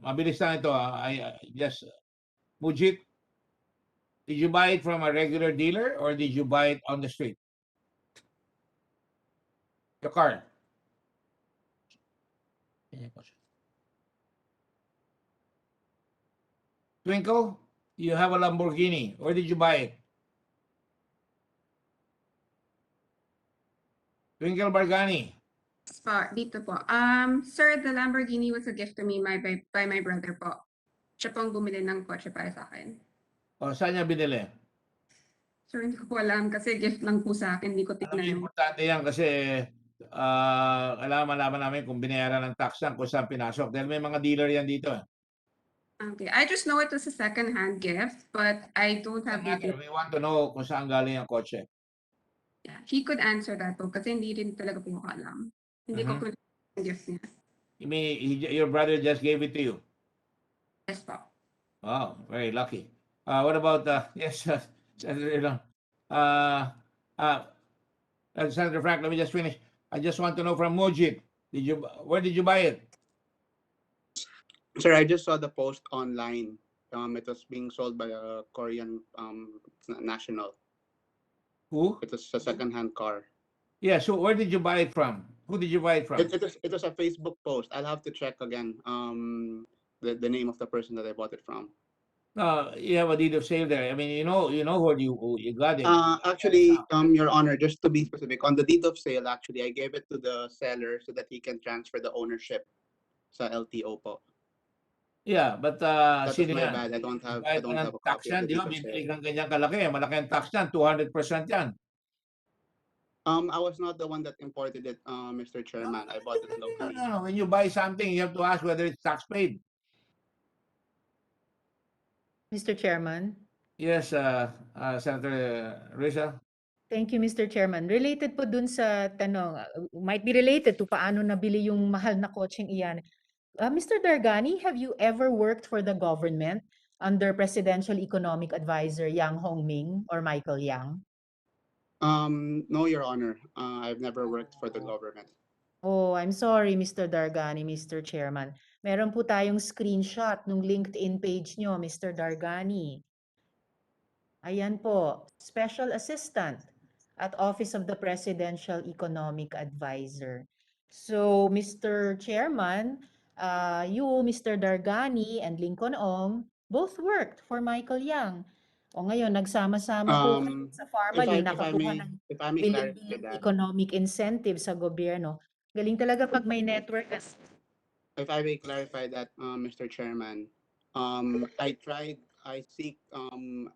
mabilis lang ito. I just, Mujit, did you buy it from a regular dealer or did you buy it on the street? Your car. Twinkle, you have a Lamborghini. Where did you buy it? Twinkle Bargani. Dito po. Sir, the Lamborghini was a gift to me by my brother po. Siya pong bumili ng kotse para sa akin. O, saan niya binili? Sir, hindi ko po alam kasi gift lang po sa akin. Hindi ko Alam niyo, tingnan. importante yan kasi kailangan malaman namin kung binayaran ng tax yan, kung saan pinasok. Dahil may mga dealer yan dito. Okay. I just know it was a second-hand gift, but I don't have details. We want to know kung saan galing ang kotse. Yeah, he could answer that po kasi hindi rin talaga po ako alam. Hindi ko po yung gift niya. You mean your brother just gave it to you? Yes po. Wow, very lucky. What about yes, Senator Frank, let me just finish. I just want to know from Mojit, where did you buy it? Sir, I just saw the post online. It was being sold by a Korean national. Who? It was a second-hand car. Yeah, so where did you buy it from? Who did you buy it from? It was a Facebook post. I'll have to check again the name of the person that I bought it from. You have a deed of sale there. I mean, you know where you got it. Actually, Your Honor, just to be specific, on the deed of sale, actually, I gave it to the seller so that he can transfer the ownership sa LTO po. Yeah, but That was sino my yan? bad. I don't have Kahit a tax copy yan, of the di deed ba? of Bibili sale. kang ganyan kalaki. Malaki ang tax yan, 200% yan. I was not the one that imported it, Mr. Chairman. I bought it locally. No. When you buy something, you have to ask whether it's tax paid. Mr. Chairman. Yes, Senator Risa. Thank you, Mr. Chairman. Related po dun sa tanong, might be related to paano nabili yung mahal na kotseng iyan. Mr. Dargani, have you ever worked for the government under Presidential Economic Advisor Yang Hongming or Michael Yang? No, Your Honor. I've never worked for the government. Oh, I'm sorry, Mr. Dargani, Mr. Chairman. Meron po tayong screenshot ng LinkedIn page nyo, Mr. Dargani. Ayan po, Special Assistant at Office of the Presidential Economic Advisor. So, Mr. Chairman, you, Mr. Dargani, and Lincoln Ong both worked for Michael Yang. O ngayon, nagsama-sama po kayo sa Farmally, nakakuha ng If I may clarify billion that. economic incentive sa gobyerno. Galing talaga pag may network. If I may clarify that, Mr. Chairman, I seek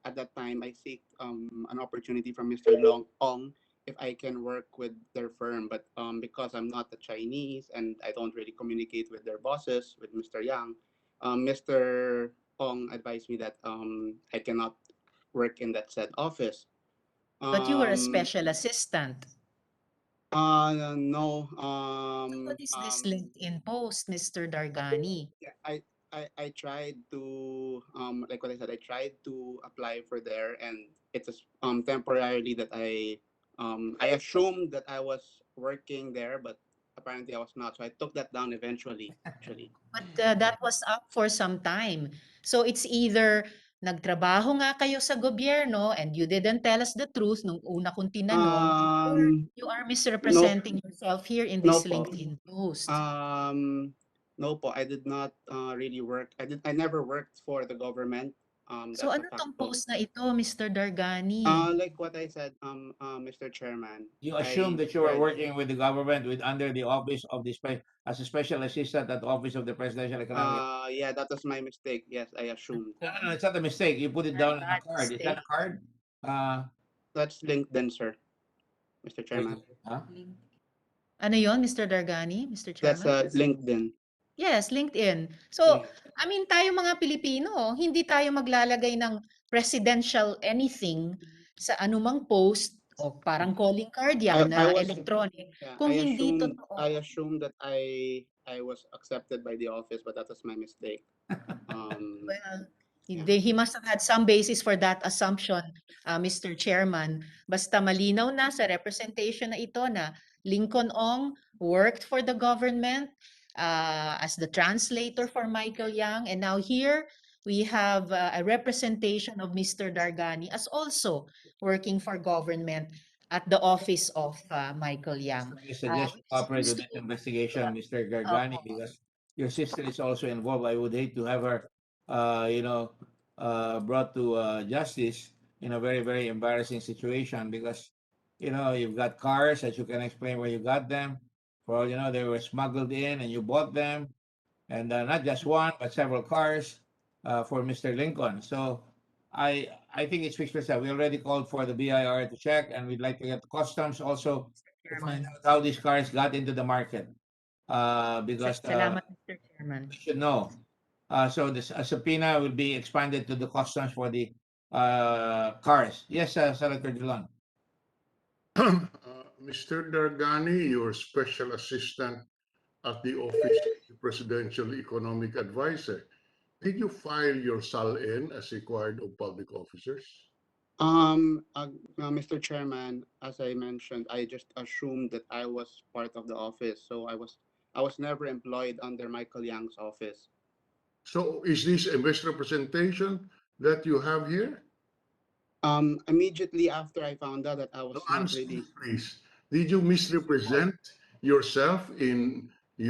at that time an opportunity from Mr. Ong if I can work with their firm, but because I'm not a Chinese and I don't really communicate with their bosses, with Mr. Yang, Mr. Ong advised me that I cannot work in that said office. But you were a special assistant. No. What is this LinkedIn post, Mr. Dargani? Yeah, I tried to like what I said, I tried to apply for there, and it was temporarily that I assumed that I was working there, but apparently I was not. So I took that down eventually, actually. But that was up for some time. So it's either nagtrabaho nga kayo sa gobyerno and you didn't tell us the truth nung una kong tinanong, or you are misrepresenting yourself here in this LinkedIn post. No po, I did not really work. I never worked for the government. So That's ano a fact tong po. post na ito, Mr. Dargani? Like what I said, Mr. Chairman. You assume that you were working with the government under the office of as a special assistant at the office of the Presidential Economic. Yeah, that was my mistake. Yes, I assumed. No, it's not a mistake. You put it down on a card. Is that a card? That's LinkedIn, sir. Mr. Chairman. Ano yon, Mr. Dargani, Mr. Chairman? That's LinkedIn. Yes, LinkedIn. So, I mean, tayo mga Pilipino, hindi tayo maglalagay ng presidential anything sa anumang post o parang calling card yan I na was electronic yeah, kung hindi I totoo. assumed that I was accepted by the office, but that was my mistake. Well, Yeah. he must have had some basis for that assumption, Mr. Chairman. Basta malinaw na sa representation na ito na Lincoln Ong worked for the government as the translator for Michael Yang. And now here we have a representation of Mr. Dargani as also working for government at the office of Michael Yang. I suggest you cooperate with this investigation, Mr. Gargani, because your sister is also involved. I would hate to have her, brought to justice in a very, very embarrassing situation because, you've got cars that you can explain where you got them. For all you know, they were smuggled in and you bought them. And not just one, but several cars for Mr. Lincoln. So I think it speaks for itself. We already called for the BIR to check, and we'd like to get the customs also to find out how these cars got into the market. Because Salamat, Mr. Chairman. we should know. So this subpoena will be expanded to the customs for the cars. Yes, Senator Dillon. Mr. Dargani, your special assistant at the Office of the Presidential Economic Advisor, did you file your SAL-N as required of public officers? Mr. Chairman, as I mentioned, I just assumed that I was part of the office, so I was never employed under Michael Yang's office. So is this a misrepresentation that you have here? Immediately after I found out that I was not Answer, really. please. Did you misrepresent yourself in this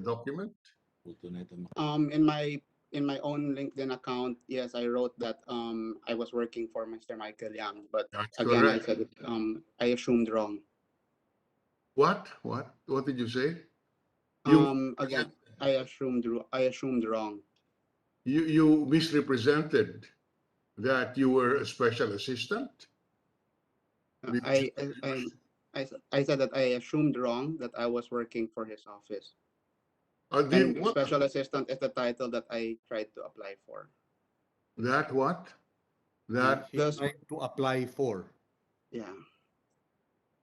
document? In my own LinkedIn account, yes, I wrote that I was working for Mr. Michael Yang, but That's again, correct. I said it, I assumed wrong. What did you say? Again, I assumed wrong. You misrepresented that you were a special assistant? I said that I assumed wrong that I was working for his office. And What? special assistant is the title that I tried to apply for. That what? That He tried to apply for. Yeah.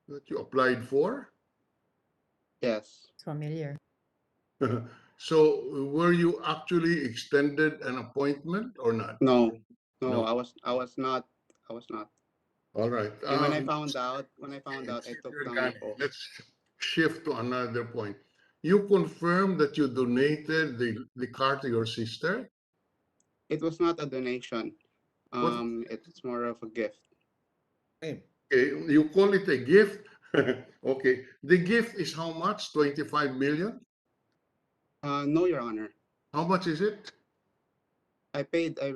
That you applied for? Yes. Familiar. So were you actually extended an appointment or not? No, No. I was not. All right. And when I found out, I took down the post. Let's shift to another point. You confirmed that you donated the car to your sister? It was not a donation. It's more of a gift. Okay, you call it a gift? Okay. The gift is how much? 25 million? No, Your Honor. How much is it? I think I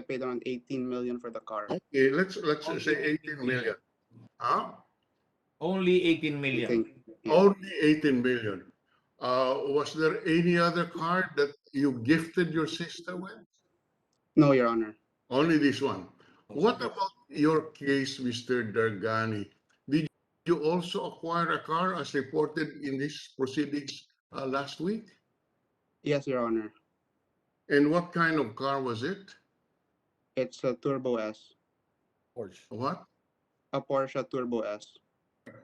paid around 18 million for the car. Okay, let's say 18 million. Huh? Only 18 million. Only 18 million. Was there any other car that you gifted your sister with? No, Your Honor. Only this one. What about your case, Mr. Dargani? Did you also acquire a car as reported in these proceedings last week? Yes, Your Honor. And what kind of car was it? It's a Turbo S. Porsche. What? A Porsche Turbo S.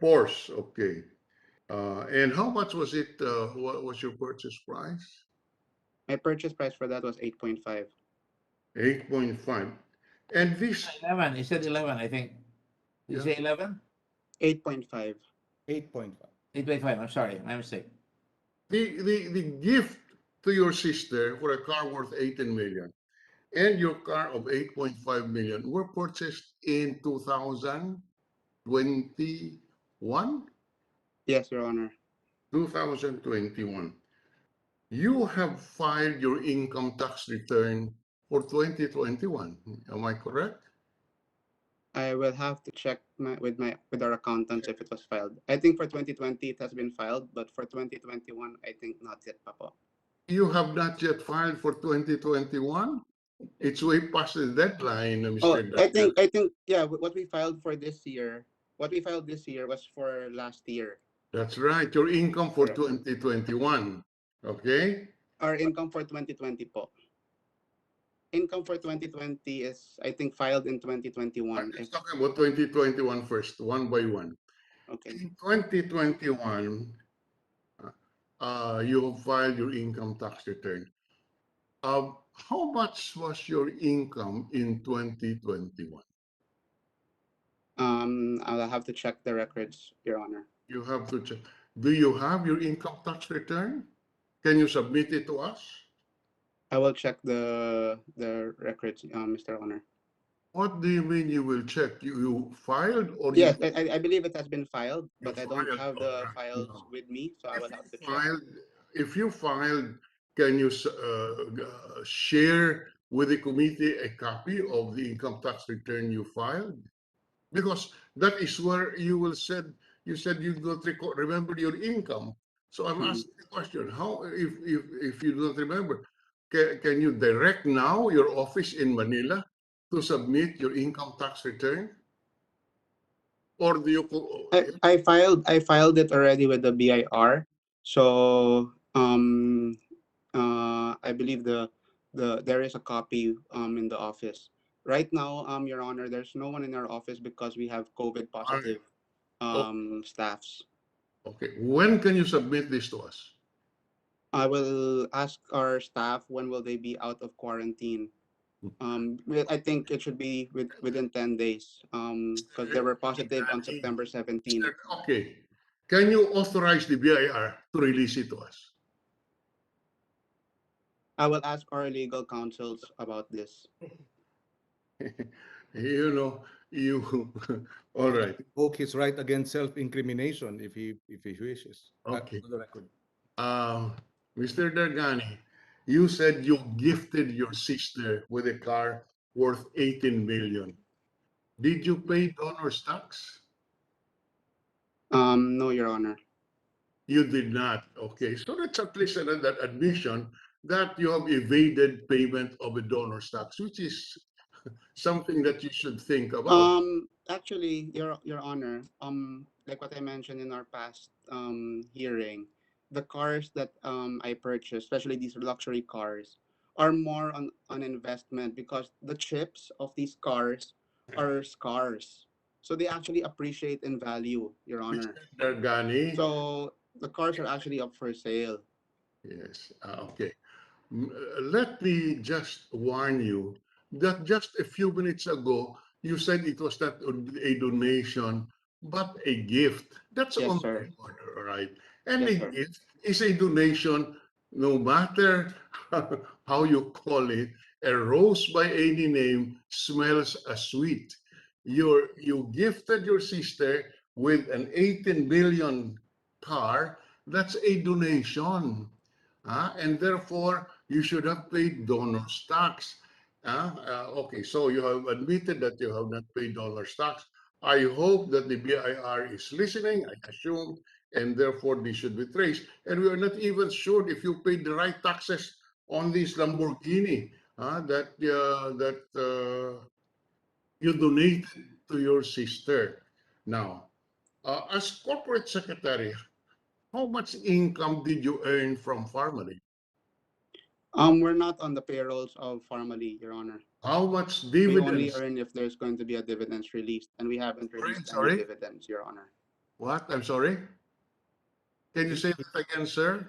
Porsche, okay. And how much was it? What was your purchase price? My purchase price for that was 8.5. 8.5. And this 11. He said 11, I think. Did you say 11? 8.5. 8.5. 8.5. I'm sorry, my mistake. The gift to your sister for a car worth 18 million and your car of 8.5 million were purchased in 2021? Yes, Your Honor. 2021. You have filed your income tax return for 2021. Am I correct? I will have to check with our accountants if it was filed. I think for 2020 it has been filed, but for 2021 I think not yet, Papa. You have not yet filed for 2021? It's way past the deadline, Mr. I think yeah, what we filed this year was for last year. That's right. Your income for 2021. Okay? Our income for 2020 po. income for 2020 is, I think, filed in 2021. Let's talk about 2021 first, one by one. Okay. In 2021, you have filed your income tax return. How much was your income in 2021? I'll have to check the records, Your Honor. You have to check. Do you have your income tax return? Can you submit it to us? I will check the records, Mr. Honor. What do you mean you will check? You filed or Yes, you I believe it has been filed, but I don't filed? have the Alright, files no. with me, so I If will you have to check. filed, if you filed, can you share with the committee a copy of the income tax return you filed? Because that is where you will said you don't remember your income. So I'm asking the question: how if you don't remember, can you direct now your office in Manila to submit your income tax return? Or do you I filed it already with the BIR. So I believe there is a copy in the office. Right now, Your Honor, there's no one in our office because we have COVID positive staffs. Okay, when can you submit this to us? I will ask our staff when will they be out of quarantine. I think it should be within 10 days because they were positive on September 17. Okay, can you authorize the BIR to release it to us? I will ask our legal counsels about this. You know, you all right. Invoke his right against self-incrimination if he wishes. Okay. For the record. Mr. Dargani, you said you gifted your sister with a car worth 18 million. Did you pay donor's tax? No, Your Honor. You did not. Okay, so that's at least an admission that you have evaded payment of a donor's tax, which is something that you should think about. Actually, Your Honor, like what I mentioned in our past hearing, the cars that I purchased, especially these luxury cars, are more on an investment because the chips of these cars are scarce. So they actually appreciate in value, Your Honor. Dargani. So the cars are actually up for sale. Yes. Okay. Let me just warn you that just a few minutes ago, you said it was not a donation, but a gift. That's Yes, on sir. order, all right? And Yes, a sir. gift is a donation, no matter how you call it. A rose by any name smells as sweet. You gifted your sister with an 18 billion car. That's a donation. And therefore, you should have paid donor's tax. Okay, so you have admitted that you have not paid donor's tax. I hope that the BIR is listening, I assume, and therefore this should be traced. And we are not even sure if you paid the right taxes on this Lamborghini that you donated to your sister. Now, as corporate secretary, how much income did you earn from Farmally? We're not on the payrolls of Farmally, Your Honor. How much We only dividends? earn if there's going to be a dividends released, and we haven't released Sorry? any dividends, Your Honor. What? I'm sorry? Can you say that again, sir?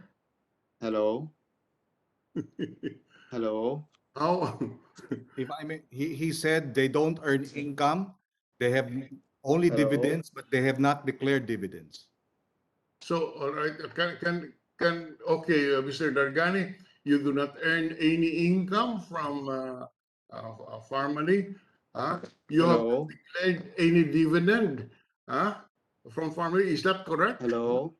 Hello? Hello? How? If I may, he said they don't earn income. They have only Hello? dividends, but they have not declared dividends. So, all right, okay, Mr. Dargani, you do not earn any income from Farmally. You have not Hello? declared any dividend from Farmally. Is that correct? Hello?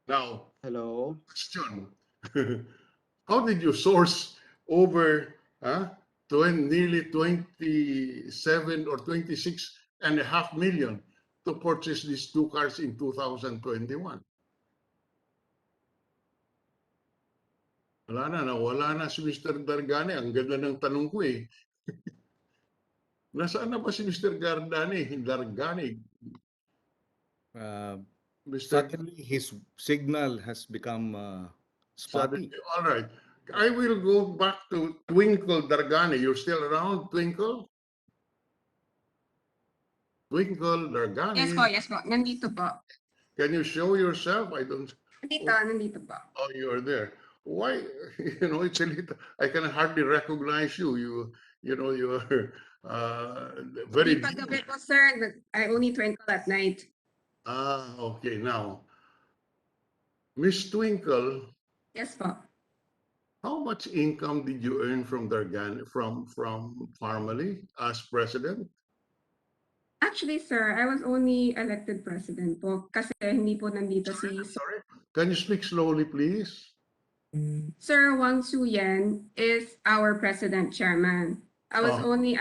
Now, Hello? question. How did you source over nearly 27 or 26.5 million to purchase these two cars in 2021? Nawala na si Mr. Dargani. Ang ganda ng tanong ko eh. Nasaan na ba si Mr. Dargani? Mr. Suddenly, his signal has become spotty. All right. I will go back to Twinkle Dargani. You're still around, Twinkle? Twinkle Dargani. Yes po. Nandito po. Can you show yourself? I don't. Nandito po. Oh, you're there. Why? You know, it's a little. I can hardly recognize you. You know, you're very. Di pa gabi po, sir. I only twinkle at night. Ah, okay. Now, Miss Twinkle, Yes po. how much income did you earn from Dargan from Parmali as president? Actually, sir, I was only elected president po kasi hindi po nandito si Sorry, can you speak slowly, please? Sir Wang Suyen is our president chairman. I was Oh. only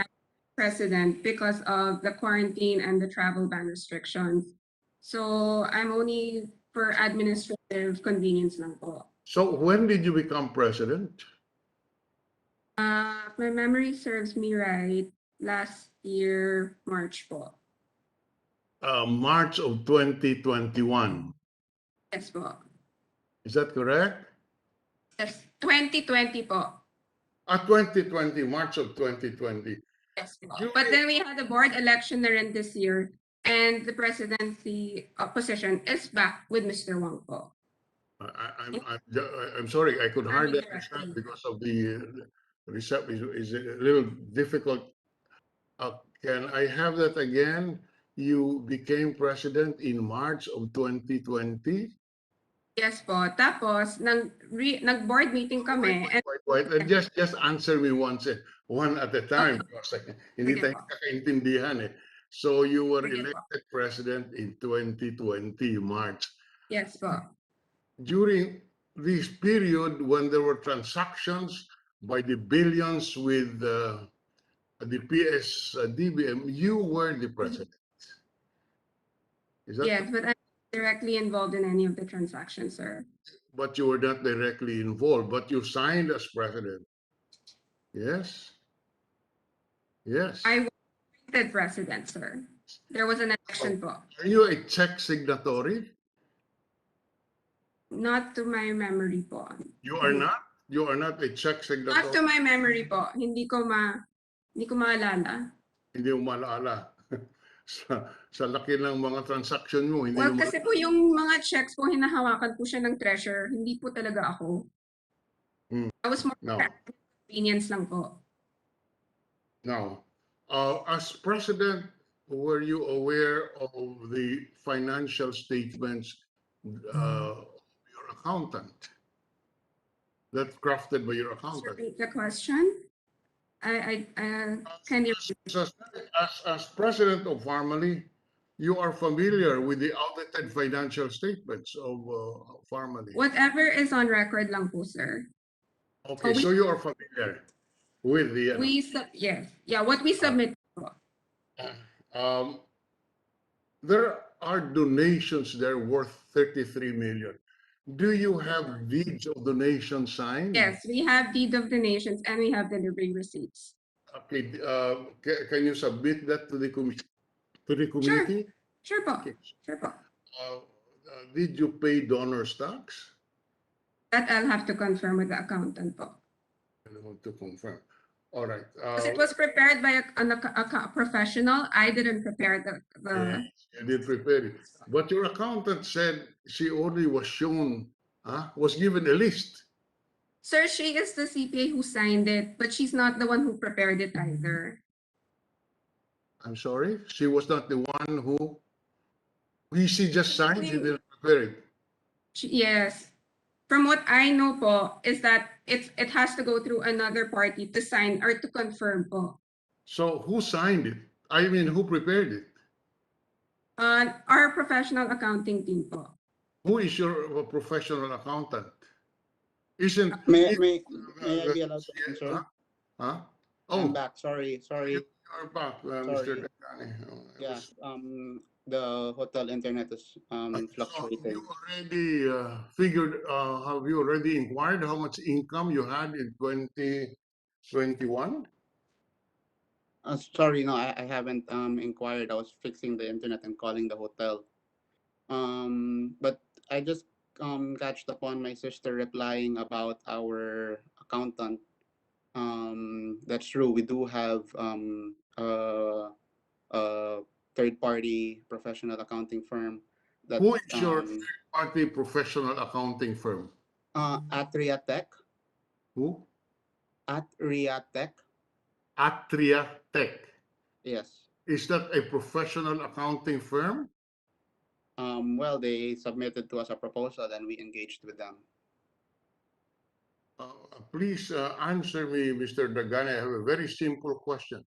president because of the quarantine and the travel ban restrictions. So I'm only for administrative convenience lang po. So when did you become president? If my memory serves me right, last year, March po. March of 2021. Yes po. Is that correct? Yes, 2020 po. 2020, March of 2020. Yes po. But then we had a board election na rin this year, and the presidency position is back with Mr. Wang po. I'm sorry, I could hardly understand because of the reception is a little difficult. Can I have that again? You became president in March of 2020? Yes po. Tapos, nag-board meeting kami. Wait, just answer me one at a time. Because hindi tayo kakaintindihan eh. So you were elected president in 2020, March. Yes po. During this period when there were transactions by the billions with the PS-DBM, you were the president. Is that Yes, but I'm not directly involved in any of the transactions, sir. But you were not directly involved, but you signed as president. Yes? Yes. I was elected president, sir. There was an election po. Are you a check signatory? Not to my memory po. You are not? You are not a check Not signatory? to my memory po. Hindi ko maalala. Hindi mo maalala. sa laki ng mga transaction mo, hindi Well, mo kasi po yung mga checks po, hinahawakan po siya ng treasurer. Hindi po talaga ako. I was more No. convenience lang po. Now, as president, were you aware of the financial statements of your accountant that crafted by your accountant? Repeat the question. Can you? As president of Parmali, you are familiar with the audited financial statements of Parmali. Whatever is on record lang po, sir. Okay, so you are familiar with the. What we submit. There are donations there worth 33 million. Do you have deeds of donation signed? Yes, we have deed of donations and we have delivery receipts. Okay, can you submit that to the committee? Sure po. Okay. Sure po. Did you pay donors tax? That I'll have to confirm with the accountant po. I want to confirm. All right. Because it was prepared by a professional. I didn't prepare the. Yes, you did prepare it. But your accountant said she only was shown, was given a list. Sir, she is the CPA who signed it, but she's not the one who prepared it either. I'm sorry, she was not the one who. She just signed, she didn't prepare it. Yes. From what I know po, is that it has to go through another party to sign or to confirm po. So who signed it? I mean, who prepared it? Our professional accounting team po. Who is your professional accountant? Isn't May I be allowed to answer? Huh? I'm back. Sorry. You're back, Mr. Decani. Yeah. The hotel internet is fluctuating. You already figured? Have you already inquired how much income you had in 2021? Sorry, no, I haven't inquired. I was fixing the internet and calling the hotel. But I just catched upon my sister replying about our accountant. That's true. We do have a third-party professional accounting firm that Who is your third-party professional accounting firm? Atria Tech. Who? Atria Tech. Atria Tech. Yes. Is that a professional accounting firm? Well, they submitted to us a proposal and we engaged with them. Please answer me, Mr. Dagane. I have a very simple question.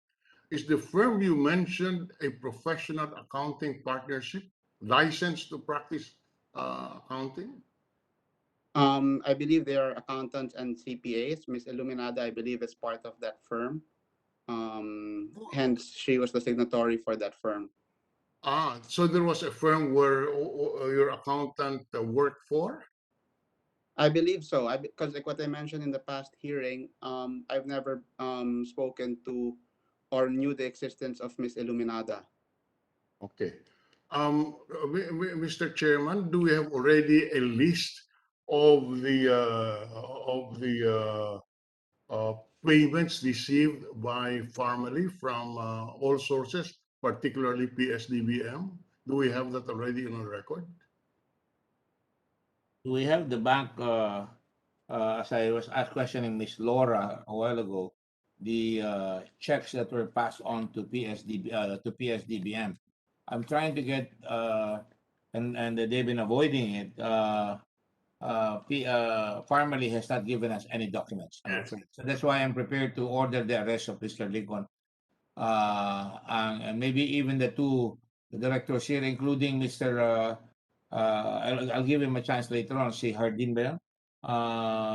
Is the firm you mentioned a professional accounting partnership licensed to practice accounting? I believe they are accountants and CPAs. Miss Illuminada, I believe, is part of that firm. Hence, she was the signatory for that firm. So there was a firm where your accountant worked for? I believe so. Because like what I mentioned in the past hearing, I've never spoken to or knew the existence of Miss Illuminada. Okay. Mr. Chairman, do we have already a list of the payments received by Farmally from all sources, particularly PS-DBM? Do we have that already on record? We have the bank, as I was questioning Miss Laura a while ago, the checks that were passed on to PS-DBM. I'm trying to get, and they've been avoiding it. Farmally has not given us any documents, I'm afraid. So that's why I'm prepared to order the arrest of Mr. Lincoln. And maybe even the two directors here, including Mr. I'll give him a chance later on, si Hardin ba yan?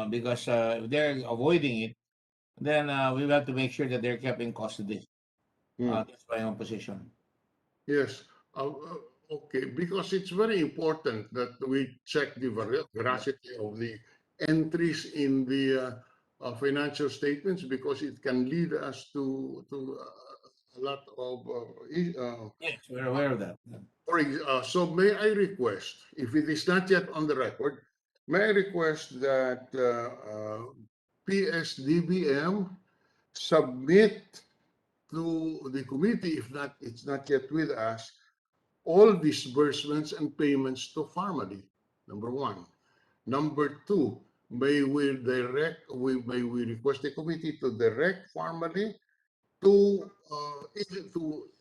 Because if they're avoiding it, then we will have to make sure that they're kept in custody. That's my own position. Yes. Okay, because it's very important that we check the veracity of the entries in the financial statements, because it can lead us to a lot of yes, we're aware of that. So may I request, if it is not yet on the record, may I request that PS-DBM submit to the committee, if not, it's not yet with us, all disbursements and payments to Farmally, number one. Number two, may we request the committee to direct Farmally to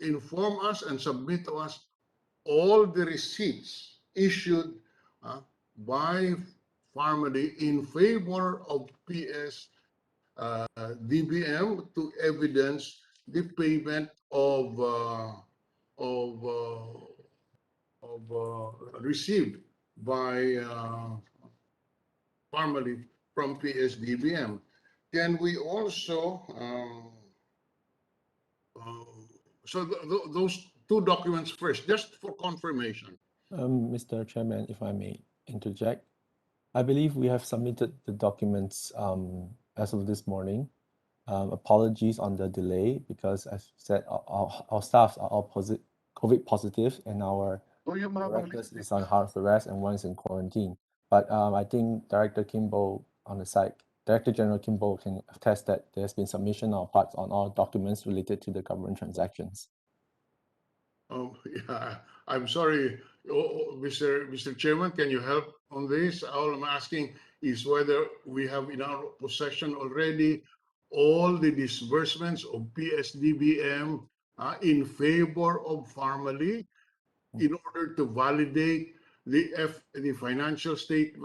inform us and submit to us all the receipts issued by Farmally in favor of PS-DBM to evidence the payment of received by Farmally from PS-DBM. Can we also those two documents first, just for confirmation. Mr. Chairman, if I may interject, I believe we have submitted the documents as of this morning. Apologies on the delay, because as said, our staffs are all COVID positive, and our directors is on house arrest and one is in quarantine. But I think Director Kimbo on the site, Director General Kimbo can attest that there has been submission of parts on all documents related to the government transactions. Yeah, I'm sorry, Mr. Chairman, can you help on this? All I'm asking is whether we have in our possession already all the disbursements of PS-DBM in favor of Farmally, in order to validate the financial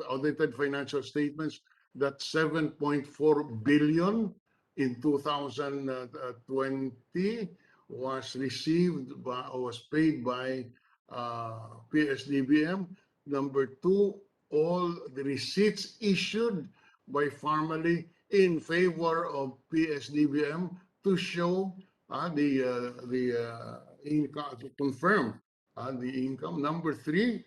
audited financial statements that 7.4 billion in 2020 was received by, or was paid by PS-DBM. Number two, all the receipts issued by Farmally in favor of PS-DBM to show the income, to confirm the income. Number three,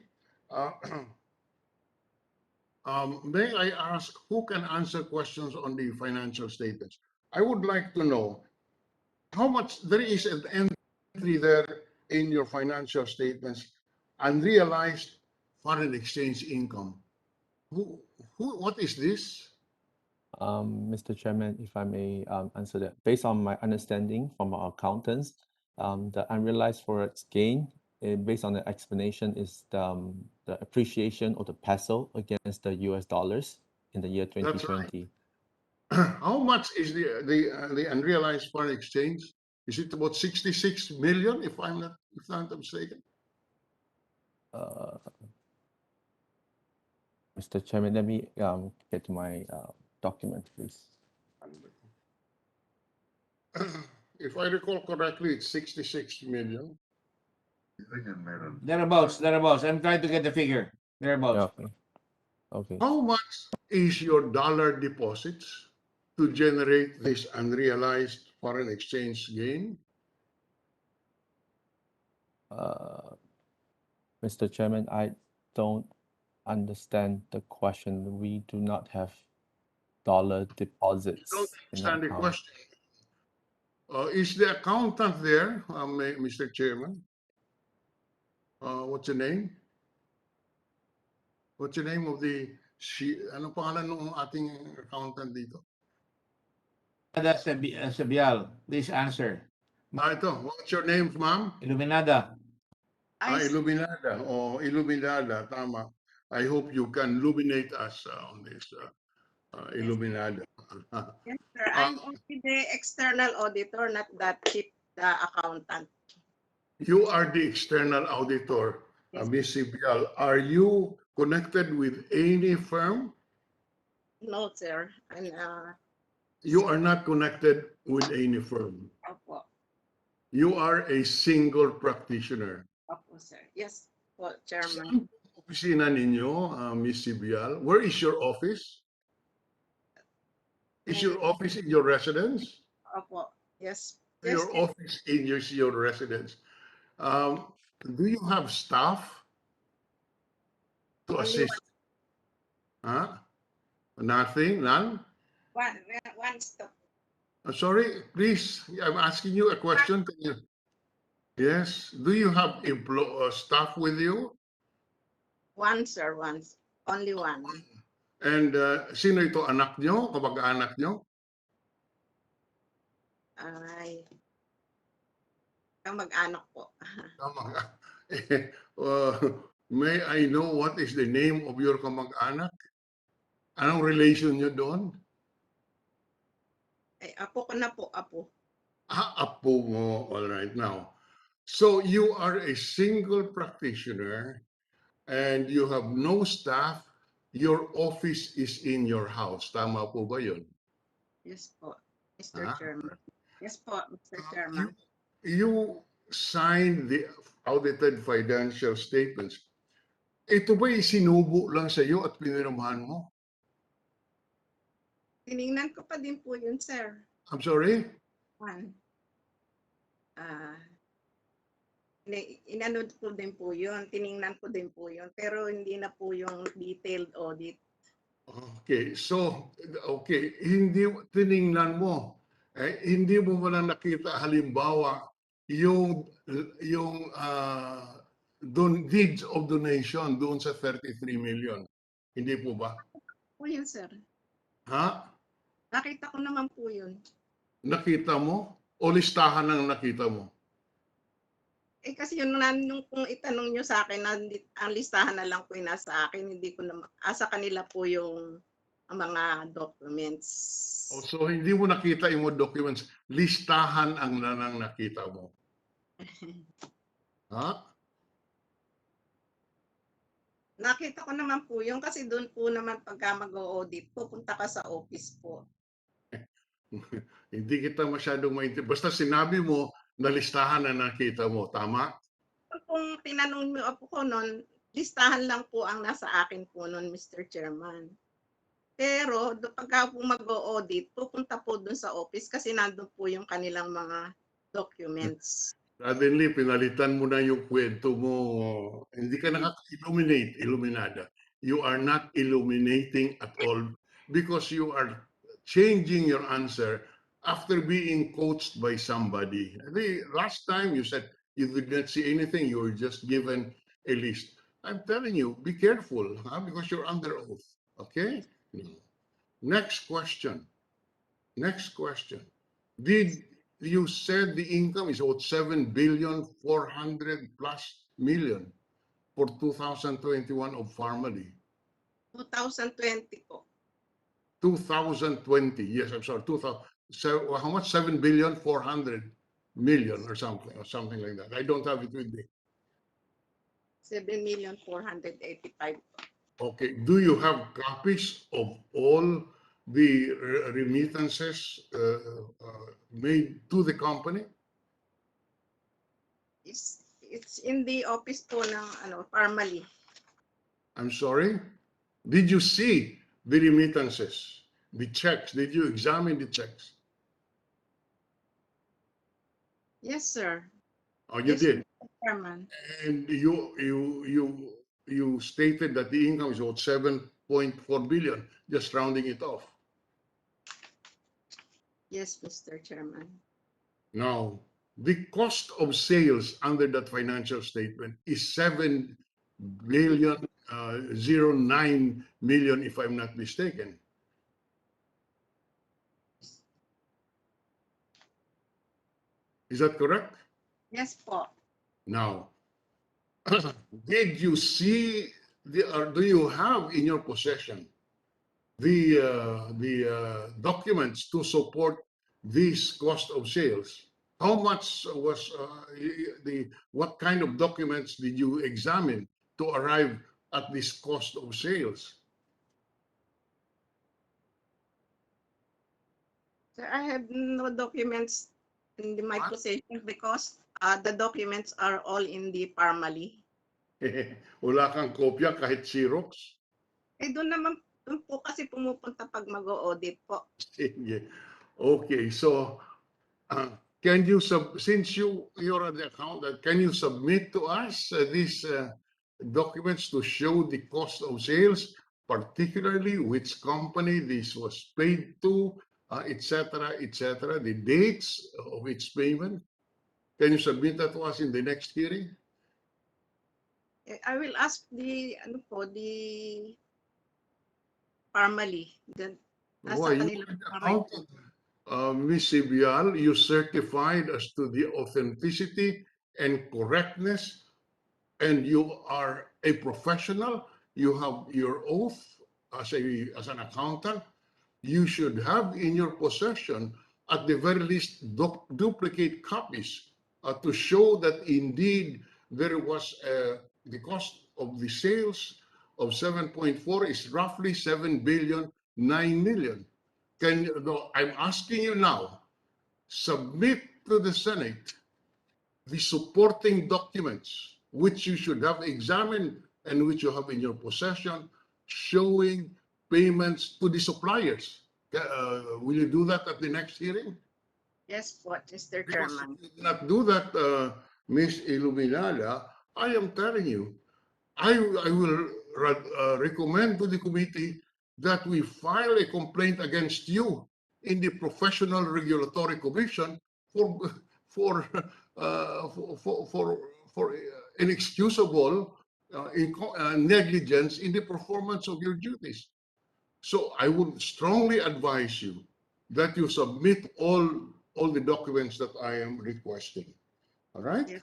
may I ask who can answer questions on the financial statements? I would like to know how much there is an entry there in your financial statements, unrealized foreign exchange income. What is this? Mr. Chairman, if I may answer that. Based on my understanding from our accountants, the unrealized forex gain, based on the explanation, is the appreciation of the peso against the US dollars in the year That's right. 2020. How much is the unrealized foreign exchange? Is it about 66 million, if I'm not mistaken? Mr. Chairman, let me get to my document, please. If I recall correctly, it's 66 million. Thereabouts. I'm trying to get the figure. Thereabouts. Yeah, okay. How much is your dollar deposits to generate this unrealized foreign exchange gain? Mr. Chairman, I don't understand the question. We do not have dollar deposits Don't in our understand the account. question. Is the accountant there, Mr. Chairman? What's the name? What's the name of the ano pangalan ng ating accountant dito? Sabial, please answer. Ito. What's your name, ma'am? Illuminada. Illuminada. Illuminada. Tama. I hope you can illuminate us on this. Illuminada. Yes, sir. I'm only the external auditor, not that chief accountant. You are the external auditor, Ms. Sibial. Are you connected with any firm? No, sir. And, You are not connected with any firm. opo. You are a single practitioner. Opo, sir. Yes, po, Chairman. Saan po opisina ninyo, Ms. Sibial? Where is your office? Is your office in your residence? Opo. Yes. Yes, Your office in your residence. Do you have staff to Only assist? Huh? Nothing? None? one stop. Sorry, please. I'm asking you a question. Can you? Yes. Do you have staff with you? One, sir. One. Only one. And sino ito? Anak nyo? Kamag-anak nyo? Ay, kamag-anak po. May I know what is the name of your kamag-anak? Anong relation nyo doon? Ay, apo ko na po, apo. Apo mo. All right, now. So you are a single practitioner and you have no staff. Your office is in your house. Tama po ba yun? Yes po, Mr. Chairman. Yes po, Mr. Chairman. You signed the audited financial statements. Ito ba isinubo lang sa iyo at pinirmahan mo? Tiningnan ko pa din po yun, sir. I'm sorry? One. Inano ko din po yun. Tiningnan ko din po yun. Pero hindi na po yung detailed audit. Okay, so, okay, hindi tiningnan mo. Hindi mo na nakita halimbawa yung deeds of donation doon sa 33 million. Hindi po ba? Po yun, sir. Ha? Nakita ko naman po yun. Nakita mo? O listahan ang nakita mo? Eh kasi yun nung kung itanong nyo sa akin, ang listahan na lang po yung nasa akin, hindi ko na, sa kanila po yung mga documents. So hindi mo nakita yung mga documents, listahan ang nanang nakita mo. Ha? Nakita ko naman po yun kasi doon po naman pagka mag-audit, pupunta ka sa office po. Hindi kita masyadong maintindihan. Basta sinabi mo na listahan na nakita mo. Tama? Kung tinanong mo po ko noon, listahan lang po ang nasa akin po noon, Mr. Chairman. Pero pagka po mag-audit, pupunta po doon sa office kasi nandun po yung kanilang mga documents. Suddenly, pinalitan mo na yung kwento mo. Hindi ka nakaka-illuminate, Illuminada. You are not illuminating at all because you are changing your answer after being coached by somebody. The last time you said you did not see anything, you were just given a list. I'm telling you, be careful, because you're under oath. Okay? Next question. Did you said the income is about 7,400,000,000 plus for 2021 of Farmally? 2020 po. 2020. Yes, I'm sorry. 2000. So how much? 7,400,000,000 or something like that. I don't have it with me. 7,485,000. Okay. Do you have copies of all the remittances made to the company? It's in the office po ng Farmally. I'm sorry. Did you see the remittances, the checks? Did you examine the checks? Yes, sir. Oh, you Yes, did. Mr. Chairman. And you stated that the income is about 7.4 billion, just rounding it off. Yes, Mr. Chairman. Now, the cost of sales under that financial statement is 7,009,000,000, if I'm not mistaken. Is that correct? Yes po. Now, did you see do you have in your possession the documents to support this cost of sales? How much was what kind of documents did you examine to arrive at this cost of sales? Sir, I have no documents in my possession because the documents are all in the Farmally. Wala kang kopya kahit Xerox? Doon po kasi pumupunta pag mag-o-audit po. Sige. Okay, so can you since you're at the accountant, can you submit to us these documents to show the cost of sales, particularly which company this was paid to, etc., the dates of its payment? Can you submit that to us in the next hearing? I will ask the Farmally. Why, you accountant, Ms. Sibial, you certified as to the authenticity and correctness, and you are a professional. You have your oath as an accountant. You should have in your possession, at the very least, duplicate copies to show that indeed there was the cost of the sales of 7.4 is roughly 7,009,000,000. I'm asking you now, submit to the Senate the supporting documents which you should have examined and which you have in your possession, showing payments to the suppliers. Will you do that at the next hearing? Yes, what, Mr. Because Chairman. if you did not do that, Ms. Iluminada, I am telling you, I will recommend to the committee that we file a complaint against you in the Professional Regulatory Commission for inexcusable negligence in the performance of your duties. So I would strongly advise you that you submit all the documents that I am requesting. All right? Yes,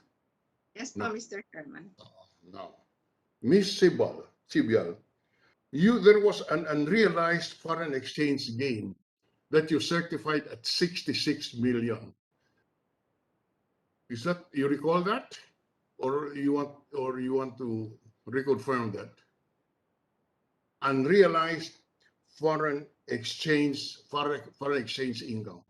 yes, No. Mr. Chairman. Now, Ms. Sibial, there was an unrealized foreign exchange gain that you certified at 66 million. Is that, you recall that? Or you want to reconfirm that? Unrealized foreign exchange income.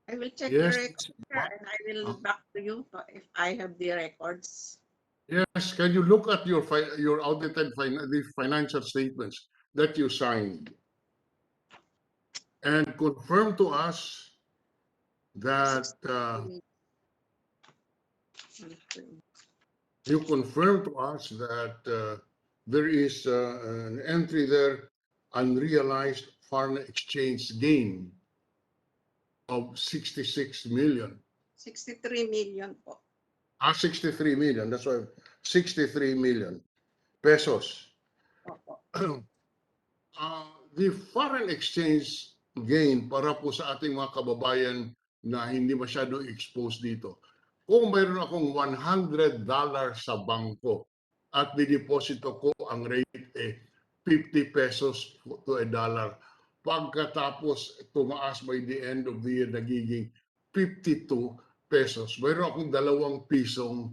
I will check Yes, the records, sir, and I will back to you if I have the records. Yes, can you look at your audited the financial statements that you signed and confirm to us that there is an entry there, unrealized foreign exchange gain of 66 million. 63 million po. 63 million. That's why 63 million pesos. Opo. The foreign exchange gain para po sa ating mga kababayan na hindi masyado exposed dito. Kung mayroon akong $100 sa bangko at dideposito ko ang rate 50 pesos to a dollar. Pagkatapos tumaas by the end of the year nagiging 52 pesos. Mayroon akong 2 pisong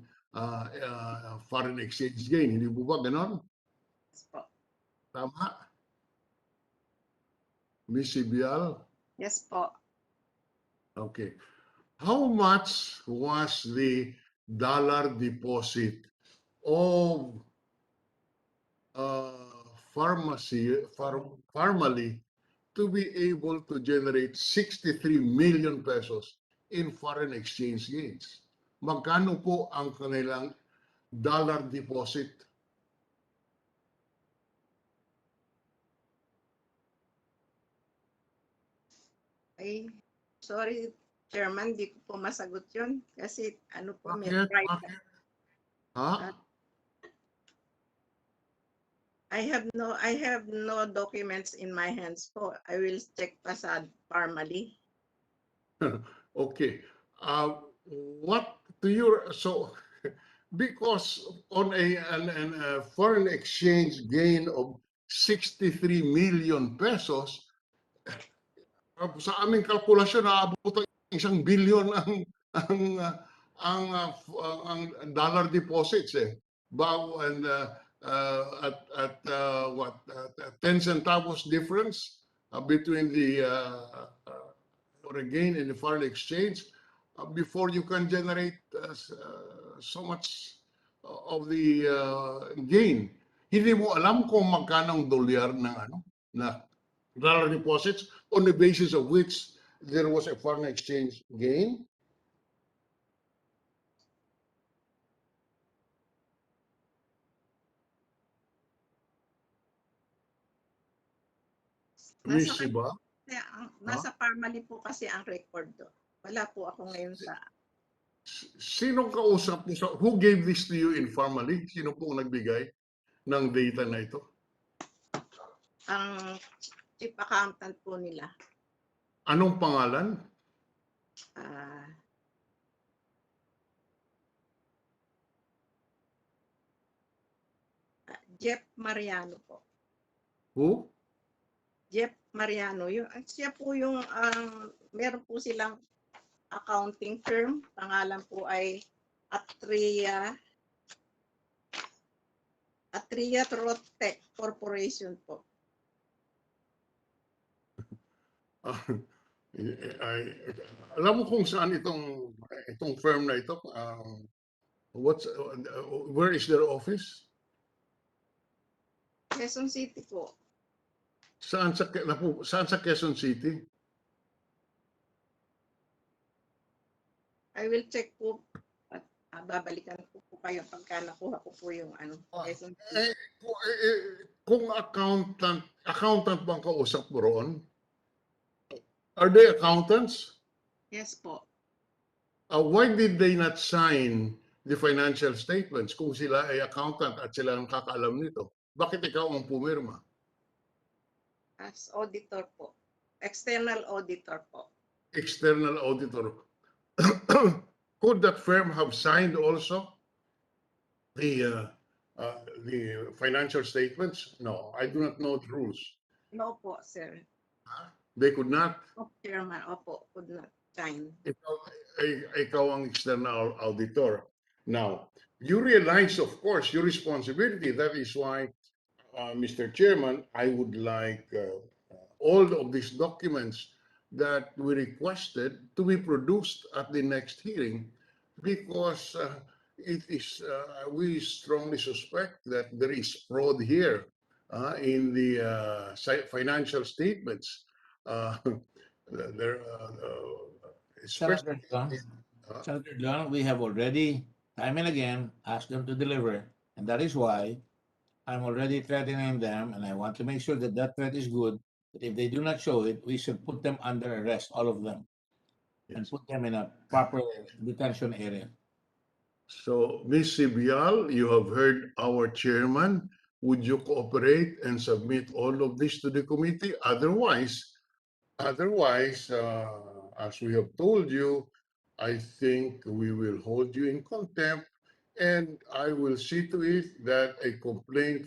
foreign exchange gain. Hindi po ba ganon? Yes po. Tama? Miss Ibial? Yes po. Okay. How much was the dollar deposit of Pharmally to be able to generate 63 million pesos in foreign exchange gains? Magkano po ang kanilang dollar deposit? Ay, sorry, Chairman, di ko po masagot yun. Kasi ano po, may Bakit? private. Bakit? Ha? I have no documents in my hands po. I will check pa sa Pharmally. Okay. What to your so because on a foreign exchange gain of 63 million pesos, sa aming kalkulasyon naabot ang 1 billion ang dollar deposits bago and at what 10 centavos difference between the gain in the foreign exchange before you can generate so much of the gain. Hindi mo alam kung magkano ang dolyar na dollar deposits on the basis of which there was a foreign exchange gain. Miss Siba? Nasa Pharmally po kasi ang record do. Wala po ako ngayon sa... Sinong kausap niyo? Who gave this to you informally? Sino po nagbigay ng data na ito? Ang chief accountant po nila. Anong pangalan? Jeff Mariano po. Who? Jeff Mariano. Siya po yung meron po silang accounting firm. Pangalan po ay Atria Trotec Corporation po. Alam mo kung saan itong firm na ito? Where is their office? Quezon City po. Saan sa Quezon City? I will check po at babalikan ko po kayo pagka nakuha ko po yung Quezon City. Kung accountant bang kausap mo roon? Are they accountants? Yes po. Why did they not sign the financial statements kung sila ay accountant at sila ang kakaalam nito? Bakit ikaw ang pumirma? As auditor po. External auditor po. External auditor. Could that firm have signed also the financial statements? No, I do not know the rules. No po, sir. They could not? Chairman, opo, could not sign. Ikaw ang external auditor. Now, you realize, of course, your responsibility. That is why, Mr. Chairman, I would like all of these documents that we requested to be produced at the next hearing because it is we strongly suspect that there is fraud here in the financial statements. Senator John, we have already time and again asked them to deliver, and that is why I'm already threatening them, and I want to make sure that that threat is good But if they do not show it, we should put them under arrest, all of them, and put them in a proper detention area. So, Ms. Sibial, you have heard our chairman. Would you cooperate and submit all of this to the committee? Otherwise, as we have told you, I think we will hold you in contempt, and I will see to it that a complaint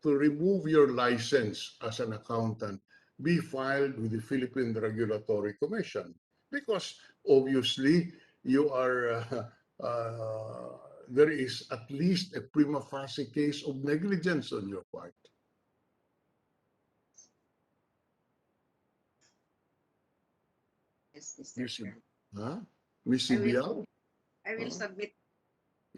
to remove your license as an accountant be filed with the Philippine Regulatory Commission, because obviously you are there is at least a prima facie case of negligence on your part. Yes, Mr. You should, Chairman. huh? Miss I will, Sibial? I will Huh? submit. I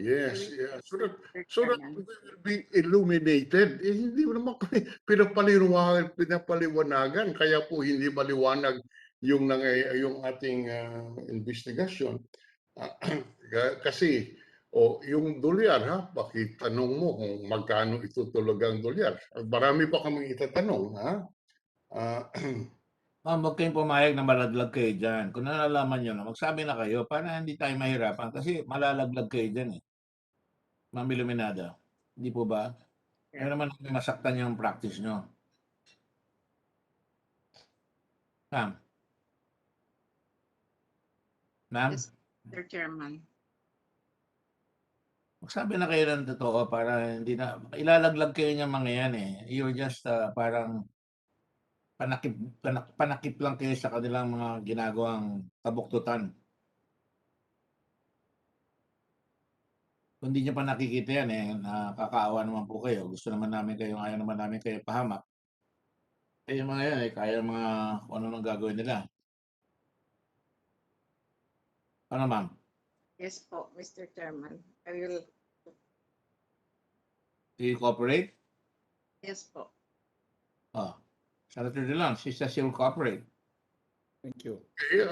Yes, will yes. submit, Mr. So that Chairman. we will be illuminated. Eh, hindi mo naman kami pinapaliwanagan. Kaya po hindi maliwanag yung ating investigasyon. Kasi, yung dolyar, ha? Pakitanong mo kung magkano ito talagang dolyar. Marami pa kaming itatanong, ha? Ma'am, huwag kayong pumayag na malalaglag kayo dyan. Kung nalalaman nyo na, magsabi na kayo para hindi tayo mahirapan kasi malalaglag kayo dyan eh. Ma'am Iluminada. Hindi po ba? Kaya naman masaktan yung practice nyo. Ma'am? Ma'am? Yes, Mr. Chairman. Magsabi na kayo ng totoo para hindi na, ilalaglag kayo niya mga yan eh. You're just parang panakip lang kayo sa kanilang mga ginagawang kabuktutan. Kung hindi nyo pa nakikita yan eh, nakakaawa naman po kayo. Gusto naman namin kayo, ayaw naman namin kayo pahamak. Eh yung mga yan eh, kaya mga kung ano nang gagawin nila. Ano ma'am? Yes po, Mr. Chairman. I will. Do you cooperate? Yes po. Senator De Leon, she says she will cooperate. Thank you. Okay,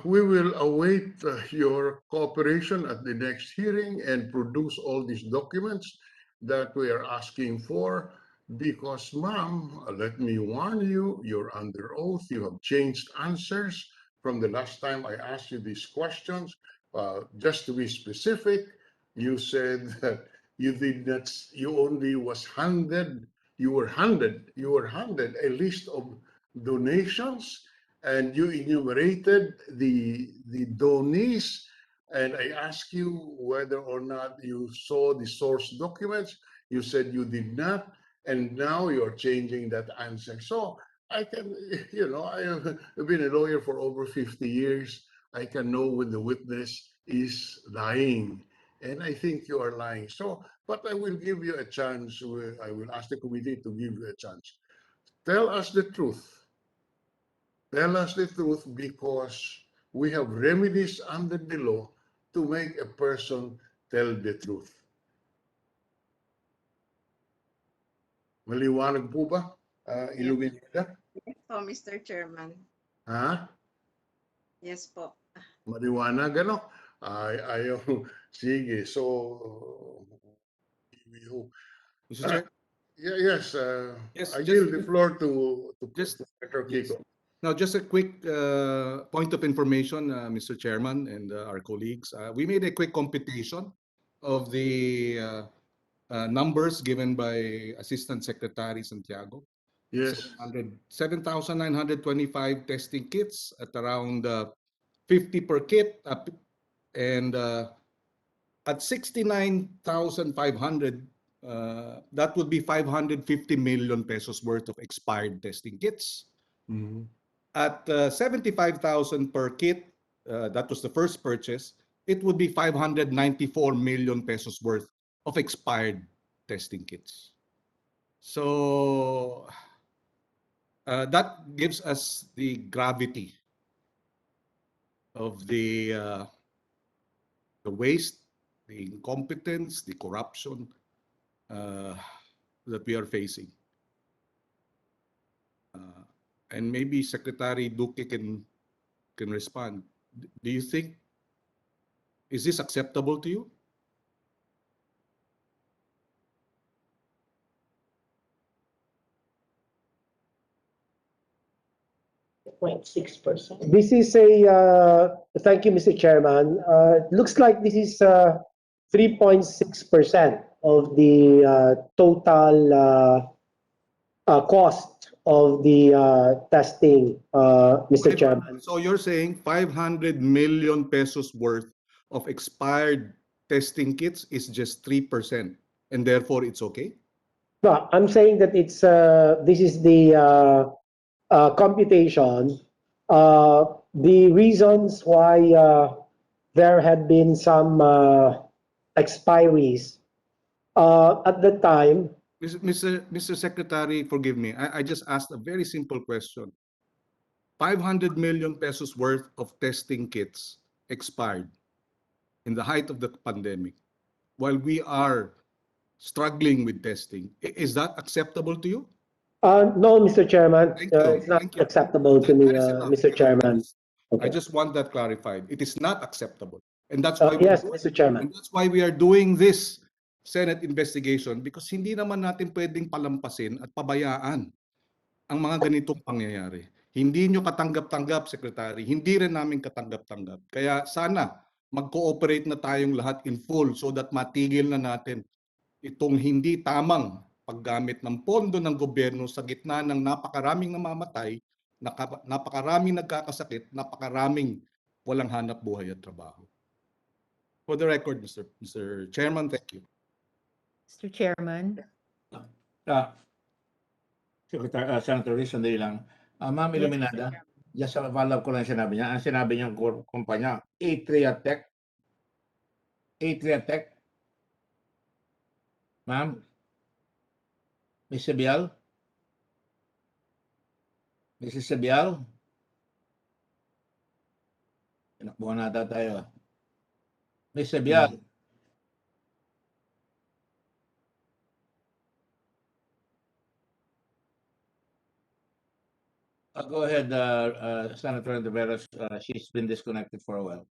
we will await your cooperation at the next hearing and produce all these documents that we are asking for. Because, ma'am, let me warn you, you're under oath. You have changed answers from the last time I asked you these questions. Just to be specific, you said that you did not, you only was handed, you were handed a list of donations, and you enumerated the donees, and I asked you whether or not you saw the source documents. You said you did not, and now you're changing that answer. So I can, I have been a lawyer for over 50 years. I can know when the witness is lying, and I think you are lying. So, but I will give you a chance. I will ask the committee to give you a chance. Tell us the truth. Tell us the truth, because we have remedies under the law to make a person tell the truth. Maliwanag po ba, Iluminada? Yes po, Mr. Chairman. Ha? Yes po. Maliwanag, ano? Ayaw. Sige, so we hope. Mr. Chair? Yes, Yes, I just- yield the floor to Just- Senator Kiko. Now, just a quick point of information, Mr. Chairman and our colleagues. We made a quick computation of the numbers given by Assistant Secretary Santiago. Yes. 7,925 testing kits at around 50 per kit, and at 69,500, that would be 550 million pesos worth of expired testing kits. At 75,000 per kit, that was the first purchase, it would be 594 million pesos worth of expired testing kits. So that gives us the gravity of the waste, the incompetence, the corruption that we are facing. And maybe Secretary Duque can respond. Do you think, is this acceptable to you? 5.6%. This is thank you, Mr. Chairman. It looks like this is 3.6% of the total cost of the testing, Mr. Chairman. So you're saying 500 million pesos worth of expired testing kits is just 3%, and therefore it's okay? No, I'm saying that it's this is the computation. The reasons why there had been some expiries at the time. Mr. Secretary, forgive me. I just asked a very simple question. 500 million pesos worth of testing kits expired in the height of the pandemic while we are struggling with testing. Is that acceptable to you? No, Mr. Chairman, Thank you. it's not Thank you. acceptable to me, That is enough. Mr. Chairman. I just want that clarified. It is not acceptable. And that's Yes, Mr. Chairman. and that's why we are doing this Senate investigation, because hindi naman natin pwedeng palampasin at pabayaan ang mga ganitong pangyayari. Hindi nyo katanggap-tanggap, Secretary. Hindi rin namin katanggap-tanggap. Kaya sana mag-cooperate na tayong lahat in full so that matigil na natin itong hindi tamang paggamit ng pondo ng gobyerno sa gitna ng napakaraming namamatay, napakaraming nagkakasakit, napakaraming walang hanap buhay at trabaho. For the record, Mr. Chairman, thank you. Mr. Chairman. Secretary, Senator Riz, sandali lang. Ma'am Yes, Iluminada, just sa follow-up ko lang sinabi niya. Ang sinabi niyang kumpanya, Atria Tech. Atria Tech. Ma'am? Miss Sabial? Mrs. Sabial? Tinakbuhan nata tayo. Miss Sabial? Go ahead, Senator Antiveros. She's been disconnected for a while.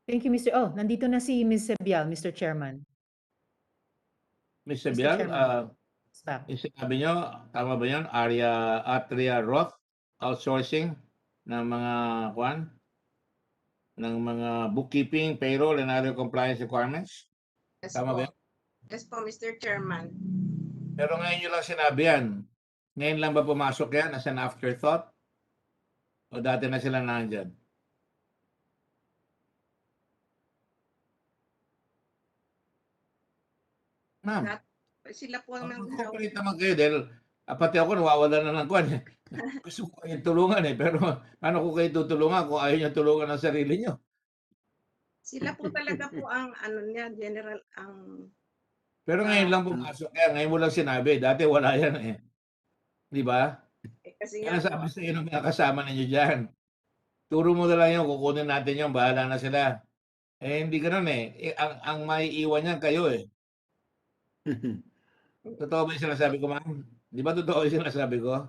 Thank you, Mr. Oh, nandito na si Ms. Sabial, Mr. Chairman. Miss Mr. Sabial, Chairman. Stop. yung sinabi nyo, tama ba yan? Atria Roth outsourcing ng mga ng mga bookkeeping, payroll, and other compliance requirements? Yes Tama po. ba yan? Yes po, Mr. Chairman. Pero ngayon nyo lang sinabi yan. Ngayon lang ba pumasok yan as an afterthought? O dati na sila nandyan? Ma'am, Sila po ang mag-cooperate naman kayo dahil pati ako nawawala na ng kwan. Gusto ko kayong tulungan pero ano ko kayo tutulungan kung ayaw niyo tulungan ang sarili niyo? Sila po talaga po ang general ang Pero ngayon lang pumasok yan, ngayon mo lang sinabi, dati wala yan eh. Di ba? kasi Kaya sabi sa iyo ng mga kasama ninyo dyan, turo mo na lang yun, kukunin natin yung bahala na sila. Eh hindi ganoon eh. Ang maiiwan niyan kayo eh. Totoo ba yung sinasabi ko, ma'am? Di ba totoo yung sinasabi ko?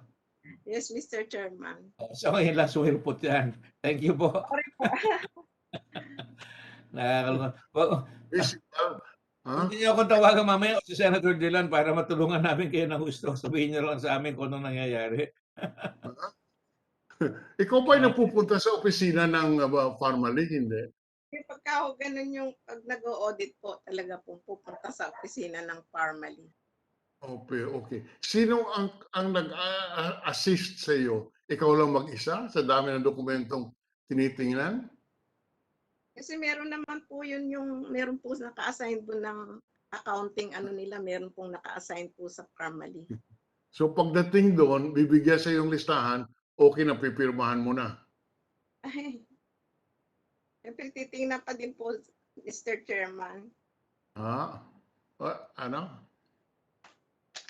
Yes, Mr. Chairman. So ngayon lang sumilpot yan. Thank you po. Sorry po. Nakakaloka. Hindi niyo ako tawagan mamaya o si Senator Dylan para matulungan namin kayo ng gusto. Sabihin niyo lang sa amin kung anong nangyayari. Ikaw pa yung napupunta sa opisina ng Pharmaly, hindi? Pagka ganun yung pag nag-audit po, talaga pong pupunta sa opisina ng Pharmaly. Okay. Sino ang nag-assist sa iyo? Ikaw lang mag-isa sa dami ng dokumentong tinitingnan? Kasi meron naman po yun meron po naka-assign po ng accounting nila, meron pong naka-assign po sa Pharmaly. So pagdating doon, bibigyan sa yung listahan, okay na pipirmahan mo na. Ay, titingnan pa din po, Mr. Chairman. Ano?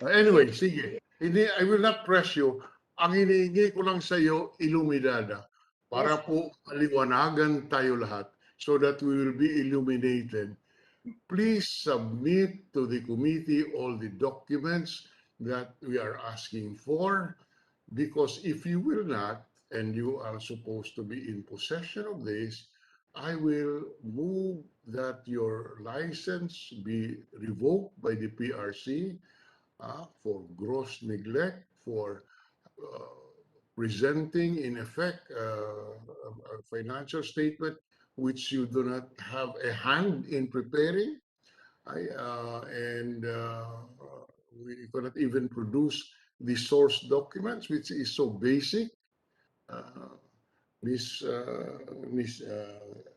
Anyway, sige. I will not press you. Ang hinihingi ko lang sa iyo, Iluminada, para po maliwanagan tayo lahat so that we will be illuminated. Please submit to the committee all the documents that we are asking for, because if you will not, and you are supposed to be in possession of this, I will move that your license be revoked by the PRC for gross neglect, for presenting in effect a financial statement which you do not have a hand in preparing. We cannot even produce the source documents, which is so basic. Miss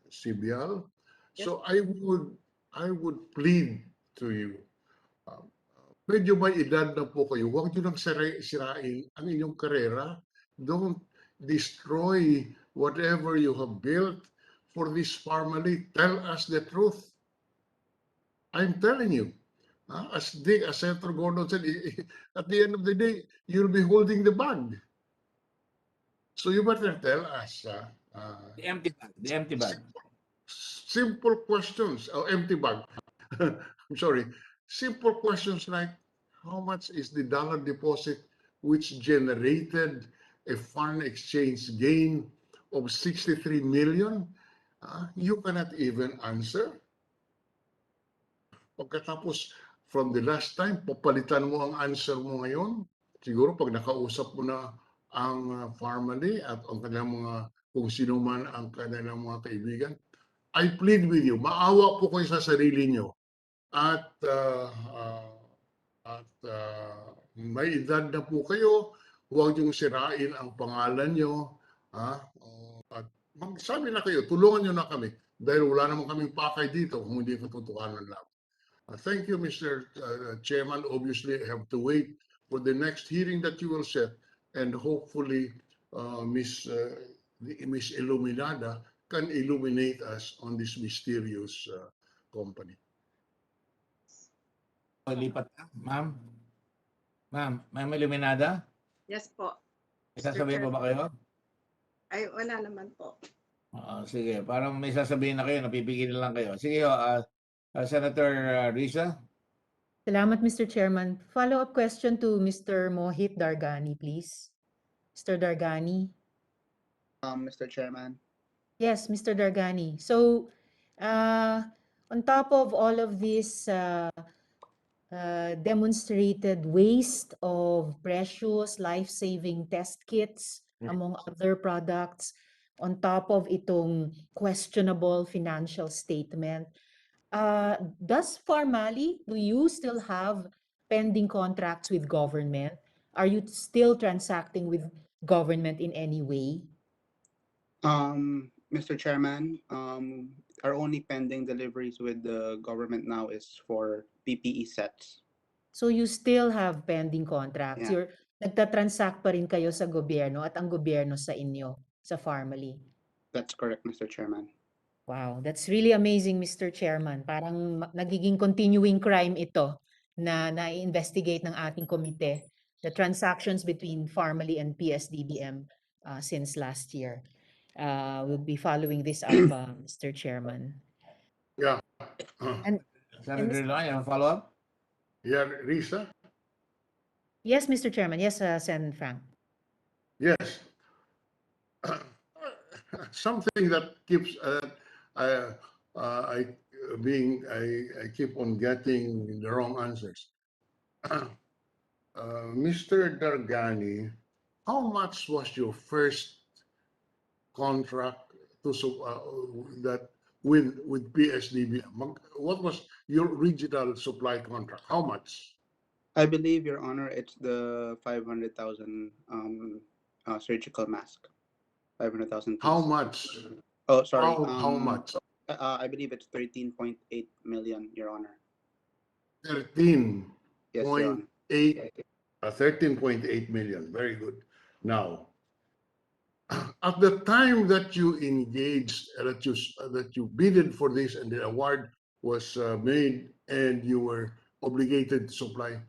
Sibial. So I would plead to you. Medyo may edad na po kayo, huwag nyo nang sirain ang inyong karera. Don't destroy whatever you have built for this family. Tell us the truth. I'm telling you. As Senator Gordon said, at the end of the day, you'll be holding the bag. So you better tell us. The empty bag. The empty bag. Simple questions. Oh, empty bag. I'm sorry. Simple questions like, how much is the dollar deposit which generated a foreign exchange gain of 63 million? You cannot even answer. Pagkatapos, from the last time, papalitan mo ang answer mo ngayon. Siguro pag nakausap mo na ang family at ang kanilang mga, kung sino man ang kanilang mga kaibigan, I plead with you, maawa po kayo sa sarili nyo. At may edad na po kayo, huwag niyong sirain ang pangalan nyo. At magsabi na kayo, tulungan nyo na kami. Dahil wala naman kaming pakay dito kung hindi katotohanan lang. Thank you, Mr. Chairman. Obviously, I have to wait for the next hearing that you will set. And hopefully, Miss Illuminada can illuminate us on this mysterious company. Lipat na, ma'am. Ma'am Illuminada? Yes po. May sasabihin pa ba kayo? Ay, wala naman po. Sige, parang may sasabihin na kayo, napipigil lang kayo. Sige, Senator Risa? Salamat, Mr. Chairman. Follow-up question to Mr. Mohit Dargani, please. Mr. Dargani? Mr. Chairman. Yes, Mr. Dargani. So, on top of all of this demonstrated waste of precious life-saving test kits, among other products, on top of itong questionable financial statement, does Farmali, do you still have pending contracts with government? Are you still transacting with government in any way? Mr. Chairman, our only pending deliveries with the government now is for PPE sets. So you still have pending contracts? Yeah. Nagtatransact pa rin kayo sa gobyerno at ang gobyerno sa inyo, sa Farmali? That's correct, Mr. Chairman. Wow, that's really amazing, Mr. Chairman. Parang nagiging continuing crime ito na na-investigate ng ating komite, the transactions between Farmali and PS-DBM since last year. We'll be following this up, Mr. Chairman. Yeah. Senator Lyon, follow-up? Yeah, Risa? Yes, Mr. Chairman. Yes, Sen. Frank. Yes. Something that keeps I keep on getting the wrong answers. Mr. Dargani, how much was your first contract that with PS-DBM? What was your original supply contract? How much? I believe, Your Honor, it's the 500,000 surgical mask. 500,000. How much? Oh, sorry. How much? I believe it's 13.8 million, Your Honor. 13.8. Yes, Your Honor. 13.8 million. Very good. Now, at the time that you engaged, that you bidded for this and the award was made and you were obligated to supply,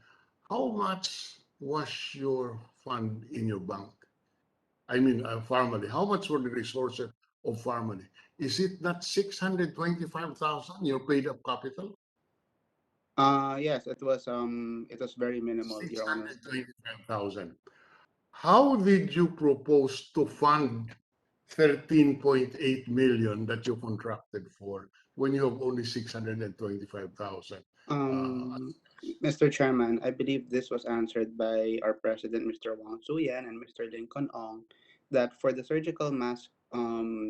how much was your fund in your bank? I mean, Farmali. How much were the resources of Farmali? Is it not 625,000 your paid up capital? Yes, it was very minimal, Your Honor. 625,000. How did you propose to fund 13.8 million that you contracted for when you have only 625,000? Mr. Chairman, I believe this was answered by our President, Mr. Wang Suyan and Mr. Lincoln Ong, that for the surgical mask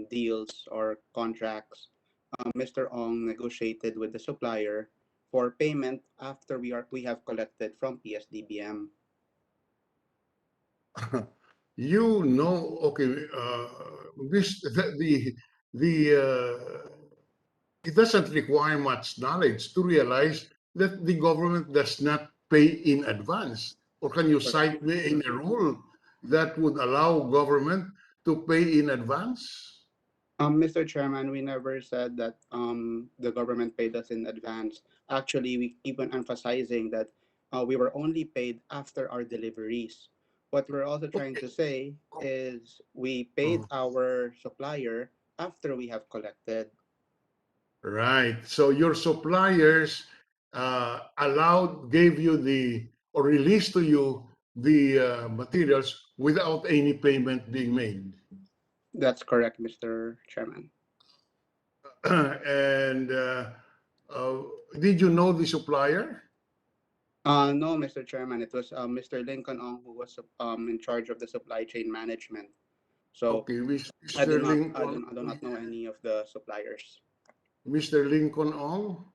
deals or contracts, Mr. Ong negotiated with the supplier for payment after we have collected from PS-DBM. You know, okay, this it doesn't require much knowledge to realize that the government does not pay in advance. Or can you cite me in a rule that would allow government to pay in advance? Mr. Chairman, we never said that the government paid us in advance. Actually, we keep on emphasizing that we were only paid after our deliveries. What we're also trying to say is we paid our supplier after we have collected. Right. So your suppliers gave you or released to you the materials without any payment being made. That's correct, Mr. Chairman. And did you know the supplier? No, Mr. Chairman, it was Mr. Lincoln Ong who was in charge of the supply chain management. So Okay, I do Mr. not, Lincoln, I do not know any of the suppliers. Mr. Lincoln Ong?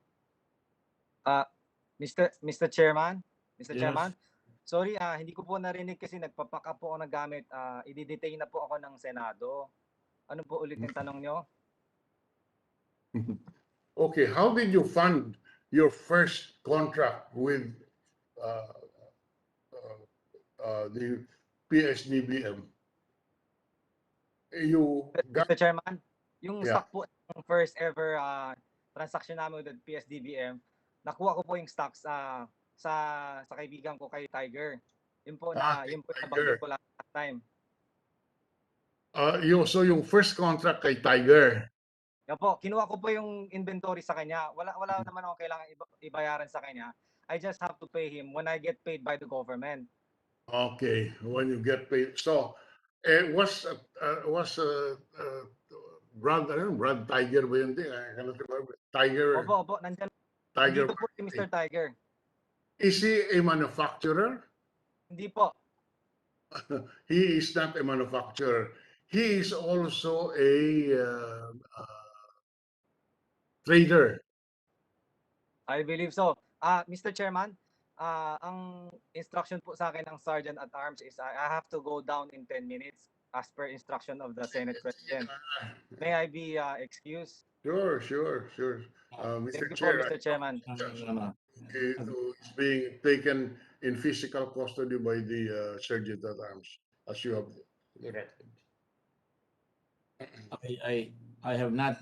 Mr. Chairman, Mr. Yes. Chairman, sorry, hindi ko po narinig kasi nagpapack up po ako ng gamit. I-detain na po ako ng Senado. Ano po ulit yung tanong nyo? Okay, how did you fund your first contract with the PS-DBM? Mr. Chairman, yung Yeah. stock po, yung first ever transaction namin with PS-DBM, nakuha ko po yung stocks sa kaibigan ko kay Tiger. Yun po yun po yung nabanggit ko last time. So yung first contract kay Tiger. Yan po, kinuha ko po yung inventory sa kanya. Wala naman ako kailangan ibayaran sa kanya. I just have to pay him when I get paid by the government. Okay, when you get paid. So, was Brad Tiger ba yun? I cannot remember. Tiger. Opo, nandito po si Mr. Tiger. Is he a manufacturer? Hindi po. He is not a manufacturer. He is also a trader. I believe so. Mr. Chairman, ang instruction po sa akin ng Sergeant at Arms is I have to go down in 10 minutes as per instruction of the Senate President. May I be excused? Sure. Thank Mr. you Chair, po, Mr. Chairman. is being taken in physical custody by the Sergeant at Arms, as you have directed. I have not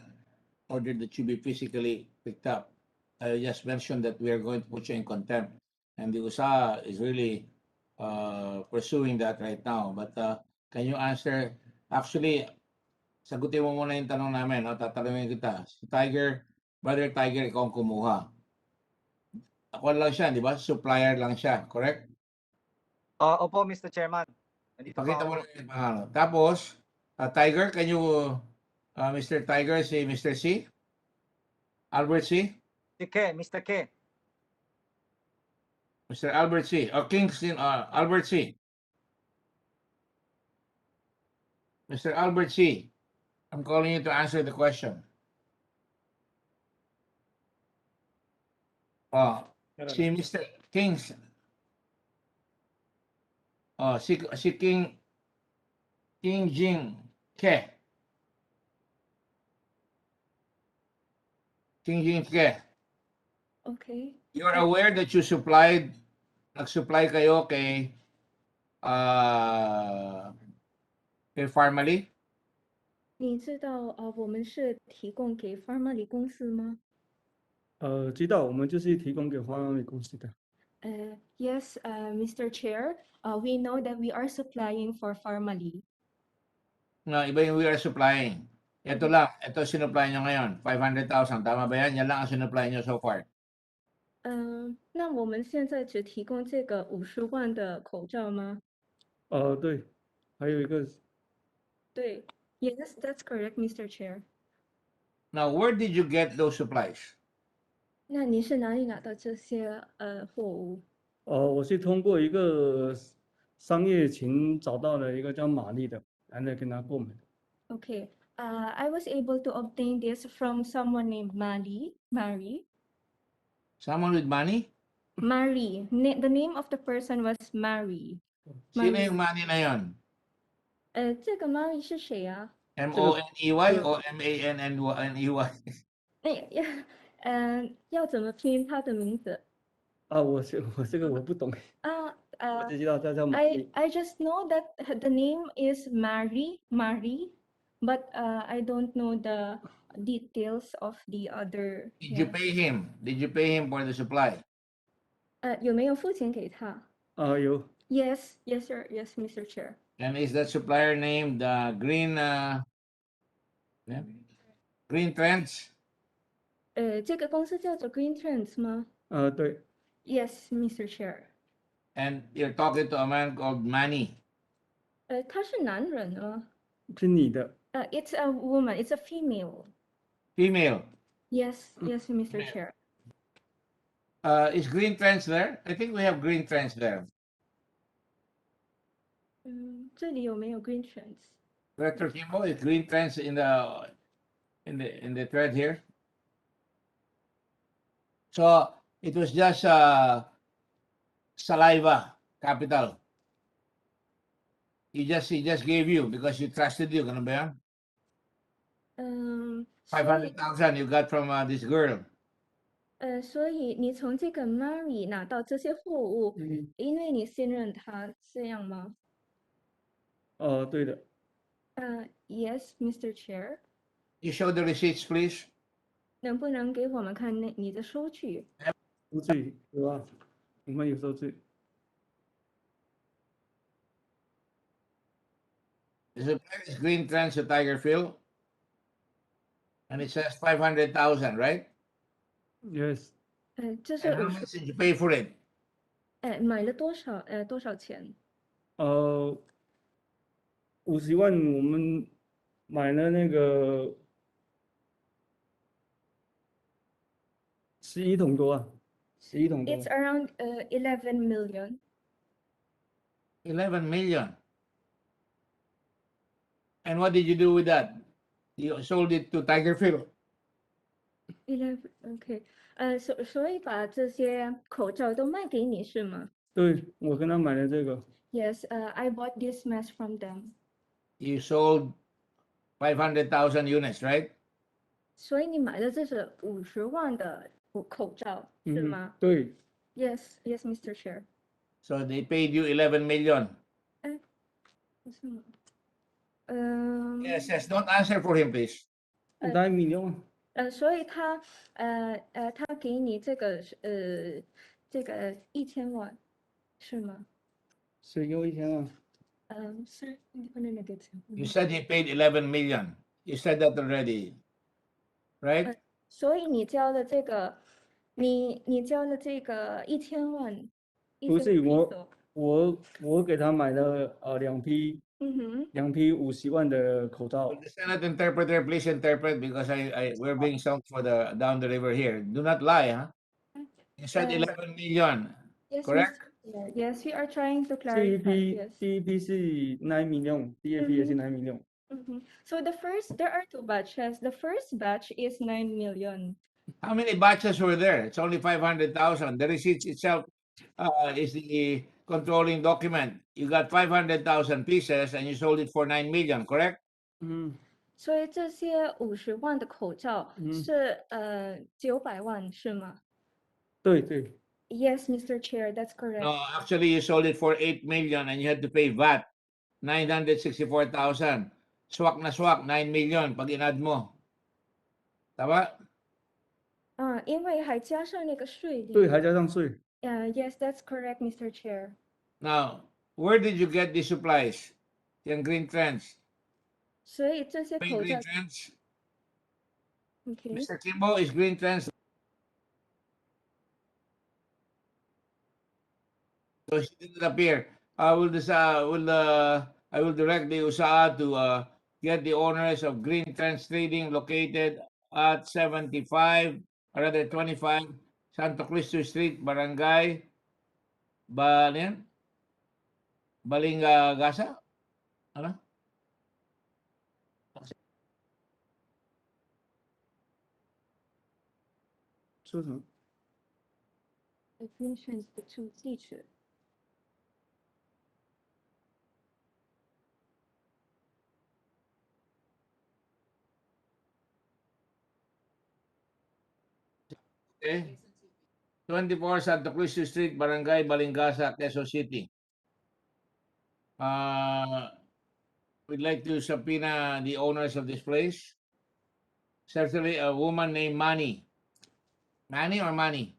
ordered that you be physically picked up. I just mentioned that we are going to put you in contempt. And the USA is really pursuing that right now. But can you answer? Actually, sagutin mo muna yung tanong namin. No? Tatanungin kita. Si Tiger, Brother Tiger, ikaw ang kumuha. Ako lang siya, di ba? Supplier lang siya, correct? Opo, Mr. Chairman. Pakita mo lang yung pangalan. Tapos, Tiger, can you, Mr. Tiger, si Mr. C? Albert C? Mr. K. Mr. Albert C. Or Kingston, Albert C. Mr. Albert C. I'm calling you to answer the question. Si Mr. Kings. Si King Jing Ke. King Jing Ke. Okay. You are aware that you nag-supply kayo kay Pharmaly? 你知道我们是提供给 Pharmaly 公司吗？知道，我们就是提供给华美公司的。Yes, Mr. Chair, we know that we are supplying for Pharmaly. Iba yung we are supplying. Ito lang, ito sinupply nyo ngayon, 500,000. Tama ba yan? Yan lang ang sinupply nyo so far. 那我们现在只提供这个50万的口罩吗？对，还有一个。对 Yes, that's correct, Mr. Chair. Now, where did you get those supplies? 那你是哪里拿到这些货物？我是通过一个商业群找到了一个叫玛丽的，然后跟他购买的。 Okay, I was able to obtain this from someone named Mary. Someone with money? Mary. The name of the person was Mary. Sino yung money na yon? 这个 Mary 是谁啊？ M-O-N-E-Y o M-A-N-N-E-Y? 要怎么拼他的名字？我这个我不懂，我只知道他叫玛丽。 I just know that the name is Mary, but I don't know the details of the other. Did you pay him? Did you pay him for the supply? 有没有付钱给他有。 ？Yes, yes, sir. Yes, Mr. Chair. And is that supplier named Green Trends? 这个公司叫做 Green Trends 吗对。 ？Yes, Mr. Chair. And you're talking to a man called Manny. 他是男人吗？是你的。It's a woman. It's a female. Female. Yes, yes, Mr. Chair. Is Green Trends there? I think we have Green Trends there. 这里有没有 Green Trends? Director Kimbo, is Green Trends in the thread here? So it was just saliva capital. He just gave you because you trusted you, ganun ba yan? 500,000 you got from this girl. 所以你从这个 Mary 拿到这些货物，因为你信任他，这样吗？对的。Yes, Mr. Chair. You show the receipts, please. 能不能给我们看你的收据？收据有啊，我们有收据。The supplier is Green Trends to Tigerfield. And it says 500,000, right? Yes. 这是 And how much did you pay for it? 买了多少钱？50万，我们买了那个11桶多啊，11桶多。 It's around 11 million. 11 million. And what did you do with that? You sold it to Tigerfield. 11 OK. 所以把这些口罩都卖给你是吗？对，我跟他买了这个。Yes, I bought this mask from them. You sold 500,000 units, right? 所以你买的这是50万的口罩是吗？对。Yes, yes, Mr. Chair. So they paid you 11 million. 是吗？Yes, yes. Don't answer for him, please. 9 million. 所以他给你这个1000万是吗？谁给我1000万Sir, hindi ko na nag-gets. You said he paid 11 million. You said that already, right? 所以你交了这个，你交了这个1000万。不是我给他买了2批50万的口罩。The Senate interpreter, please interpret because we're being sold for the down the river here. Do not lie, huh? You said 11 million, yes, correct? Yes, we are trying to clarify. 第一批是9 million， 第二批也是9 million。So there are two batches. The first batch is 9 million. How many batches were there? It's only 500,000. The receipt itself is the controlling document. You got 500,000 pieces and you sold it for 9 million, correct? 所以这些50万的口罩是900万是吗？对对。Yes, Mr. Chair, that's correct. No, actually you sold it for 8 million and you had to pay VAT, 964,000. Swak na swak, 9 million pag inad mo. Tama? 因为还加上那个税率。对，还加上税。Yes, that's correct, Mr. Chair. Now, where did you get the supplies? Yung Green Trends. 所以这些口罩。Green Trends. Okay. Mr. Kimbo, is Green Trends? So she didn't appear. I will direct the USAA to get the owners of Green Trends Trading located at 75 or rather 25 Santo Cristo Street, Barangay ano yan? Balingasa? Ano? Admissions to teacher. Okay. 24 Santo Cristo Street, Barangay Balingasa, Quezon City. We'd like to subpoena the owners of this place. Certainly a woman named Manny. Manny or Manny?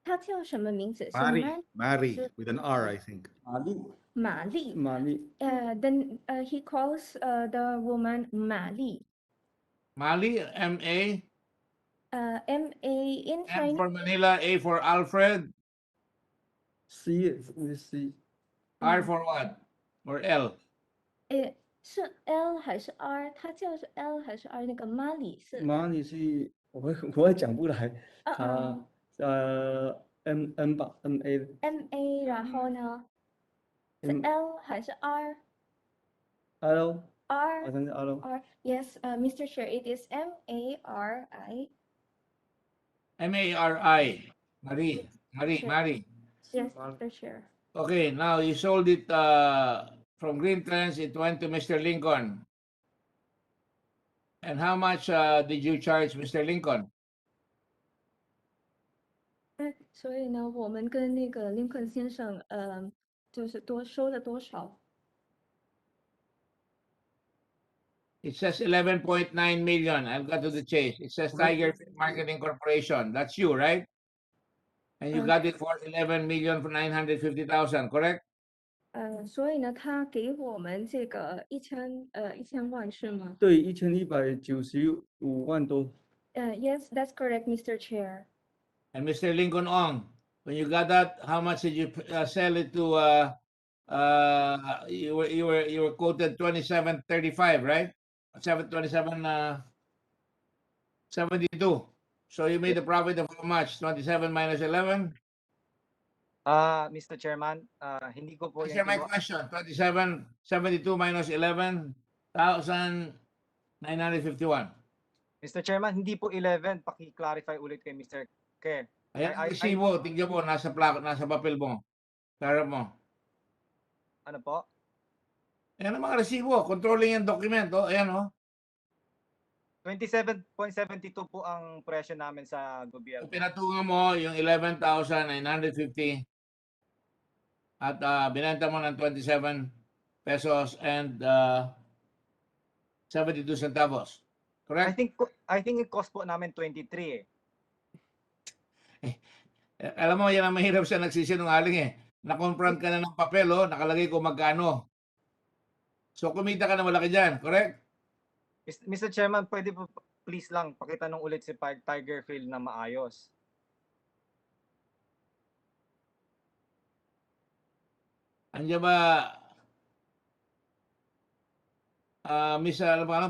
她叫什么名字？是 Mary,是 with an R, I think. 玛丽。玛丽 Then he calls the woman 玛丽。 Mali, M-A, M-A in M Chinese. for Manila, A for Alfred, C C R for what? Or L? 是 L 还是 R？ 她叫是 L 还是 R？ 那个玛丽是玛丽是我也讲不来，啊他M 吧 MA MA， 然后呢是 L 还是 R？ L R 好像是 L R Yes, Mr. Chair, it is M-A-R-I. M-A-R-I. Marie. Yes, Mr. Chair. Okay, now you sold it from Green Trends, it went to Mr. Lincoln. And how much did you charge Mr. Lincoln? 所以呢，我们跟那个林肯先生，就是多收了多少？ It says 11.9 million. I've got to the chase. It says Tiger Marketing Corporation. That's you, right? And you got it for 11,950,000, correct? 所以呢，他给我们这个1000万是吗？对1195万多。Yes, that's correct, Mr. Chair. And Mr. Lincoln Ong, when you got that, how much did you sell it to? You were quoted 27.35, right? 72. So you made a profit of how much? 27 minus 11? Mr. Chairman, hindi ko po Answer my question. 72 minus 11,951. Mr. Chairman, hindi po 11. Paki-clarify ulit kay Mr. Kerr. Ayan ang resibo. Tingnan mo, nasa papel mo. Sarap mo. Ano po? Ayan ang mga resibo. Controlling yung document. Oh, ayan oh. 27.72 po ang presyo namin sa gobyerno. Pinatungan mo yung 11,950 at binenta mo ng 27 pesos and 72 centavos. Correct? I think yung cost po namin 23 eh. Alam mo, yan ang mahirap sa nagsisinungaling eh. Na-confront ka na ng papel, oh, nakalagay kung magkano. So kumita ka na malaki dyan, correct? Mr. Chairman, pwede po please lang pakitanong ulit si Tiger Field na maayos. Andiyan ba Miss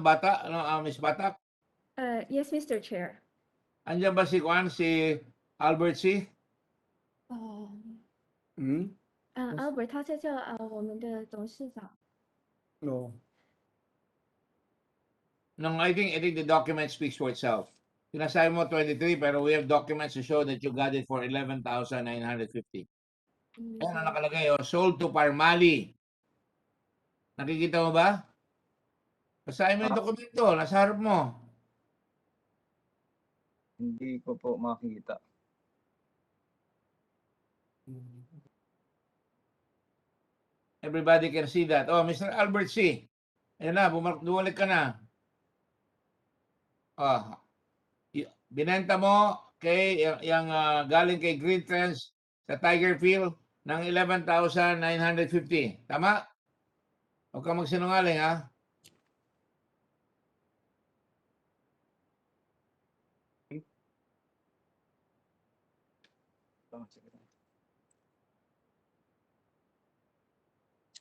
Bata? Miss Batak? Yes, Mr. Chair. Andiyan ba si Albert C? Albert 他在叫我们的董事长。 No. No, I think the document speaks for itself. Sinasabi mo 23 pero we have documents to show that you got it for 11,950. Ayan ang nakalagay, oh, sold to Parmali. Nakikita mo ba? Basahin mo yung dokumento, nasa harap mo. Hindi ko po makita. Everybody can see that. Oh, Mr. Albert C. Ayan na, bumalik ka na. Binenta mo kay yung galing kay Green Trends sa Tiger Field ng 11,950. Tama? Huwag ka magsinungaling, ha?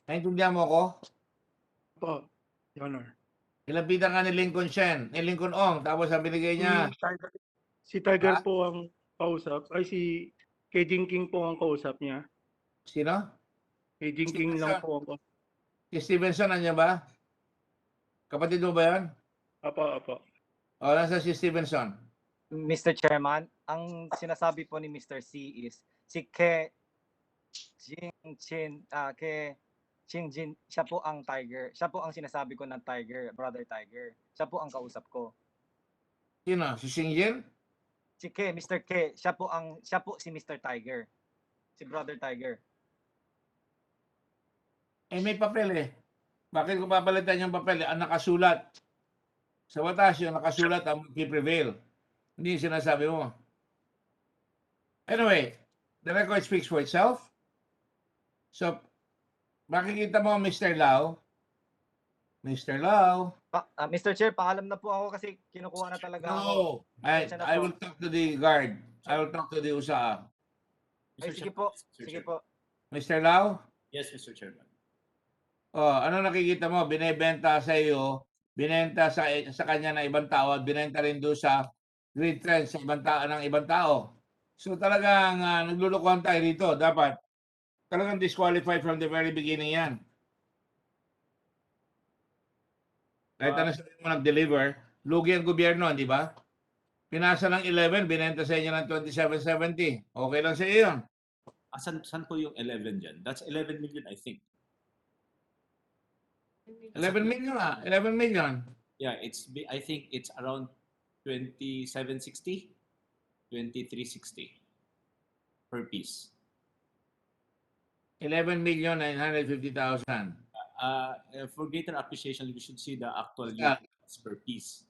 Naintindihan mo ako? Po, Your Honor. Nilapitan ka ni Lincoln Ong, tapos ang binigay niya Si Tiger Ha? po ang kausap. Ay, si Kejing King po ang kausap niya. Sino? Kejing King lang Stevenson. po ang kausap. Si Stevenson, nandiyan ba? Kapatid mo ba yan? Apo. O, nasa si Stevenson? Mr. Chairman, ang sinasabi po ni Mr. C is si Ke Jin, siya po ang Tiger. Siya po ang sinasabi ko ng Tiger, Brother Tiger. Siya po ang kausap ko. Sino? Si Xingjin? Si Ke, Mr. Ke, siya po si Mr. Tiger. Si Brother Tiger. Eh, may papel eh. Bakit ko papalitan yung papel? Ang nakasulat. Sa batas, yung nakasulat ang prevail. Hindi yung sinasabi mo. Anyway, the record speaks for itself. So, makikita mo, Mr. Lau. Mr. Lau. Mr. Chair, paalam na po ako kasi kinukuha na talaga ako. No, I will talk to the guard. I will talk to the USAA. Ay, sige po. Sige po. Mr. Lau? Yes, Mr. Chairman. Oh, ano nakikita mo? Binebenta sa iyo, binenta sa kanya ng ibang tao at binenta rin doon sa grid trend sa ibang tao ng ibang tao. So talagang naglulukuhan tayo rito. Dapat talagang disqualified from the very beginning yan. Kahit ano sabihin mo nag-deliver, lugi ang gobyerno, di ba? Pinasa ng 11, binenta sa inyo ng 2770. Okay lang sa iyo yun. Saan po yung 11 dyan? That's 11 million, I think. 11 million ah. 11 million. Yeah, I think it's around 2760, 2360 per piece. 11,950,000. For greater appreciation, we should see the actual units per piece.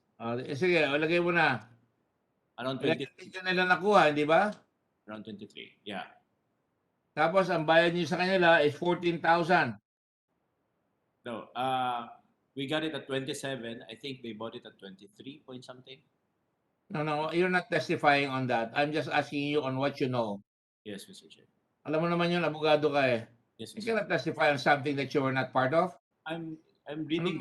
Sige, lagay mo na. Around 11 23. million nila nakuha, di ba? Around 23, yeah. Tapos ang bayad niyo sa kanila is 14,000. No, we got it at 27. I think they bought it at 23 point something. No, you're not testifying on that. I'm just asking you on what you know. Yes, Mr. Chair. Alam mo naman yun, abogado ka eh. Yes, You Mr. cannot testify on something that you were not part of. I'm reading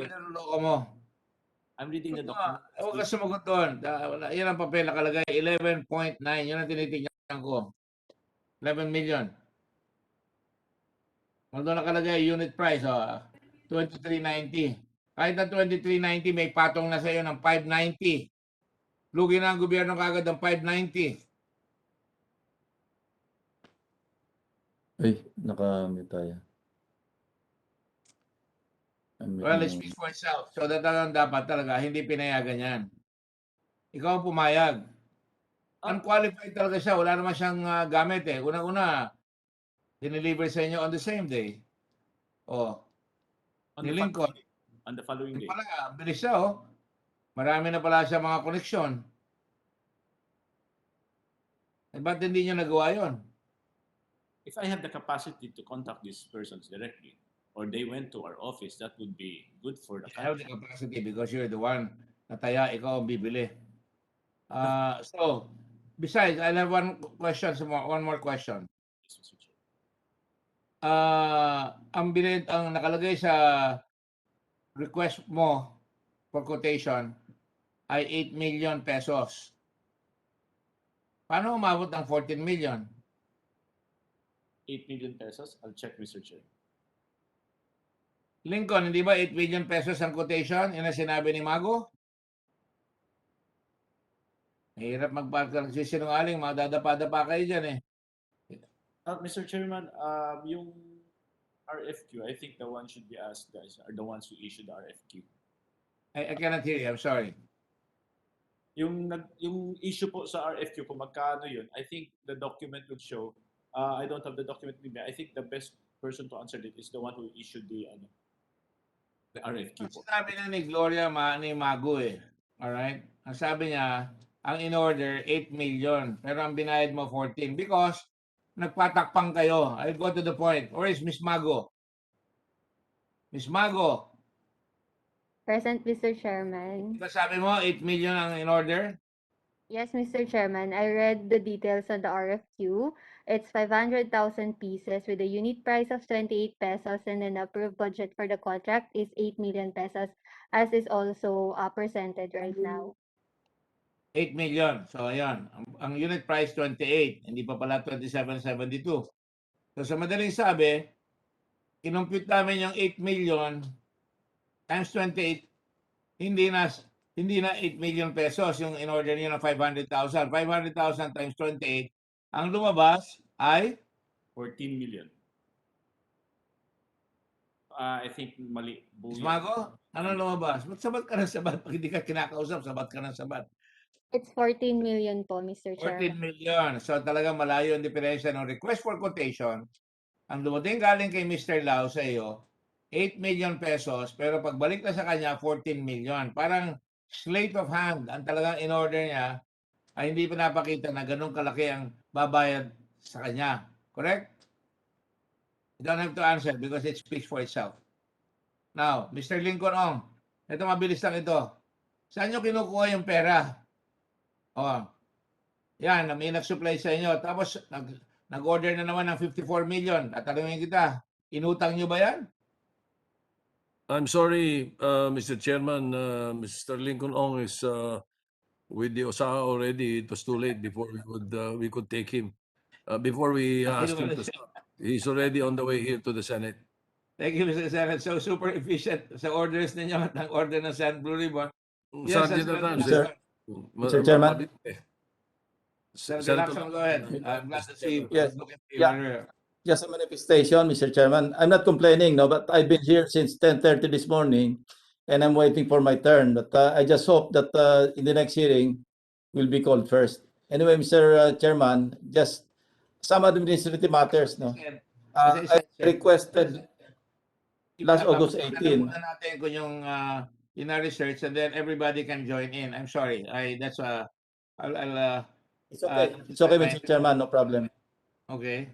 I'm reading the document. Huwag ka sumagot doon. Yan ang papel nakalagay. 11.9. Yun ang tinitingnan ko. 11 million. Although nakalagay unit price, 23.90. Kahit na 23.90, may patong na sa iyo ng 590. Lugi na ang gobyerno kagad ng 590. Ay, naka-mute tayo. Well, it speaks for itself. So, dapat talaga, hindi pinayagan yan. Ikaw ang pumayag. Unqualified talaga siya. Wala naman siyang gamit eh. Una-una, dineliver sa inyo on the same day. Ni Lincoln. On the following day. Pala, bilis siya Marami na pala siya mga koneksyon. Eh, ba't hindi niyo nagawa yun? If I have the capacity to contact these persons directly, or they went to our office, that would be good for the You have country. the capacity because you're the one na taya, ikaw ang bibili. So, besides, I'll have one more question. Ang nakalagay sa request mo for quotation ay 8 million pesos. Paano umabot ng 14 million? 8 million pesos? I'll check, Mr. Chair. Lincoln, hindi ba 8 million pesos ang quotation? Yan ang sinabi ni Mago? Mahirap magpagsinungaling, madadapa-dapa kayo dyan eh. Mr. Chairman, yung RFQ, I think the one should be asked guys are the ones who issued the RFQ. I cannot hear you, I'm sorry. Yung issue po sa RFQ, kung magkano yun, I think the document would show, I don't have the document with me, I think the best person to answer it is the one who issued the RFQ po. Sabi na ni Gloria ni Mago eh. Alright? Ang sabi niya, ang in-order 8 million, pero ang binayad mo 14 because nagpatakpang kayo. I'll go to the point. Where is Miss Mago? Miss Mago, Present, Mr. Chairman. sabi mo 8 million ang in-order? Yes, Mr. Chairman. I read the details on the RFQ. It's 500,000 pieces with a unit price of 28 pesos and an approved budget for the contract is 8 million pesos as is also presented right now. 8 million. So, ayan. Ang unit price, 28. Hindi pa pala 27.72. So, sa madaling sabi, kinumpute namin yung 8 million times 28, hindi na 8 million pesos yung in-order niyo ng 500,000. 500,000 times 28, ang lumabas ay 14 million. I think mali. Ismago, ano lumabas? Ba't sabat ka ng sabat? Pag hindi ka kinakausap, sabat ka ng sabat. It's 14 million po, Mr. 14 Chairman. million. So talagang malayo ang diferensya ng request for quotation. Ang dumating galing kay Mr. Lau sa iyo, 8 million pesos, pero pagbalik na sa kanya, 14 million. Parang sleight of hand ang talagang in-order niya ay hindi pinapakita na ganun kalaki ang babayad sa kanya. Correct? You don't have to answer because it speaks for itself. Now, Mr. Lincoln Ong, ito mabilis lang ito. Saan nyo kinukuha yung pera? Oh, yan, may nag-supply sa inyo. Tapos, nag-order na naman ng 54 million. Tatanungin kita, inutang nyo ba yan? I'm sorry, Mr. Chairman, Mr. Lincoln Ong is with the OSA already. It was too late before we could take him. Before we asked him to stop. He's already on the way here to the Senate. Thank you, Mr. Senate. So, super efficient sa orders ninyo at ng order ng San Blue Ribbon. Yes, Sergeant that's Adams, Mr. Chairman. Senator Lacson, go ahead. I'm glad to see you. Yes. Look at you. Yeah. Just a manifestation, Mr. Chairman. I'm not complaining, no, but I've been here since 10:30 this morning, and I'm waiting for my turn. But I just hope that in the next hearing, will be called first. Anyway, Mr. Chairman, just some administrative matters, no. I requested last August 18. Alam natin kung yung ina-research and then everybody can join in. I'm sorry. That's I'll It's okay. It's okay, Mr. Chairman, no problem. Okay.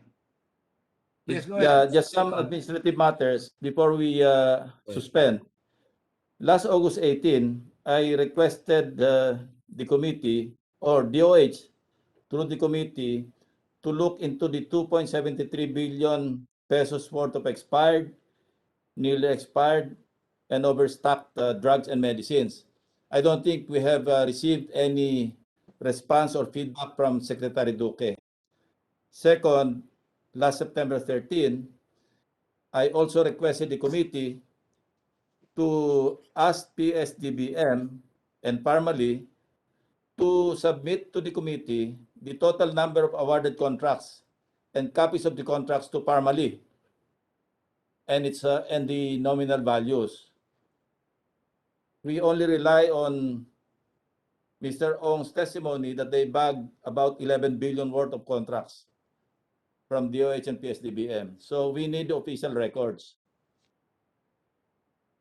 Yes, go Yeah, ahead. just some administrative matters before we suspend. Last August 18, I requested the committee or DOH through the committee to look into the 2.73 billion pesos worth of expired, nearly expired, and overstocked drugs and medicines. I don't think we have received any response or feedback from Secretary Duque. Second, last September 13, I also requested the committee to ask PS-DBM and Parmalee to submit to the committee the total number of awarded contracts and copies of the contracts to Parmalee and the nominal values. We only rely on Mr. Ong's testimony that they bagged about 11 billion worth of contracts from DOH and PS-DBM. So we need the official records.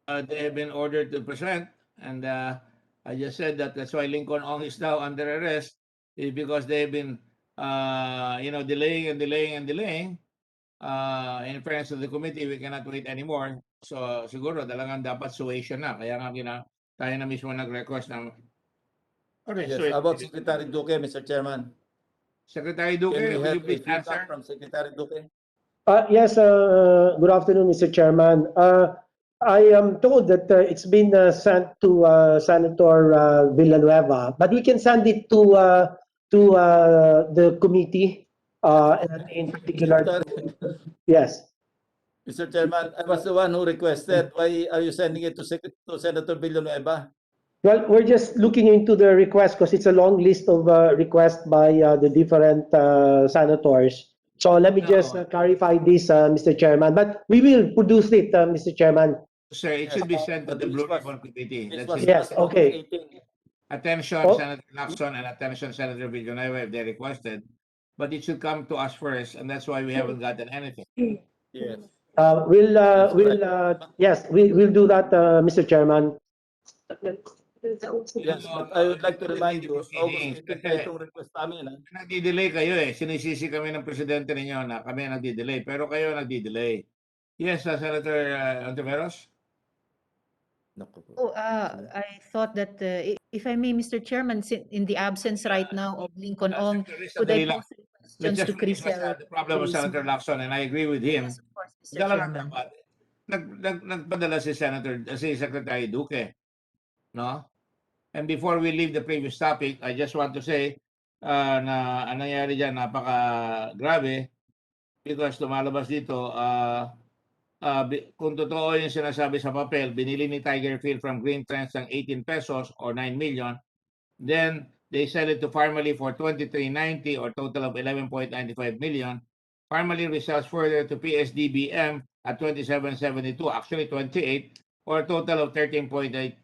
They have been ordered to present, and I just said that's why Lincoln Ong is now under arrest, is because they've been, delaying and delaying and delaying. In fairness to the committee, we cannot wait anymore. So siguro talagang dapat suation na. Kaya nga tayo na mismo nag-request ng Yes, about Secretary Duque, Mr. Chairman. Secretary Duque, Can we will have you a please feedback answer? from Secretary Duque? Yes, good afternoon, Mr. Chairman. I am told that it's been sent to Senator Villanueva, but we can send it to the committee, and in particular. Yes. Mr. Chairman, I was the one who requested. Why are you sending it to Senator Villanueva? Well, we're just looking into the request because it's a long list of requests by the different senators. So let me just clarify this, Mr. Chairman. But we will produce it, Mr. Chairman. Sir, it should be sent to the Blue Ribbon Committee. Yes, okay. Attention, Senator Lacson, and attention, Senator Villanueva, if they requested. But it should come to us first, and that's why we haven't gotten anything. Yes. Yes, we'll do that, Mr. Chairman. Yes, but I would like to remind you, August 15 pa itong request namin. Nagdi-delay kayo eh. Sinisisi kami ng presidente ninyo na kami nagdi-delay. Pero kayo nagdi-delay. Yes, Senator Ontiveros? Oh, I thought that, if I may, Mr. Chairman, in the absence right now of Lincoln Ong, could I pose questions to Crisel? The problem of Senator Lacson, and I agree with him. Yes, of course, Mr. Chairman. Nagpadala si Secretary Duque. No? And before we leave the previous topic, I just want to say na ang nangyari dyan, napaka-grabe because lumalabas dito, kung totoo yung sinasabi sa papel, binili ni Tiger Phil from Green Trends ng 18 pesos or 9 million, then they sell it to Farmally for 23.90 or total of 11.95 million. Farmally resells further to PS-DBM at 27.72, actually 28, or a total of 13.86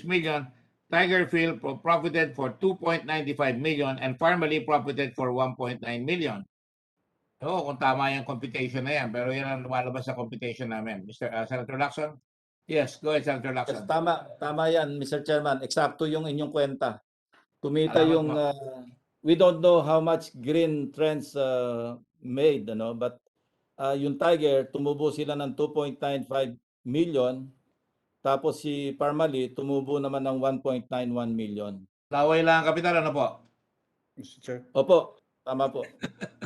million. Tiger Phil profited for 2.95 million and Farmally profited for 1.9 million. Oo, kung tama yung computation na yan, pero yan ang lumalabas sa computation namin. Senator Lacson? Yes, go ahead, Senator Lacson. Yes, tama yan, Mr. Chairman. Eksakto yung inyong kwenta. Kumita Salamat yung, po. we don't know how much Green Trends made, but yung Tiger, tumubo sila ng 2.95 million. Tapos si Parmali, tumubo naman ng 1.91 million. Laway lang ang kapital, ano po? Mr. Chair. Opo, tama po.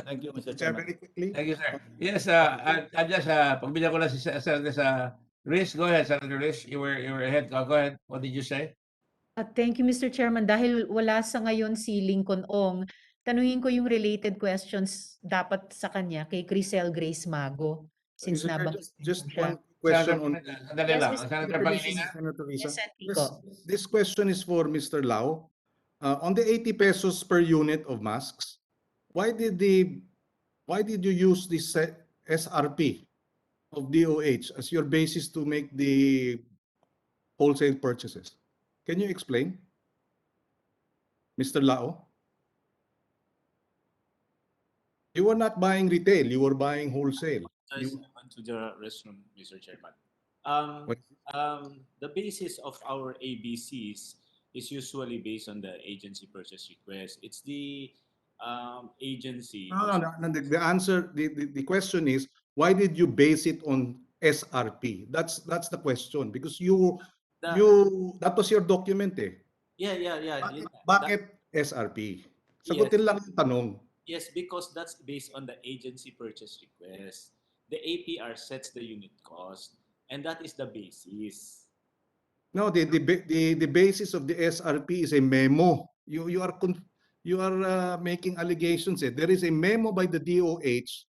Thank you, Mr. Chair, Chairman. very quickly. Thank you, sir. Yes, I just, pagbigyan ko lang si Senator sa Riz. Go ahead, Senator Riz. You were ahead. Go ahead. What did you say? Thank you, Mr. Chairman. Dahil wala sa ngayon si Lincoln Ong, tanungin ko yung related questions dapat sa kanya kay Crisel Grace Mago. Since Mr. Chair, nabanggit just mo siya. one question on Sandali Yes, lang. Mr. Senator Pangilinan. Senator Risa. Yes, Enrico. This question is for Mr. Lau. On the 80 pesos per unit of masks, why did you use this SRP of DOH as your basis to make the wholesale purchases? Can you explain, Mr. Lau? You were not buying retail, you were buying wholesale. I went to the restroom, Mr. Chairman. What? The basis of our ABCs is usually based on the agency purchase request. It's the agency. No. The answer, the question is, why did you base it on SRP? That's the question, because that was your document eh. Yeah. Bakit SRP? Sagutin lang yung tanong. Yes, because that's based on the agency purchase request. The APR sets the unit cost, and that is the basis. No, the basis of the SRP is a memo. You are making allegations. There is a memo by the DOH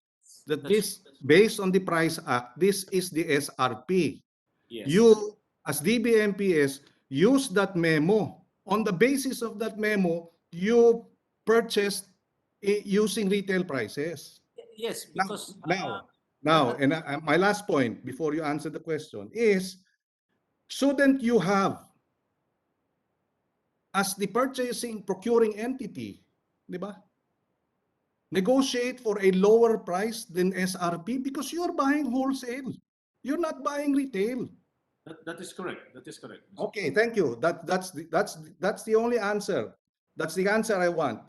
that this, based on the Price Act, this is the SRP. Yes. You, as DBMPS, use that memo. On the basis of that memo, you purchased using retail prices. Yes, because Now, and my last point before you answer the question is, shouldn't you have, as the procuring entity, di ba, negotiate for a lower price than SRP because you're buying wholesale. You're not buying retail. that is correct. That is correct. Okay, thank you. That's the only answer. That's the answer I want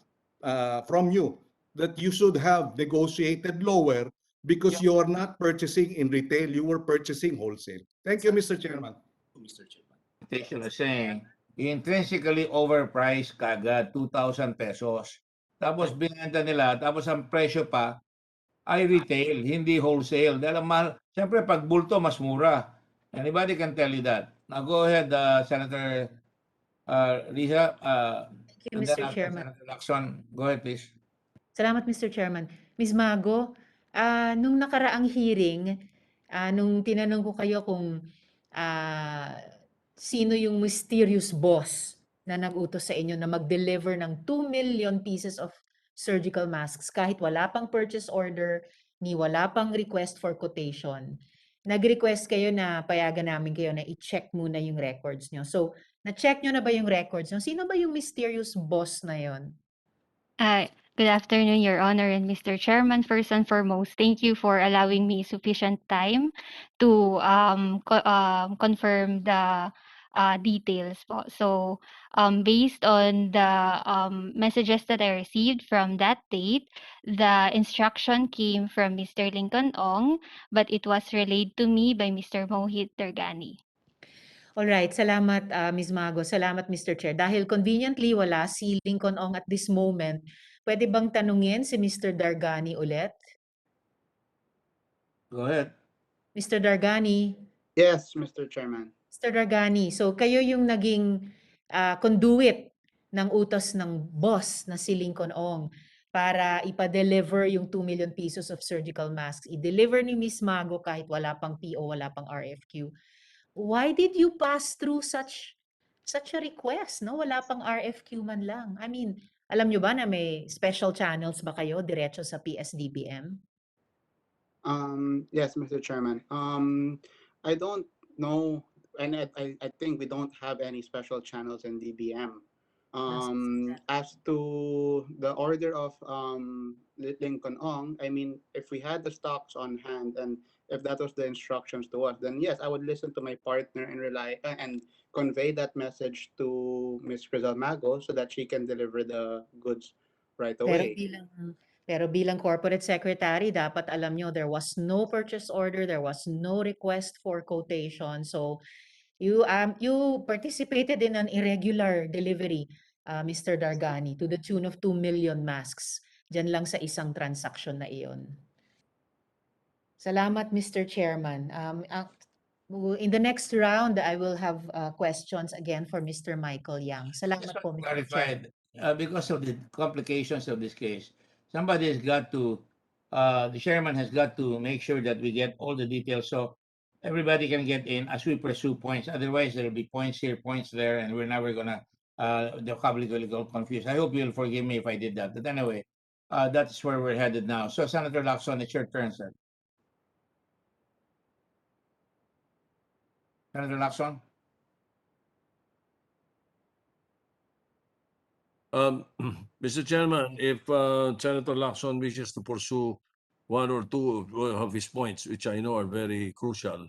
from you. That you should have negotiated lower because you are not purchasing in retail, you were purchasing wholesale. Thank you, Mr. Chairman. Mr. Chairman. Presentation is saying, intrinsically overpriced kagad, 2,000 pesos. Tapos binenta nila, tapos ang presyo pa ay retail, hindi wholesale. Dahil mahal, siyempre pag bulto, mas mura. Anybody can tell you that. Now go ahead, Senator Risa. Thank you, And then Mr. after Chairman. Senator Lacson, go ahead please. Salamat, Mr. Chairman. Ms. Mago, nung nakaraang hearing, nung tinanong ko kayo kung sino yung mysterious boss na nag-utos sa inyo na mag-deliver ng 2 million pieces of surgical masks kahit wala pang purchase order, ni wala pang request for quotation. Nag-request kayo na payagan namin kayo na i-check muna yung records nyo. So, na-check nyo na ba yung records nyo? Sino ba yung mysterious boss na yon? Good afternoon, Your Honor and Mr. Chairman. First and foremost, thank you for allowing me sufficient time to confirm the details po. So, based on the messages that I received from that date, the instruction came from Mr. Lincoln Ong, but it was relayed to me by Mr. Mohit Tergani. Alright, salamat Ms. Mago. Salamat Mr. Chair. Dahil conveniently wala si Lincoln Ong at this moment, pwede bang tanungin si Mr. Dargani ulit? Go ahead. Mr. Dargani. Yes, Mr. Chairman. Mr. Dargani, so kayo yung naging conduit ng utos ng boss na si Lincoln Ong para ipa-deliver yung 2 million pesos of surgical masks. I-deliver ni Miss Mago kahit wala pang PO, wala pang RFQ. Why did you pass through such a request, no? Wala pang RFQ man lang. I mean, alam nyo ba na may special channels ba kayo diretso sa PS-DBM? Yes, Mr. Chairman. I don't know, and I think we don't have any special channels in DBM. As to the order of Lincoln Ong, I mean, if we had the stocks on hand and if that was the instructions to us, then yes, I would listen to my partner and and convey that message to Ms. Rizal Mago so that she can deliver the goods right away. Pero bilang corporate secretary, dapat alam nyo, there was no purchase order, there was no request for quotation. So you participated in an irregular delivery, Mr. Dargani, to the tune of 2 million masks. Diyan lang sa isang transaction na iyon. Salamat, Mr. Chairman. In the next round, I will have questions again for Mr. Michael Yang. Salamat po, Mr. Chairman. Clarified, because of the complications of this case, somebody has got to, the chairman has got to make sure that we get all the details so everybody can get in as we pursue points. Otherwise, there'll be points here, points there, and we're never gonna, the public will go confused. I hope you'll forgive me if I did that. But anyway, that's where we're headed now. So Senator Lacson, it's your turn, sir. Senator Lacson? Mr. Chairman, if Senator Lacson wishes to pursue one or two of his points, which I know are very crucial,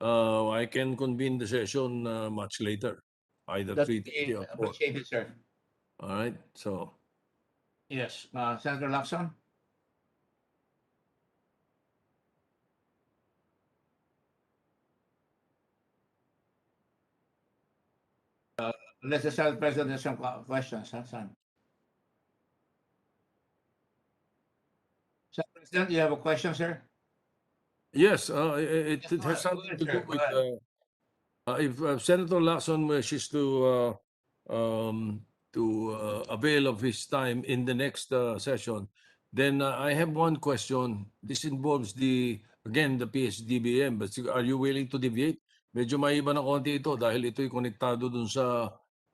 I can convene the session much later, either That's 3:30 or 4. appreciated, sir. All right, so. Yes, Senator Lacson? Unless the Senate President has some questions, Sen. Senate President, you have a question, sir? Yes, it has something to do with if Senator Lacson wishes to avail of his time in the next session, then I have one question. This involves the PS-DBM, but are you willing to deviate? Medyo maiba ng konti ito dahil ito'y konektado dun sa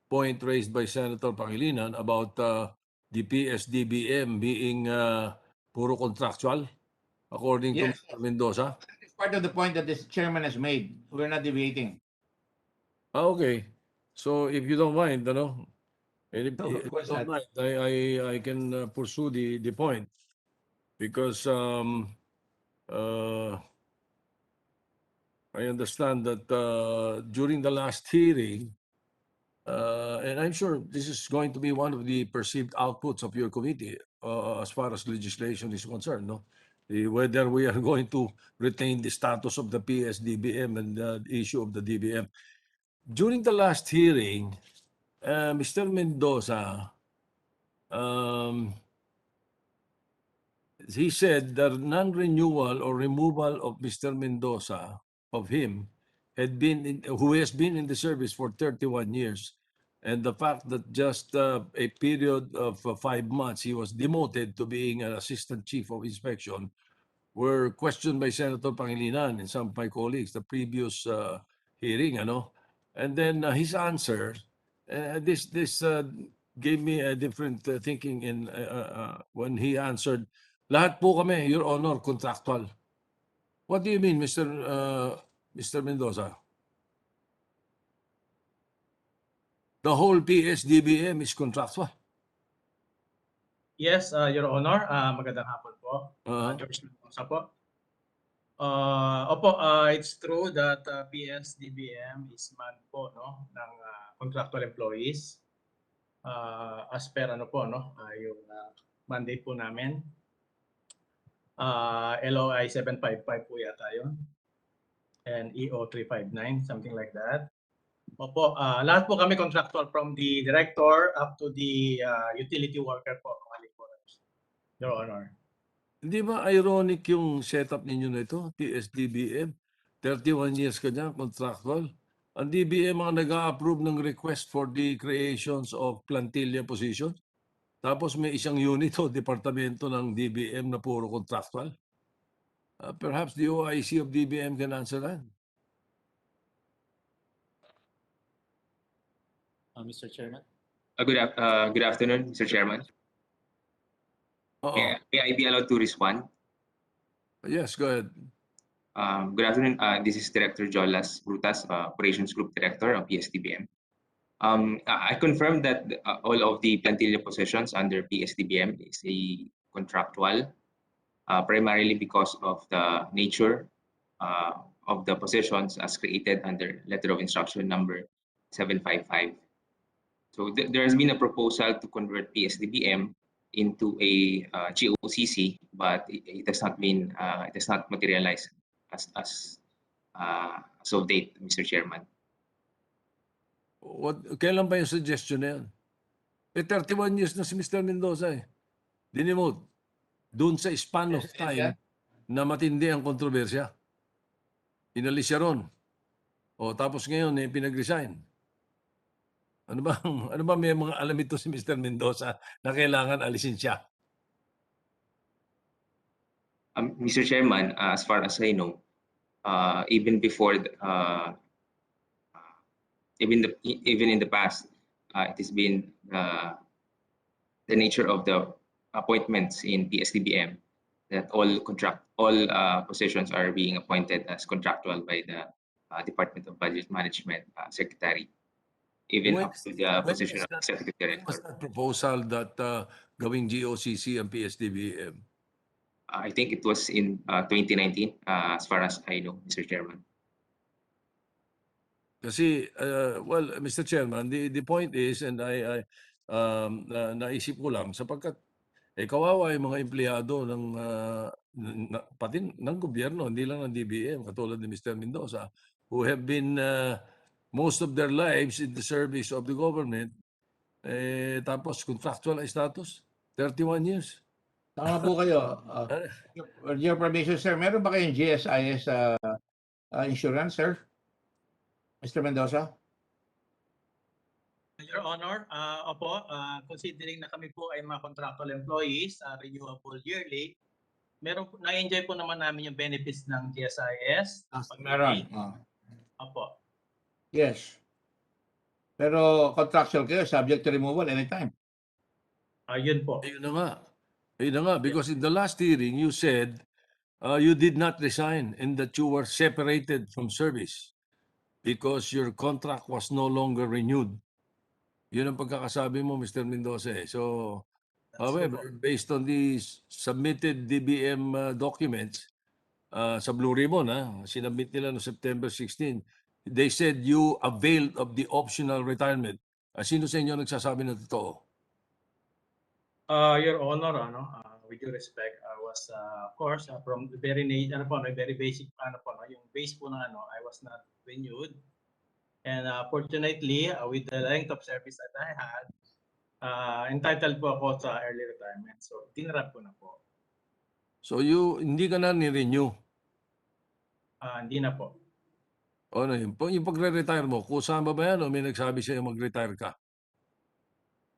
point raised by Senator Pangilinan about the PS-DBM being puro contractual, according to Mr. Mendoza. It's part of the point that this chairman has made. We're not deviating. Okay. So if you don't mind, if you of course don't not. mind, I can pursue the point because I understand that during the last hearing, and I'm sure this is going to be one of the perceived outputs of your committee as far as legislation is concerned, no? Whether we are going to retain the status of the PS-DBM and the issue of the DBM. During the last hearing, Mr. Mendoza, he said the non-renewal or removal of Mr. Mendoza, of him, who has been in the service for 31 years, and the fact that just a period of 5 months he was demoted to being an assistant chief of inspection, were questioned by Senator Pangilinan and some of my colleagues the previous hearing, and then his answer, this gave me a different thinking in when he answered, lahat po kami, Your Honor, contractual. What do you mean, Mr. Mendoza? The whole PS-DBM is contractual. Yes, Your Honor. Magandang hapon po. George Mendoza po. Opo, it's true that PS-DBM is man po ng contractual employees as per yung mandate po namin. LOI 755 po yata yun. And EO 359, something like that. Opo, lahat po kami contractual from the director up to the utility worker po, Your Honor. Hindi ba ironic yung setup ninyo na ito, PS-DBM? 31 years ka niya, contractual. ang DBM ang nag-a-approve ng request for the creations of plantilla positions. Tapos may isang unit o departamento ng DBM na puro contractual. Perhaps the OIC of DBM can answer that. Mr. Chairman. Good afternoon, Mr. Chairman. May I be allowed to respond? Yes, go ahead. Good afternoon. This is Director Jolas Brutas, Operations Group Director of PS-DBM. I confirm that all of the plantilla positions under PS-DBM is a contractual, primarily because of the nature of the positions as created under Letter of Instruction number 755. So there has been a proposal to convert PS-DBM into a GOCC, but it has not been it has not materialized as of date, Mr. Chairman. Kailan ba yung suggestion na yan? 31 years na si Mr. Mendoza eh. Dinimod. Doon sa span of time na matindi ang kontrobersya. Inalis siya ron. Tapos ngayon pinag-resign. Ano ba may mga alam ito si Mr. Mendoza na kailangan alisin siya? Mr. Chairman, as far as I know, even before even in the past, it has been the nature of the appointments in PS-DBM that all positions are being appointed as contractual by the Department of Budget Management Secretary, even up to the position of Executive Director. When was that proposal that gawing GOCC ang PS-DBM? I think it was in 2019, as far as I know, Mr. Chairman. Kasi, well, Mr. Chairman, the point is, and naisip ko lang, sapagkat kawawa yung mga empleyado ng pati ng gobyerno, hindi lang ng DBM, katulad ni Mr. Mendoza, who have been most of their lives in the service of the government, tapos contractual status, 31 years. Tama po kayo. With your permission, sir, meron ba kayong GSIS insurance, sir? Mr. Mendoza? Your Honor, opo, considering na kami po ay mga contractual employees, renewable yearly, na-enjoy po naman namin yung benefits ng GSIS. Meron. Opo. Yes. Pero contractual kayo, subject to removal anytime. Yun po. Ayun na nga, because in the last hearing, you said you did not resign and that you were separated from service because your contract was no longer renewed. Yun ang pagkakasabi mo, Mr. Mendoza. So, however, based on the submitted DBM documents sa Blue Ribbon, sinabit nila no September 16, they said you availed of the optional retirement. Sino sa inyo nagsasabi ng totoo? Your Honor, with due respect, I was, of course, from the very basic, yung base po ng I was not renewed. And fortunately, with the length of service that I had, entitled po ako sa early retirement. So, tinrap ko na po. So, hindi ka na ni-renew? Hindi na po. Ano yun? Yung pagre-retire mo, kusama ba yan o may nagsabi sa'yo mag-retire ka?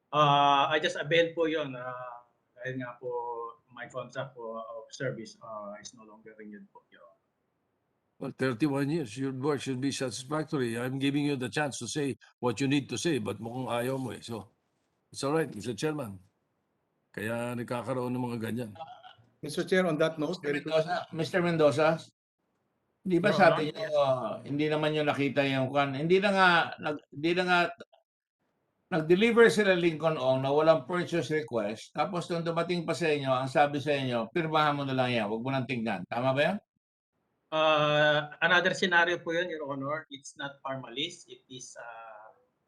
I just avail po yun. Dahil nga po, my contract po of service is no longer renewed po. Well, 31 years, your work should be satisfactory. I'm giving you the chance to say what you need to say, but mukhang ayaw mo eh. So, it's all right, Mr. Chairman. Kaya nagkakaroon ng mga ganyan. Mr. Chair, on that note, Mr. Mendoza, hindi ba sabi niyo, hindi naman niyo nakita yung hindi na nga nag-deliver sila Lincoln Ong na walang purchase request, tapos nung dumating pa sa inyo, ang sabi sa inyo, pirmahan mo na lang yan, huwag mo nang tingnan. Tama ba yan? Another scenario po yun, Your Honor. It's not formalist. It is...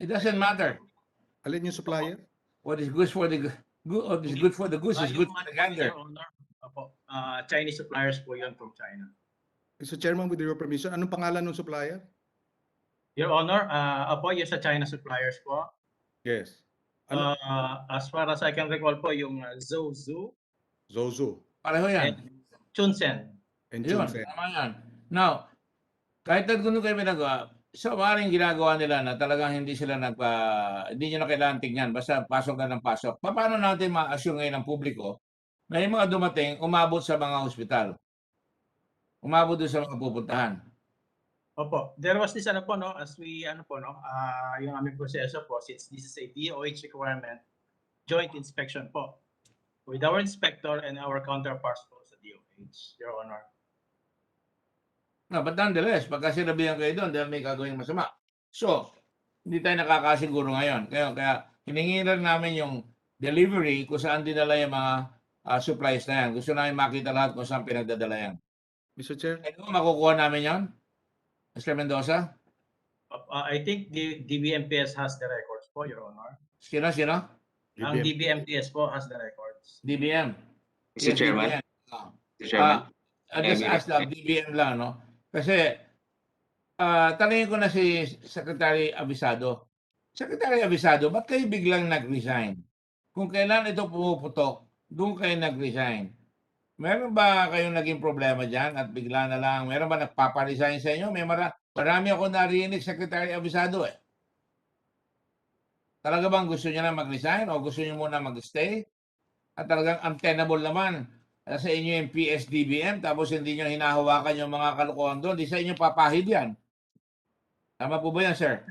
It doesn't matter. Alin yung supplier? What is good for the what is good for the goose is good for the gander. Your Honor. Chinese suppliers po yun from China. Mr. Chairman, with your permission, anong pangalan ng supplier? Your Honor, yung sa China suppliers po. Yes. As far as I can recall po, yung Zhou. Pareho yan. Chunsen. Yun, tama yan. Now, kahit na gano'n kayo So, maaaring ginagawa nila na talagang hindi sila hindi nyo na kailangan tingnan, basta pasok na ng pasok. Paano natin ma-assure ngayon ng publiko na yung mga dumating, umabot sa mga ospital? Umabot doon sa mga pupuntahan. Opo, there was this ano po, no, as we yung aming proseso po, since this is a DOH requirement, joint inspection po with our inspector and our counterparts po sa DOH, Your Honor. No, but nonetheless, pagka sinabihan kayo doon dahil may gagawing masama. So, hindi tayo nakakasiguro ngayon. Kaya hiningi rin namin yung delivery kung saan dinala yung mga supplies na yan. Gusto namin makita lahat kung saan pinagdadala yan. Mr. Chair? Ano makukuha namin yon, Mr. Mendoza? I think the DBMPS has the records po, Your Honor. Sino? Ang DBMPS po has the records. DBM. Mr. Chairman? DBM. Mr. Chairman? I just asked the DBM lang, no? Kasi, tanungin ko na si Secretary Abisado. Secretary Abisado, ba't kayo biglang nag-resign? Kung kailan ito pumuputok, doon kayo nag-resign. Meron ba kayong naging problema dyan at bigla na lang, meron ba nagpaparesign sa inyo? Marami ako narinig, Secretary Abisado eh. Talaga bang gusto niya na mag-resign o gusto niyo muna mag-stay? At talagang untenable naman sa inyo yung PS-DBM tapos hindi niyo hinahawakan yung mga kalokohan doon, di sa inyo papahid yan. Tama po ba yan, sir?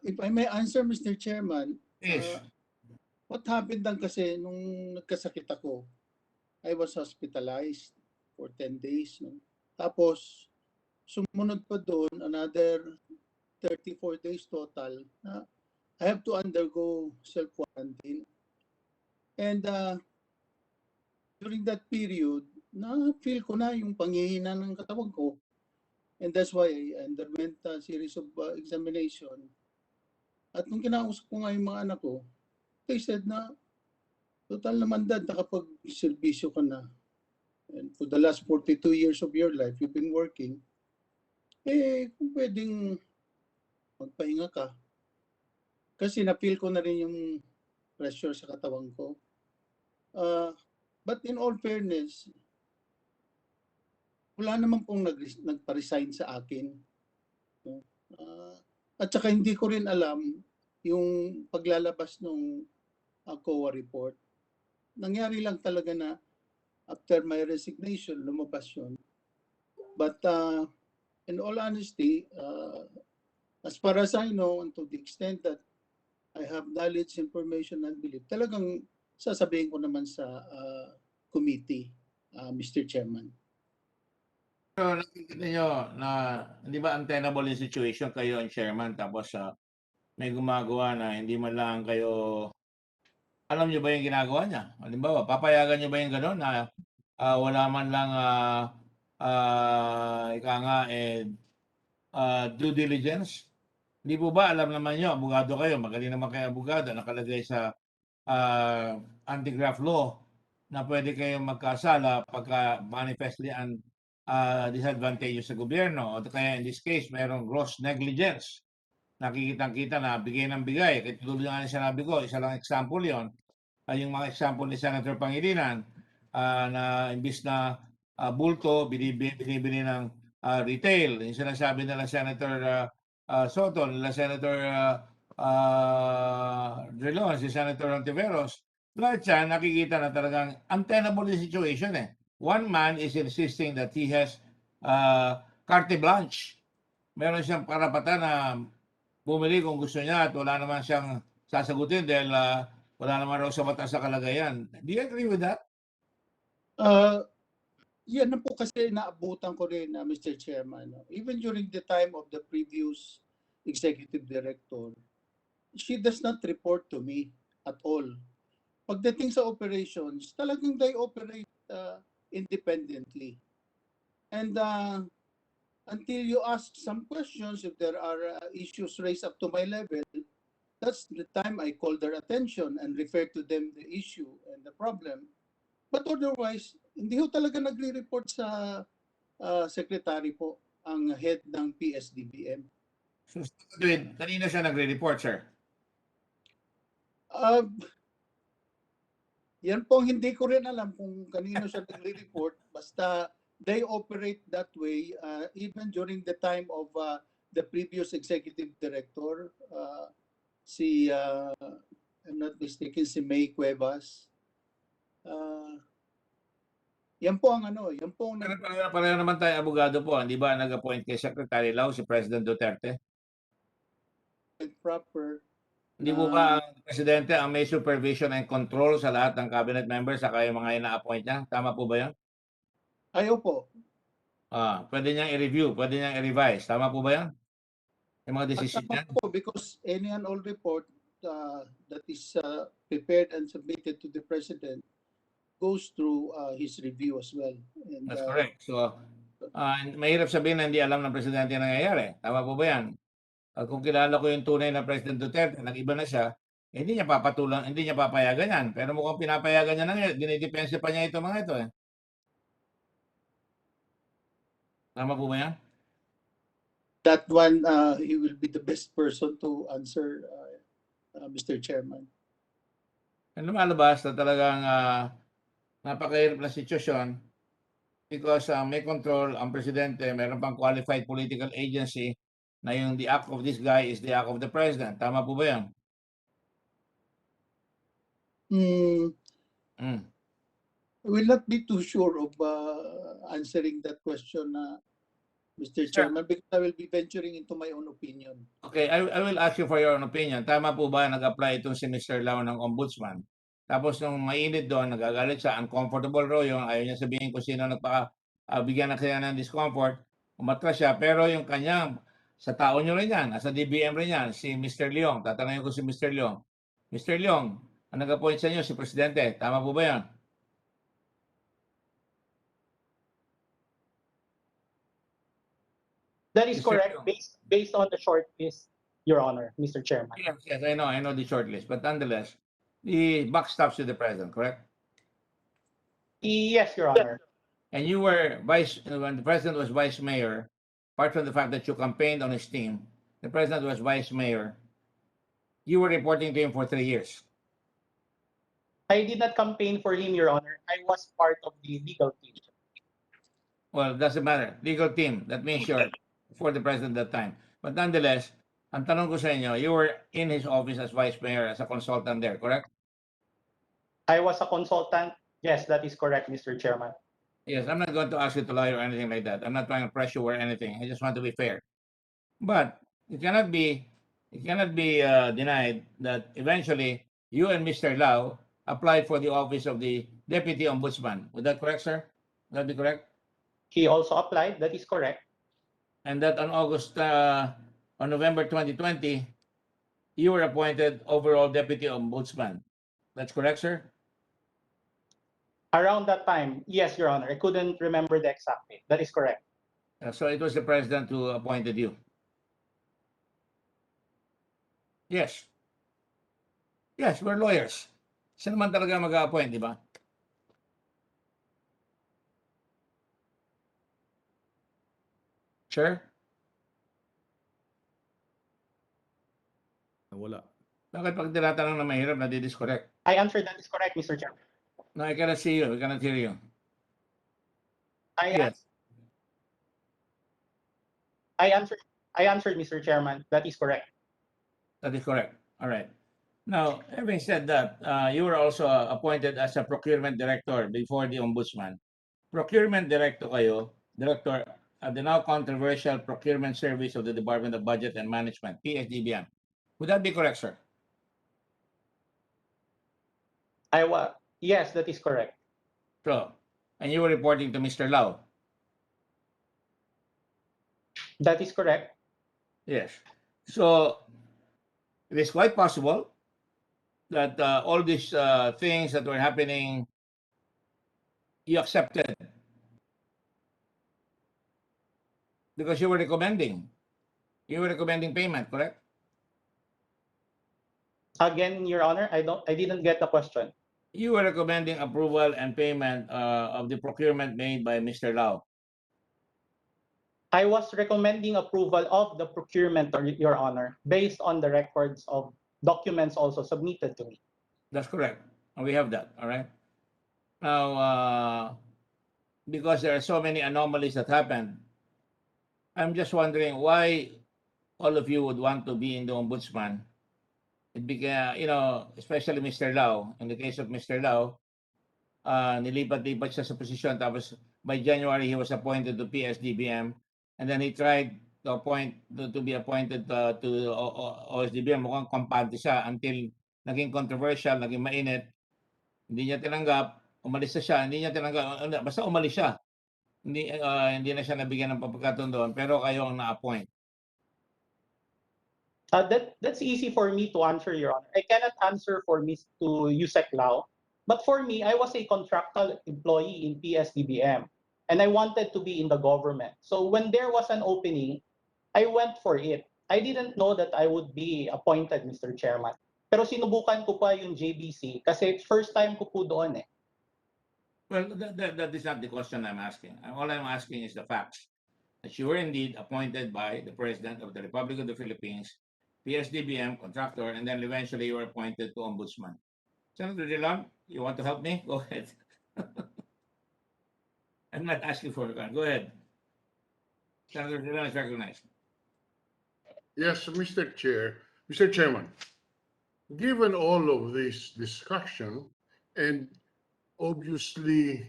If I may answer, Mr. Chairman, Yes. what happened lang kasi nung nagkasakit ako, I was hospitalized for 10 days. No? Tapos, sumunod pa doon, another 34 days total. I have to undergo self-quarantine. And during that period, na-feel ko na yung panghihina ng katawan ko. And that's why I underwent a series of examination. At nung kinausap ko nga yung mga anak ko, they said na, total naman dad, nakapag-servisyo ka na. And for the last 42 years of your life, you've been working. Kung pwedeng magpahinga ka. Kasi na-feel ko na rin yung pressure sa katawan ko. But in all fairness, wala naman pong nagpa-resign sa akin. At saka hindi ko rin alam yung paglalabas ng COA report. Nangyari lang talaga na after my resignation, lumabas yun. But in all honesty, as far as I know, and to the extent that I have knowledge, information, and belief, talagang sasabihin ko naman sa committee, Mr. Chairman. So, nakikita nyo na, hindi ba untenable yung situation, kayo ang chairman, tapos may gumagawa na hindi man lang kayo, alam nyo ba yung ginagawa niya? Halimbawa, papayagan nyo ba yung gano'n na wala man lang due diligence? Hindi po ba, alam naman nyo, abogado kayo, magaling naman kayo abogado, nakalagay sa anti-graft law na pwede kayong magkasala pagka manifestly disadvantageous sa gobyerno. O kaya in this case, mayroong gross negligence. Nakikitang-kita na bigay ng bigay. Kaya tuloy nga sinabi ko, isa lang example yon. Yung mga example ni Senator Pangilinan na imbis na bulto, binibili ng retail. Yung sinasabi nila Senator Soto, nila Senator Drilon, si Senator Ontiveros, lahat yan nakikita na talagang untenable yung situation eh. One man is insisting that he has carte blanche. Meron siyang karapatan na bumili kung gusto niya at wala naman siyang sasagutin dahil wala naman raw sa batas sa kalagayan. Do you agree with that? Yan na po kasi naabutan ko rin, Mr. Chairman. Even during the time of the previous executive director, she does not report to me at all. Pagdating sa operations, talagang they operate independently. And until you ask some questions, if there are issues raised up to my level, that's the time I call their attention and refer to them the issue and the problem. But otherwise, hindi ho talaga nagre-report sa secretary po ang head ng PS-DBM. So, kanina siya nagre-report, sir? Yan po hindi ko rin alam kung kanino siya nagre-report. Basta they operate that way even during the time of the previous executive director, si, I'm not mistaken, si May Cuevas. Yan po ang ano, yan po ang Pareho naman tayo abogado po, hindi ba nag-appoint kay Secretary Lau si President Duterte? proper. Hindi po ba ang Presidente ang may supervision and control sa lahat ng cabinet members sa yung mga ina-appoint niya? Tama po ba yan? Ayaw po. Pwede niyang i-review, pwede niyang i-revise. Tama po ba yan? Yung mga decision niya? Tama po, because any and all report that is prepared and submitted to the President goes through his review as well. And, That's correct. So, mahirap sabihin na hindi alam ng Presidente yung nangyayari. Tama po ba yan? Kung kilala ko yung tunay na President Duterte, nag-iba na siya, hindi niya papatulang, hindi niya papayagan yan. Pero mukhang pinapayagan niya na ngayon, dinidepensa pa niya ito mga ito eh. Tama po ba yan? that one, he will be the best person to answer, Mr. Chairman. Lumalabas na talagang napakahirap na sitwasyon because may control ang Presidente, meron pang qualified political agency na yung the act of this guy is the act of the President. Tama po ba yan? I will not be too sure of answering that question, Mr. Chairman, because I will be venturing into my own opinion. Okay, I will ask you for your own opinion. Tama po ba nag-apply itong si Mr. Lau ng ombudsman? Tapos nung mainit doon, nagagalit siya, uncomfortable raw yung ayaw niya sabihin kung sino bigyan na kanya ng discomfort, umatras siya. Pero yung kanyang, sa tao nyo rin yan, sa DBM rin yan, si Mr. Leong. Tatanungin ko si Mr. Leong. Mr. Leong, ang nag-appoint sa inyo, si Presidente. Tama po ba yan? That is correct, based on the short list, Your Honor, Mr. Chairman. Yes, I know the short list. But nonetheless, the buck stops with the President, correct? Yes, Your Honor. And you were when the President was Vice Mayor, apart from the fact that you campaigned on his team, the President was Vice Mayor, you were reporting to him for 3 years. I did not campaign for him, Your Honor. I was part of the legal team. Well, it doesn't matter. Legal team, that means you're for the President at that time. But nonetheless, ang tanong ko sa inyo, you were in his office as Vice Mayor, as a consultant there, correct? I was a consultant. Yes, that is correct, Mr. Chairman. Yes, I'm not going to ask you to lie or anything like that. I'm not trying to pressure you or anything. I just want to be fair. But it cannot be denied that eventually you and Mr. Lau applied for the office of the Deputy Ombudsman. Would that correct, sir? Would that be correct? He also applied. That is correct. And that on November 2020, you were appointed overall Deputy Ombudsman. That's correct, sir? Around that time, yes, Your Honor. I couldn't remember the exact date. That is correct. So it was the President who appointed you? Yes. Yes, we're lawyers. Sino naman talaga mag-a-appoint, di ba? Sure? Wala. Bakit pag tinatanong na mahirap, nadi-discorrect? I answered that is correct, Mr. Chairman. No, I cannot see you. I cannot hear you. I answered, Mr. Chairman. That is correct. That is correct. All right. Now, having said that, you were also appointed as a procurement director before the ombudsman. Procurement director at the now controversial Procurement Service of the Department of Budget and Management, PS-DBM. Would that be correct, sir? Yes, that is correct. So, and you were reporting to Mr. Lau? That is correct. Yes. So, it is quite possible that all these things that were happening, you accepted because you were recommending payment, correct? Again, Your Honor, I didn't get the question. You were recommending approval and payment of the procurement made by Mr. Lau. I was recommending approval of the procurement, Your Honor, based on the records of documents also submitted to me. That's correct. And we have that, all right? Now, because there are so many anomalies that happened, I'm just wondering why all of you would want to be in the ombudsman, it became, especially Mr. Lau. In the case of Mr. Lau, nilipat-lipat siya sa posisyon. Tapos by January, he was appointed to PS-DBM. And then he tried to be appointed to OSDBM. Mukhang kampante siya until naging controversial, naging mainit. Hindi niya tinanggap. Umalis na siya. Hindi niya tinanggap. Basta umalis siya. Hindi na siya nabigyan ng pagkakataon doon. Pero kayo ang na-appoint. That's easy for me to answer, Your Honor. I cannot answer for to Yusek Lau. But for me, I was a contractual employee in PS-DBM, and I wanted to be in the government. So when there was an opening, I went for it. I didn't know that I would be appointed, Mr. Chairman. Pero sinubukan ko pa yung JBC kasi first time ko po doon eh. Well, that is not the question I'm asking. All I'm asking is the facts. That you were indeed appointed by the President of the Republic of the Philippines, PS-DBM, contractor, and then eventually you were appointed to Ombudsman. Senator Dillon, you want to help me? Go ahead. I'm not asking for it. Go ahead. Senator Dillon is recognized. Yes, Mr. Chairman, given all of this discussion and obviously,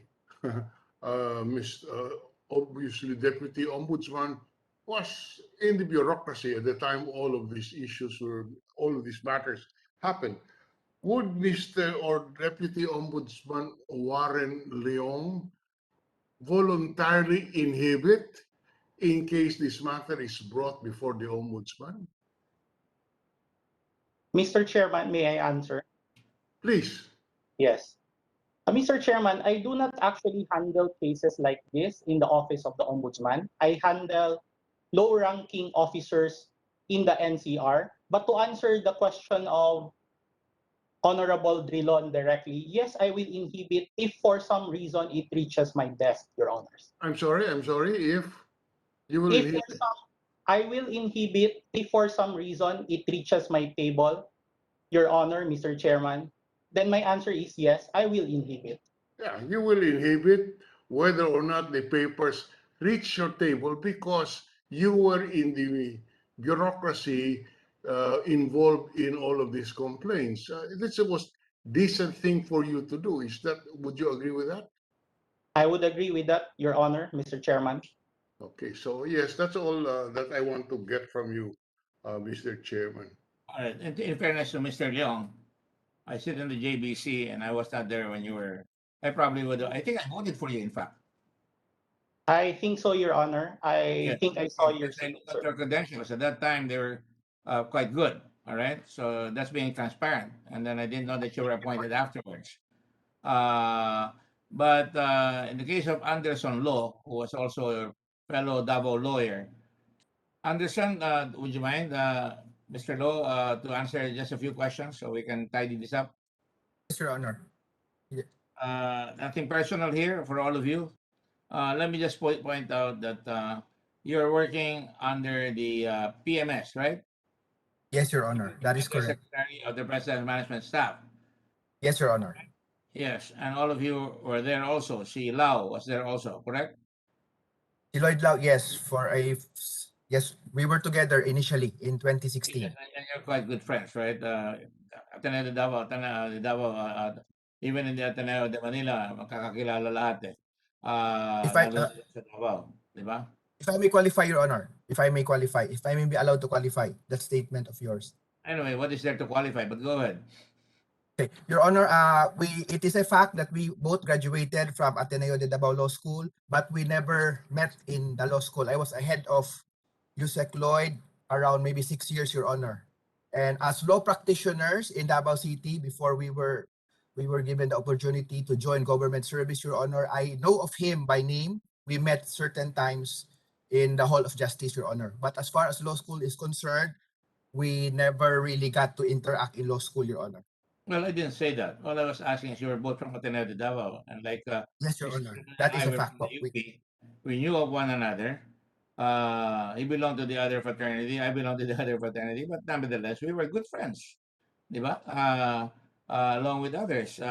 obviously Deputy Ombudsman was in the bureaucracy at the time all of these matters happened. Would Mr. or Deputy Ombudsman Warren Leong voluntarily inhibit in case this matter is brought before the Ombudsman? Mr. Chairman, may I answer? Please. Yes. Mr. Chairman, I do not actually handle cases like this in the office of the Ombudsman. I handle low-ranking officers in the NCR. But to answer the question of Honorable Drilon directly, yes, I will inhibit if for some reason it reaches my desk, Your Honors. I'm sorry, if you will inhibit. I will inhibit if for some reason it reaches my table, Your Honor, Mr. Chairman. Then my answer is yes, I will inhibit. Yeah, you will inhibit whether or not the papers reach your table because you were in the bureaucracy involved in all of these complaints. That's the most decent thing for you to do. Would you agree with that? I would agree with that, Your Honor, Mr. Chairman. Okay, so yes, that's all that I want to get from you, Mr. Chairman. All right. In fairness to Mr. Leong, I sit in the JBC and I was not there when you were. I probably would. I think I voted for you, in fact. I think so, Your Honor. I think I saw your signature credentials. At that time, they were quite good. All right. So that's being transparent. And then I didn't know that you were appointed afterwards. But in the case of Anderson Law, who was also a fellow Davao lawyer, Anderson, would you mind, Mr. Law, to answer just a few questions so we can tidy this up? Yes, Your Honor. Nothing personal here for all of you. Let me just point out that you're working under the PMS, right? Yes, Your Honor. That is correct. Secretary of the President's Management Staff. Yes, Your Honor. Yes, and all of you were there also. Si Lau was there also, correct? Si Lloyd Lau, yes, yes, we were together initially in 2016. And you're quite good friends, right? Ateneo de Davao, even in the Ateneo de Manila, magkakakilala lahat eh. Lalo sa Davao, di ba? If I may qualify, Your Honor, if I may be allowed to qualify that statement of yours. Anyway, what is there to qualify? But go ahead. Okay, Your Honor, it is a fact that we both graduated from Ateneo de Davao Law School, but we never met in the law school. I was ahead of Yusek Lloyd around maybe 6 years, Your Honor. And as law practitioners in Davao City, before we were given the opportunity to join government service, Your Honor, I know of him by name. We met certain times in the Hall of Justice, Your Honor. But as far as law school is concerned, we never really got to interact in law school, Your Honor. Well, I didn't say that. All I was asking is you were both from Ateneo de Davao, and like yes, Your Honor, that is a fact. We knew of one another. He belonged to the other fraternity. I belonged to the other fraternity, but nevertheless, we were good friends, di ba? Along with others,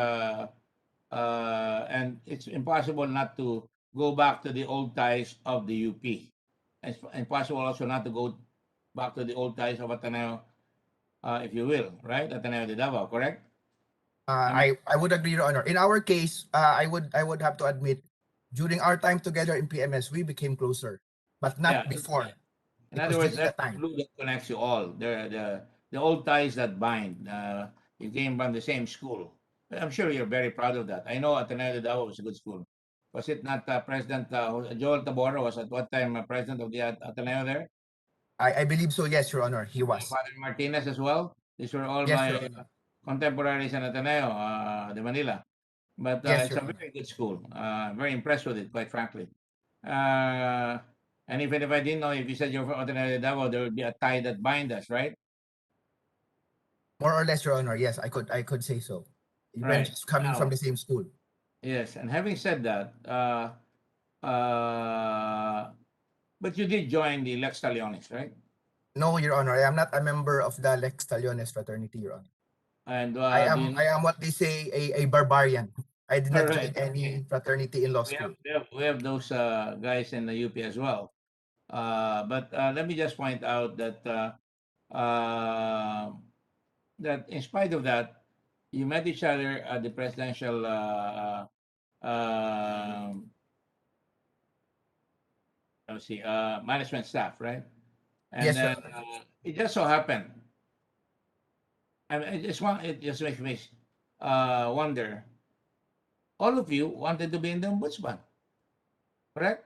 and it's impossible not to go back to the old ties of the UP. It's impossible also not to go back to the old ties of Ateneo, if you will, right? Ateneo de Davao, correct? I would agree, Your Honor. In our case, I would have to admit, during our time together in PMS, we became closer, but not Yeah. before. In It other was words, during that's that the time. glue that connects you all. The old ties that bind. You came from the same school. I'm sure you're very proud of that. I know Ateneo de Davao was a good school. Was it not President Joel Tabora was at what time president of the Ateneo there? I believe so, yes, Your Honor. He was. Father Martinez as well. These were all Yes, my Your Honor. contemporaries in Ateneo de Manila. But Yes, it's Your a Honor. very good school. Very impressed with it, quite frankly. And even if I didn't know, if you said you're from Ateneo de Davao, there would be a tie that bind us, right? More or less, Your Honor. Yes, I could say so. When Right. coming from Now, the same school. yes. And having said that, but you did join the Lex Talionis, right? No, Your Honor. I am not a member of the Lex Taliones fraternity, Your Honor. And do you know? I am what they say a barbarian. I did not join Correct. any fraternity in law We school. we have those guys in the UP as well. But let me just point out that that in spite of that, you met each other at the presidential let's see, management staff, right? And Yes, Your then Honor. it just so happened. I mean, it just makes me wonder. All of you wanted to be in the ombudsman, correct?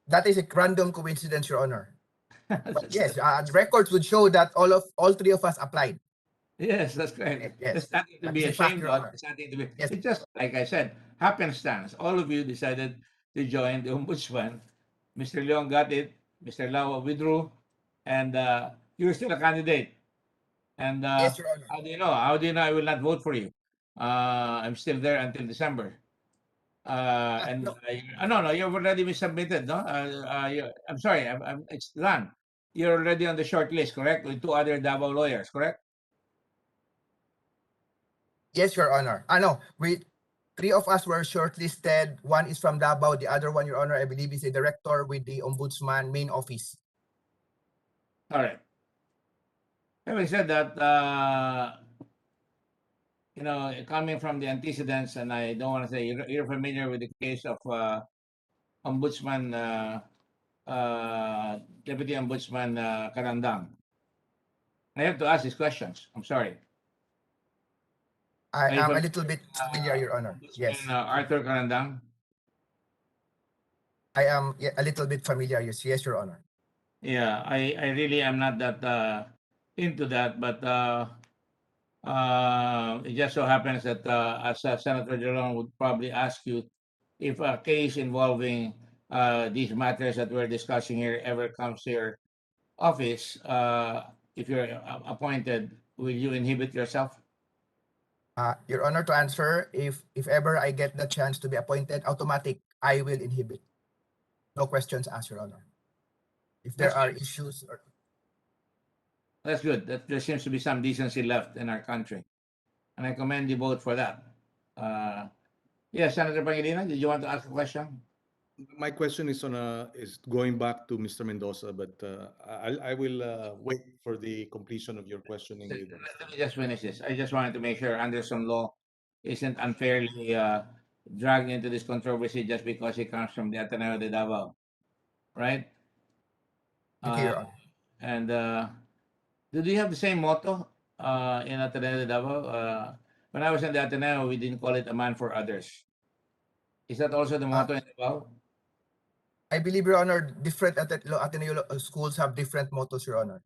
That is a random coincidence, Your Honor. But That's- yes, records would show that all three of us applied. Yes, that's correct. Yes, There's nothing to that be is a fact, ashamed Your of. Honor. There's nothing to be. Yes. It's just like I said, happenstance. All of you decided to join the ombudsman. Mr. Leong got it. Mr. Lau withdrew, and you were still a candidate. And Yes, Your Honor. how do you know? How do you know I will not vote for you? I'm still there until December. And No. no, you've already been submitted, no? I'm sorry, it's done. You're already on the short list, correct? With two other Davao lawyers, correct? Yes, Your Honor. No, three of us were shortlisted. One is from Davao. The other one, Your Honor, I believe is a director with the Ombudsman main office. All right. Having said that, coming from the antecedents, and I don't want to say you're familiar with the case of Ombudsman, Deputy Ombudsman Karandang. I have to ask these questions. I'm sorry. I Are you am a familiar little bit familiar, Your Honor. Yes, Arthur Karandang? I am a little bit familiar. Yes, Your Honor. Yeah, I really am not that into that, but it just so happens that as Senator Jerome would probably ask you if a case involving these matters that we're discussing here ever comes to your office, if you're appointed, will you inhibit yourself? Your Honor, to answer, if ever I get the chance to be appointed, automatic, I will inhibit. No questions asked, Your Honor. If there are issues, That's good. There seems to be some decency left in our country, and I commend you both for that. Yes, Senator Pangilinan, did you want to ask a question? My question is is going back to Mr. Mendoza, but I will wait for the completion of your questioning with Let me just finish this. I just wanted to make sure Anderson Law isn't unfairly dragged into this controversy just because he comes from the Ateneo de Davao, right? okay, Your Honor. And do you have the same motto in Ateneo de Davao? When I was in the Ateneo, we didn't call it a man for others. Is that also the motto in Davao? I believe, Your Honor, different Ateneo schools have different mottos, Your Honor.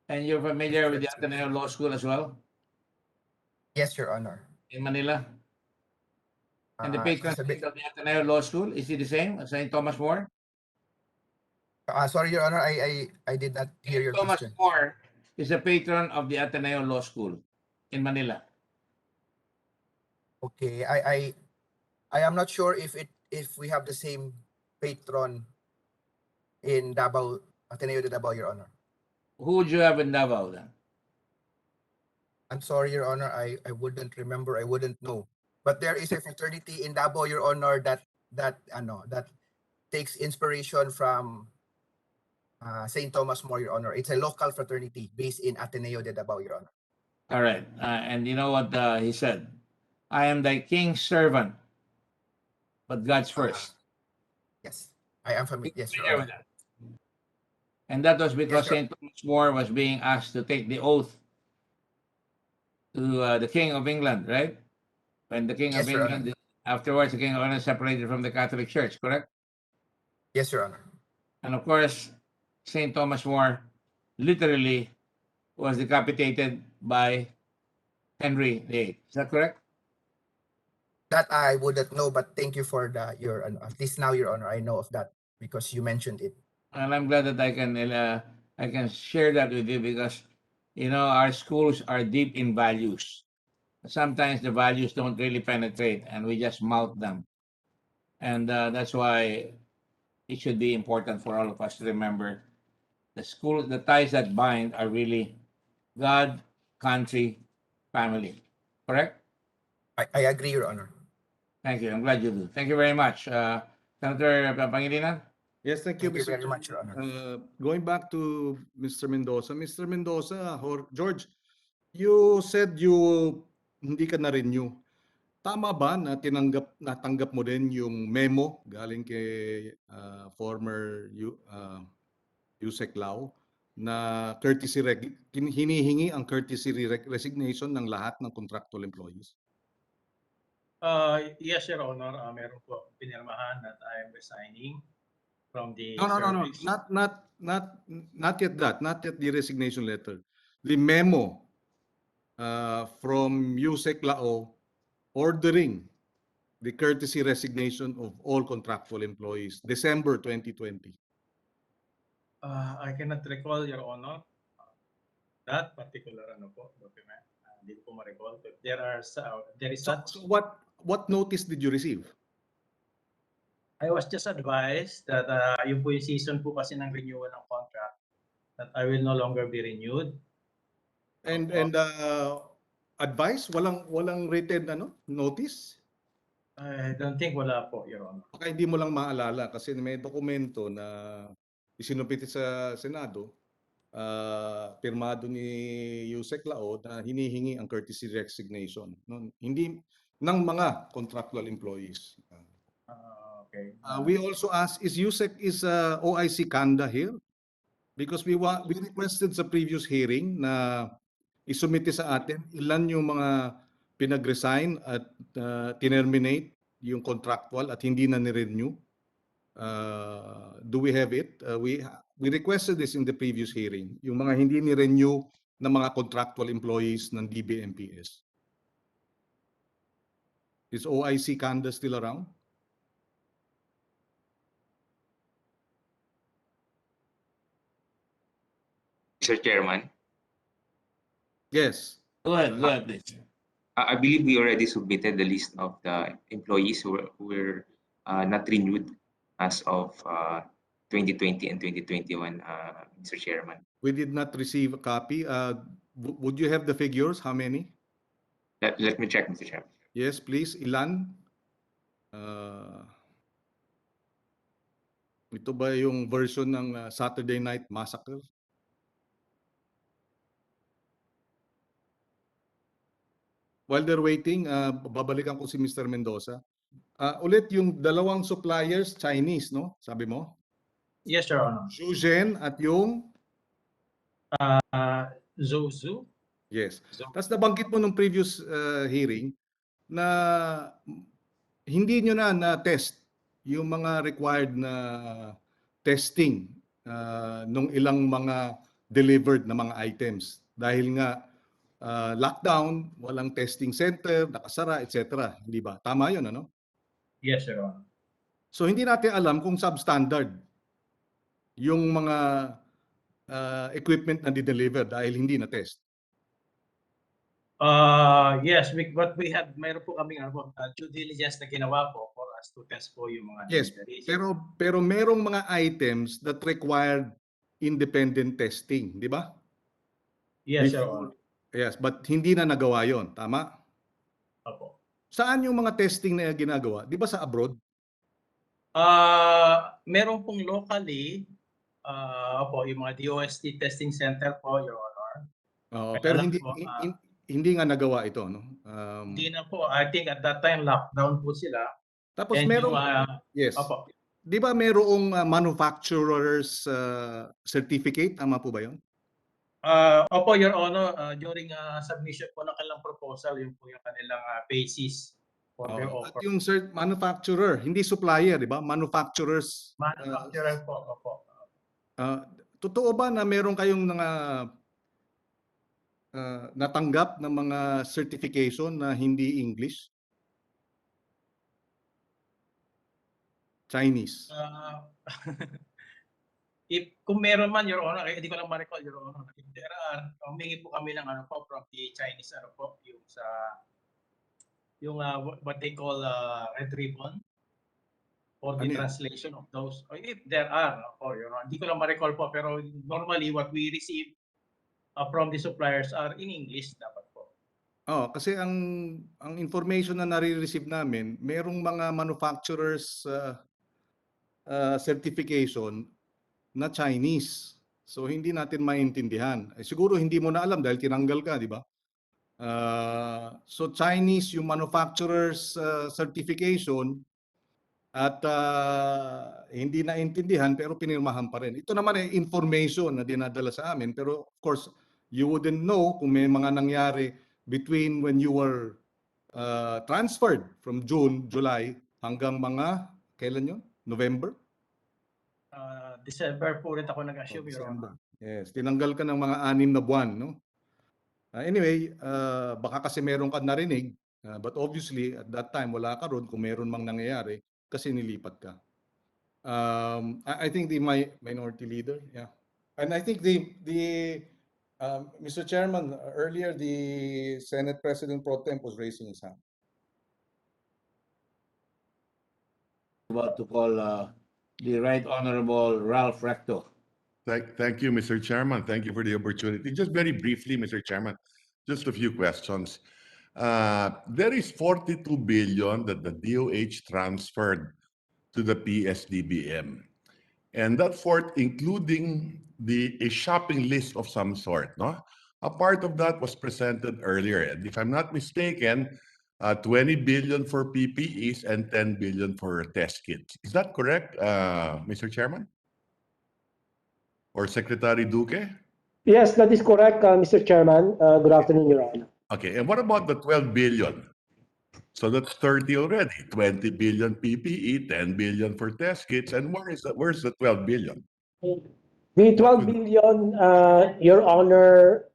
And you're familiar with the Ateneo Law School as well Yes, Your Honor. in Manila? And the patron It's a bit, saint of the Ateneo Law School, is he the same as St. Thomas More? sorry, Your Honor, I did not hear your Thomas question. More is a patron of the Ateneo Law School in Manila. Okay, I am not sure if we have the same patron in Davao, Ateneo de Davao, Your Honor. Who would you have in Davao then? I'm sorry, Your Honor, I wouldn't remember, I wouldn't know. But there is a fraternity in Davao, Your Honor, that takes inspiration from St. Thomas More, Your Honor. It's a local fraternity based in Ateneo de Davao, Your Honor. All right. And you know what he said? I am thy king's servant, but God's first. Yes, I am familiar. Yes, Your Familiar Honor. with that? And that was because Yes, Your- St. Thomas More was being asked to take the oath to the King of England, right? When the King of Yes, Your Honor. England, afterwards, the King of England separated from the Catholic Church, correct? Yes, Your Honor. And of course, St. Thomas More literally was decapitated by Henry VIII. Is that correct? That I wouldn't know, but thank you for your at least now, Your Honor, I know of that because you mentioned it. And I'm glad that I can share that with you because you know our schools are deep in values. Sometimes the values don't really penetrate, and we just mouth them, and that's why it should be important for all of us to remember the ties that bind are really God, country, family. Correct? I agree, Your Honor. Thank you. I'm glad you do. Thank you very much, Senator Pangilinan. Yes, thank you, Thank you Mr. very much, Your Honor. Going back to Mr. Mendoza. Mr. Mendoza, or George, you said you hindi ka na-renew. Tama ba na natanggap mo din yung memo galing kay former Yusek Lau na hinihingi ang courtesy resignation ng lahat ng contractual employees? Yes, Your Honor. Meron po pinirmahan that I am resigning from the No. service. Not yet that. Not yet the resignation letter. The memo from Yusek Lao ordering the courtesy resignation of all contractual employees, December 2020. I cannot recall, Your Honor, that particular document. Hindi ko ma-recall. But there is such. So what notice did you receive? I was just advised that yung po yung season po kasi ng renewal ng contract that I will no longer be renewed. And advice, walang written notice? I don't think wala po, Your Honor. Baka hindi mo lang maalala kasi may dokumento na isinupit sa Senado, pirmado ni Yusek Lao na hinihingi ang courtesy resignation. Hindi ng mga contractual employees. Okay. We also asked, is OIC Kanda here? Because we requested sa previous hearing na isumite sa atin ilan yung mga pinag-resign at terminate yung contractual at hindi na ni-renew. Do we have it? We requested this in the previous hearing, yung mga hindi ni-renew na mga contractual employees ng DBMPS. Is OIC Kanda still around? Mr. Chairman. Yes. Go ahead, please. I believe we already submitted the list of the employees who were not renewed as of 2020 and 2021, Mr. Chairman. We did not receive a copy. Would you have the figures? How many? Let me check, Mr. Chairman. Yes, please. Ilan? Ito ba yung version ng Saturday Night Massacre? While they're waiting, babalikan ko si Mr. Mendoza. Ulit yung dalawang suppliers, Chinese, no? Sabi mo? Yes, Your Honor. Shuzhen at yung? Zozu. Yes. Tapos nabanggit mo nung previous hearing na hindi nyo na-test yung mga required na testing nung ilang mga delivered na mga items. Dahil nga lockdown, walang testing center, nakasara, etc. Hindi ba? Tama yun, ano? Yes, Your Honor. So hindi natin alam kung substandard yung mga equipment na di-deliver dahil hindi na-test. Yes, but mayroon po kaming due diligence na ginawa po for us to test po yung mga Yes, pero merong mga items that required independent testing, di ba? Yes, Your Honor. Yes, but hindi na nagawa yon, tama? Opo. Saan yung mga testing na ginagawa? Di ba sa abroad? Meron pong locally Opo, yung mga DOST testing center po, Your Honor. Kaya Pero lang hindi po, hindi nga nagawa ito, no? hindi na po. I think at that time, lockdown po sila. Tapos And merong yes. Opo. Di ba merong manufacturer's certificate? Tama po ba yun? Opo, Your Honor, during submission po ng kanilang proposal, yun po yung kanilang basis for their At offer. yung manufacturer, hindi supplier, di ba? Manufacturers. Manufacturer po, opo. Totoo ba na meron kayong natanggap ng mga certification na hindi English? Chinese. Kung meron man, Your Honor, hindi ko lang ma-recall, Your Honor. If there are, humingi po kami ng from the Chinese, yung what they call red ribbon for the translation of those. If there are, Your Honor, hindi ko lang ma-recall po, pero normally what we receive from the suppliers are in English dapat po. Kasi ang information na nare-receive namin, merong mga manufacturers certification na Chinese. So hindi natin maintindihan. Siguro hindi mo na alam dahil tinanggal ka, di ba? So Chinese yung manufacturer's certification at hindi naintindihan pero pinirmahan pa rin. Ito naman ay information na dinadala sa amin pero of course you wouldn't know kung may mga nangyari between when you were transferred from June, July hanggang mga kailan yun? November? December po rin ako nag-assume, Your Honor. Yes, tinanggal ka ng mga 6 na buwan, no? Anyway, baka kasi meron ka narinig, but obviously at that time wala ka ron kung meron mang nangyayari kasi nilipat ka. I think the minority leader, yeah. And I think Mr. Chairman, earlier the Senate President Pro Tem was raising his hand. About to call the Right Honorable Ralph Recto. Thank you, Mr. Chairman. Thank you for the opportunity. Just very briefly, Mr. Chairman, just a few questions. There is 42 billion that the DOH transferred to the PS-DBM. And that including a shopping list of some sort, no? A part of that was presented earlier. And if I'm not mistaken, 20 billion for PPEs and 10 billion for test kits. Is that correct, Mr. Chairman? Or Secretary Duque? Yes, that is correct, Mr. Chairman. Good afternoon, Your Honor. Okay, and what about the 12 billion? So that's 30 already. 20 billion PPE, 10 billion for test kits, and where's the 12 billion? The 12 billion, Your Honor,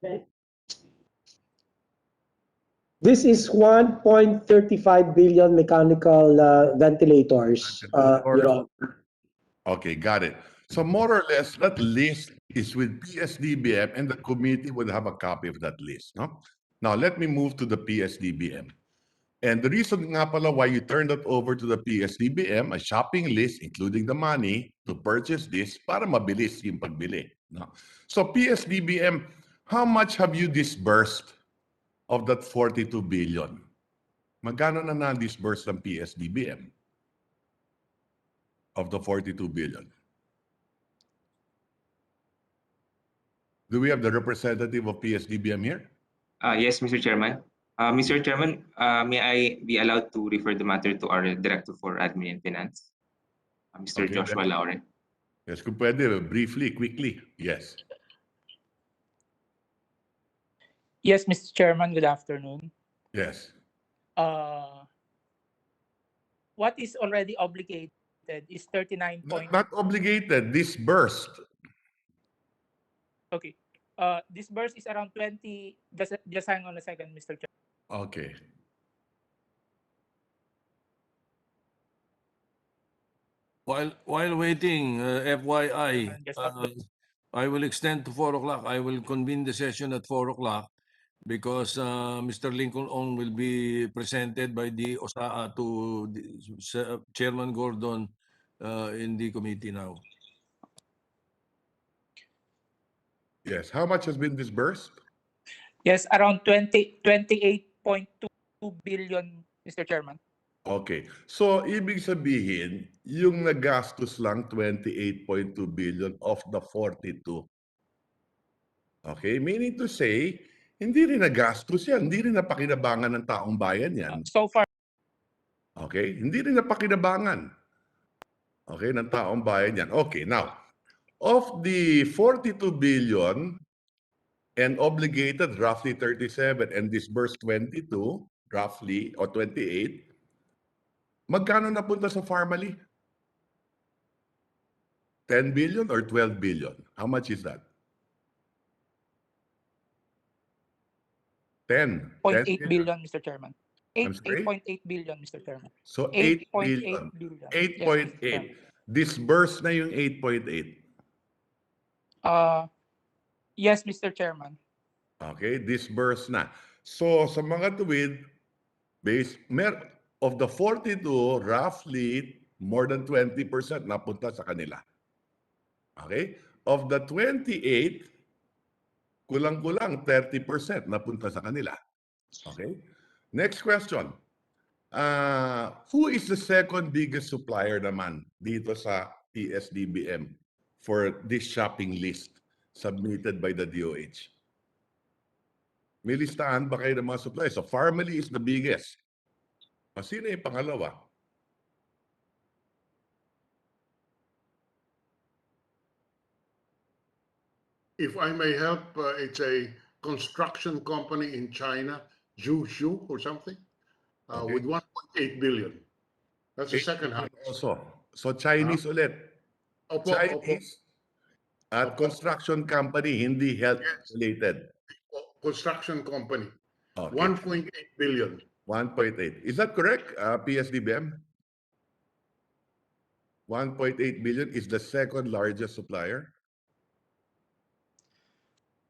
this is 1.35 billion mechanical ventilators, Your Honor. Okay, got it. So more or less, that list is with PS-DBM, and the committee would have a copy of that list, no? Now, let me move to the PS-DBM. And the reason nga pala why you turned it over to the PS-DBM, a shopping list, including the money to purchase this, para mabilis yung pagbili, no? So PS-DBM, how much have you disbursed of that 42 billion? Magkano na na-disburse ng PS-DBM of the 42 billion? Do we have the representative of PS-DBM here? Yes, Mr. Chairman. Mr. Chairman, may I be allowed to refer the matter to our Director for Admin and Finance, Mr. Joshua Laure? Yes, kung pwede, briefly, quickly. Yes. Yes, Mr. Chairman, good afternoon. Yes. What is already obligated is 39. Not obligated, disbursed. Okay. Disbursed is around 20. Just hang on a second, Mr. Chairman. Okay. While waiting, FYI, I will extend to 4 o'clock. I will convene the session at 4 o'clock because Mr. Lincoln Ong will be presented by the OSAA to Chairman Gordon in the committee now. Yes. How much has been disbursed? Yes, around 28.2 billion, Mr. Chairman. Okay. So, ibig sabihin, yung nagastos lang 28.2 billion of the 42. Okay? Meaning to say, hindi rin nagastos yan. Hindi rin napakinabangan ng taong bayan yan. So far, Okay? Hindi rin napakinabangan. Okay? Ng taong bayan yan. Okay. Now, of the 42 billion and obligated roughly 37 and disbursed 22, roughly, or 28, magkano napunta sa Farmally? 10 billion or 12 billion? How much is that? 10. 10 0.8 billion, Mr. Chairman. I'm sorry? 8.8 billion, Mr. Chairman. So 8 8.8 billion. billion. 8.8. Disbursed na yung 8.8. Yes, Mr. Chairman. Okay, disbursed na. So sa mga tuwid, of the 42, roughly more than 20% napunta sa kanila. Okay? Of the 28, kulang-kulang 30% napunta sa kanila. Okay? Next question. Who is the second biggest supplier naman dito sa PS-DBM for this shopping list submitted by the DOH? May listahan ba kayo ng mga suppliers? So Farmally is the biggest. Sino yung pangalawa? If I may help, it's a construction company in China, Zhushu or something, with 1.8 billion. That's the second highest. Also. So Chinese ulit. Opo, Chinese at construction company, hindi health related. construction company. Okay. 1.8 billion. 1.8. Is that correct, PS-DBM? 1.8 billion is the second largest supplier?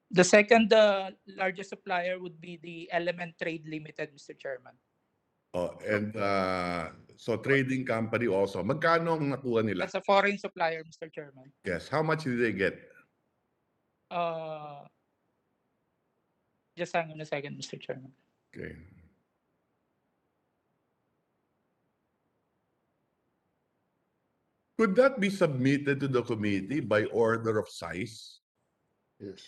The second largest supplier would be the Element Trade Limited, Mr. Chairman. Oh, and so trading company also. Magkano ang nakuha nila? That's a foreign supplier, Mr. Chairman. Yes. How much did they get? Just hang on a second, Mr. Chairman. Okay. Could that be submitted to the committee by order of size? Yes.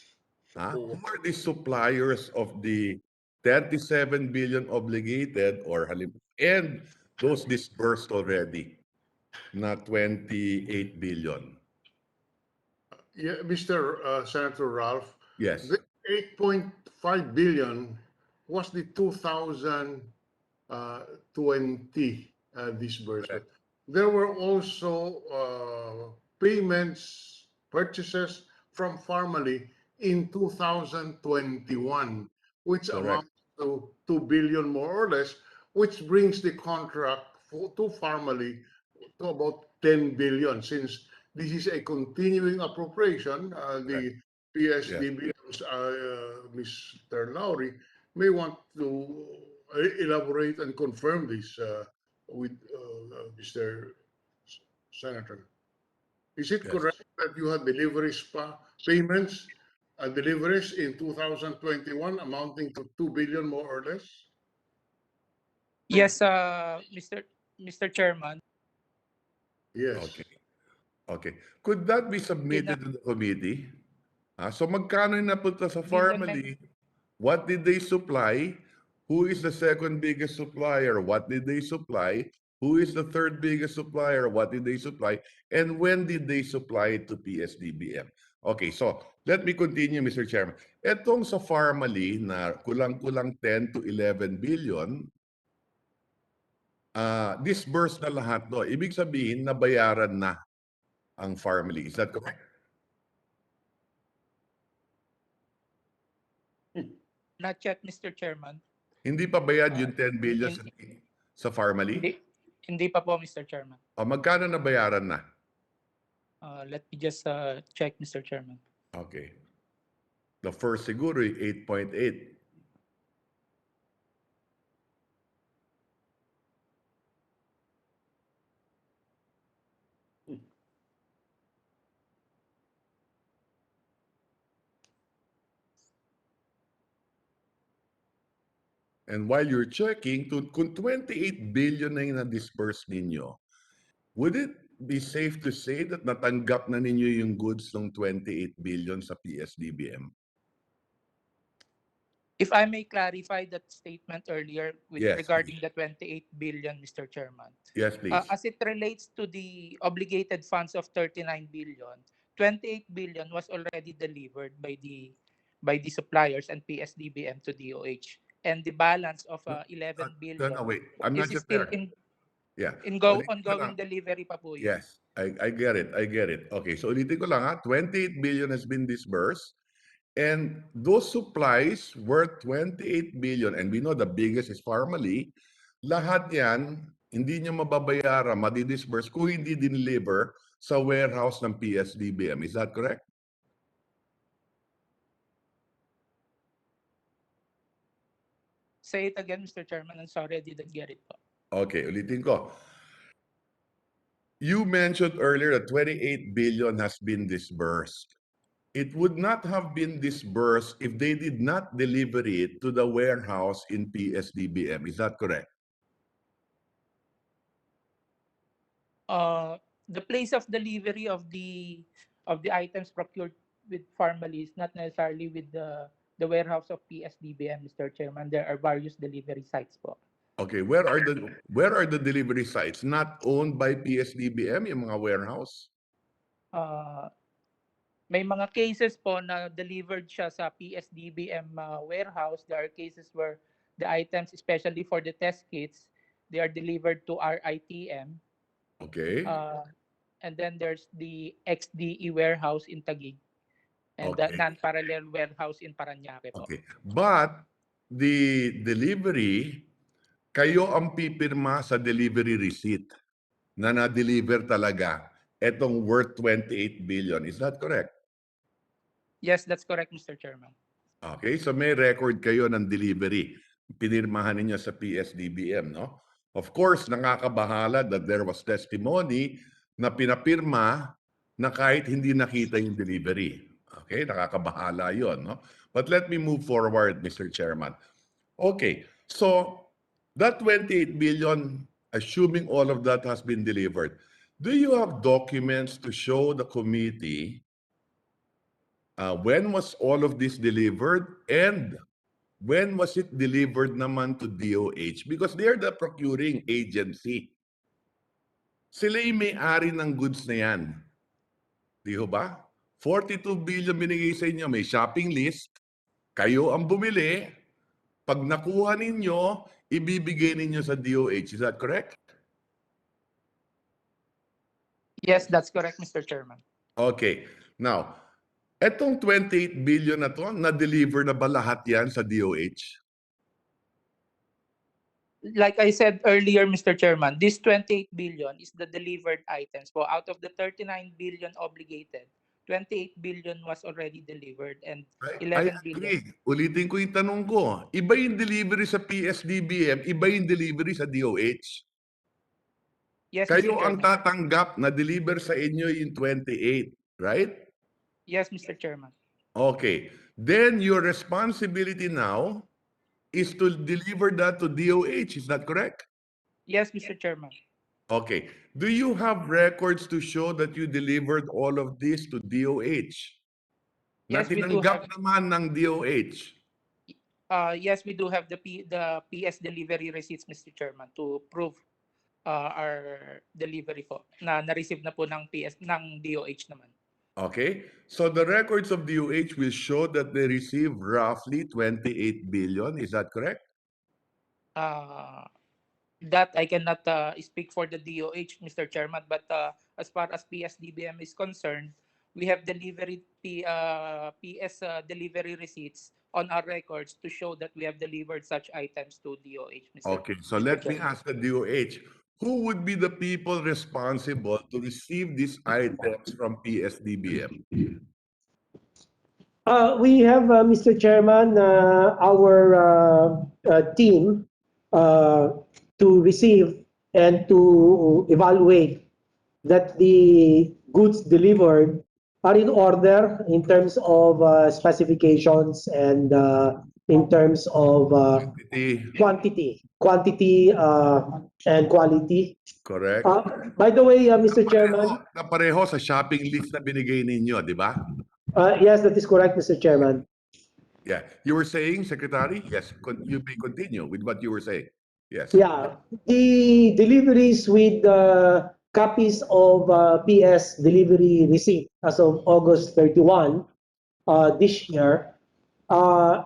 Who are the suppliers of the 37 billion obligated or and those disbursed already na 28 billion? Yeah, Mr. Senator Ralph. Yes. The 8.5 billion was the 2020 disbursement. There were also payments, purchases from Farmally in 2021, which amounts to 2 billion more or less, which brings the contract to Farmally to about 10 billion, since this is a continuing appropriation. The PS-DBM's Mr. Lowry may want to elaborate and confirm this with Mr. Senator. Is it correct that you had deliveries payments and deliveries in 2021 amounting to 2 billion more or less? Yes, Mr. Chairman. Yes. Okay. Okay. Could that be submitted to the committee? So magkano yung napunta sa Farmally? What did they supply? Who is the second biggest supplier? What did they supply? Who is the third biggest supplier? What did they supply? And when did they supply it to PS-DBM? Okay, so let me continue, Mr. Chairman. Etong sa Farmally na kulang-kulang 10 to 11 billion, disbursed na lahat to. Ibig sabihin, nabayaran na ang Farmally. Is that correct? Not yet, Mr. Chairman. Hindi pa bayad yung 10 billion sa Farmally? Hindi pa po, Mr. Chairman. Magkano na bayaran na? Let me just check, Mr. Chairman. Okay. The first siguro 8.8. And while you're checking, kung 28 billion na yung na-disperse ninyo, would it be safe to say that natanggap na ninyo yung goods ng 28 billion sa PS-DBM? If I may clarify that statement earlier with Yes, regarding the 28 billion, Mr. Chairman. Yes, please. As it relates to the obligated funds of 39 billion, 28 billion was already delivered by the suppliers and PS-DBM to DOH. And the balance of 11 billion No, wait. I'm not is just still there. Yeah. ongoing delivery pa po yun. Yes, I get it. I get it. Okay, so ulitin ko lang ha. 28 billion has been disbursed. And those supplies worth 28 billion, and we know the biggest is Pharmaly, lahat yan, hindi nyo mababayaran, madidisburse kung hindi dineliver sa warehouse ng PS-DBM. Is that correct? Say it again, Mr. Chairman. I'm sorry, I didn't get it po. Okay, ulitin ko. You mentioned earlier that 28 billion has been disbursed. It would not have been disbursed if they did not deliver it to the warehouse in PS-DBM. Is that correct? The place of delivery of the items procured with Pharmaly is not necessarily with the warehouse of PS-DBM, Mr. Chairman. There are various delivery sites po. Okay, where are the delivery sites? Not owned by PS-DBM, yung mga warehouse? May mga cases po na delivered siya sa PS-DBM warehouse. There are cases where the items, especially for the test kits, they are delivered to RITM. Okay. And then there's the XDE warehouse in Taguig and the non-parallel warehouse in Parañaque po. Okay. But the delivery, kayo ang pipirma sa delivery receipt na na-deliver talaga etong worth 28 billion. Is that correct? Yes, that's correct, Mr. Chairman. Okay, so may record kayo ng delivery. Pinirmahan ninyo sa PS-DBM, no? Of course, nakakabahala that there was testimony na pinapirma na kahit hindi nakita yung delivery. Okay, nakakabahala yon, no? But let me move forward, Mr. Chairman. Okay, so that 28 billion, assuming all of that has been delivered, do you have documents to show the committee when was all of this delivered and when was it delivered naman to DOH? Because they're the procuring agency. Sila yung may-ari ng goods na yan. Di ho ba? 42 billion binigay sa inyo, may shopping list. Kayo ang bumili. Pag nakuha ninyo, ibibigay ninyo sa DOH. Is that correct? Yes, that's correct, Mr. Chairman. Okay. Now, etong 28 billion na to, na-deliver na ba lahat yan sa DOH? Like I said earlier, Mr. Chairman, this 28 billion is the delivered items. So out of the 39 billion obligated, 28 billion was already delivered and 11 billion. Ulitin ko yung tanong ko. Iba yung delivery sa PS-DBM, iba yung delivery sa DOH. Yes, Kayo Mr. ang Chairman. tatanggap na deliver sa inyo yung 28, right? Yes, Mr. Chairman. Okay. Then your responsibility now is to deliver that to DOH. Is that correct? Yes, Mr. Chairman. Okay. Do you have records to show that you delivered all of this to DOH? Yes, na we do tinanggap have. naman ng DOH? Yes, we do have the PS delivery receipts, Mr. Chairman, to prove our delivery po na na-receive na po ng DOH naman. Okay. So the records of DOH will show that they received roughly 28 billion. Is that correct? That I cannot speak for the DOH, Mr. Chairman, but as far as PS-DBM is concerned, we have PS delivery receipts on our records to show that we have delivered such items to DOH, Mr. Okay, so Mr. let me Chairman. ask the DOH, who would be the people responsible to receive these items from PS-DBM? We have, Mr. Chairman, our team to receive and to evaluate that the goods delivered are in order in terms of specifications and in terms of quantity and quality. Correct. By the way, Mr. Chairman. Pareho sa shopping list na binigay ninyo, di ba? Yes, that is correct, Mr. Chairman. Yeah. You were saying, Secretary? Yes. You may continue with what you were saying. Yes. Yeah. The deliveries with copies of PS delivery receipt as of August 31 this year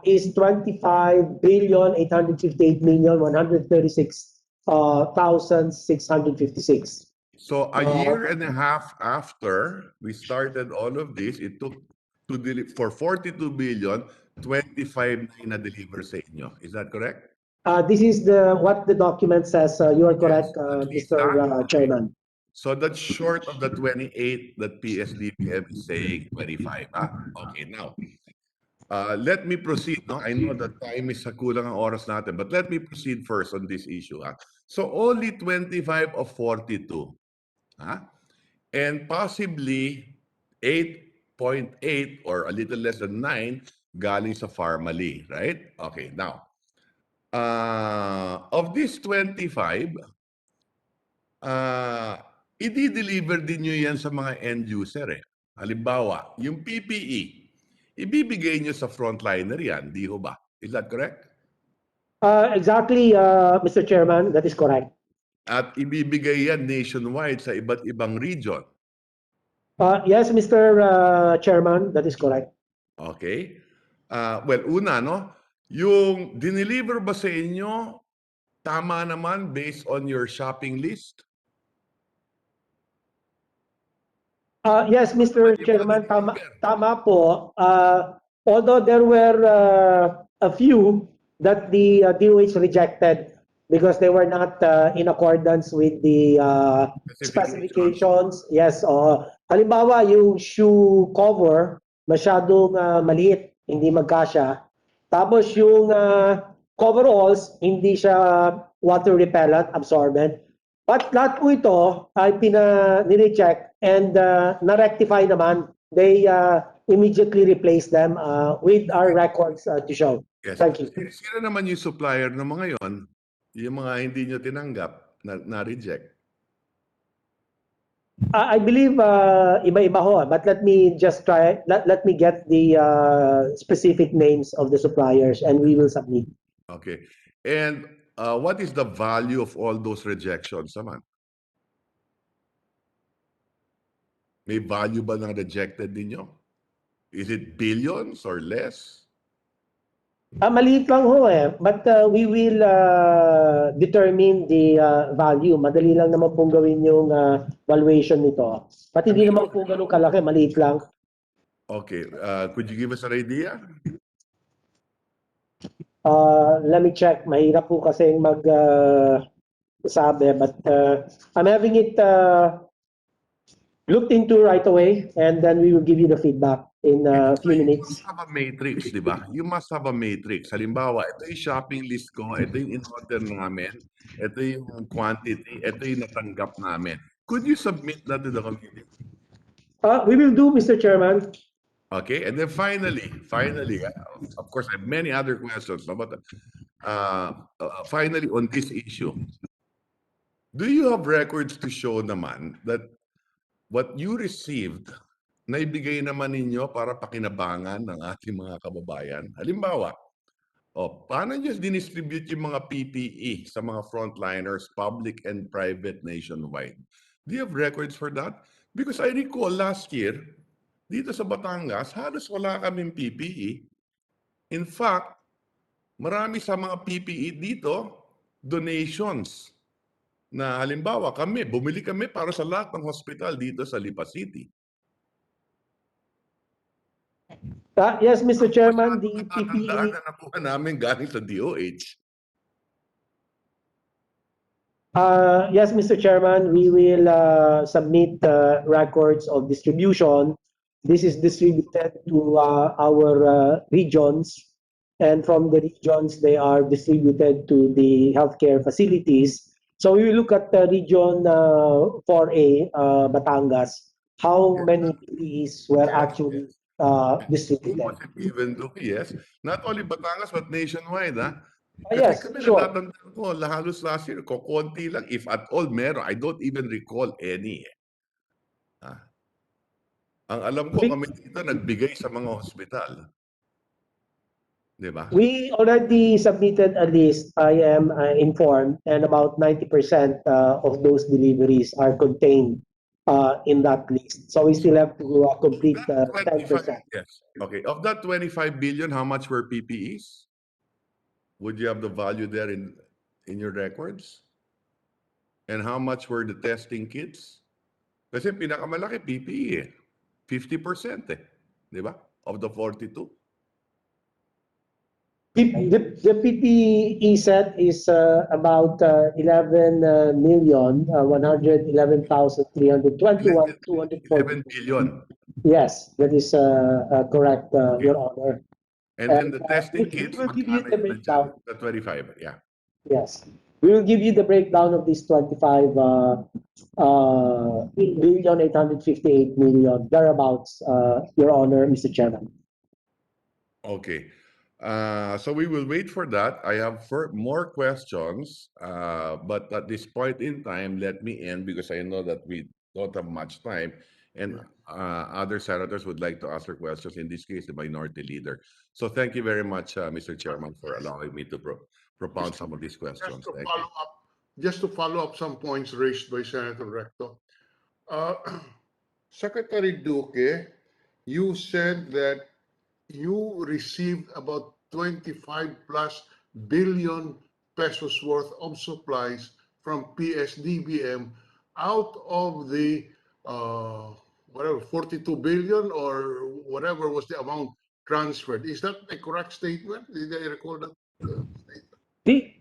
is 25,858,136,656. So a year and a half after we started all of this, it took for 42 billion, 25 na deliver sa inyo. Is that correct? This is what the document says. You are correct, Mr. Chairman. So that's short of the 28 that PS-DBM is saying, 25. Okay, now, let me proceed. No? I know that time is kulang ang oras natin, but let me proceed first on this issue. So only 25 of 42. And possibly 8.8 or a little less than 9 galing sa Pharmally, right? Okay, now, of this 25, i-deliver din nyo yan sa mga end user eh. Halimbawa, yung PPE, ibibigay nyo sa frontliner yan, di ho ba? Is that correct? Exactly, Mr. Chairman, that is correct. At ibibigay yan nationwide sa iba't ibang region. Yes, Mr. Chairman, that is correct. Okay. Well, una, no? Yung dineliver ba sa inyo, tama naman based on your shopping list? Yes, Mr. Chairman, tama po. Although there were a few that the DOH rejected because they were not in accordance with the specifications. Yes, halimbawa yung shoe cover masyadong maliit, hindi magkasya. Tapos yung coveralls hindi siya water repellent, absorbent. But lahat po ito ay nirecheck and na-rectify naman. They immediately replace them with our records to show. Yes. Thank you. Sino naman yung supplier ng mga yon? Yung mga hindi nyo tinanggap, na-reject? I believe iba-iba ho. But let me just try, let me get the specific names of the suppliers and we will submit. Okay. And what is the value of all those rejections naman? May value ba ng rejected ninyo? Is it billions or less? Maliit lang ho eh. But we will determine the value. Madali lang naman pong gawin yung valuation nito. But hindi naman po ganun kalaki. Maliit lang. Okay. Could you give us an idea? Let me check. Mahirap po kasi sabi. But I'm having it looked into right away and then we will give you the feedback in a few minutes. You must have a matrix, di ba? You must have a matrix. Halimbawa, ito yung shopping list ko, ito yung in-order namin, ito yung quantity, ito yung natanggap namin. Could you submit that to the committee? We will do, Mr. Chairman. Okay, and then finally, of course, I have many other questions, but finally on this issue, do you have records to show naman that what you received, naibigay naman ninyo para pakinabangan ng ating mga kababayan? Halimbawa, paano nyo dinistribute yung mga PPE sa mga frontliners, public and private nationwide? Do you have records for that? Because I recall last year, dito sa Batangas, halos wala kaming PPE. In fact, marami sa mga PPE dito, donations. Na halimbawa bumili kami para sa lahat ng hospital dito sa Lipa City. Yes, Mr. Chairman, the PPE... na nakuha namin galing sa DOH. Yes, Mr. Chairman, we will submit records of distribution. This is distributed to our regions, and from the regions, they are distributed to the healthcare facilities. So we will look at the region 4A, Batangas, how many PPEs were actually Who distributed. was it given to? Yes. Not only Batangas, but nationwide, ha? Kasi Yes, kami sure. natatandaan ko, halos last year, konti lang, if at all meron. I don't even recall any. Ah. Ang alam ko, kami dito nagbigay sa mga hospital. Di ba? We already submitted a list, I am informed, and about 90% of those deliveries are contained in that list. So we still have to complete 10%. Yes. Okay. Of that 25 billion, how much were PPEs? Would you have the value there in your records? And how much were the testing kits? Kasi pinakamalaki PPE eh. 50% eh. Di ba? Of the 42. The PPE set is about 11,111,321,240. 11 billion. Yes, that is correct, Your Honor. And then the testing kits, we'll give you the breakdown. the 25, yeah. Yes. We will give you the breakdown of this 25 billion 858 million thereabouts, Your Honor, Mr. Chairman. Okay. So we will wait for that. I have more questions, but at this point in time, let me end because I know that we don't have much time. And other senators would like to ask their questions, in this case, the minority leader. So thank you very much, Mr. Chairman, for allowing me to propound some of these questions. Just to follow up some points raised by Senator Recto. Secretary Duque, you said that you received about 25 plus billion pesos worth of supplies from PS-DBM out of the whatever 42 billion or whatever was the amount transferred. Is that a correct statement? Did I recall that?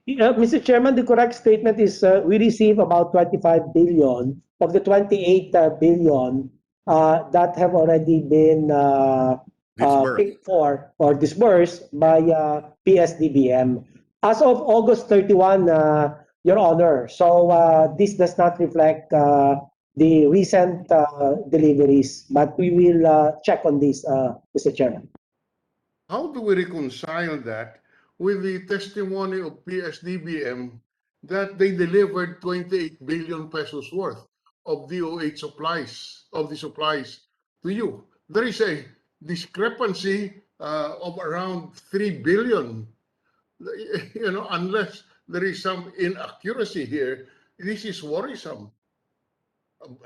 Mr. Chairman, the correct statement is we receive about 25 billion of the 28 billion that have already been paid for or disbursed by PS-DBM as of August 31, Your Honor. So this does not reflect the recent deliveries, but we will check on this, Mr. Chairman. How do we reconcile that with the testimony of PS-DBM that they delivered 28 billion pesos worth of DOH supplies, to you? There is a discrepancy of around 3 billion. You know, unless there is some inaccuracy here, this is worrisome.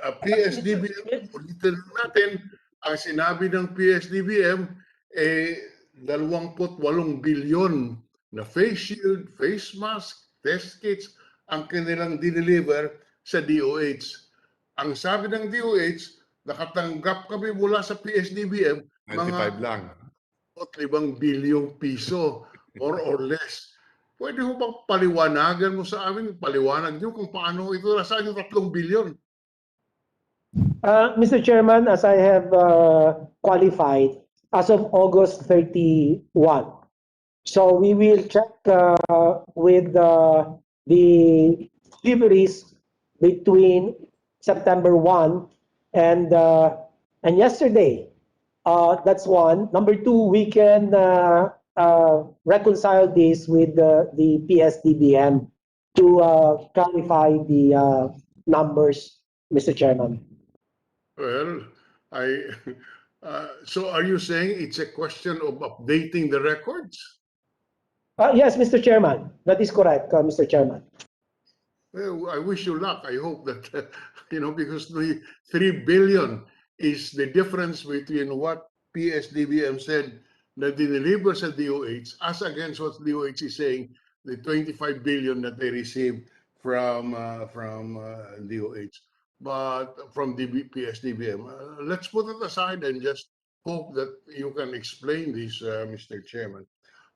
PS-DBM, ulitin natin, ang sinabi ng PS-DBM, 28 bilyon na face shield, face mask, test kits ang kanilang dineliver sa DOH. Ang sabi ng DOH, nakatanggap kami mula sa PS-DBM 25 lang. 5 bilyong piso, more or less. Pwede mo bang paliwanagan mo sa amin, paliwanag nyo kung paano ito nasa yung 3 bilyon? Mr. Chairman, as I have qualified, as of August 31. So we will check with the deliveries between September 1 and yesterday. That's one. Number two, we can reconcile this with the PS-DBM to clarify the numbers, Mr. Chairman. Well, so are you saying it's a question of updating the records? Yes, Mr. Chairman. That is correct, Mr. Chairman. Well, I wish you luck. I hope that, because the 3 billion is the difference between what PS-DBM said that they deliver sa DOH as against what DOH is saying, the 25 billion that they received from DOH. But from PS-DBM, let's put it aside and just hope that you can explain this, Mr. Chairman.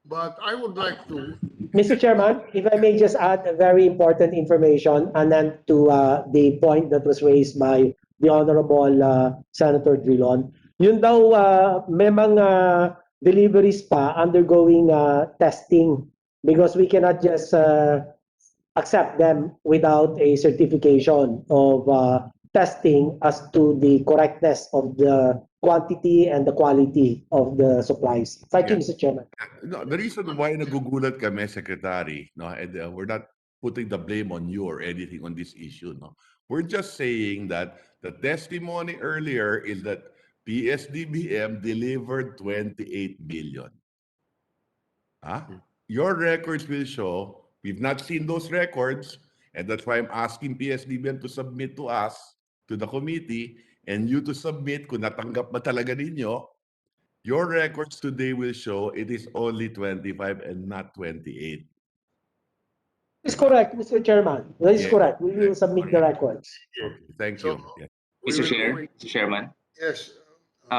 But I would like to... Mr. Chairman, if I may just add a very important information and then to the point that was raised by the Honorable Senator Drilon. Yun daw, may mga deliveries pa undergoing testing because we cannot just accept them without a certification of testing as to the correctness of the quantity and the quality of the supplies. Thank you, Yeah. Mr. Chairman. No, the reason why nagugulat kami, Secretary, no, and we're not putting the blame on you or anything on this issue, no. We're just saying that the testimony earlier is that PS-DBM delivered 28 billion. Your records will show we've not seen those records, and that's why I'm asking PS-DBM to submit to us, to the committee, and you to submit kung natanggap ba talaga ninyo. Your records today will show it is only 25 and not 28. It's correct, Mr. Chairman. That is Yeah, correct. We will correct. submit the records. Okay, thank So you. Yeah. we Mr. will Chair, wait. Mr. Chairman, Yes.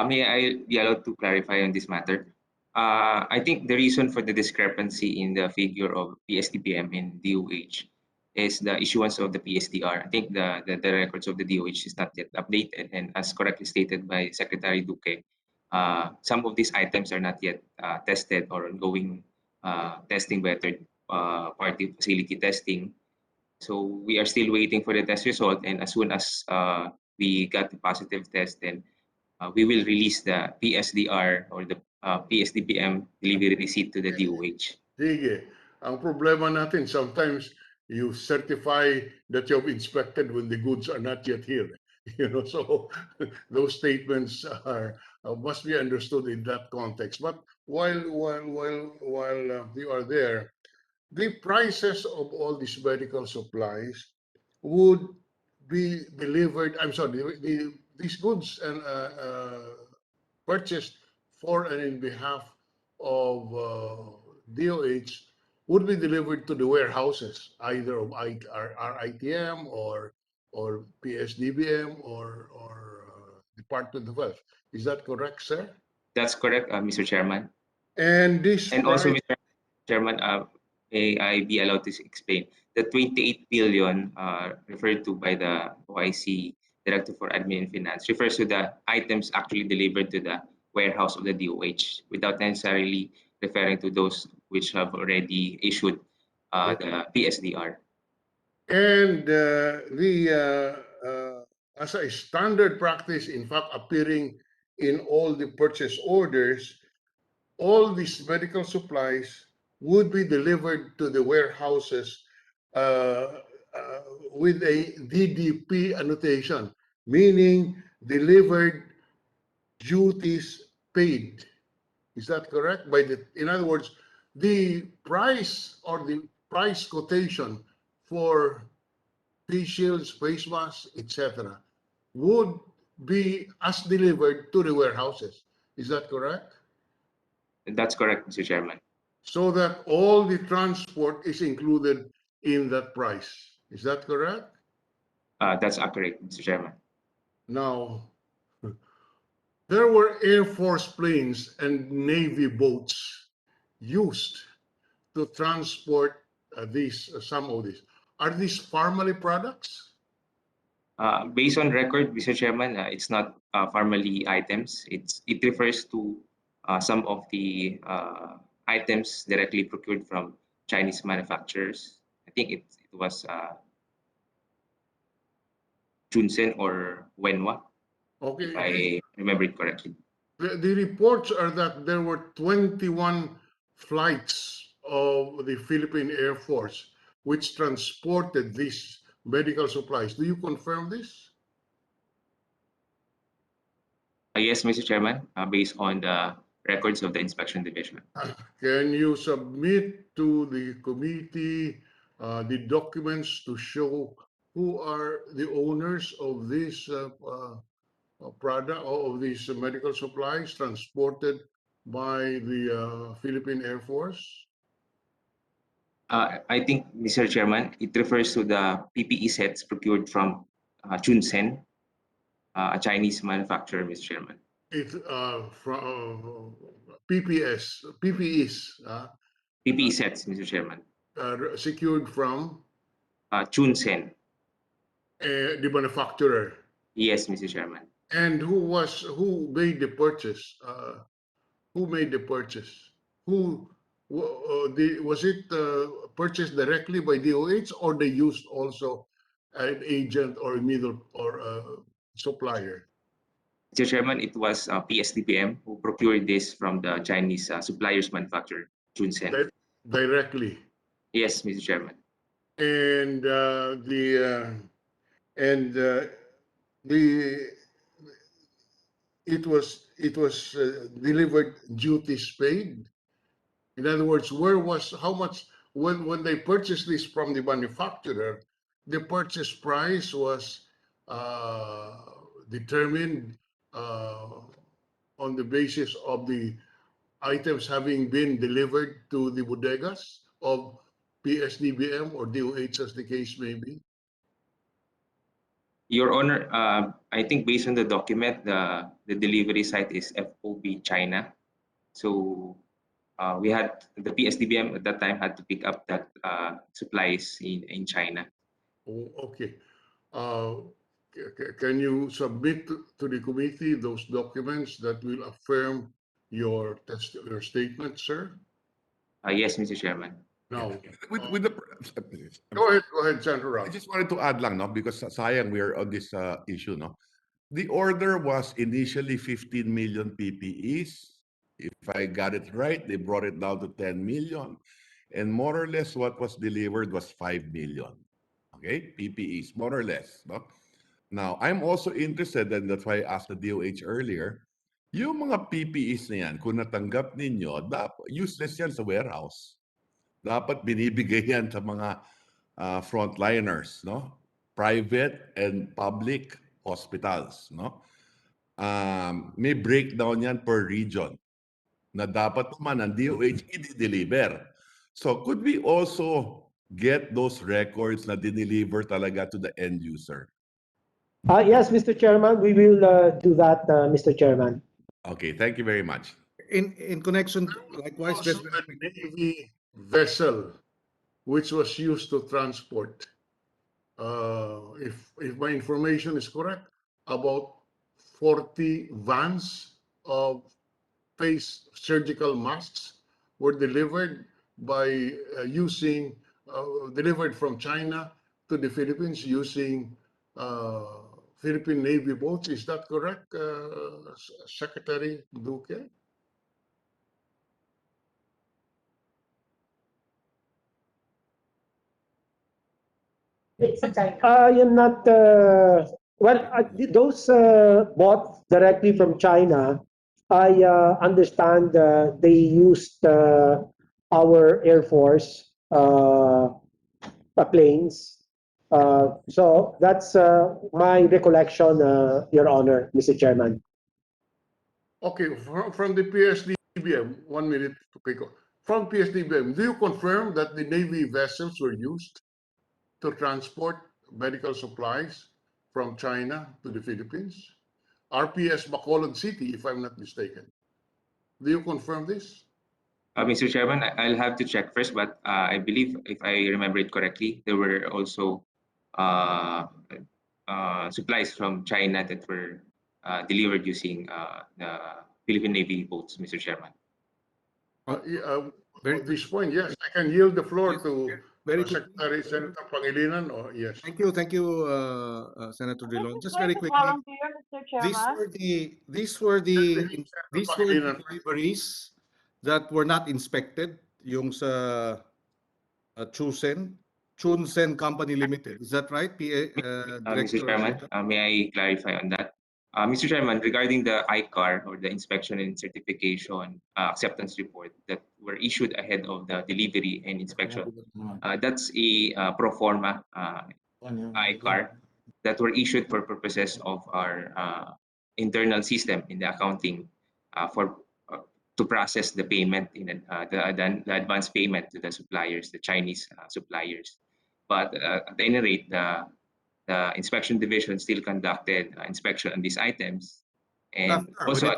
may I be allowed to clarify on this matter? I think the reason for the discrepancy in the figure of PSDBM and DOH is the issuance of the PSDR. I think the records of the DOH is not yet updated, and as correctly stated by Secretary Duque, some of these items are not yet tested or ongoing testing by third-party facility testing. So we are still waiting for the test result, and as soon as we got the positive test, then we will release the PSDR or the PSDBM delivery receipt to the DOH. Sige. Ang problema natin, sometimes you certify that you have inspected when the goods are not yet here. So those statements are must be understood in that context. But while you are there, the prices of all these medical supplies would be delivered. I'm sorry, these goods and purchased for and in behalf of DOH would be delivered to the warehouses, either of our ITM or PSDBM or Department of Health. Is that correct, sir? That's correct, Mr. Chairman. And this And also, price, Mr. Chairman, may I be allowed to explain? The 28 billion referred to by the OIC Director for Admin and Finance refers to the items actually delivered to the warehouse of the DOH without necessarily referring to those which have already issued the PSDR. and as a standard practice, in fact, appearing in all the purchase orders, all these medical supplies would be delivered to the warehouses with a DDP annotation, meaning delivered duties paid. Is that correct? In other words, the price or the price quotation for face shields, face masks, etc., would be as delivered to the warehouses. Is that correct? That's correct, Mr. Chairman. So that all the transport is included in that price. Is that correct? That's accurate, Mr. Chairman. Now, there were Air Force planes and Navy boats used to transport some of these. Are these Parmalee products? Based on record, Mr. Chairman, it's not Parmalee items. It refers to some of the items directly procured from Chinese manufacturers. I think it was Junsen or Wenwa, if Okay. I remember it correctly. The reports are that there were 21 flights of the Philippine Air Force which transported these medical supplies. Do you confirm this? Yes, Mr. Chairman, based on the records of the inspection division. Can you submit to the committee the documents to show who are the owners of this product, of these medical supplies transported by the Philippine Air Force? I think, Mr. Chairman, it refers to the PPE sets procured from Junsen, a Chinese manufacturer, Mr. Chairman. It from PPEs PPE sets, Mr. Chairman. secured from Junsen. the manufacturer. Yes, Mr. Chairman. And who made the purchase? Who made the purchase? Was it purchased directly by DOH, or they used also an agent or a middle or a supplier? Mr. Chairman, it was PS-DBM who procured this from the Chinese suppliers manufacturer, Junsen. Directly. Yes, Mr. Chairman. And it was delivered duties paid. In other words, how much when they purchased this from the manufacturer, the purchase price was determined on the basis of the items having been delivered to the bodegas of PS-DBM or DOH as the case may be. Your Honor, I think based on the document, the delivery site is FOB China. So we had the PS-DBM at that time had to pick up that supplies in China. Oh, okay. Can you submit to the committee those documents that will affirm your statement, sir? Yes, Mr. Chairman. Now, With the go ahead, Senator I Rao. just wanted to add lang, no, because sayang we're on this issue, no. The order was initially 15 million PPEs. If I got it right, they brought it down to 10 million. And more or less what was delivered was 5 million. Okay, PPEs, more or less, no? Now, I'm also interested, and that's why I asked the DOH earlier, yung mga PPEs na yan, kung natanggap ninyo, useless yan sa warehouse. Dapat binibigay yan sa mga frontliners, no? Private and public hospitals, no? May breakdown yan per region na dapat naman ang DOH i-deliver. So could we also get those records na dineliver talaga to the end user? Yes, Mr. Chairman, we will do that, Mr. Chairman. Okay, thank you very much. In connection, likewise, Also, a Navy vessel which was used to transport, if my information is correct, about 40 vans of face surgical masks were delivered by delivered from China to the Philippines using Philippine Navy boats. Is that correct, Secretary Duque? You're not, those bought directly from China, I understand they used our Air Force planes. So that's my recollection, Your Honor, Mr. Chairman. Okay, from the PS-DBM, 1 minute to pick up. From PS-DBM, do you confirm that the Navy vessels were used to transport medical supplies from China to the Philippines? RPS Bacolod City, if I'm not mistaken. Do you confirm this? Mr. Chairman, I'll have to check first, but I believe, if I remember it correctly, there were also supplies from China that were delivered using the Philippine Navy boats, Mr. Chairman. At this point, yes, I can yield the floor to Secretary Senator Pangilinan. Or yes. Thank you, Senator Drilon. Just very quickly, these were the deliveries that were not inspected, yung sa Chunsen Company Limited. Is that right, Mr. Chairman, may I clarify on that? Mr. Chairman, regarding the ICAR or the inspection and certification acceptance report that were issued ahead of the delivery and inspection, that's a pro forma ICAR that were issued for purposes of our internal system in the accounting to process the payment in the advance payment to the suppliers, the Chinese suppliers. But at any rate, the inspection division still conducted inspection on these items, and also,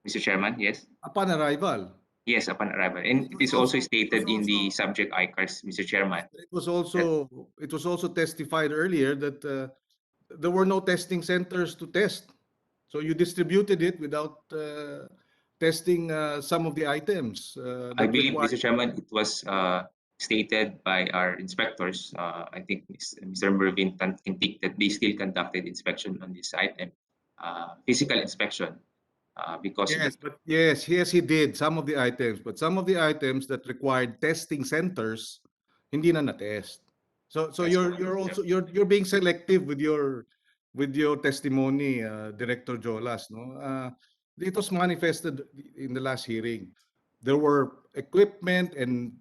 Mr. Chairman, yes. Upon arrival. Yes, upon arrival, and it is also stated in the subject ICARs, Mr. Chairman. It was also testified earlier that there were no testing centers to test, so you distributed it without testing some of the items. I believe, Mr. Chairman, it was stated by our inspectors. I think Mr. Mervin can think that they still conducted inspection on this item, physical inspection because of the Yes, he did some of the items, but some of the items that required testing centers, hindi na na-test. So That's you're correct. you're also you're being selective with your testimony, Director Jolas, no? It was manifested in the last hearing. There were equipment and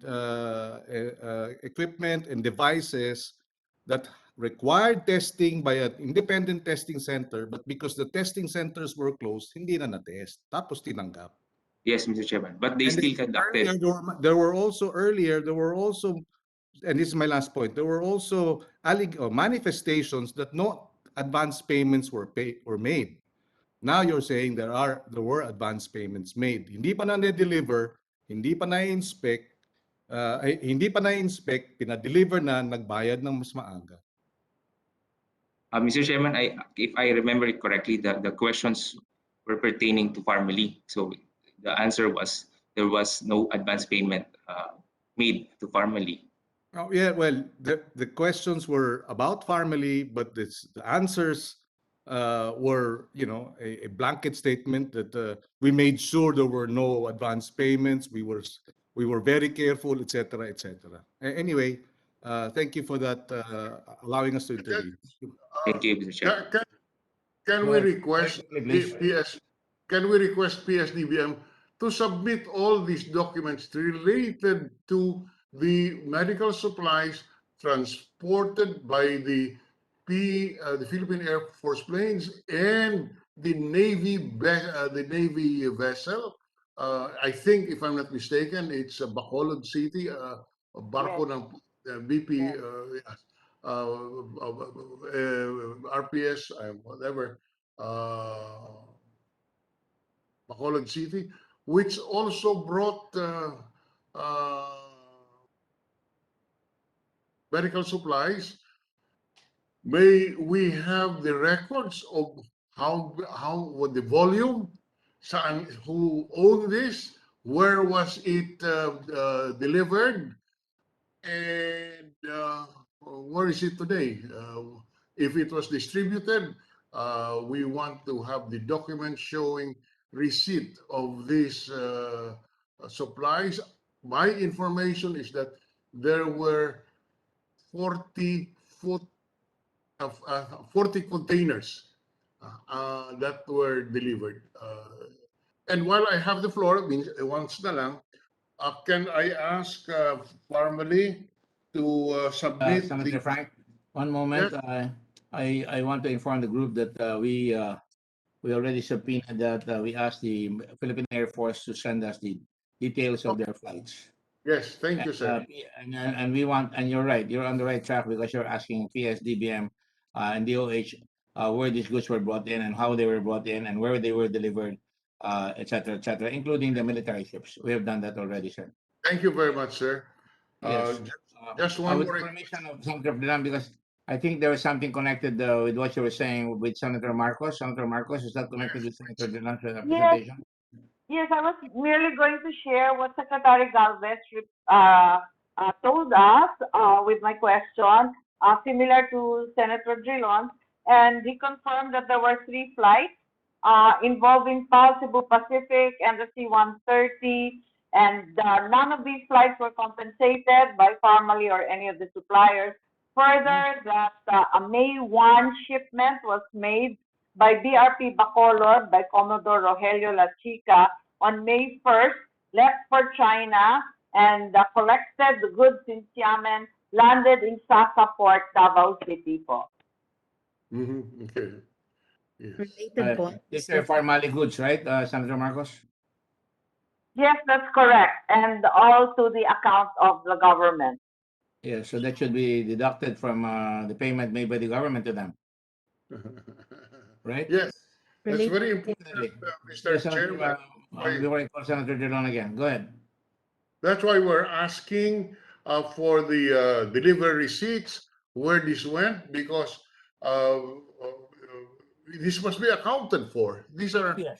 devices that required testing by an independent testing center, but because the testing centers were closed, hindi na na-test. Tapos tinanggap. Yes, Mr. Chairman, but they And still then conducted. earlier, there were also, and this is my last point, there were also manifestations that no advance payments were made. Now you're saying there were advance payments made. Hindi pa na-deliver, hindi pa na-inspect, pinadeliver na, nagbayad ng mas maaga. Mr. Chairman, if I remember it correctly, the questions were pertaining to Farmally. So the answer was there was no advance payment made to Farmally. Oh, yeah, well, the questions were about Farmally, but the answers were, a blanket statement that we made sure there were no advance payments. We were very careful, etc., etc. Anyway, thank you for that, allowing us to intervene. Thank you, Mr. Chairman. Can we request PS-DBM to submit all these documents related to the medical supplies transported by the Philippine Air Force planes and the Navy vessel? I think, if I'm not mistaken, it's Bacolod City, a barko ng BP. RPS, whatever, Bacolod City, which also brought medical supplies. May we have the records of what the volume, who owned this, where was it delivered, and where is it today? If it was distributed, we want to have the document showing receipt of these supplies. My information is that there were 40 containers that were delivered. And while I have the floor, once na lang, can I ask formally to submit Senator Frank, one moment. Yes. I want to inform the group that we already subpoenaed that we asked the Philippine Air Force to send us the details of their flights. Yes, thank you, sir. And we want, and you're right, you're on the right track because you're asking PS-DBM and DOH where these goods were brought in and how they were brought in and where they were delivered, etc., including the military ships. We have done that already, sir. Thank you very much, sir. Yes. Just one with more. permission of Senator Blanc, because I think there was something connected with what you were saying with Senator Marcos. Senator Marcos, is that connected with Senator Blanc's presentation? Yes, I was merely going to share what Secretary Galvez told us with my question, similar to Senator Drilon, and he confirmed that there were 3 flights involving Cebu Pacific and the C-130, and none of these flights were compensated by Farmally or any of the suppliers. Further, that a May 1 shipment was made by BRP Bacolod by Commodore Rogelio La Chica on May 1st, left for China, and collected the goods in Xiamen, landed in Sasa Port, Davao City po. Okay. Related point. These are Farmally goods, right, Senator Marcos? Yes, that's correct, and all to the account of the government. Yeah, so that should be deducted from the payment made by the government to them. Right? Yes, that's very important, Mr. Chairman. Before I call Senator Drilon again, go ahead. That's why we're asking for the delivery receipts, where this went, because this must be accounted for. These are I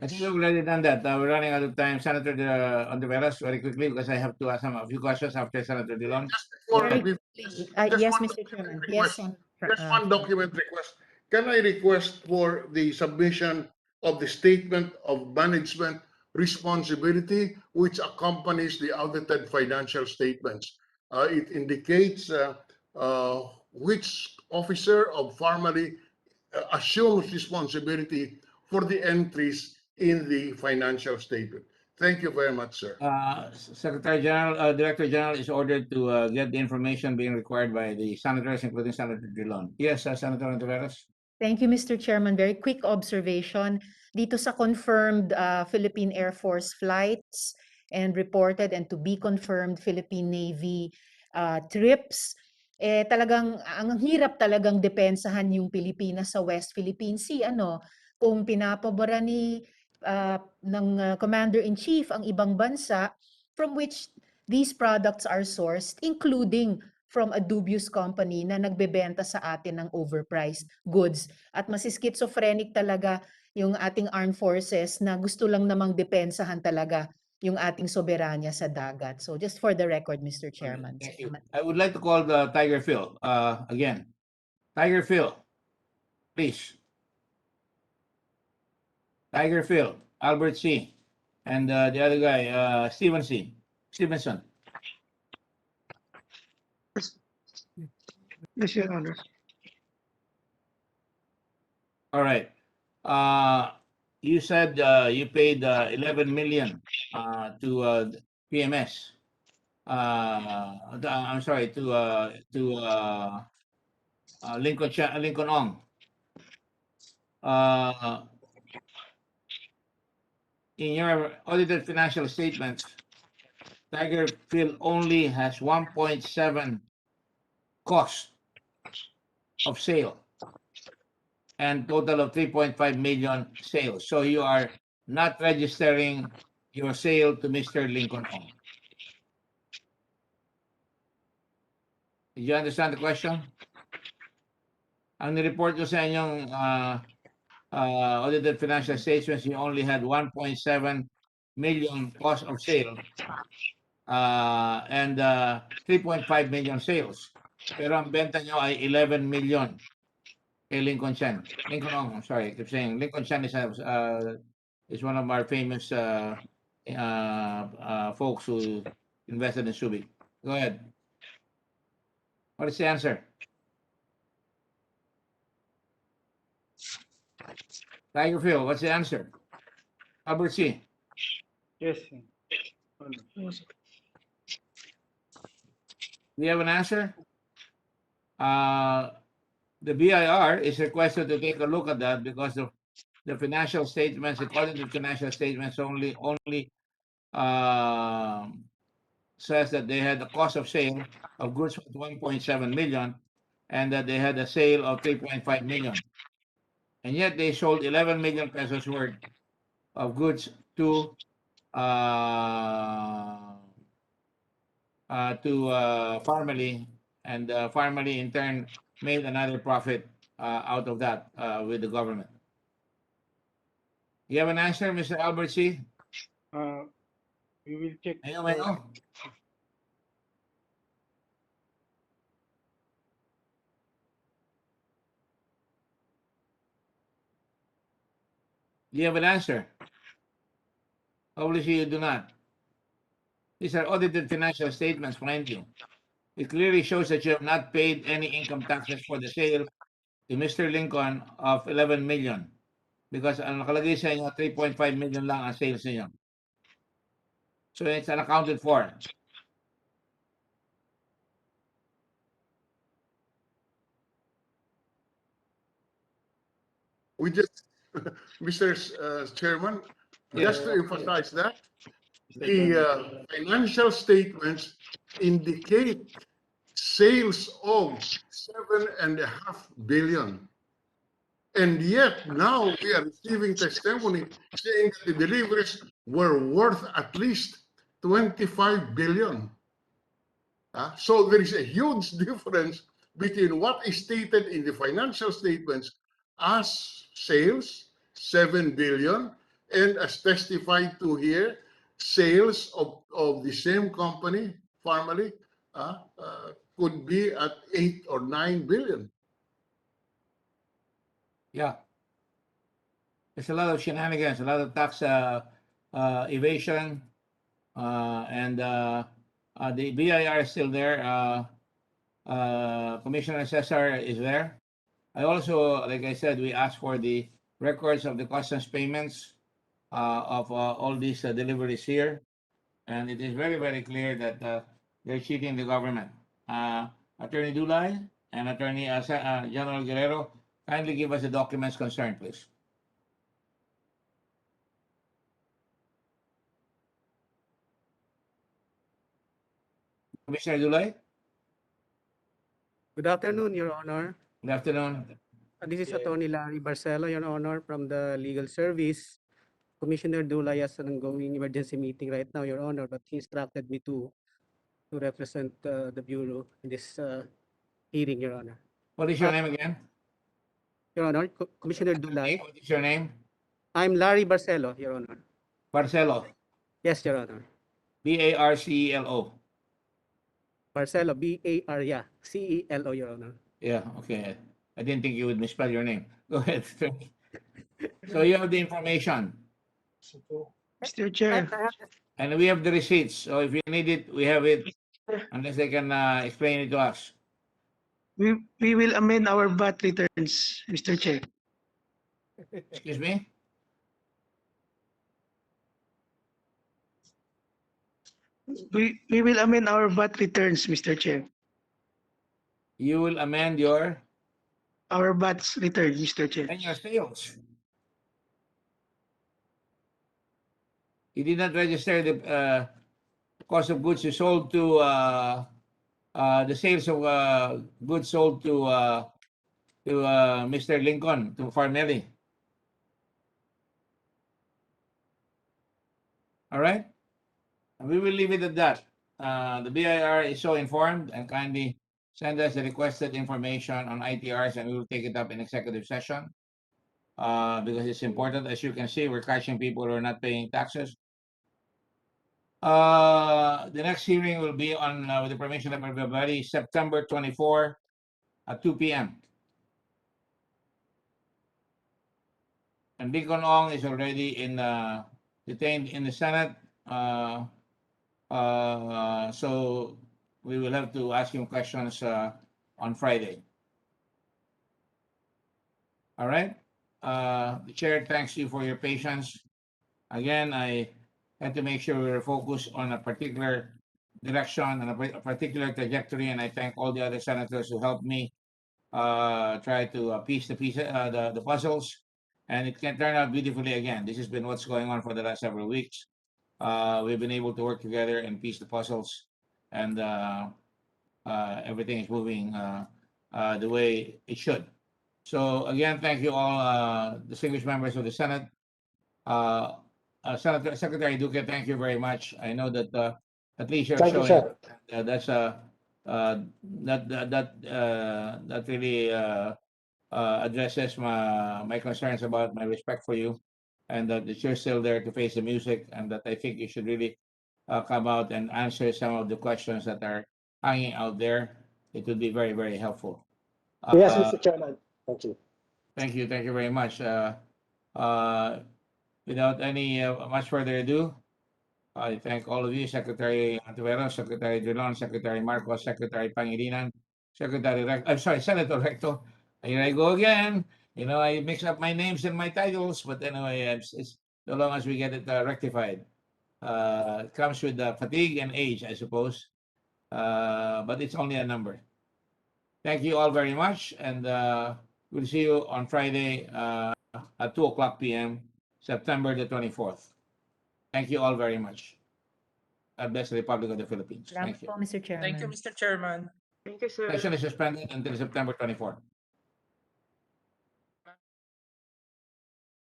think we've already done that. We're running out of time. Senator Ontiveros, very quickly, because I have to ask him a few questions after Senator Drilon. Yes, Mr. Chairman. Yes, just one document request. can I request for the submission of the statement of management responsibility which accompanies the audited financial statements? It indicates which officer of Pharmaly assumes responsibility for the entries in the financial statement. Thank you very much, sir. Secretary General, Director General is ordered to get the information being required by the senators, including Senator Drilon. Yes, Senator Antiveros. Thank you, Mr. Chairman. Very quick observation. Dito sa confirmed Philippine Air Force flights and reported and to be confirmed Philippine Navy trips, talagang ang hirap talagang depensahan yung Pilipinas sa West Philippine Sea. Kung pinapabora ng Commander-in-Chief ang ibang bansa from which these products are sourced, including from a dubious company na nagbebenta sa atin ng overpriced goods. At mas schizophrenic talaga yung ating armed forces na gusto lang namang depensahan talaga yung ating soberanya sa dagat. So just for the record, Mr. Chairman. Thank you. I would like to call the Tiger Phil again. Tiger Phil, please. Tiger Phil, Albert C. And the other guy, Stevenson. Yes, Your Honor. All right. You said you paid 11 million to PMS. I'm sorry, to Lincoln Ong. In your audited financial statements, Tiger Phil only has 1.7 cost of sale and total of 3.5 million sales. So you are not registering your sale to Mr. Lincoln Ong. Did you understand the question? Ang nireport ko sa inyong audited financial statements, you only had 1.7 million cost of sale and 3.5 million sales. Pero ang benta nyo ay 11 million kay Lincoln Ong, I'm sorry, I keep saying Lincoln Chen is one of our famous folks who invested in Subic. Go ahead. What is the answer? Tiger Phil, what's the answer? Albert C. Yes. Do you have an answer? The BIR is requested to take a look at that because the financial statements, according to financial statements, only says that they had a cost of sale of goods of 1.7 million and that they had a sale of 3.5 million. And yet they sold 11 million pesos worth of goods to Pharmaly, and Pharmaly in turn made another profit out of that with the government. You have an answer, Mr. Albert C? We will check. Ayaw. Do you have an answer? Obviously, you do not. These are audited financial statements, mind you. It clearly shows that you have not paid any income taxes for the sale to Mr. Lincoln of 11 million. Because ang nakalagay sa inyo, 3.5 million lang ang sales niyo. So it's unaccounted for. We just, Mr. Chairman, just to emphasize that, the financial statements indicate sales of 7.5 billion. And yet now we are receiving testimony saying that the deliveries were worth at least 25 billion. So there is a huge difference between what is stated in the financial statements as sales, 7 billion, and as testified to here, sales of the same company, Pharmaly, could be at 8 or 9 billion. Yeah. There's a lot of shenanigans, a lot of tax evasion, and the BIR is still there. Commissioner Cesar is there. I also, like I said, we asked for the records of the customs payments of all these deliveries here. And it is very, very clear that they're cheating the government. Attorney Dulay and Attorney General Guerrero, kindly give us the documents concerned, please. Commissioner Dulay, Good afternoon, Your Honor. good afternoon. This is Attorney Larry Barcelo, Your Honor, from the Legal Service. Commissioner Dulay has an ongoing emergency meeting right now, Your Honor, but he instructed me to represent the Bureau in this hearing, Your Honor. What is your name again? Your Honor, Commissioner Dulay. What is your name? I'm Larry Barcelo, Your Honor. Barcelo. Yes, Your Honor. Barcelo. Barcelo, B-A-R, yeah, C-E-L-O, Your Honor. Yeah, okay. I didn't think you would misspell your name. Go ahead. So you have the information. Mr. Chair, And we have the receipts. So if you need it, we have it. Unless they can explain it to us. we will amend our VAT returns, Mr. Chair. Excuse me? We will amend our VAT returns, Mr. Chair. You will amend your Our VAT returns, Mr. Chair. and your sales. You did not register the cost of goods you sold to the sales of goods sold to Mr. Lincoln, to Farnelli. All right? And we will leave it at that. The BIR is so informed and kindly send us the requested information on ITRs and we will take it up in executive session because it's important. As you can see, we're catching people who are not paying taxes. The next hearing will be on, with the permission of everybody, September 24 at 2 p.m. And Lincoln Ong is already detained in the Senate. So we will have to ask him questions on Friday. All right. The chair thanks you for your patience. Again, I had to make sure we were focused on a particular direction and a particular trajectory, and I thank all the other senators who helped me try to piece the puzzles, and it can turn out beautifully again. This has been what's going on for the last several weeks. We've been able to work together and piece the puzzles, and everything is moving the way it should. So again, thank you all, distinguished members of the Senate. Secretary Duque, thank you very much. I know that at least you're Thank you, showing sir. that really addresses my concerns about my respect for you, and that you're still there to face the music, and that I think you should really come out and answer some of the questions that are hanging out there. It would be very, very helpful. Yes, Mr. Chairman. Thank you. Thank you. Thank you very much. Without any much further ado, I thank all of you, Secretary Antuero, Secretary Drilon, Secretary Marcos, Secretary Pangilinan, Senator Recto. Here I go again. You know, I mix up my names and my titles, but anyway, it's so long as we get it rectified. It comes with fatigue and age, I suppose, but it's only a number. Thank you all very much, and we'll see you on Friday at 2:00 p.m., September the 24th. Thank you all very much. God bless the Republic of the Philippines. Salamat Thank you. po, Mr. Chairman. Thank you, Mr. Chairman. Thank you, sir. Session is suspended until September 24th.